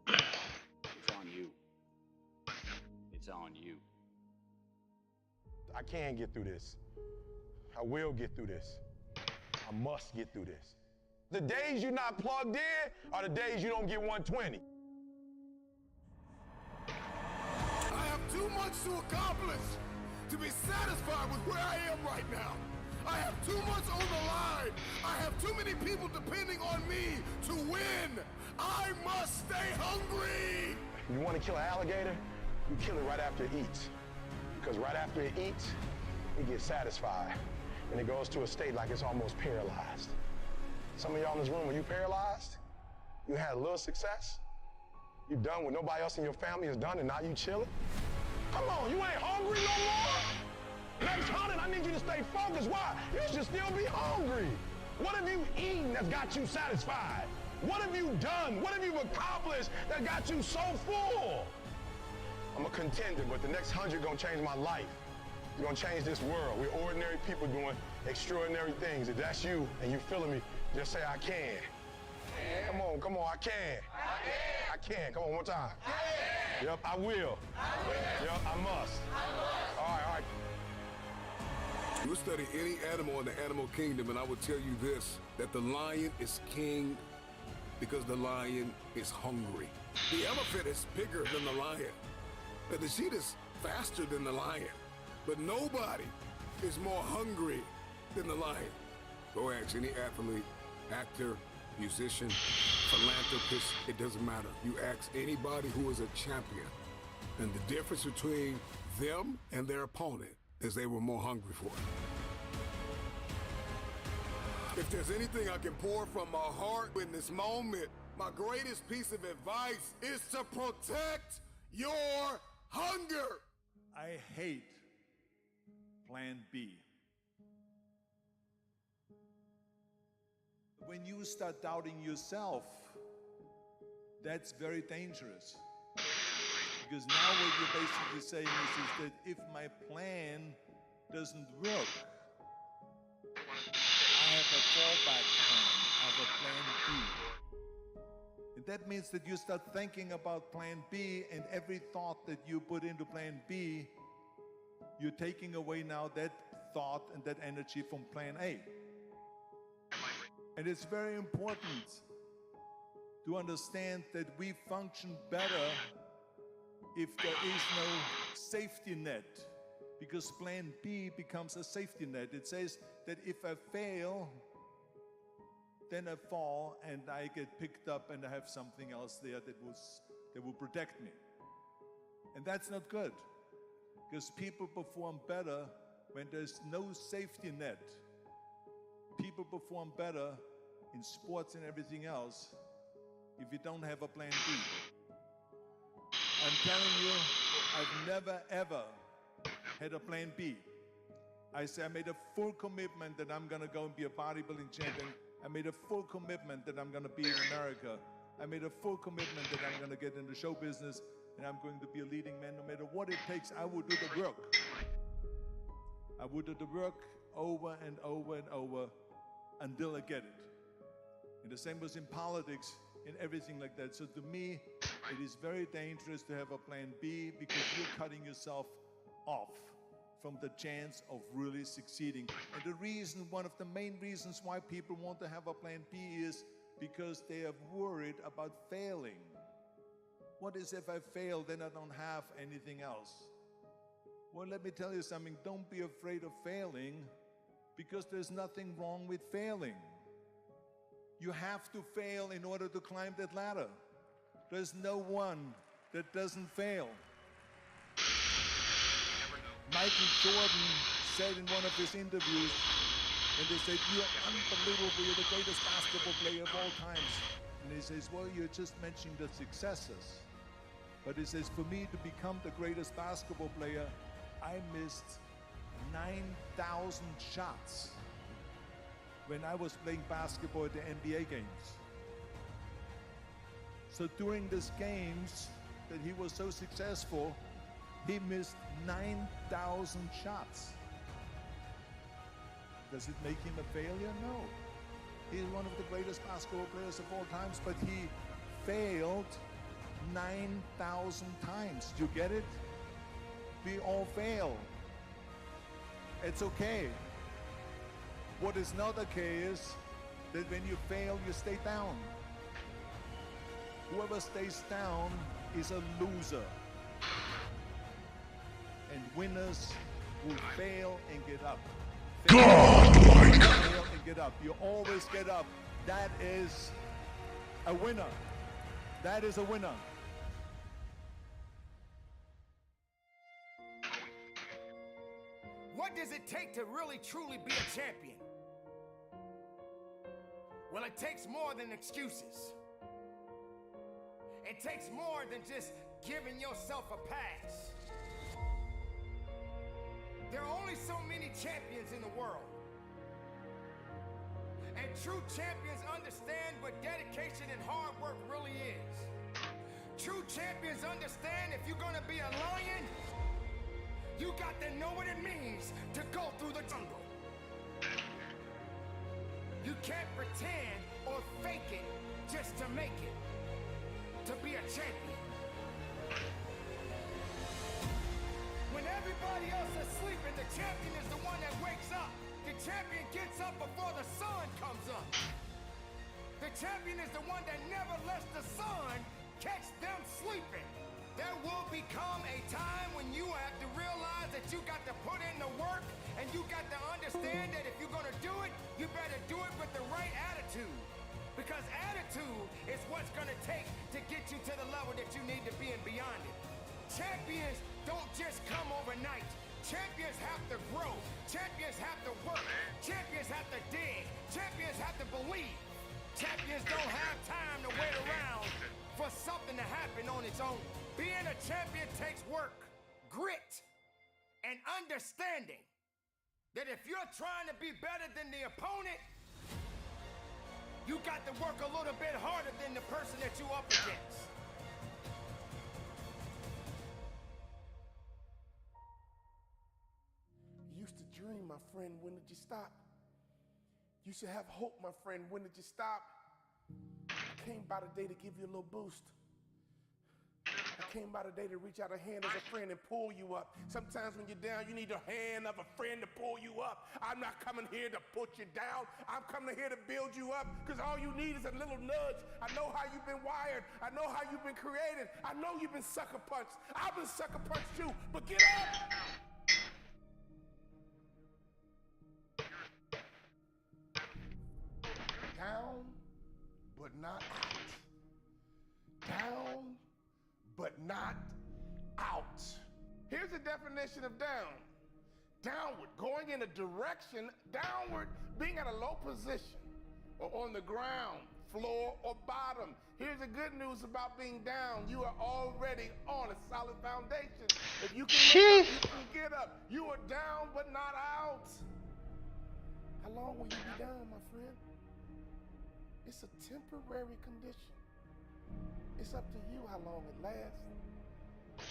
It's on you. It's on you. I can get through this. I will get through this. I must get through this. The days you're not plugged in are the days you don't get 120. I have too much to accomplish to be satisfied with where I am right now. I have too much on the line. I have too many people depending on me to win. I must stay hungry. You want to kill an alligator? You kill it right after it eats. Because right after it eats, it gets satisfied. And it goes to a state like it's almost paralyzed. Some of y'all in this room, are you paralyzed? You had a little success? You done what nobody else in your family has done and now you chilling? Come on, you ain't hungry no more? Next hunting, I need you to stay focused. Why? You should still be hungry. What have you eaten that's got you satisfied? What have you done? What have you accomplished that got you so full? I'm a contender, but the next 100 gonna change my life. You're gonna change this world. We're ordinary people doing extraordinary things. If that's you and you feeling me, just say I can. Come on, I can. I can. Come on, one more time. Yep, I will. Yep, I must. All right. You study any animal in the animal kingdom, and I will tell you this, that the lion is king because the lion is hungry. The elephant is bigger than the lion. The sheep is faster than the lion. But nobody is more hungry than the lion. Go ask any athlete, actor, musician, philanthropist, it doesn't matter. You ask anybody who is a champion, and the difference between them and their opponent is they were more hungry for it. If there's anything I can pour from my heart in this moment, my greatest piece of advice is to protect your hunger. I hate Plan B. When you start doubting yourself, that's very dangerous. Because now what you're basically saying is that if my plan doesn't work, I have a fallback plan. I have a plan B. And that means that you start thinking about plan B, and every thought that you put into plan B, you're taking away now that thought and that energy from plan A. And it's very important to understand that we function better if there is no safety net, because plan B becomes a safety net. It says that if I fail, then I fall and I get picked up and I have something else there that will protect me. And that's not good, because people perform better when there's no safety net. People perform better in sports and everything else if you don't have a plan B. I'm telling you, I've never ever had a plan B. I made a full commitment that I'm gonna go and be a bodybuilding champion. I made a full commitment that I'm gonna be in America. I made a full commitment that I'm gonna get into show business and I'm going to be a leading man. No matter what it takes, I will do the work. I will do the work over and over and over until I get it. And the same was in politics, in everything like that. So to me, it is very dangerous to have a plan B, because you're cutting yourself off from the chance of really succeeding. And the reason, one of the main reasons why people want to have a plan B is because they are worried about failing. What is if I fail, then I don't have anything else? Well, let me tell you something. Don't be afraid of failing, because there's nothing wrong with failing. You have to fail in order to climb that ladder. There's no one that doesn't fail. Michael Jordan said in one of his interviews, when they said, "You're unbelievable, you're the greatest basketball player of all times." And he says, "Well, you're just mentioning the successes." But he says, "For me to become the greatest basketball player, I missed 9,000 shots when I was playing basketball at the NBA games." So during these games that he was so successful, he missed 9,000 shots. Does it make him a failure? No. He's one of the greatest basketball players of all times, but he failed 9,000 times. Do you get it? We all fail. It's okay. What is not okay is that when you fail, you stay down. Whoever stays down is a loser. And winners will fail and get up. Godlike! Fail and get up. You always get up. That is a winner. That is a winner. What does it take to really truly be a champion? Well, it takes more than excuses. It takes more than just giving yourself a pass. There are only so many champions in the world. And true champions understand what dedication and hard work really is. True champions understand if you're gonna be a lion, you got to know what it means to go through the jungle. You can't pretend or fake it just to make it. To be a champion. When everybody else is sleeping, the champion is the one that wakes up. The champion gets up before the sun comes up. The champion is the one that never lets the sun catch them sleeping. There will become a time when you have to realize that you got to put in the work and you got to understand that if you're going to do it, you better do it with the right attitude. Because attitude is what's going to take to get you to the level that you need to be and beyond it. Champions don't just come overnight. Champions have to grow. Champions have to work. Champions have to dig. Champions have to believe. Champions don't have time to wait around for something to happen on its own. Being a champion takes work, grit, and understanding that if you're trying to be better than the opponent, you got to work a little bit harder than the person that you up against. You used to dream, my friend, when did you stop? You should have hope, my friend, when did you stop? I came by today to give you a little boost. I came by today to reach out a hand as a friend and pull you up. Sometimes when you're down, you need a hand of a friend to pull you up. I'm not coming here to put you down. I'm coming here to build you up, because all you need is a little nudge. I know how you've been wired. I know how you've been created. I know you've been sucker punched. I've been sucker punched too, but get up! Down, but not out. Down, but not out. Here's the definition of down. Downward, going in a direction, downward, being at a low position, or on the ground, floor, or bottom. Here's the good news about being down. You are already on a solid foundation. If you can look up, you can get up. You are down, but not out. How long will you be down, my friend? It's a temporary condition. It's up to you how long it lasts.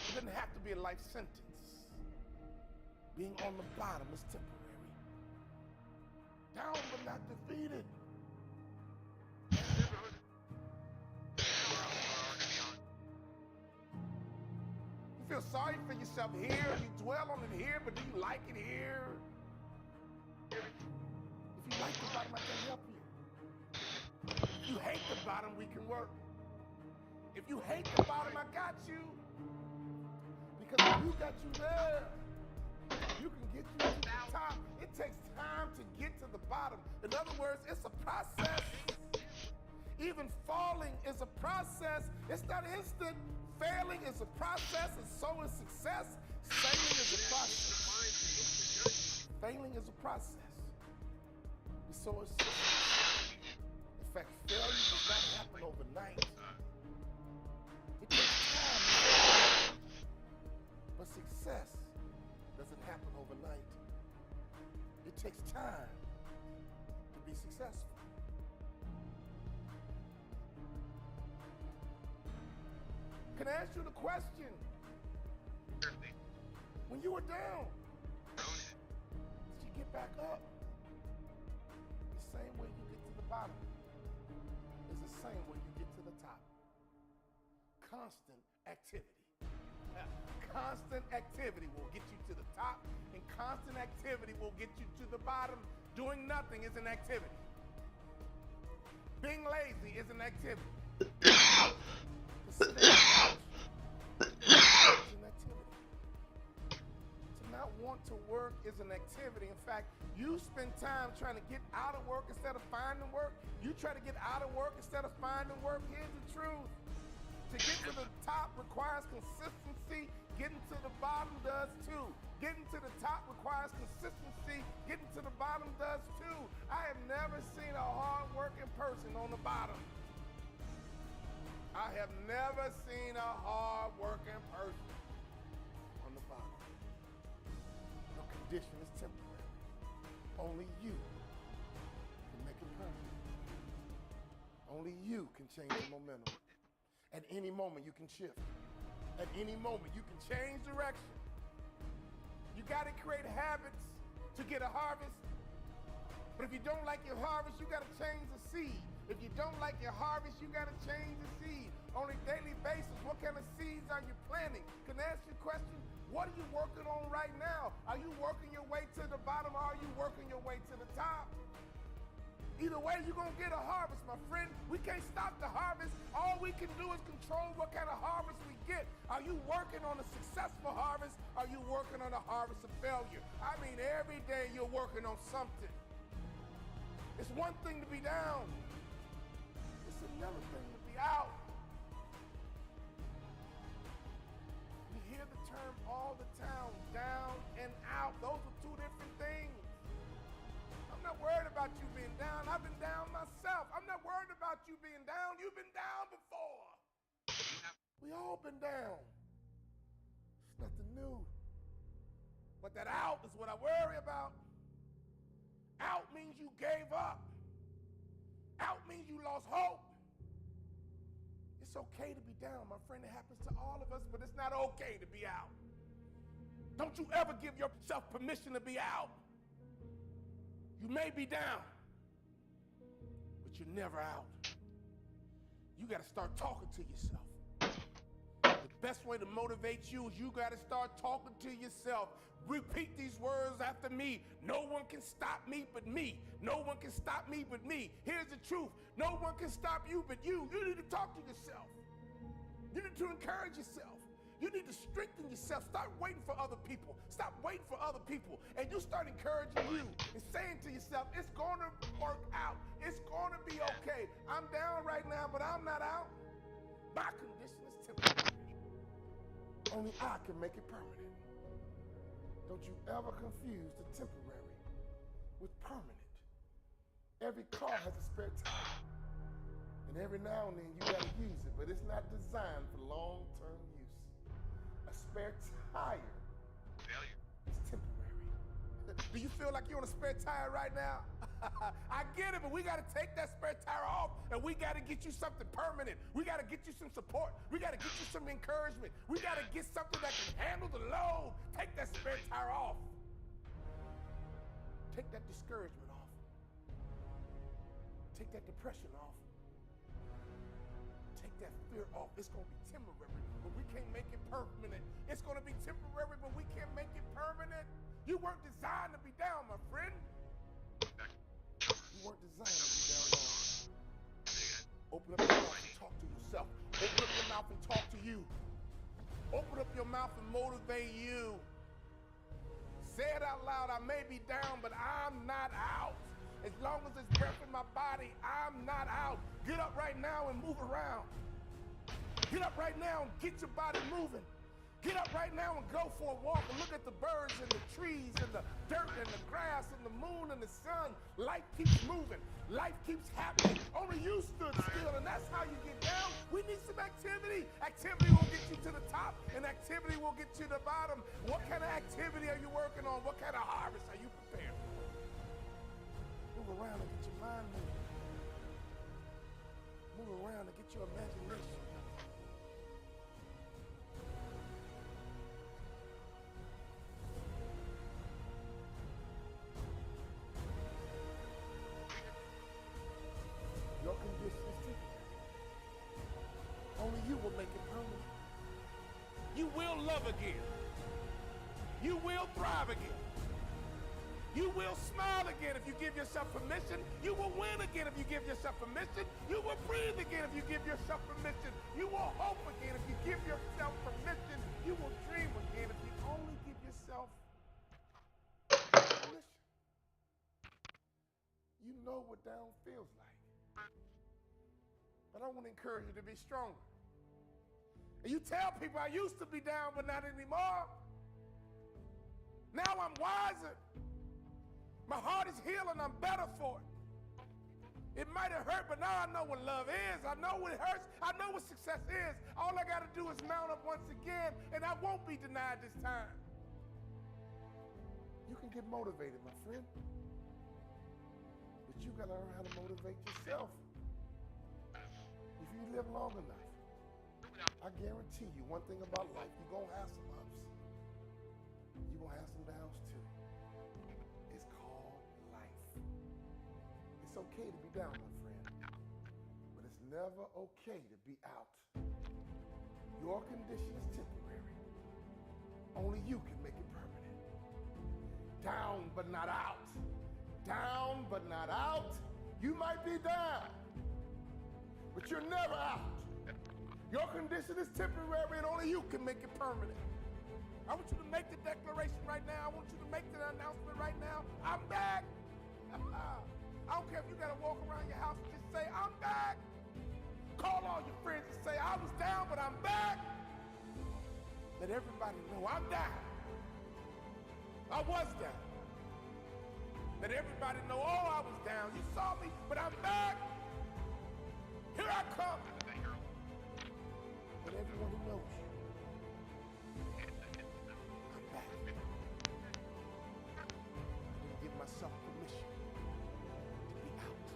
It doesn't have to be a life sentence. Being on the bottom is temporary. Down but not defeated. You feel sorry for yourself here, you dwell on it here, but do you like it here? If you like the bottom, I can help you. If you hate the bottom, we can work. If you hate the bottom, I got you. Because if you got you there, you can get you to the top. It takes time to get to the bottom. In other words, it's a process. Even falling is a process. It's not instant. Failing is a process, and so is success. Failing is a process. Failing is a process. And so is success. In fact, failure does not happen overnight. It takes time. But success doesn't happen overnight. It takes time to be successful. Can I ask you the question? When you were down, did you get back up? The same way you get to the bottom is the same way you get to the top. Constant activity. Constant activity will get you to the top, and constant activity will get you to the bottom. Doing nothing is an activity. Being lazy is an activity. Sitting on the couch is an activity. To not want to work is an activity. In fact, you spend time trying to get out of work instead of finding work. You try to get out of work instead of finding work. Here's the truth. To get to the top requires consistency. Getting to the bottom does too. Getting to the top requires consistency. Getting to the bottom does too. I have never seen a hard-working person on the bottom. I have never seen a hard-working person on the bottom. No condition is temporary. Only you can make it permanent. Only you can change the momentum. At any moment, you can shift. At any moment, you can change direction. You got to create habits to get a harvest. But if you don't like your harvest, you got to change the seed. If you don't like your harvest, you got to change the seed. On a daily basis, what kind of seeds are you planting? Can I ask you a question? What are you working on right now? Are you working your way to the bottom, or are you working your way to the top? Either way, you're going to get a harvest, my friend. We can't stop the harvest. All we can do is control what kind of harvest we get. Are you working on a successful harvest? Are you working on a harvest of failure? I mean, every day you're working on something. It's one thing to be down. It's another thing to be out. We hear the term all the time, down and out. Those are two different things. I'm not worried about you being down. I've been down myself. I'm not worried about you being down. You've been down before. We all been down. It's nothing new. But that out is what I worry about. Out means you gave up. Out means you lost hope. It's okay to be down, my friend. It happens to all of us, but it's not okay to be out. Don't you ever give yourself permission to be out. You may be down, but you're never out. You got to start talking to yourself. The best way to motivate you is you got to start talking to yourself. Repeat these words after me. No one can stop me but me. No one can stop me but me. Here's the truth. No one can stop you but you. You need to talk to yourself. You need to encourage yourself. You need to strengthen yourself. Stop waiting for other people. Stop waiting for other people. And you start encouraging you and saying to yourself, it's going to work out. It's going to be okay. I'm down right now, but I'm not out. My condition is temporary. Only I can make it permanent. Don't you ever confuse the temporary with permanent. Every car has a spare tire. And every now and then you got to use it, but it's not designed for long-term use. A spare tire is temporary. Do you feel like you're on a spare tire right now? I get it, but we got to take that spare tire off, and we got to get you something permanent. We got to get you some support. We got to get you some encouragement. We got to get something that can handle the load. Take that spare tire off. Take that discouragement off. Take that depression off. Take that fear off. It's going to be temporary, but we can't make it permanent. It's going to be temporary, but we can't make it permanent. You weren't designed to be down, my friend. You weren't designed to be down long. Open up your mouth and talk to yourself. Open up your mouth and talk to you. Open up your mouth and motivate you. Say it out loud. I may be down, but I'm not out. As long as there's breath in my body, I'm not out. Get up right now and move around. Get up right now and get your body moving. Get up right now and go for a walk and look at the birds and the trees and the dirt and the grass and the moon and the sun. Life keeps moving. Life keeps happening. Only you stood still, and that's how you get down. We need some activity. Activity will get you to the top, and activity will get you to the bottom. What kind of activity are you working on? What kind of harvest are you preparing for? Move around and get your mind moving. Move around and get your imagination. love again. You will thrive again. You will smile again if you give yourself permission. You will win again if you give yourself permission. You will breathe again if you give yourself permission. You will hope again if you give yourself permission. You will dream again if you only give yourself permission. You know what down feels like. But I want to encourage you to be stronger. And you tell people I used to be down, but not anymore. Now I'm wiser. My heart is healing, I'm better for it. It might have hurt, but now I know what love is. I know what it hurts. I know what success is. All I got to do is mount up once again, and I won't be denied this time. You can get motivated, my friend. But you got to learn how to motivate yourself. If you live long enough, I guarantee you one thing about life, you're going to have some ups. You're going to have some downs too. It's called life. It's okay to be down, my friend, but it's never okay to be out. Your condition is temporary. Only you can make it permanent. Down but not out. Down but not out. You might be down, but you're never out. Your condition is temporary and only you can make it permanent. I want you to make the declaration right now. I want you to make the announcement right now. I'm back. I don't care if you got to walk around your house and just say, I'm back. Call all your friends and say, I was down, but I'm back. Let everybody know I'm down. I was down. Let everybody know, oh, I was down. You saw me, but I'm back. Here I come. Let everyone who knows you. I'm back. I didn't give myself permission to be out.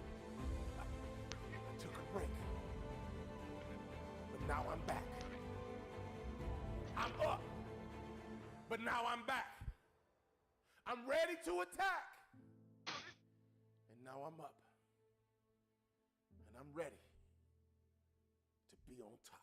I took a break. But now I'm back. I'm up. But now I'm back. I'm ready to attack. And now I'm up. And I'm ready to be on top.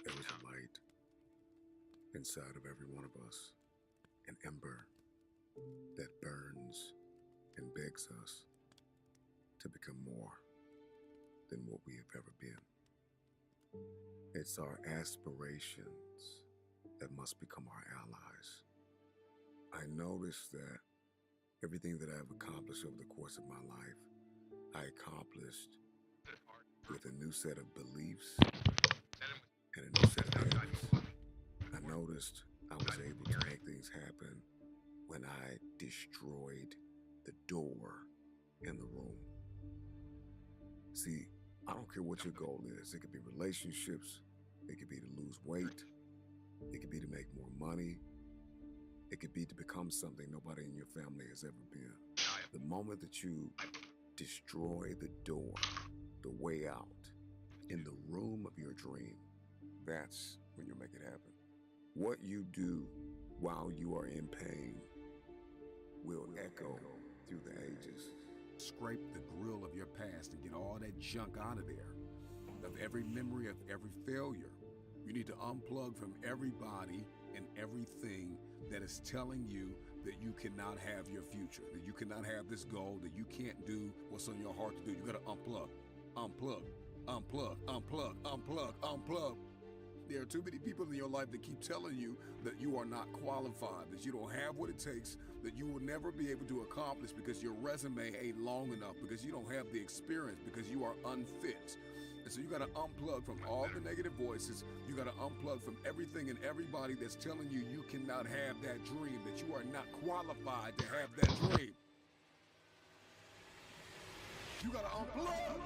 There is a light inside of every one of us, an ember that burns and begs us to become more than what we have ever been. It's our aspirations that must become our allies. I noticed that everything that I've accomplished over the course of my life, I accomplished with a new set of beliefs and a new set of habits. I noticed I was able to make things happen when I destroyed the door in the room. See, I don't care what your goal is. It could be relationships. It could be to lose weight. It could be to make more money. It could be to become something nobody in your family has ever been. The moment that you destroy the door, the way out, in the room of your dream, that's when you make it happen. What you do while you are in pain will echo through the ages. Scrape the grill of your past and get all that junk out of there. Of every memory, of every failure. You need to unplug from everybody and everything that is telling you that you cannot have your future, that you cannot have this goal, that you can't do what's on your heart to do. You gotta unplug, unplug, unplug, unplug, unplug, unplug. There are too many people in your life that keep telling you that you are not qualified, that you don't have what it takes that you will never be able to accomplish because your resume ain't long enough, because you don't have the experience, because you are unfit. And so you got to unplug from all the negative voices. You got to unplug from everything and everybody that's telling you you cannot have that dream, that you are not qualified to have that dream. You got to unplug.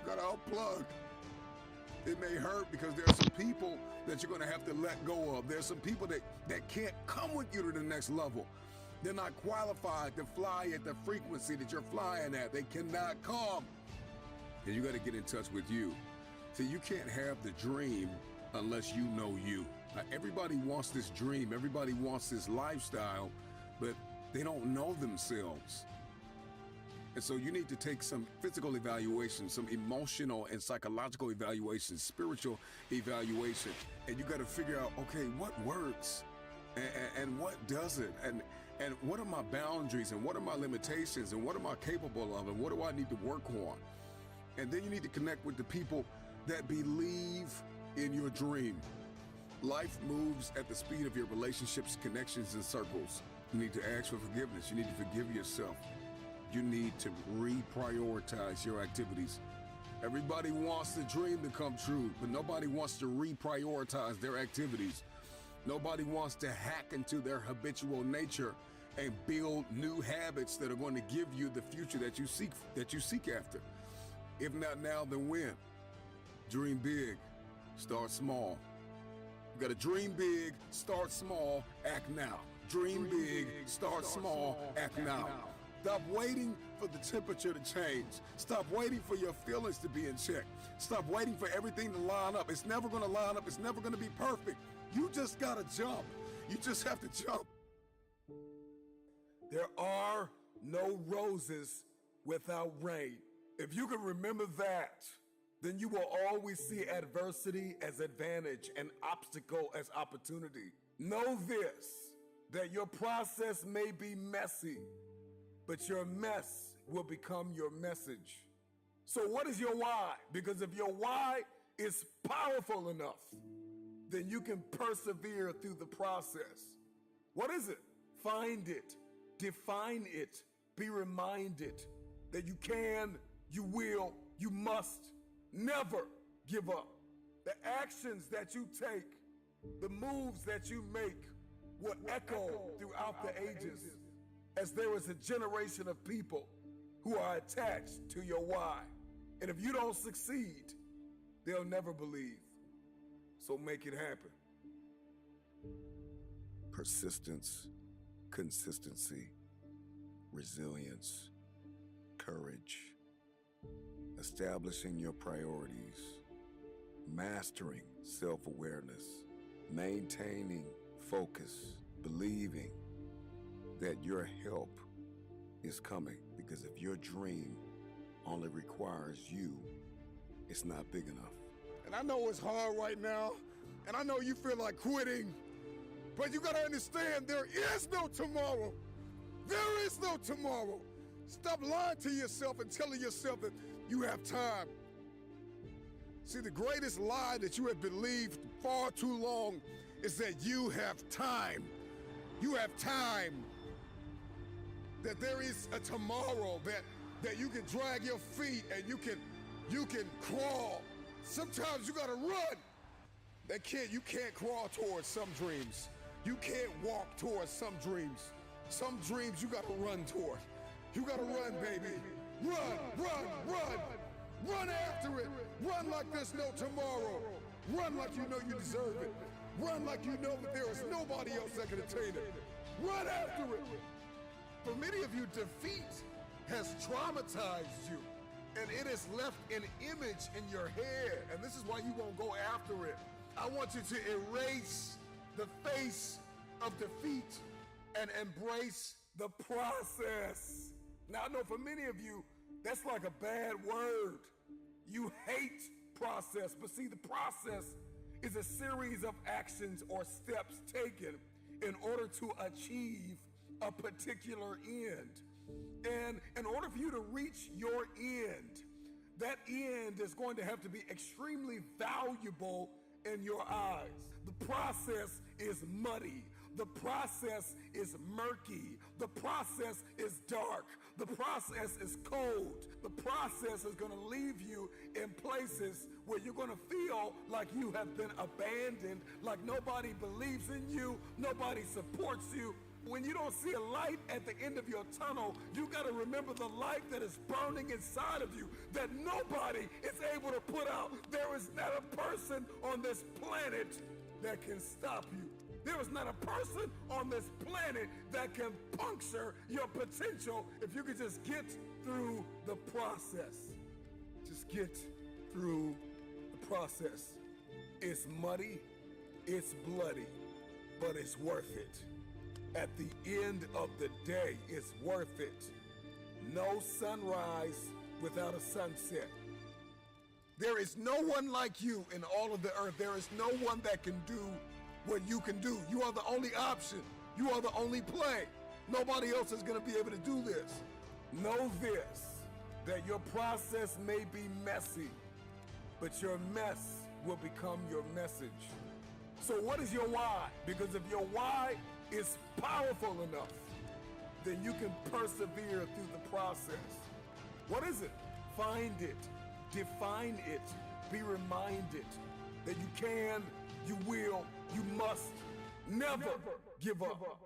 You got to unplug. It may hurt because there are some people that you're going to have to let go of. There's some people that can't come with you to the next level. They're not qualified to fly at the frequency that you're flying at. They cannot come. And you got to get in touch with you. See, you can't have the dream unless you know you. Now, everybody wants this dream. Everybody wants this lifestyle, but they don't know themselves. And so you need to take some physical evaluation, some emotional and psychological evaluation, spiritual evaluation. And you got to figure out, okay, what works and what doesn't? And what are my boundaries and what are my limitations and what am I capable of and what do I need to work on? And then you need to connect with the people that believe in your dream. Life moves at the speed of your relationships, connections, and circles. You need to ask for forgiveness. You need to forgive yourself. You need to reprioritize your activities. Everybody wants the dream to come true, but nobody wants to reprioritize their activities. Nobody wants to hack into their habitual nature and build new habits that are going to give you the future that you seek after. If not now, then when? Dream big, start small. You gotta dream big, start small, act now. Dream big, start small, act now. Stop waiting for the temperature to change. Stop waiting for your feelings to be in check. Stop waiting for everything to line up. It's never gonna line up. It's never gonna be perfect. You just gotta jump. You just have to jump. There are no roses without rain. If you can remember that, then you will always see adversity as advantage and obstacle as opportunity. Know this, that your process may be messy, but your mess will become your message. So what is your why? Because if your why is powerful enough, then you can persevere through the process. What is it? Find it, define it, be reminded that you can, you will, you must never give up. The actions that you take, the moves that you make will echo throughout the ages, as there is a generation of people who are attached to your why. And if you don't succeed, they'll never believe. So make it happen. Persistence, consistency, resilience, courage, establishing your priorities, mastering self-awareness, maintaining focus, believing that your help is coming, because if your dream only requires you, it's not big enough. And I know it's hard right now, and I know you feel like quitting, but you gotta understand there is no tomorrow. There is no tomorrow. Stop lying to yourself and telling yourself that you have time. See, the greatest lie that you have believed far too long is that you have time. You have time. That there is a tomorrow, that you can drag your feet and you can crawl. Sometimes you gotta run. You can't crawl towards some dreams. You can't walk towards some dreams. Some dreams you gotta run toward. You gotta run, baby. Run, run, run. Run after it. Run like there's no tomorrow. Run like you know you deserve it. Run like you know that there is nobody else that can attain it. Run after it. For many of you, defeat has traumatized you, and it has left an image in your head, and this is why you won't go after it. I want you to erase the face of defeat and embrace the process. Now, I know for many of you, that's like a bad word. You hate process, but see, the process is a series of actions or steps taken in order to achieve a particular end. And in order for you to reach your end, that end is going to have to be extremely valuable in your eyes. The process is muddy, The process is murky. The process is dark. The process is cold. The process is going to leave you in places where you're going to feel like you have been abandoned, like nobody believes in you, nobody supports you. When you don't see a light at the end of your tunnel, you got to remember the light that is burning inside of you that nobody is able to put out. There is not a person on this planet that can stop you. There is not a person on this planet that can puncture your potential if you could just get through the process. Just get through the process. It's muddy, it's bloody, but it's worth it. At the end of the day, it's worth it. No sunrise without a sunset. There is no one like you in all of the earth. There is no one that can do what you can do. You are the only option. You are the only play. Nobody else is going to be able to do this. Know this, that your process may be messy, but your mess will become your message. So what is your why? Because if your why is powerful enough, then you can persevere through the process. What is it? Find it, define it, be reminded that you can, you will, you must never give up.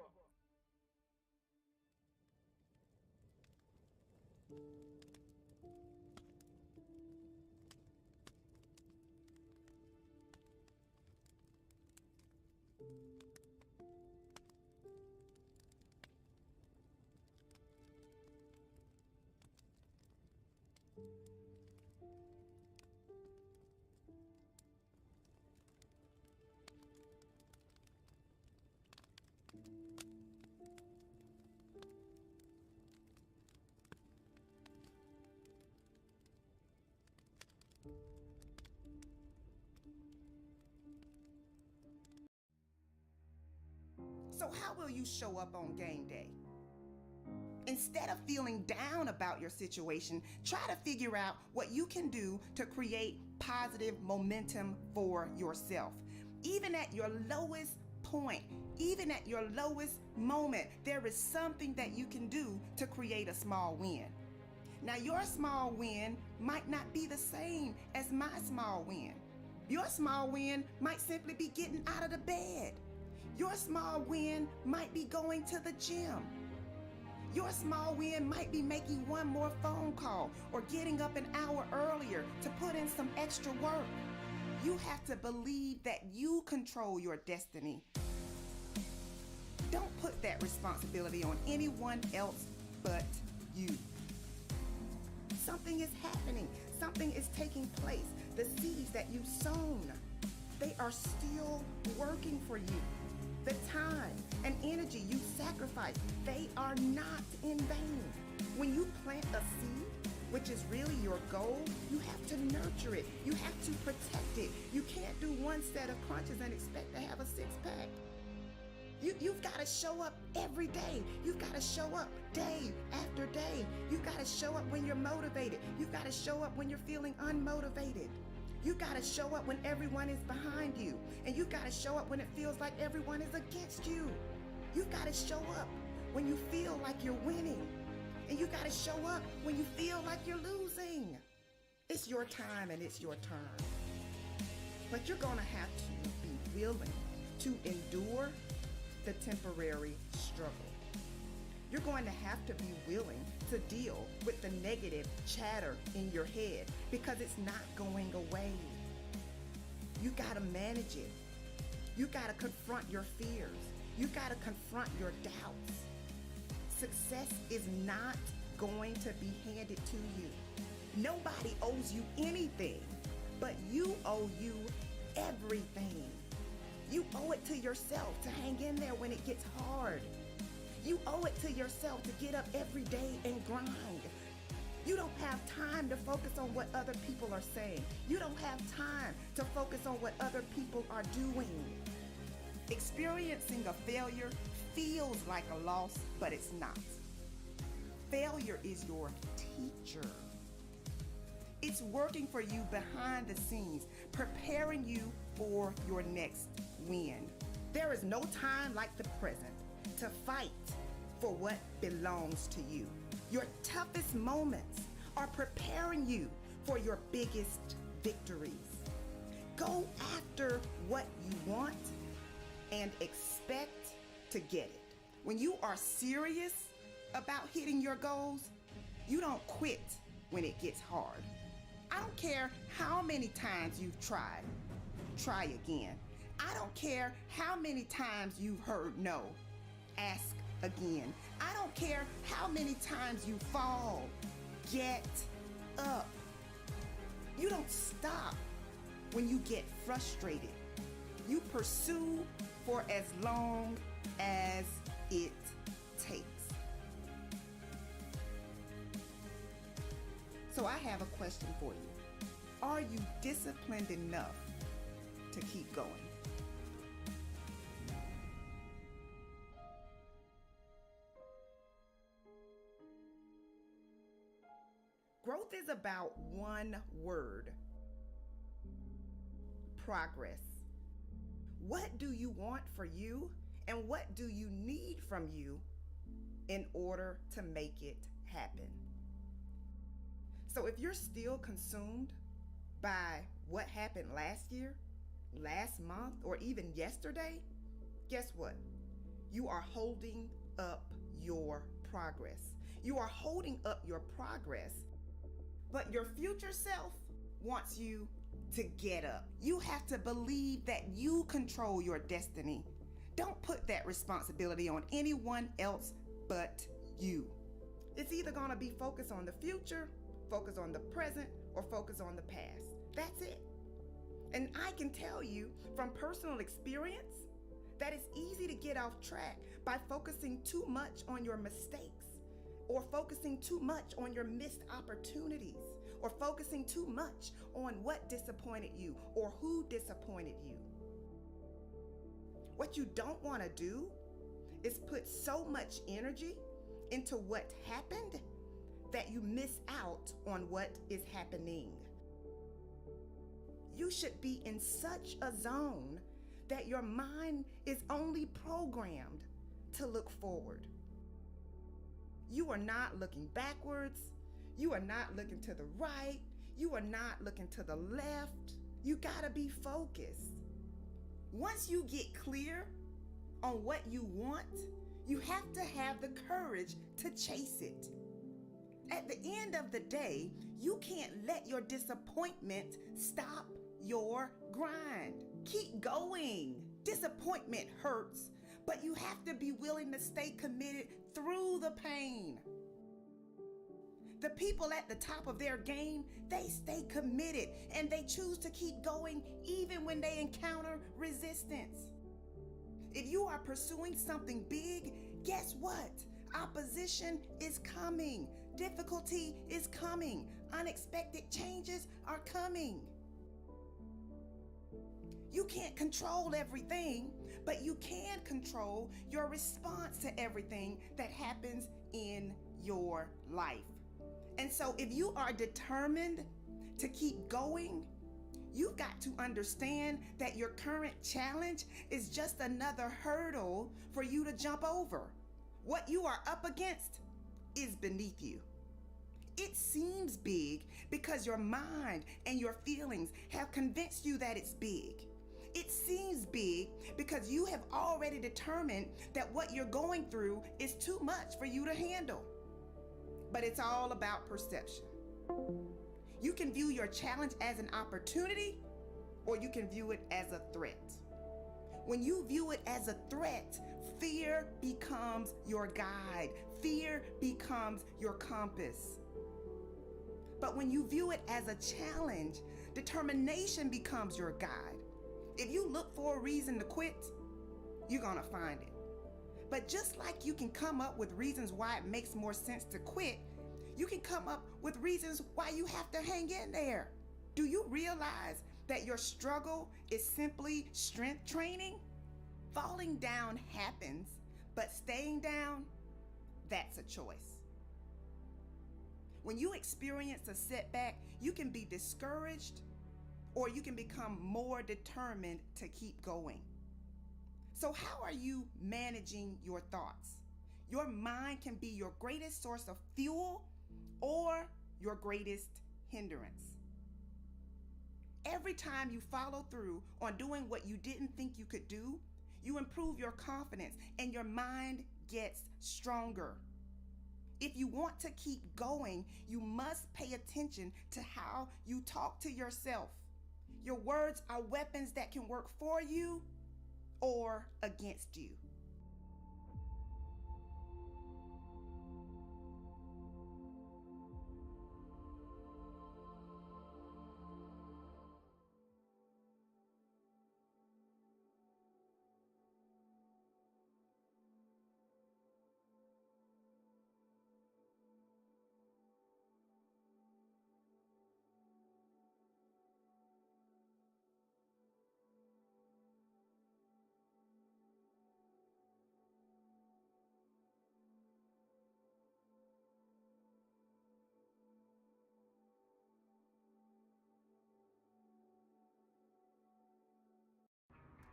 So how will you show up on game day? Instead of feeling down about your situation, try to figure out what you can do to create positive momentum for yourself. Even at your lowest point, even at your lowest moment, there is something that you can do to create a small win. Now, your small win might not be the same as my small win. Your small win might simply be getting out of the bed. Your small win might be going to the gym. Your small win might be making one more phone call or getting up an hour earlier to put in some extra work. You have to believe that you control your destiny. Don't put that responsibility on anyone else but you. Something is happening. Something is taking place. The seeds that you've sown, they are still working for you. The time and energy you sacrifice, they are not in vain. When you plant a seed, which is really your goal, you have to nurture it. You have to protect it. You can't do one set of crunches and expect to have a six-pack. You've got to show up every day. You've got to show up day after day. You've got to show up when you're motivated. You've got to show up when you're feeling unmotivated. You got to show up when everyone is behind you. And you got to show up when it feels like everyone is against you. You got to show up when you feel like you're winning. And you got to show up when you feel like you're losing. It's your time and it's your turn. But you're going to have to be willing to endure the temporary struggle. You're going to have to be willing to deal with the negative chatter in your head because it's not going away. You got to manage it. You got to confront your fears. You got to confront your doubts. Success is not going to be handed to you. Nobody owes you anything, but you owe you everything. You owe it to yourself to hang in there when it gets hard. You owe it to yourself to get up every day and grind. You don't have time to focus on what other people are saying. You don't have time to focus on what other people are doing. Experiencing a failure feels like a loss, but it's not. Failure is your teacher. It's working for you behind the scenes, preparing you for your next win. There is no time like the present to fight for what belongs to you. Your toughest moments are preparing you for your biggest victories. Go after what you want and expect to get it. When you are serious about hitting your goals, you don't quit when it gets hard. I don't care how many times you've tried. Try again. I don't care how many times you've heard no. Ask again. I don't care how many times you fall. Get up. You don't stop when you get frustrated. You pursue for as long as it takes. So I have a question for you. Are you disciplined enough to keep going? Growth is about one word: progress. What do you want for you, and what do you need from you in order to make it happen? So if you're still consumed by what happened last year, last month, or even yesterday, guess what? You are holding up your progress. You are holding up your progress, but your future self wants you to get up. You have to believe that you control your destiny. Don't put that responsibility on anyone else but you. It's either gonna be focused on the future, focus on the present, or focus on the past. That's it. And I can tell you from personal experience that it's easy to get off track by focusing too much on your mistakes, or focusing too much on your missed opportunities, or focusing too much on what disappointed you or who disappointed you. What you don't want to do is put so much energy into what happened that you miss out on what is happening. You should be in such a zone that your mind is only programmed to look forward. You are not looking backwards. You are not looking to the right. You are not looking to the left. You gotta be focused. Once you get clear on what you want, you have to have the courage to chase it. At the end of the day, you can't let your disappointment stop your grind. Keep going. Disappointment hurts, but you have to be willing to stay committed through the pain. The people at the top of their game, they stay committed and they choose to keep going even when they encounter resistance. If you are pursuing something big, guess what? Opposition is coming. Difficulty is coming. Unexpected changes are coming. You can't control everything, but you can control your response to everything that happens in your life. And so if you are determined to keep going, you've got to understand that your current challenge is just another hurdle for you to jump over. What you are up against is beneath you. It seems big because your mind and your feelings have convinced you that it's big. It seems big because you have already determined that what you're going through is too much for you to handle. But it's all about perception. You can view your challenge as an opportunity, or you can view it as a threat. When you view it as a threat, fear becomes your guide. Fear becomes your compass. But when you view it as a challenge, determination becomes your guide. If you look for a reason to quit, you're gonna find it. But just like you can come up with reasons why it makes more sense to quit, you can come up with reasons why you have to hang in there. Do you realize that your struggle is simply strength training? Falling down happens, but staying down, that's a choice. When you experience a setback, you can be discouraged, or you can become more determined to keep going. So how are you managing your thoughts? Your mind can be your greatest source of fuel or your greatest hindrance. Every time you follow through on doing what you didn't think you could do, you improve your confidence and your mind gets stronger. If you want to keep going, you must pay attention to how you talk to yourself. Your words are weapons that can work for you or against you.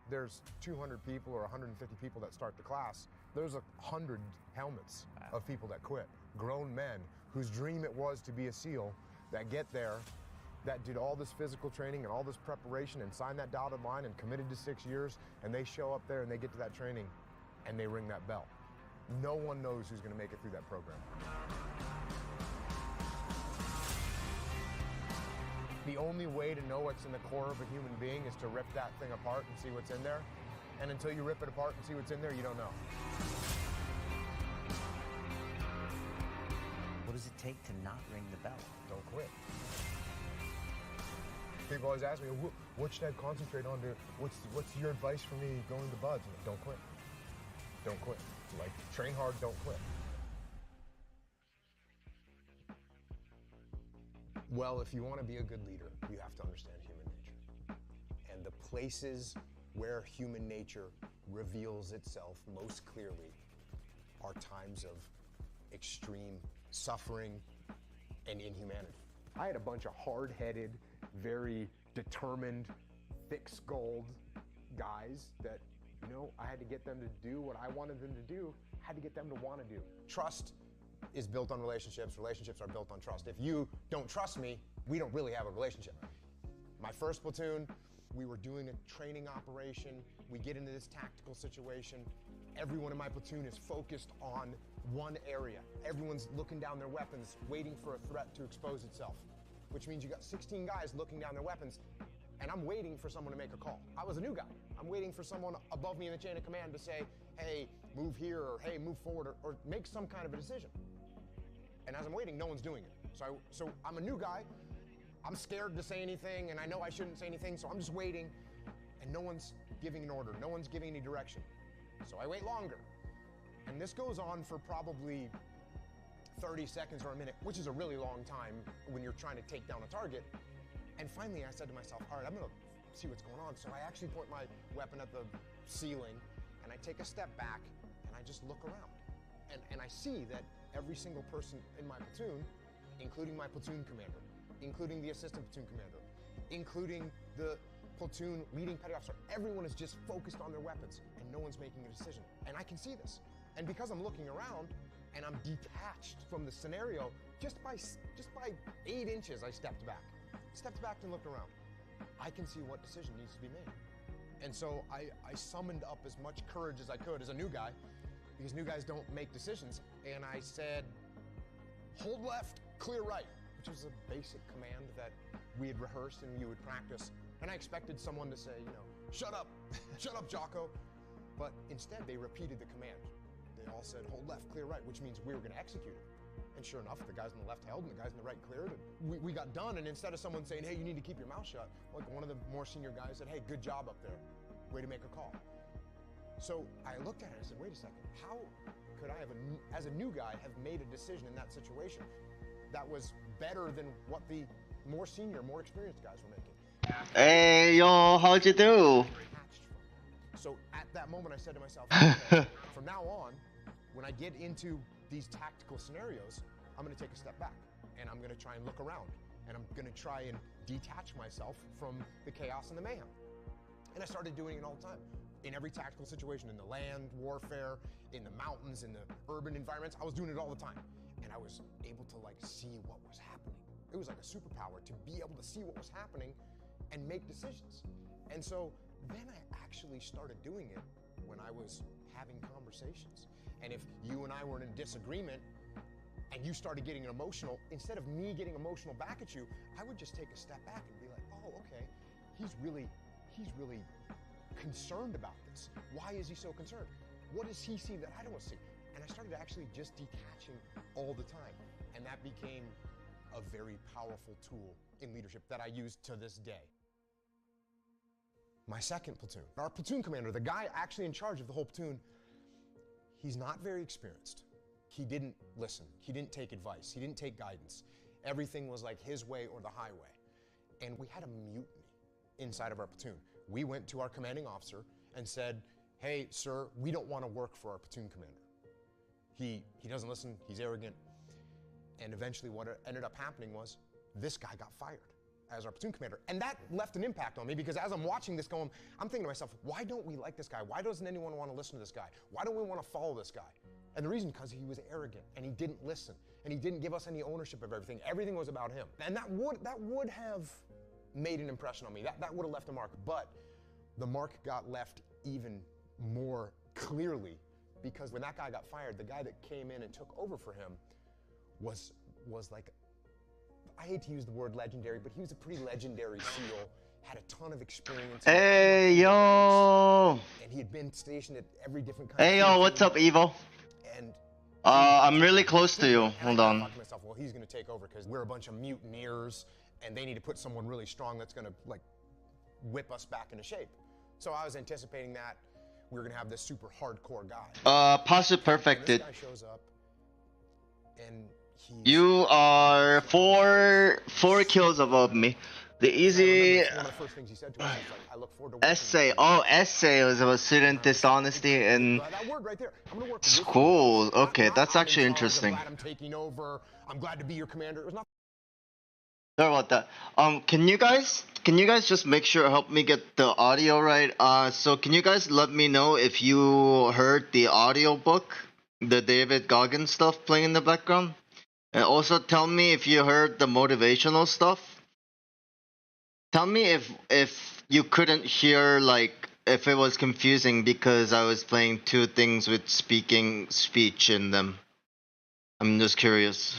There's 200 people or 150 people that start the class. There's 100 helmets of people that quit. Grown men whose dream it was to be a SEAL that get there, that did all this physical training and all this preparation and signed that dotted line and committed to 6 years, and they show up there and they get to that training and they ring that bell. No one knows who's going to make it through that program. The only way to know what's in the core of a human being is to rip that thing apart and see what's in there. And until you rip it apart and see what's in there, you don't know. What does it take to not ring the bell? Don't quit. People always ask me, what should I concentrate on? What's your advice for me going to buds? Don't quit. Don't quit. Like, train hard, don't quit. Well, if you want to be a good leader, you have to understand human nature. And the places where human nature reveals itself most clearly are times of extreme suffering and inhumanity. I had a bunch of hard-headed, very determined, thick-skulled guys that, you know, I had to get them to do what I wanted them to do. I had to get them to want to do. Trust is built on relationships. Relationships are built on trust. If you don't trust me, we don't really have a relationship. My first platoon, we were doing a training operation. We get into this tactical situation. Everyone in my platoon is focused on one area. Everyone's looking down their weapons, waiting for a threat to expose itself, which means you got 16 guys looking down their weapons, and I'm waiting for someone to make a call. I was a new guy. I'm waiting for someone above me in the chain of command to say, hey, move here, or hey, move forward, or make some kind of a decision. And as I'm waiting, no one's doing it. So I'm a new guy. I'm scared to say anything, and I know I shouldn't say anything, so I'm just waiting, and no one's giving an order. No one's giving any direction. So I wait longer. And this goes on for probably 30 seconds or a minute, which is a really long time when you're trying to take down a target. And finally, I said to myself, all right, I'm gonna see what's going on. So I actually point my weapon at the ceiling, and I take a step back, and I just look around. And I see that every single person in my platoon, including my platoon commander, including the assistant platoon commander, including the platoon leading petty officer, everyone is just focused on their weapons, and no one's making a decision. And I can see this. And because I'm looking around, and I'm detached from the scenario, just by 8 inches, I stepped back and looked around. I can see what decision needs to be made. And so I summoned up as much courage as I could as a new guy, because new guys don't make decisions. And I said, hold left, clear right, which was a basic command that we had rehearsed and we would practice. And I expected someone to say, you know, shut up, Jocko. But instead, they repeated the command. They all said, hold left, clear right, which means we were going to execute it. And sure enough, the guys on the left held and the guys on the right cleared. And we got done, and instead of someone saying, hey, you need to keep your mouth shut, like one of the more senior guys said, hey, good job up there. Way to make a call. So I looked at it and I said, wait a second, how could I have, as a new guy, have made a decision in that situation that was better than what the more senior, more experienced guys were making? Hey, yo, how'd you do? So at that moment, I said to myself, okay, from now on, when I get into these tactical scenarios, I'm going to take a step back, and I'm going to try and look around, and I'm going to try and detach myself from the chaos and the mayhem. And I started doing it all the time. in every tactical situation, in the land warfare, in the mountains, in the urban environments. I was doing it all the time. And I was able to like see what was happening. It was like a superpower to be able to see what was happening and make decisions. And so then I actually started doing it when I was having conversations. And if you and I were in a disagreement and you started getting emotional, instead of me getting emotional back at you, I would just take a step back and be like, oh, okay, he's really concerned about this. Why is he so concerned? What does he see that I don't see? And I started actually just detaching all the time. And that became a very powerful tool in leadership that I use to this day. My second platoon, our platoon commander, the guy actually in charge of the whole platoon, he's not very experienced. He didn't listen. He didn't take advice. He didn't take guidance. Everything was like his way or the highway. And we had a mutiny inside of our platoon. We went to our commanding officer and said, hey, sir, we don't want to work for our platoon commander. He doesn't listen, he's arrogant. And eventually what ended up happening was this guy got fired as our platoon commander. And that left an impact on me because as I'm watching this going, I'm thinking to myself, why don't we like this guy? Why doesn't anyone want to listen to this guy? Why don't we want to follow this guy? And the reason, because he was arrogant and he didn't listen and he didn't give us any ownership of everything. Everything was about him. And that would have made an impression on me. That would have left a mark, but the mark got left even more clearly because when that guy got fired, the guy that came in and took over for him was like, I hate to use the word legendary, but he was a pretty legendary SEAL, had a ton of experience. Hey, yo! And he had been stationed at every different kind Hey, of yo, what's up, Evo? And I'm really close to you. Hold I on. thought to myself, well, he's going to take over because we're a bunch of mutineers and they need to put someone really strong that's going to like whip us back into shape. So I was anticipating that we were going to have this super hardcore guy. Posture perfect, This dude. guy shows up and You are four kills above me. The easy one of the first things he said to us was like, I look forward to essay. Oh, essay was about student dishonesty and that word right there. I'm going to work school. Okay, that's actually interesting. I'm taking over. I'm glad to be your commander. It was not. Sorry about that. Can you guys just make sure help me get the audio right? So can you guys let me know if you heard the audio book, the David Goggins stuff playing in the background? And also tell me if you heard the motivational stuff. Tell me if you couldn't hear, like, if it was confusing because I was playing two things with speech in them. I'm just curious.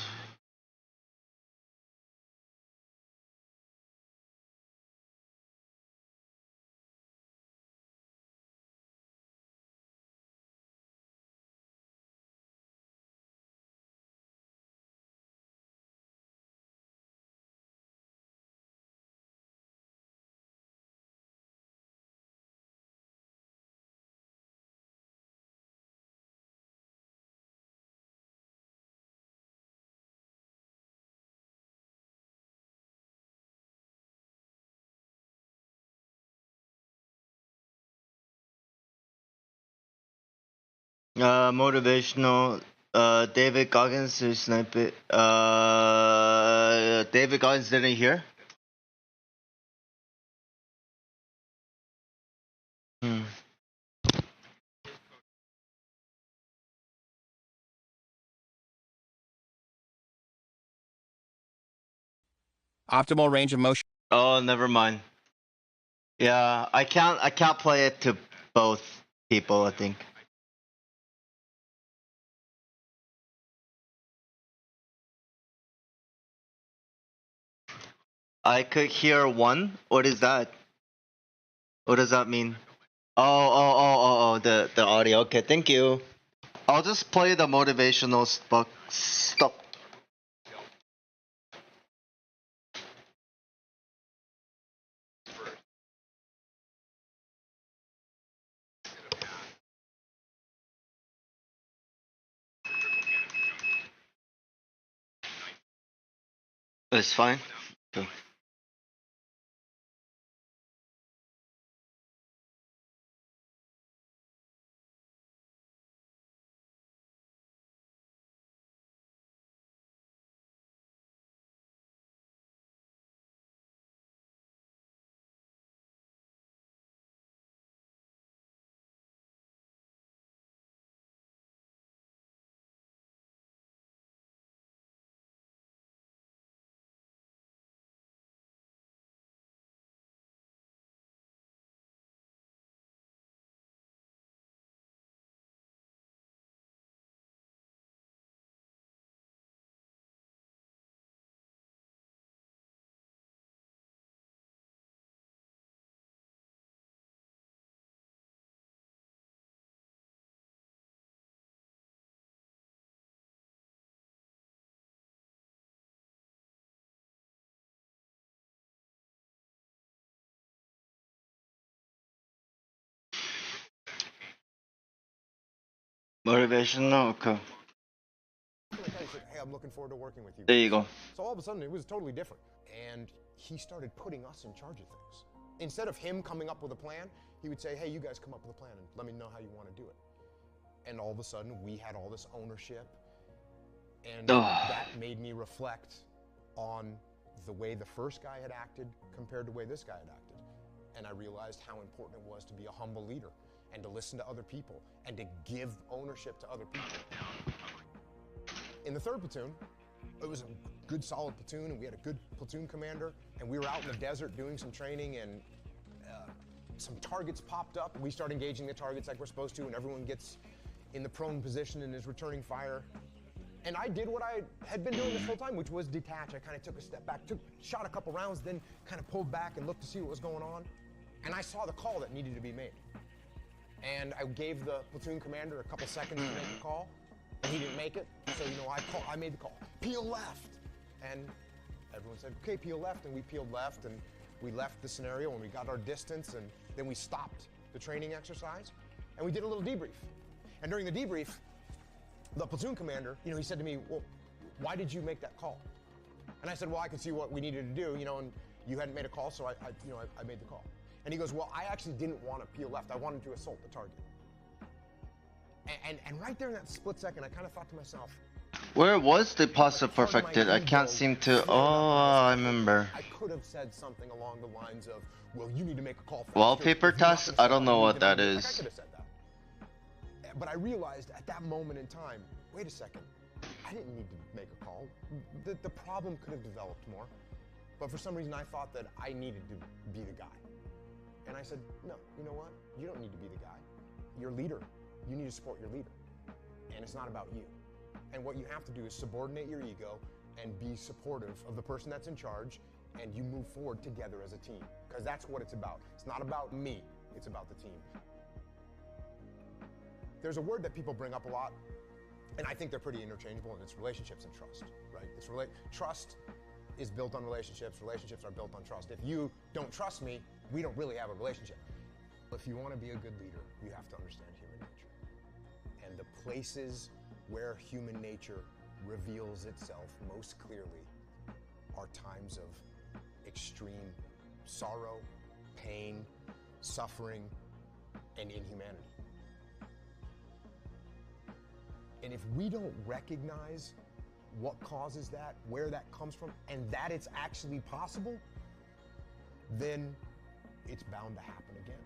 Motivational. David Goggins to snipe it. David Goggins didn't hear. Optimal range of motion. Oh, never mind. Yeah, I can't play it to both people, I think. I could hear one. What is that? What does that mean? Oh, the audio. Okay, thank you. I'll just play the motivational stuff. It's fine. Okay. Motivation? No, okay. He said, hey, I'm looking forward to working with you. There you go. So all of a sudden, it was totally different. And he started putting us in charge of things. Instead of him coming up with a plan, he would say, hey, you guys come up with a plan and let me know how you want to do it. And all of a sudden, we had all this ownership. And that made me reflect on the way the first guy had acted compared to the way this guy had acted. And I realized how important it was to be a humble leader and to listen to other people and to give ownership to other people. In the 3rd platoon, it was a good solid platoon and we had a good platoon commander and we were out in the desert doing some training and some targets popped up. We start engaging the targets like we're supposed to and everyone gets in the prone position and is returning fire. And I did what I had been doing this whole time, which was detach. I kind of took a step back, shot a couple rounds, then kind of pulled back and looked to see what was going on. And I saw the call that needed to be made. And I gave the platoon commander a couple seconds to make the call, and he didn't make it. So, you know, I made the call. Peel left. And everyone said, okay, peel left. And we peeled left, and we left the scenario, and we got our distance, and then we stopped the training exercise, and we did a little debrief. And during the debrief, the platoon commander, you know, he said to me, well, why did you make that call? And I said, well, I could see what we needed to do, you know, and you hadn't made a call, so I made the call. And he goes, well, I actually didn't want to peel left. I wanted to assault the target. And right there in that split second, I kind of thought to myself, where was the pasta perfected? I can't seem to. Oh, I remember. I could have said something along the lines of, well, you need to make a call. Wallpaper test? I don't know what that is. I could have said that. But I realized at that moment in time, wait a second, I didn't need to make a call. The problem could have developed more. But for some reason, I thought that I needed to be the guy. And I said, no, you know what? You don't need to be the guy. You're a leader. You need to support your leader. And it's not about you. And what you have to do is subordinate your ego and be supportive of the person that's in charge, and you move forward together as a team. Because that's what it's about. It's not about me. It's about the team. There's a word that people bring up a lot, and I think they're pretty interchangeable, and it's relationships and trust, right? Trust is built on relationships. Relationships are built on trust. If you don't trust me, we don't really have a relationship. If you want to be a good leader, you have to understand human nature. And the places where human nature reveals itself most clearly are times of extreme sorrow, pain, suffering, and inhumanity. And if we don't recognize what causes that, where that comes from, and that it's actually possible, then it's bound to happen again.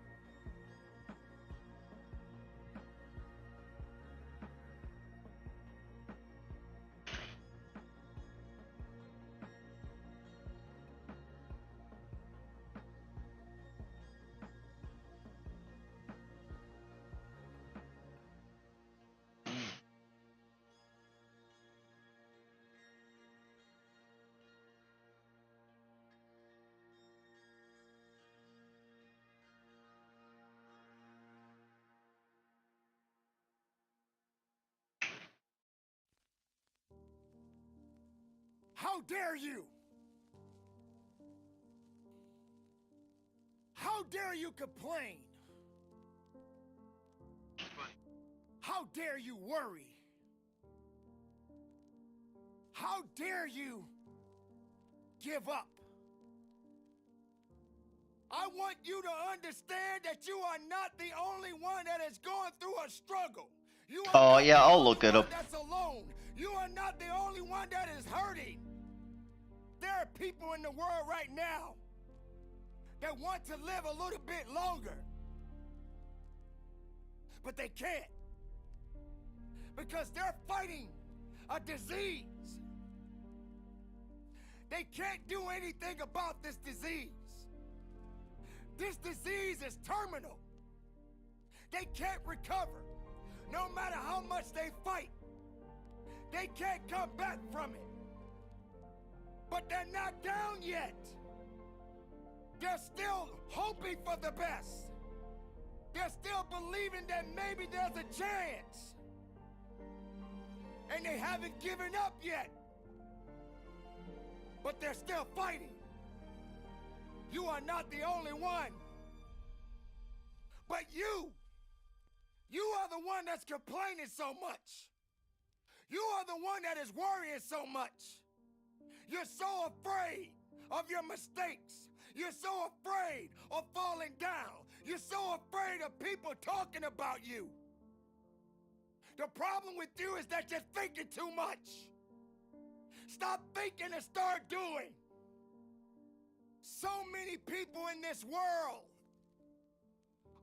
How dare you? How dare you complain? How dare you worry? How dare you give up? I want you to understand that you are not the only one that is going through a struggle. You are Oh yeah, I'll look it up. that's alone. You are not the only one that is hurting. There are people in the world right now that want to live a little bit longer, but they can't because they're fighting a disease. They can't do anything about this disease. This disease is terminal. They can't recover. No matter how much they fight, they can't come back from it. But they're not down yet. They're still hoping for the best. They're still believing that maybe there's a chance. And they haven't given up yet. But they're still fighting. You are not the only one. But you You are the one that's complaining so much. You are the one that is worrying so much. You're so afraid of your mistakes. You're so afraid of falling down. You're so afraid of people talking about you. The problem with you is that you're thinking too much. Stop thinking and start doing. So many people in this world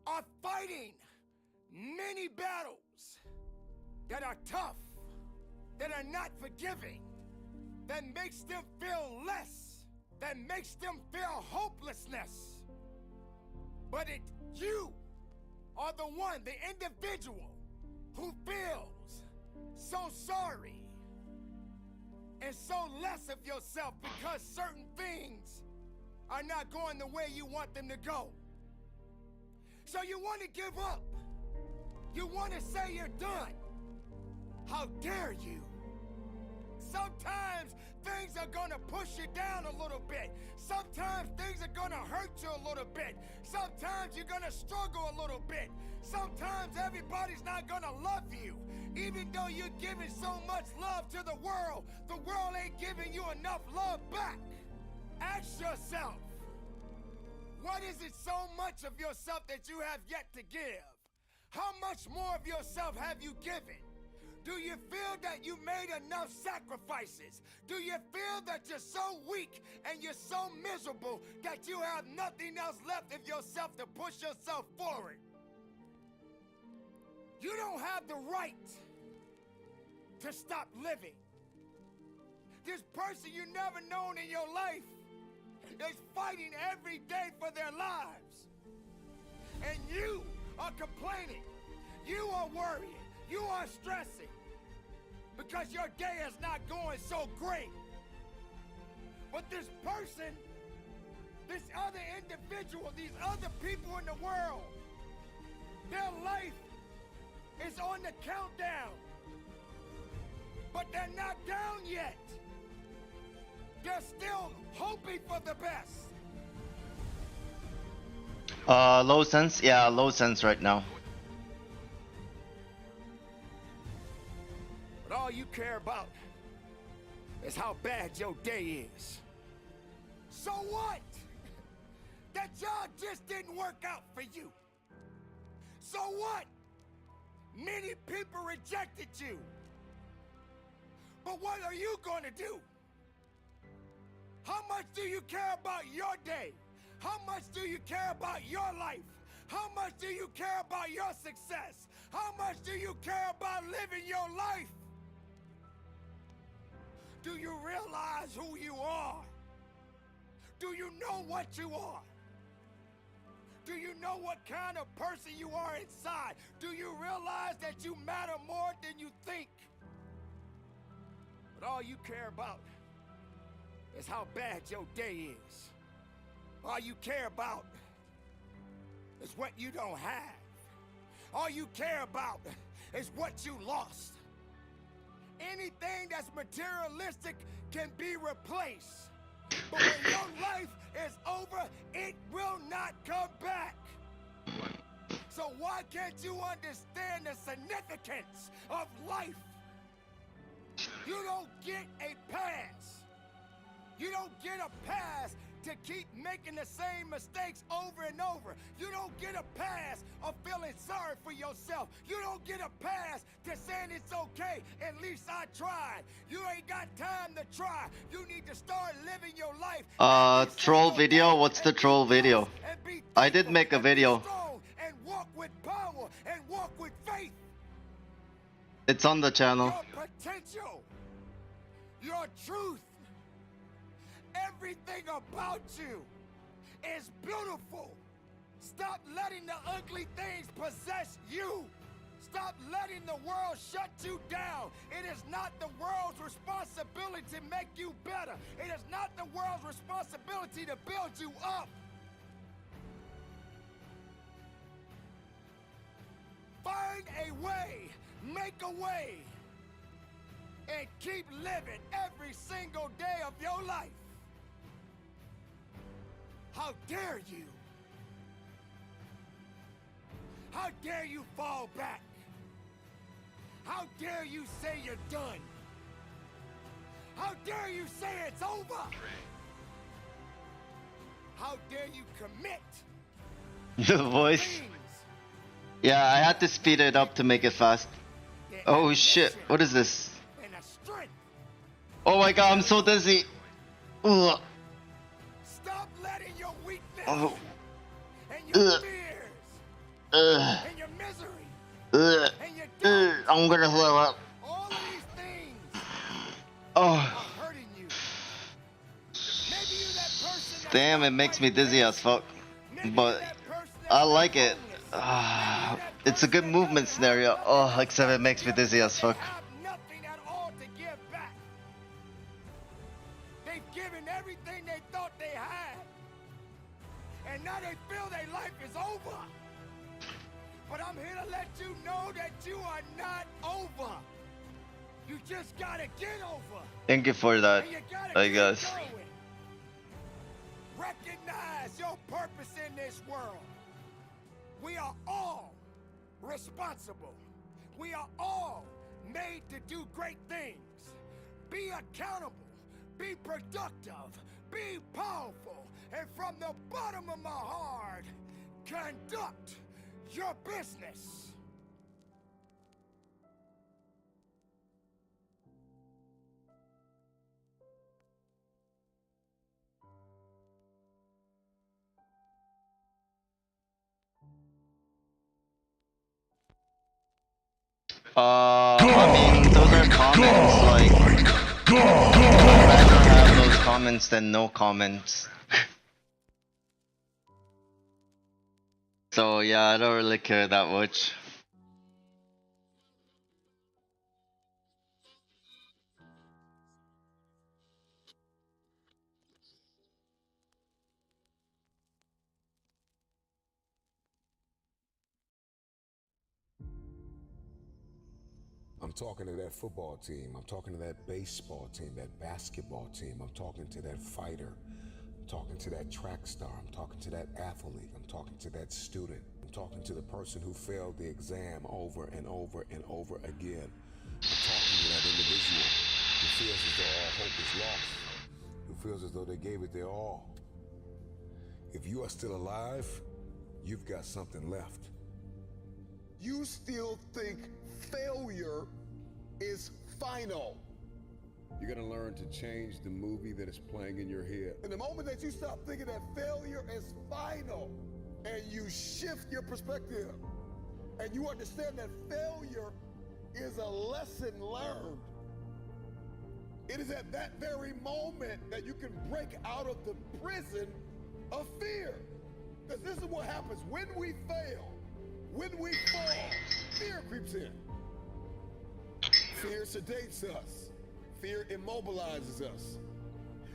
are fighting many battles that are tough, that are not forgiving, that makes them feel less, that makes them feel hopelessness. But you are the one, the individual, who feels so sorry and so less of yourself because certain things are not going the way you want them to go. So you want to give up. You want to say you're done. How dare you? Sometimes things are gonna push you down a little bit. Sometimes things are gonna hurt you a little bit. Sometimes you're gonna struggle a little bit. Sometimes everybody's not gonna love you. Even though you're giving so much love to the world ain't giving you enough love back. Ask yourself, what is it so much of yourself that you have yet to give? How much more of yourself have you given? Do you feel that you made enough sacrifices? Do you feel that you're so weak and you're so miserable that you have nothing else left of yourself to push yourself forward? You don't have the right to stop living. This person you never known in your life is fighting every day for their lives. And you are complaining. You are worrying. You are stressing because your day is not going so great. But this person, this other individual, these other people in the world, their life is on the countdown. But they're not down yet. They're still hoping for the best. Low sense? Yeah, low sense right now. But all you care about is how bad your day is. So what? That job just didn't work out for you. So what? Many people rejected you. But what are you going to do? How much do you care about your day? How much do you care about your life? How much do you care about your success? How much do you care about living your life? Do you realize who you are? Do you know what you are? Do you know what kind of person you are inside? Do you realize that you matter more than you think? But all you care about is how bad your day is. All you care about is what you don't have. All you care about is what you lost. Anything that's materialistic can be replaced. But when your life is over, it will not come back. So why can't you understand the significance of life? You don't get a pass. You don't get a pass to keep making the same mistakes over and over. You don't get a pass of feeling sorry for yourself. You don't get a pass to saying it's okay, at least I tried. You ain't got time to try. You need to start living your life. Troll video? What's the troll video? I did make a video. And walk with power and walk with faith. It's on the channel. Your potential, your truth, everything about you is beautiful. Stop letting the ugly things possess you. Stop letting the world shut you down. It is not the world's responsibility to make you better. It is not the world's responsibility to build you up. Find a way, make a way, and keep living every single day of your life. How dare you? How dare you fall back? How dare you say you're done? How dare you say it's over? How dare you commit? The voice. Yeah, I had to speed it up to make it fast. Oh shit, what is this? Oh my god, I'm so dizzy. Ugh. Stop letting your weakness Oh. and your fears and your misery and your doubt, I'm gonna throw up. all of these things Oh. are hurting you. Maybe you're that person that's Damn, it makes me dizzy as fuck. But I like it. It's a good movement scenario. Oh, except it makes me dizzy as fuck. nothing at all to give back. They've given everything they thought they had. And now they feel their life is over. But I'm here to let you know that you are not over. You just gotta get over. Thank you for that, I guess. Recognize your purpose in this world. We are all responsible. We are all made to do great things. Be accountable. Be productive. Be powerful. And from the bottom of my heart, conduct your business. I mean, those are comments, like, I'd rather have those comments than no comments. So yeah, I don't really care that much. I'm talking to that football team. I'm talking to that baseball team, that basketball team. I'm talking to that fighter. I'm talking to that track star. I'm talking to that athlete. I'm talking to that student. I'm talking to the person who failed the exam over and over and over again. I'm talking to that individual who feels as though all hope is lost, who feels as though they gave it their all. If you are still alive, you've got something left. You still think failure is final. You're gonna learn to change the movie that is playing in your head. And the moment that you stop thinking that failure is final and you shift your perspective and you understand that failure is a lesson learned, it is at that very moment that you can break out of the prison of fear. Because this is what happens when we fail. When we fall, fear creeps in. Fear sedates us. Fear immobilizes us.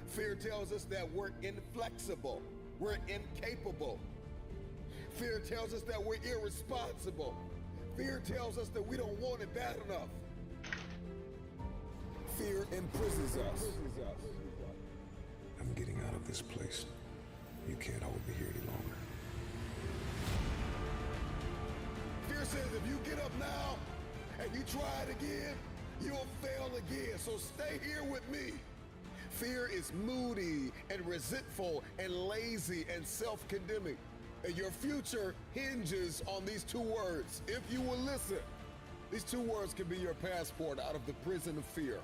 Fear tells us that we're inflexible. We're incapable. Fear tells us that we're irresponsible. Fear tells us that we don't want it bad enough. Fear imprisons us. I'm getting out of this place. You can't hold me here any longer. Fear says if you get up now and you try it again, you'll fail again. So stay here with me. Fear is moody and resentful and lazy and self-condemning. And your future hinges on these two words. If you will listen, these two words can be your passport out of the prison of fear.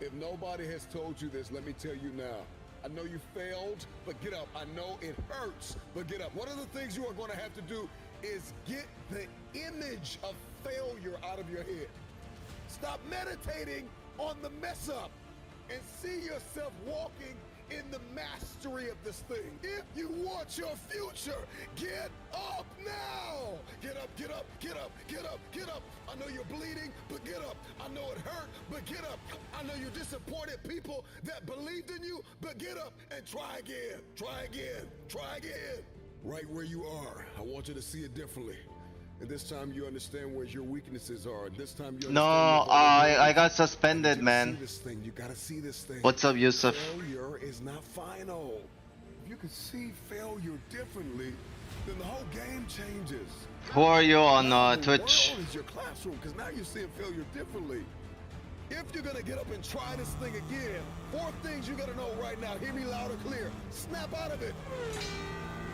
If nobody has told you this, let me tell you now. I know you failed, but get up. I know it hurts, but get up. One of the things you are going to have to do is get the image of failure out of your head. Stop meditating on the mess up and see yourself walking in the mastery of this thing. If you want your future, get up now. Get up, get up, get up, get up, get up. I know you're bleeding, but get up. I know it hurt, but get up. I know you disappointed people that believed in you, but get up and try again, try again, try again. Right where you are, I want you to see it differently. And this time you understand where your weaknesses are. This time you No, I got suspended, man. You gotta see this thing. What's up, Yusuf? Failure is not final. If you can see failure differently, then the whole game changes. Who are you on The Twitch? world is your classroom, because now you're seeing failure differently. If you're gonna get up and try this thing again, 4 things you gotta know right now. Hear me loud and clear. Snap out of it.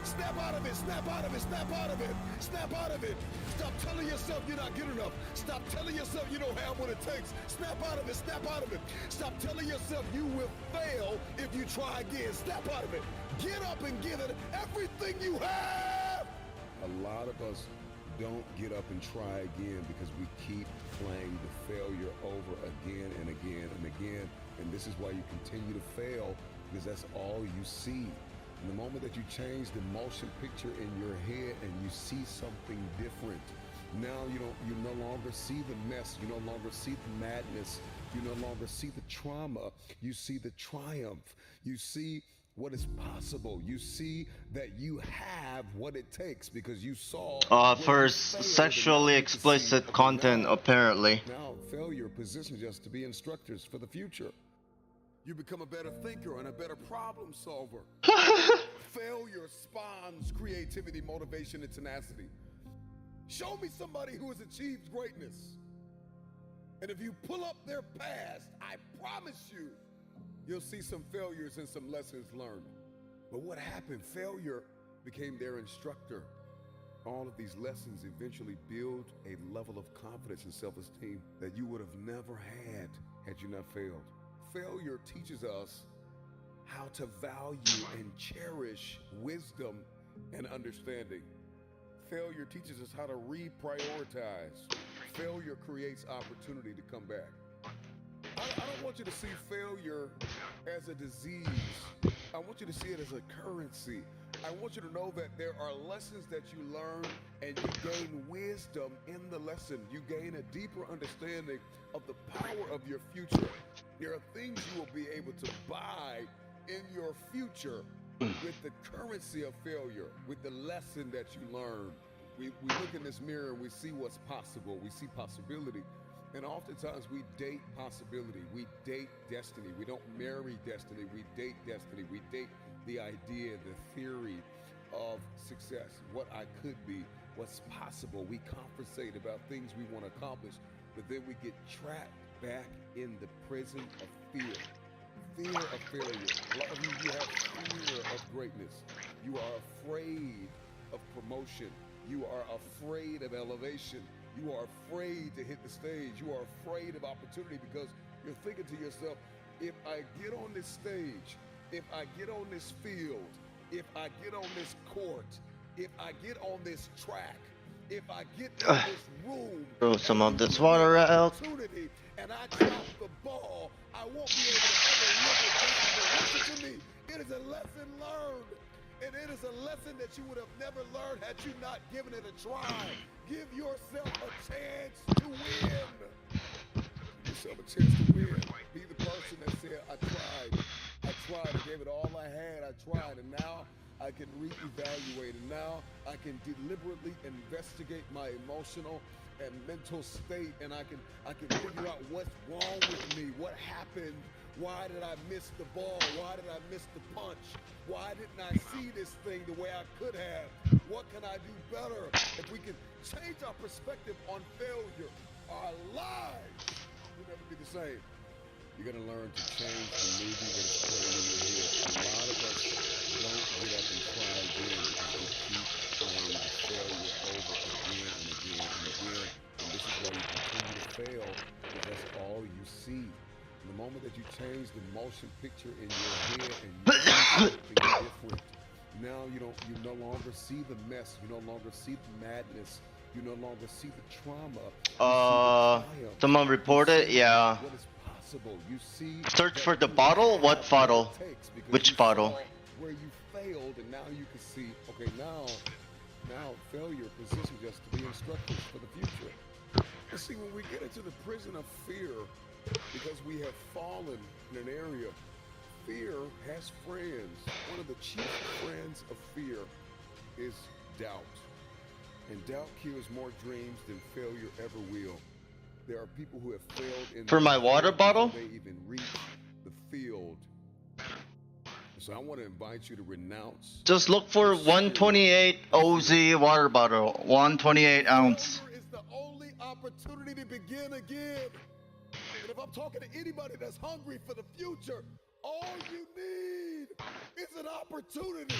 Snap out of it, snap out of it, snap out of it, snap out of it. Stop telling yourself you're not good enough. Stop telling yourself you don't have what it takes. Snap out of it, snap out of it. Stop telling yourself you will fail if you try again. Snap out of it. Get up and give it everything you have. A lot of us don't get up and try again because we keep playing the failure over again and again and again. And this is why you continue to fail, because that's all you see. And the moment that you change the motion picture in your head and you see something different, now you no longer see the mess, you no longer see the madness, you no longer see the trauma, you see the triumph, you see what is possible, you see that you have what it takes because you saw For sexually explicit content, apparently. now failure positions us to be instructors for the future. You become a better thinker and a better problem solver. Failure spawns creativity, motivation, and tenacity. Show me somebody who has achieved greatness. And if you pull up their past, I promise you'll see some failures and some lessons learned. But what happened? Failure became their instructor. All of these lessons eventually build a level of confidence and self-esteem that you would have never had you not failed. Failure teaches us how to value and cherish wisdom and understanding. Failure teaches us how to reprioritize. Failure creates opportunity to come back. I don't want you to see failure as a disease. I want you to see it as a currency. I want you to know that there are lessons that you learn and you gain wisdom in the lesson. You gain a deeper understanding of the power of your future. There are things you will be able to buy in your future with the currency of failure, with the lesson that you learn. We look in this mirror and we see what's possible. We see possibility. And oftentimes we date possibility. We date destiny. We don't marry destiny. We date destiny. We date the idea, the theory of success, what I could be, what's possible. We conversate about things we want to accomplish, but then we get trapped back in the prison of fear. Fear of failure. A lot of you have fear of greatness. You are afraid of promotion. You are afraid of elevation. You are afraid to hit the stage. You are afraid of opportunity because you're thinking to yourself, if I get on this stage, if I get on this field, if I get on this court, if I get on this track, if I get in this room, Throw some of this water out. and I drop the ball, I won't be able to ever live it down. But listen to me, it is a lesson learned. And it is a lesson that you would have never learned had you not given it a try. Give yourself a chance to win. Give yourself a chance to win. Be the person that said, I tried, I gave it all I had, I tried, and now I can reevaluate, and now I can deliberately investigate my emotional and mental state, and I can figure out what's wrong with me, what happened. Why did I miss the ball? Why did I miss the punch? Why didn't I see this thing the way I could have? What can I do better? If we can change our perspective on failure, our lives will never be the same. You're going to learn to change the movie that is playing in your head. A lot of us don't get up and try again because we keep playing the failure over again and again and again. And this is why you continue to fail, because that's all you see. The moment that you change the motion picture in your head and you see something different, now you no longer see the mess, you no longer see the madness, you no longer see the trauma. Someone reported, yeah. What is possible? You see. Search for the bottle. What bottle? Which bottle? Where you failed, and now you can see. Okay, now failure positions us to be instructors for the future. And see, when we get into the prison of fear, because we have fallen in an area, fear has friends. One of the chief friends of fear is doubt. And doubt kills more dreams than failure ever will. There are people who have failed in For my water bottle? they even reach the field. So I want to invite you to renounce. Just look for 128 OZ water bottle, 128 ounce. Failure is the only opportunity to begin again. And if I'm talking to anybody that's hungry for the future, all you need is an opportunity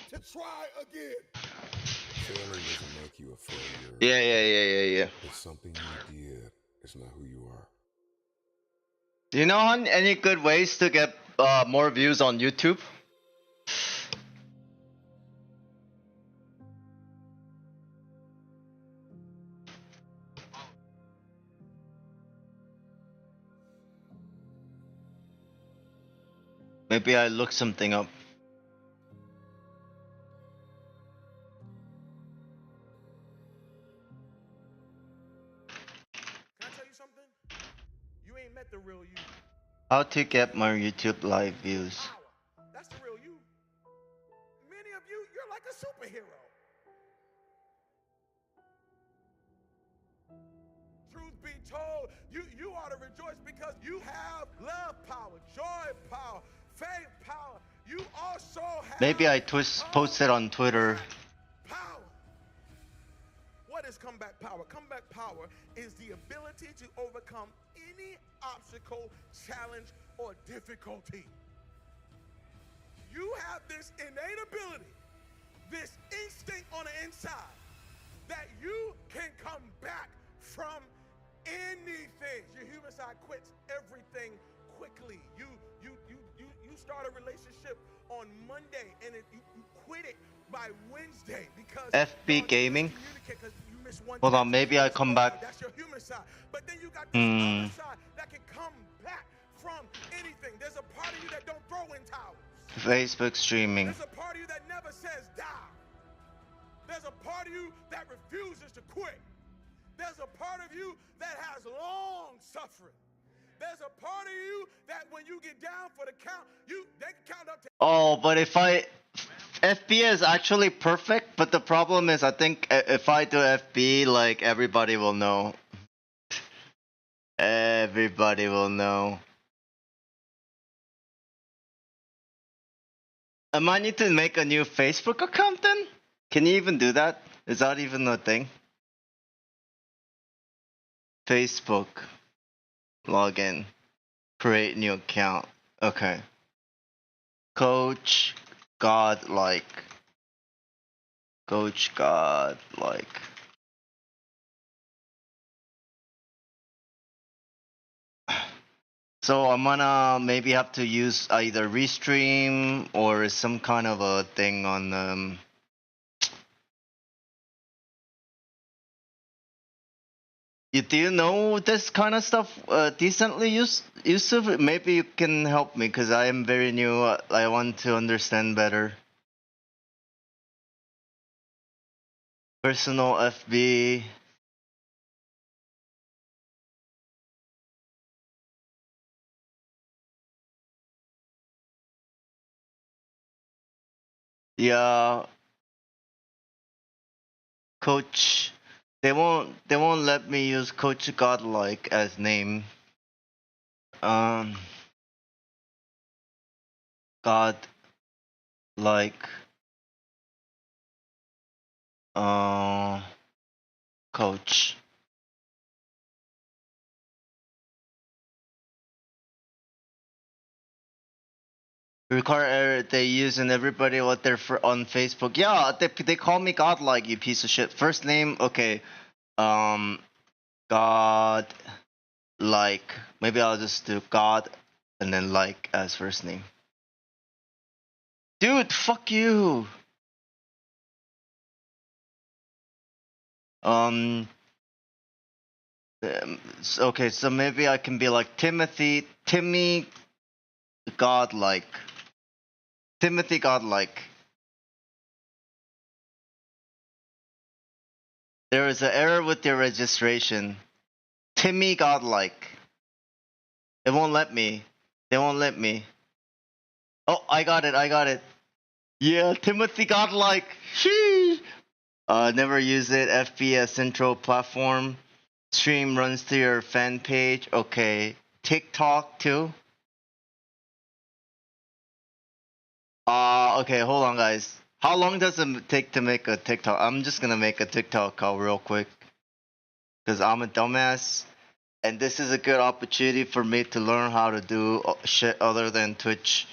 to try again. Failing doesn't make you a failure. Yeah. It's something you did. It's not who you are. Do you know any good ways to get more views on YouTube? Maybe I look something up. Can I tell you something? You ain't met the real you. How to get more YouTube live views. That's the real you. Many of you, you're like a superhero. Truth be told, you ought to rejoice because you have love power, joy power, faith power. You also have Maybe I posted on Twitter. power. What is comeback power? Comeback power is the ability to overcome any obstacle, challenge, or difficulty. You have this innate ability, this instinct on the inside, that you can come back from anything. Your human side quits everything quickly. You start a relationship on Monday and you quit it by Wednesday because FB Gaming. Hold on, maybe I come back. that's your human side. But then you got this other side that can come back from anything. There's a part of you that don't throw in towels. Facebook streaming. There's a part of you that never says die. There's a part of you that refuses to quit. There's a part of you that has long suffering. There's a part of you that when you get down for the count, they can count up to. Oh, but if FB is actually perfect, but the problem is I think if I do FB, like everybody will know. Everybody will know. I might need to make a new Facebook account then? Can you even do that? Is that even a thing? Facebook. Login. Create new account. Okay. Coach Godlike. Coach Godlike. So I'm gonna maybe have to use either Restream or some kind of a thing on do you know this kind of stuff decently, Yusuf? Maybe you can help me because I am very new. I want to understand better. Personal FB. Yeah. Coach. They won't let me use Coach Godlike as name. Godlike. Coach. Require they use and everybody what they're on Facebook. Yeah, they call me Godlike, you piece of shit. First name, okay. God like. Maybe I'll just do God and then like as first name. Dude, fuck you. Okay, so maybe I can be like Timmy Godlike. Timothy Godlike. There is an error with your registration. Timmy Godlike. It won't let me. They won't let me. Oh, I got it. Yeah, Timothy Godlike. Sheesh. Never use it. FPS Central Platform. Stream runs to your fan page. Okay. TikTok too. Okay, hold on, guys. How long does it take to make a TikTok? I'm just gonna make a TikTok call real quick. Because I'm a dumbass. And this is a good opportunity for me to learn how to do shit other than Twitch.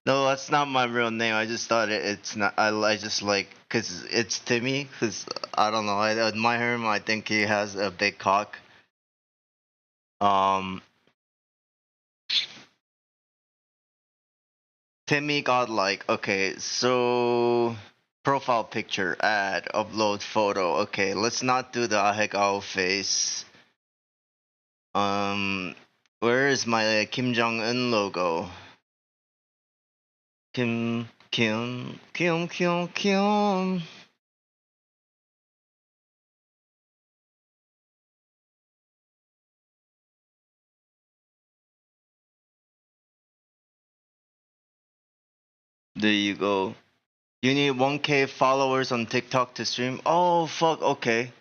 No, that's not my real name. I just thought it's not. I just like, cause it's Timmy. Cause I don't know. I admire him. I think he has a big cock. Timmy Godlike. Okay, so profile picture, add, upload photo. Okay, let's not do the ahegao face. Where is my Kim Jong Un logo? Kim. There you go. You need 1K followers on TikTok to stream? Oh, fuck, okay.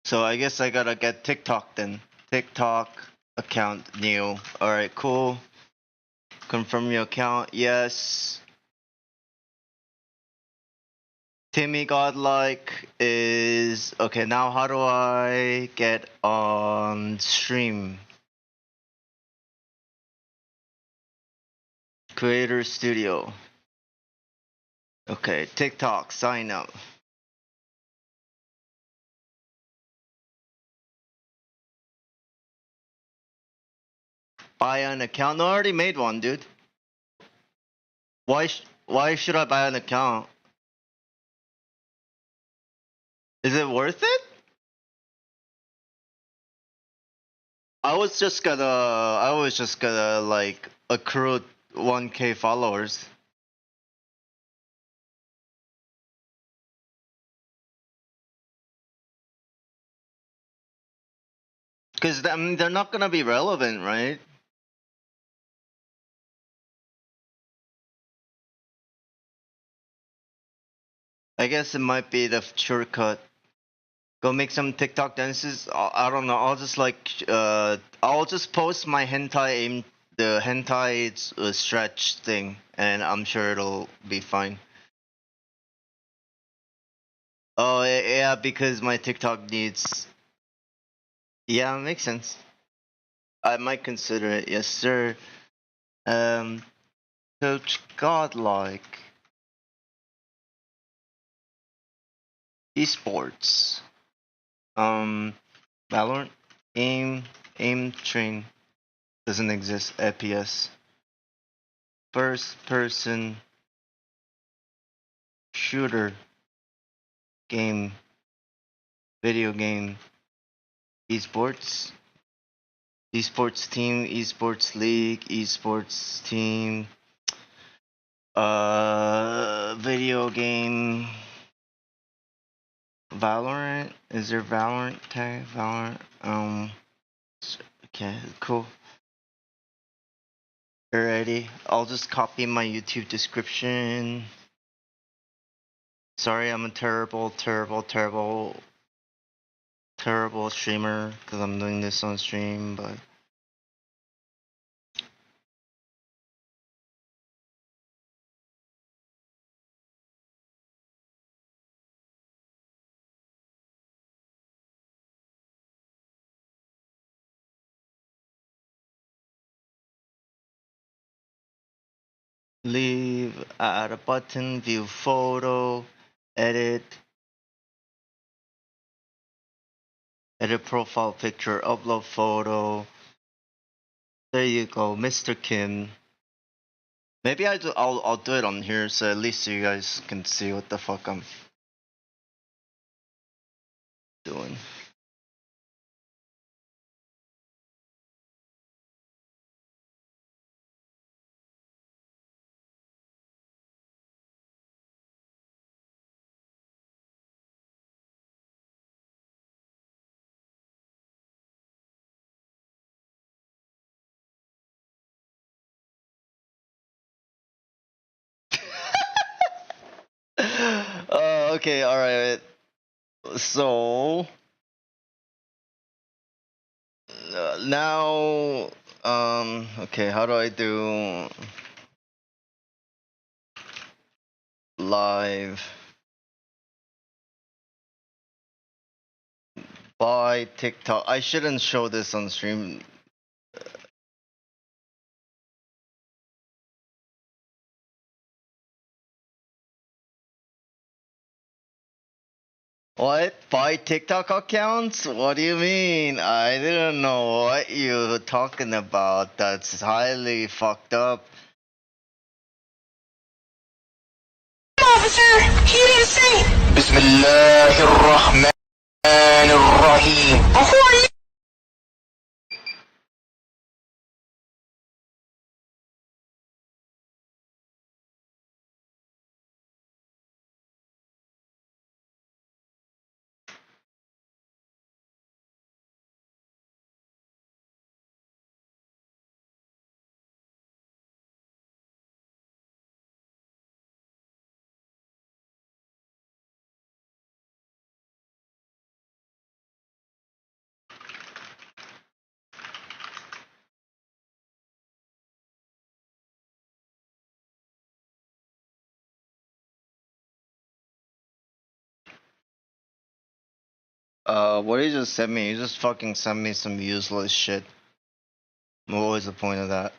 So I guess I gotta get TikTok then. TikTok account new. Alright, cool. Confirm your account. Yes. Timmy Godlike is... Okay, now how do I get on stream? Creator Studio. Okay, TikTok, sign up. Buy an account? No, I already made one, dude. Why should I buy an account? Is it worth it? I was just gonna like accrue 1K followers. Cause I mean, they're not gonna be relevant, right? I guess it might be the shortcut. Go make some TikTok dances. I don't know. I'll just like I'll just post my the hentai stretch thing, and I'm sure it'll be fine. Oh yeah, because my TikTok needs. Yeah, makes sense. I might consider it. Yes, sir. Coach Godlike. Esports. Valorant. Aim train. Doesn't exist. FPS. First person shooter. Game. Video game. Esports. Esports team. Esports league. Esports team. Video game. Valorant? Is there Valorant tag? Valorant? Okay, cool. Alrighty, I'll just copy my YouTube description. Sorry, I'm a terrible streamer because I'm doing this on stream, but. Leave, add a button, view photo, edit profile picture, upload photo. There you go, Mr. Kim. Maybe I'll do it on here so at least you guys can see what the fuck I'm doing. Okay, alright. So now, okay, how do I do live by TikTok? I shouldn't show this on stream. What? Buy TikTok accounts? What do you mean? I didn't know what you're talking about. That's highly fucked up. Officer, he didn't say. Bismillahirrahmanirrahim. Who are you? What did you just send me? You just fucking sent me some useless shit. What was the point of that?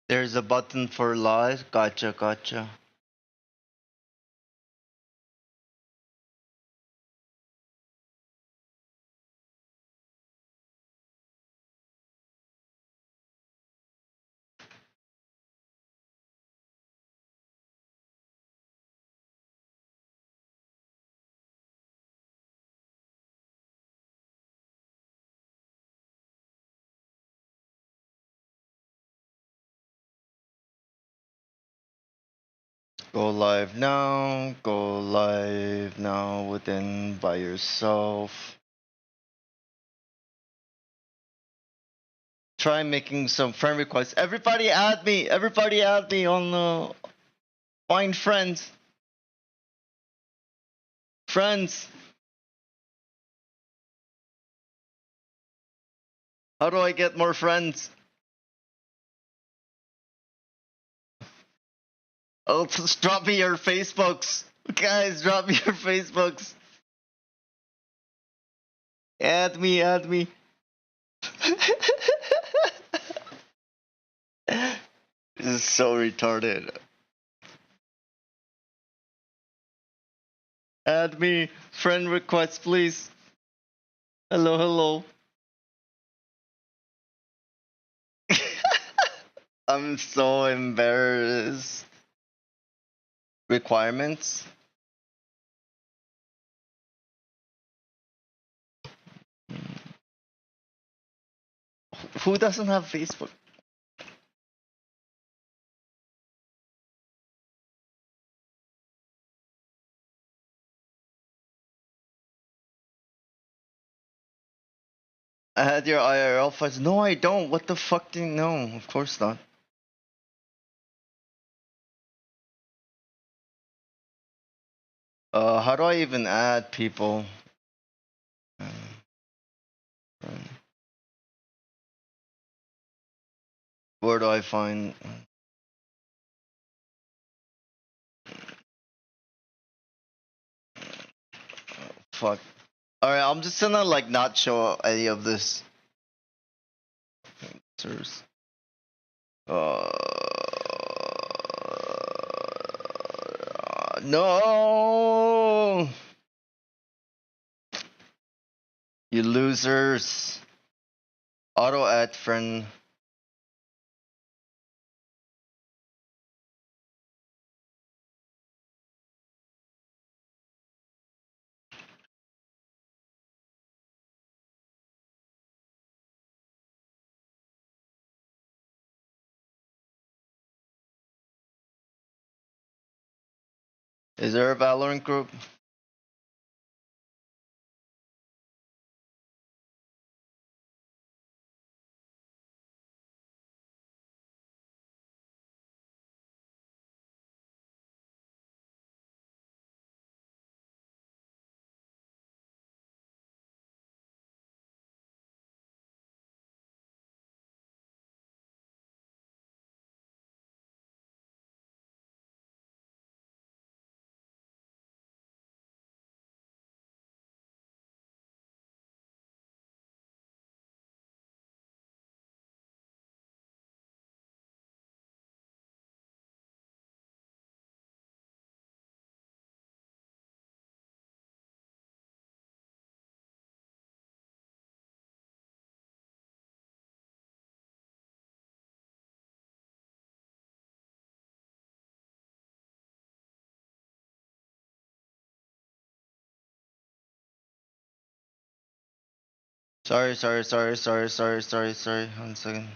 There's a button for live. Gotcha, gotcha. Go live now. Go live now within by yourself. Try making some friend requests. Everybody add me. Everybody add me on the find friends. Friends. How do I get more friends? Oh, just drop me your Facebooks. Guys, drop me your Facebooks. Add me, add me. This is so retarded. Add me. Friend request, please. Hello, hello. I'm so embarrassed. Requirements? Who doesn't have Facebook? I had your IRL files. No, I don't. What the fuck do you know? Of course not. How do I even add people? Where do I find? Fuck. Alright, I'm just gonna like not show any of this. Sirs. No! You losers. Auto add friend. Is there a Valorant group? Sorry. 1 second.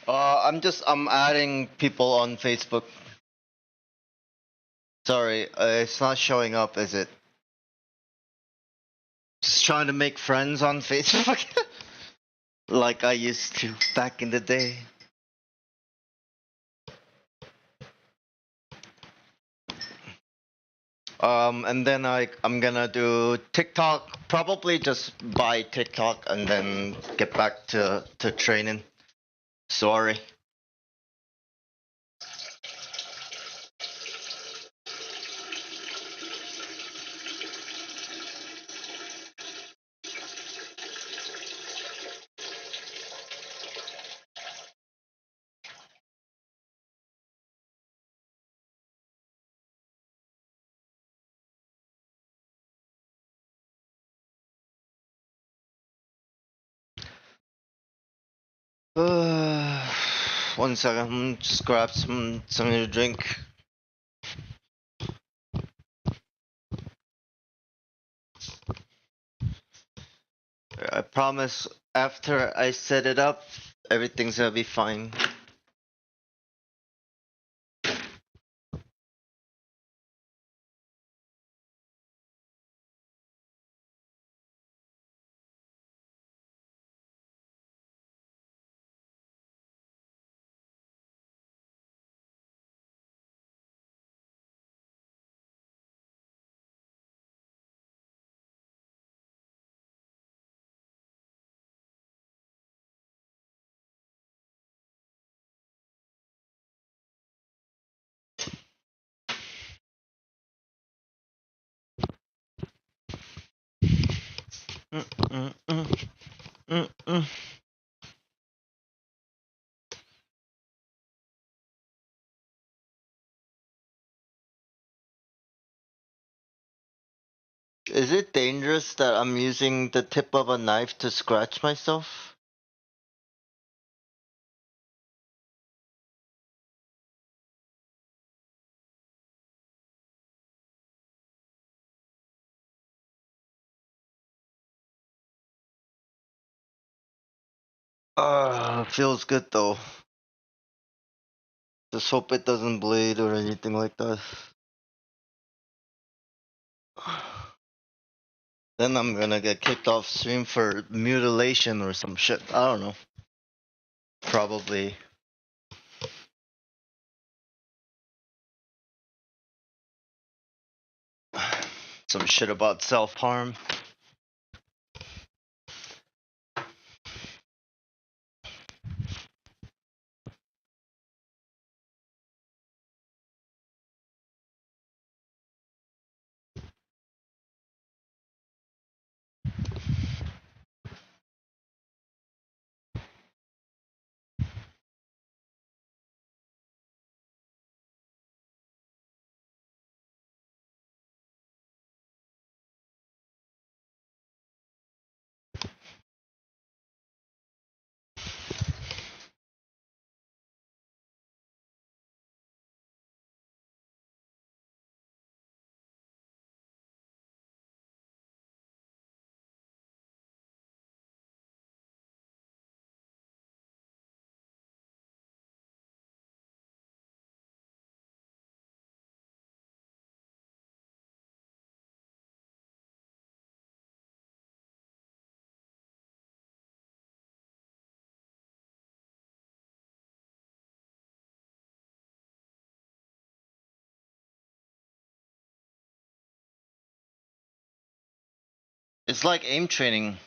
I'm adding people on Facebook. Sorry, it's not showing up, is it? Just trying to make friends on Facebook. Like I used to back in the day. And then I'm gonna do TikTok, probably just buy TikTok and then get back to training. Sorry. One second, just grab something to drink. I promise after I set it up, everything's gonna be fine. Is it dangerous that I'm using the tip of a knife to scratch myself? Feels good though. Just hope it doesn't bleed or anything like that. Then I'm gonna get kicked off stream for mutilation or some shit. I don't know. Probably. Some shit about self-harm. It's like aim training.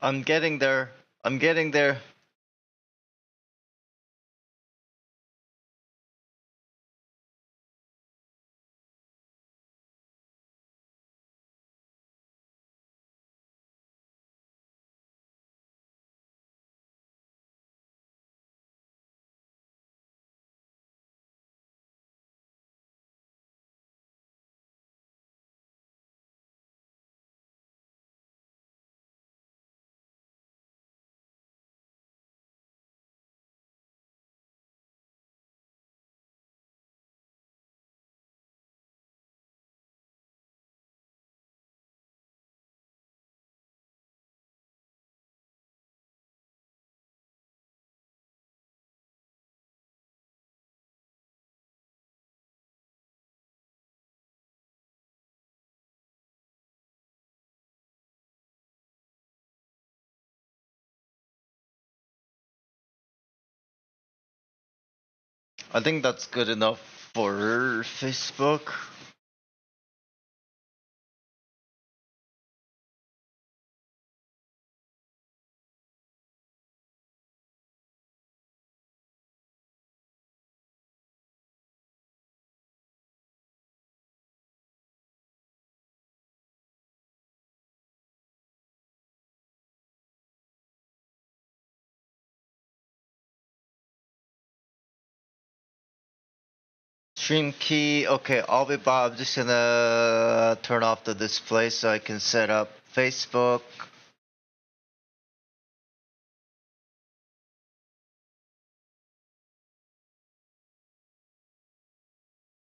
I'm getting there. I'm getting there. I think that's good enough for Facebook. Stream key. Okay, I'll be back. I'm just gonna turn off the display so I can set up Facebook.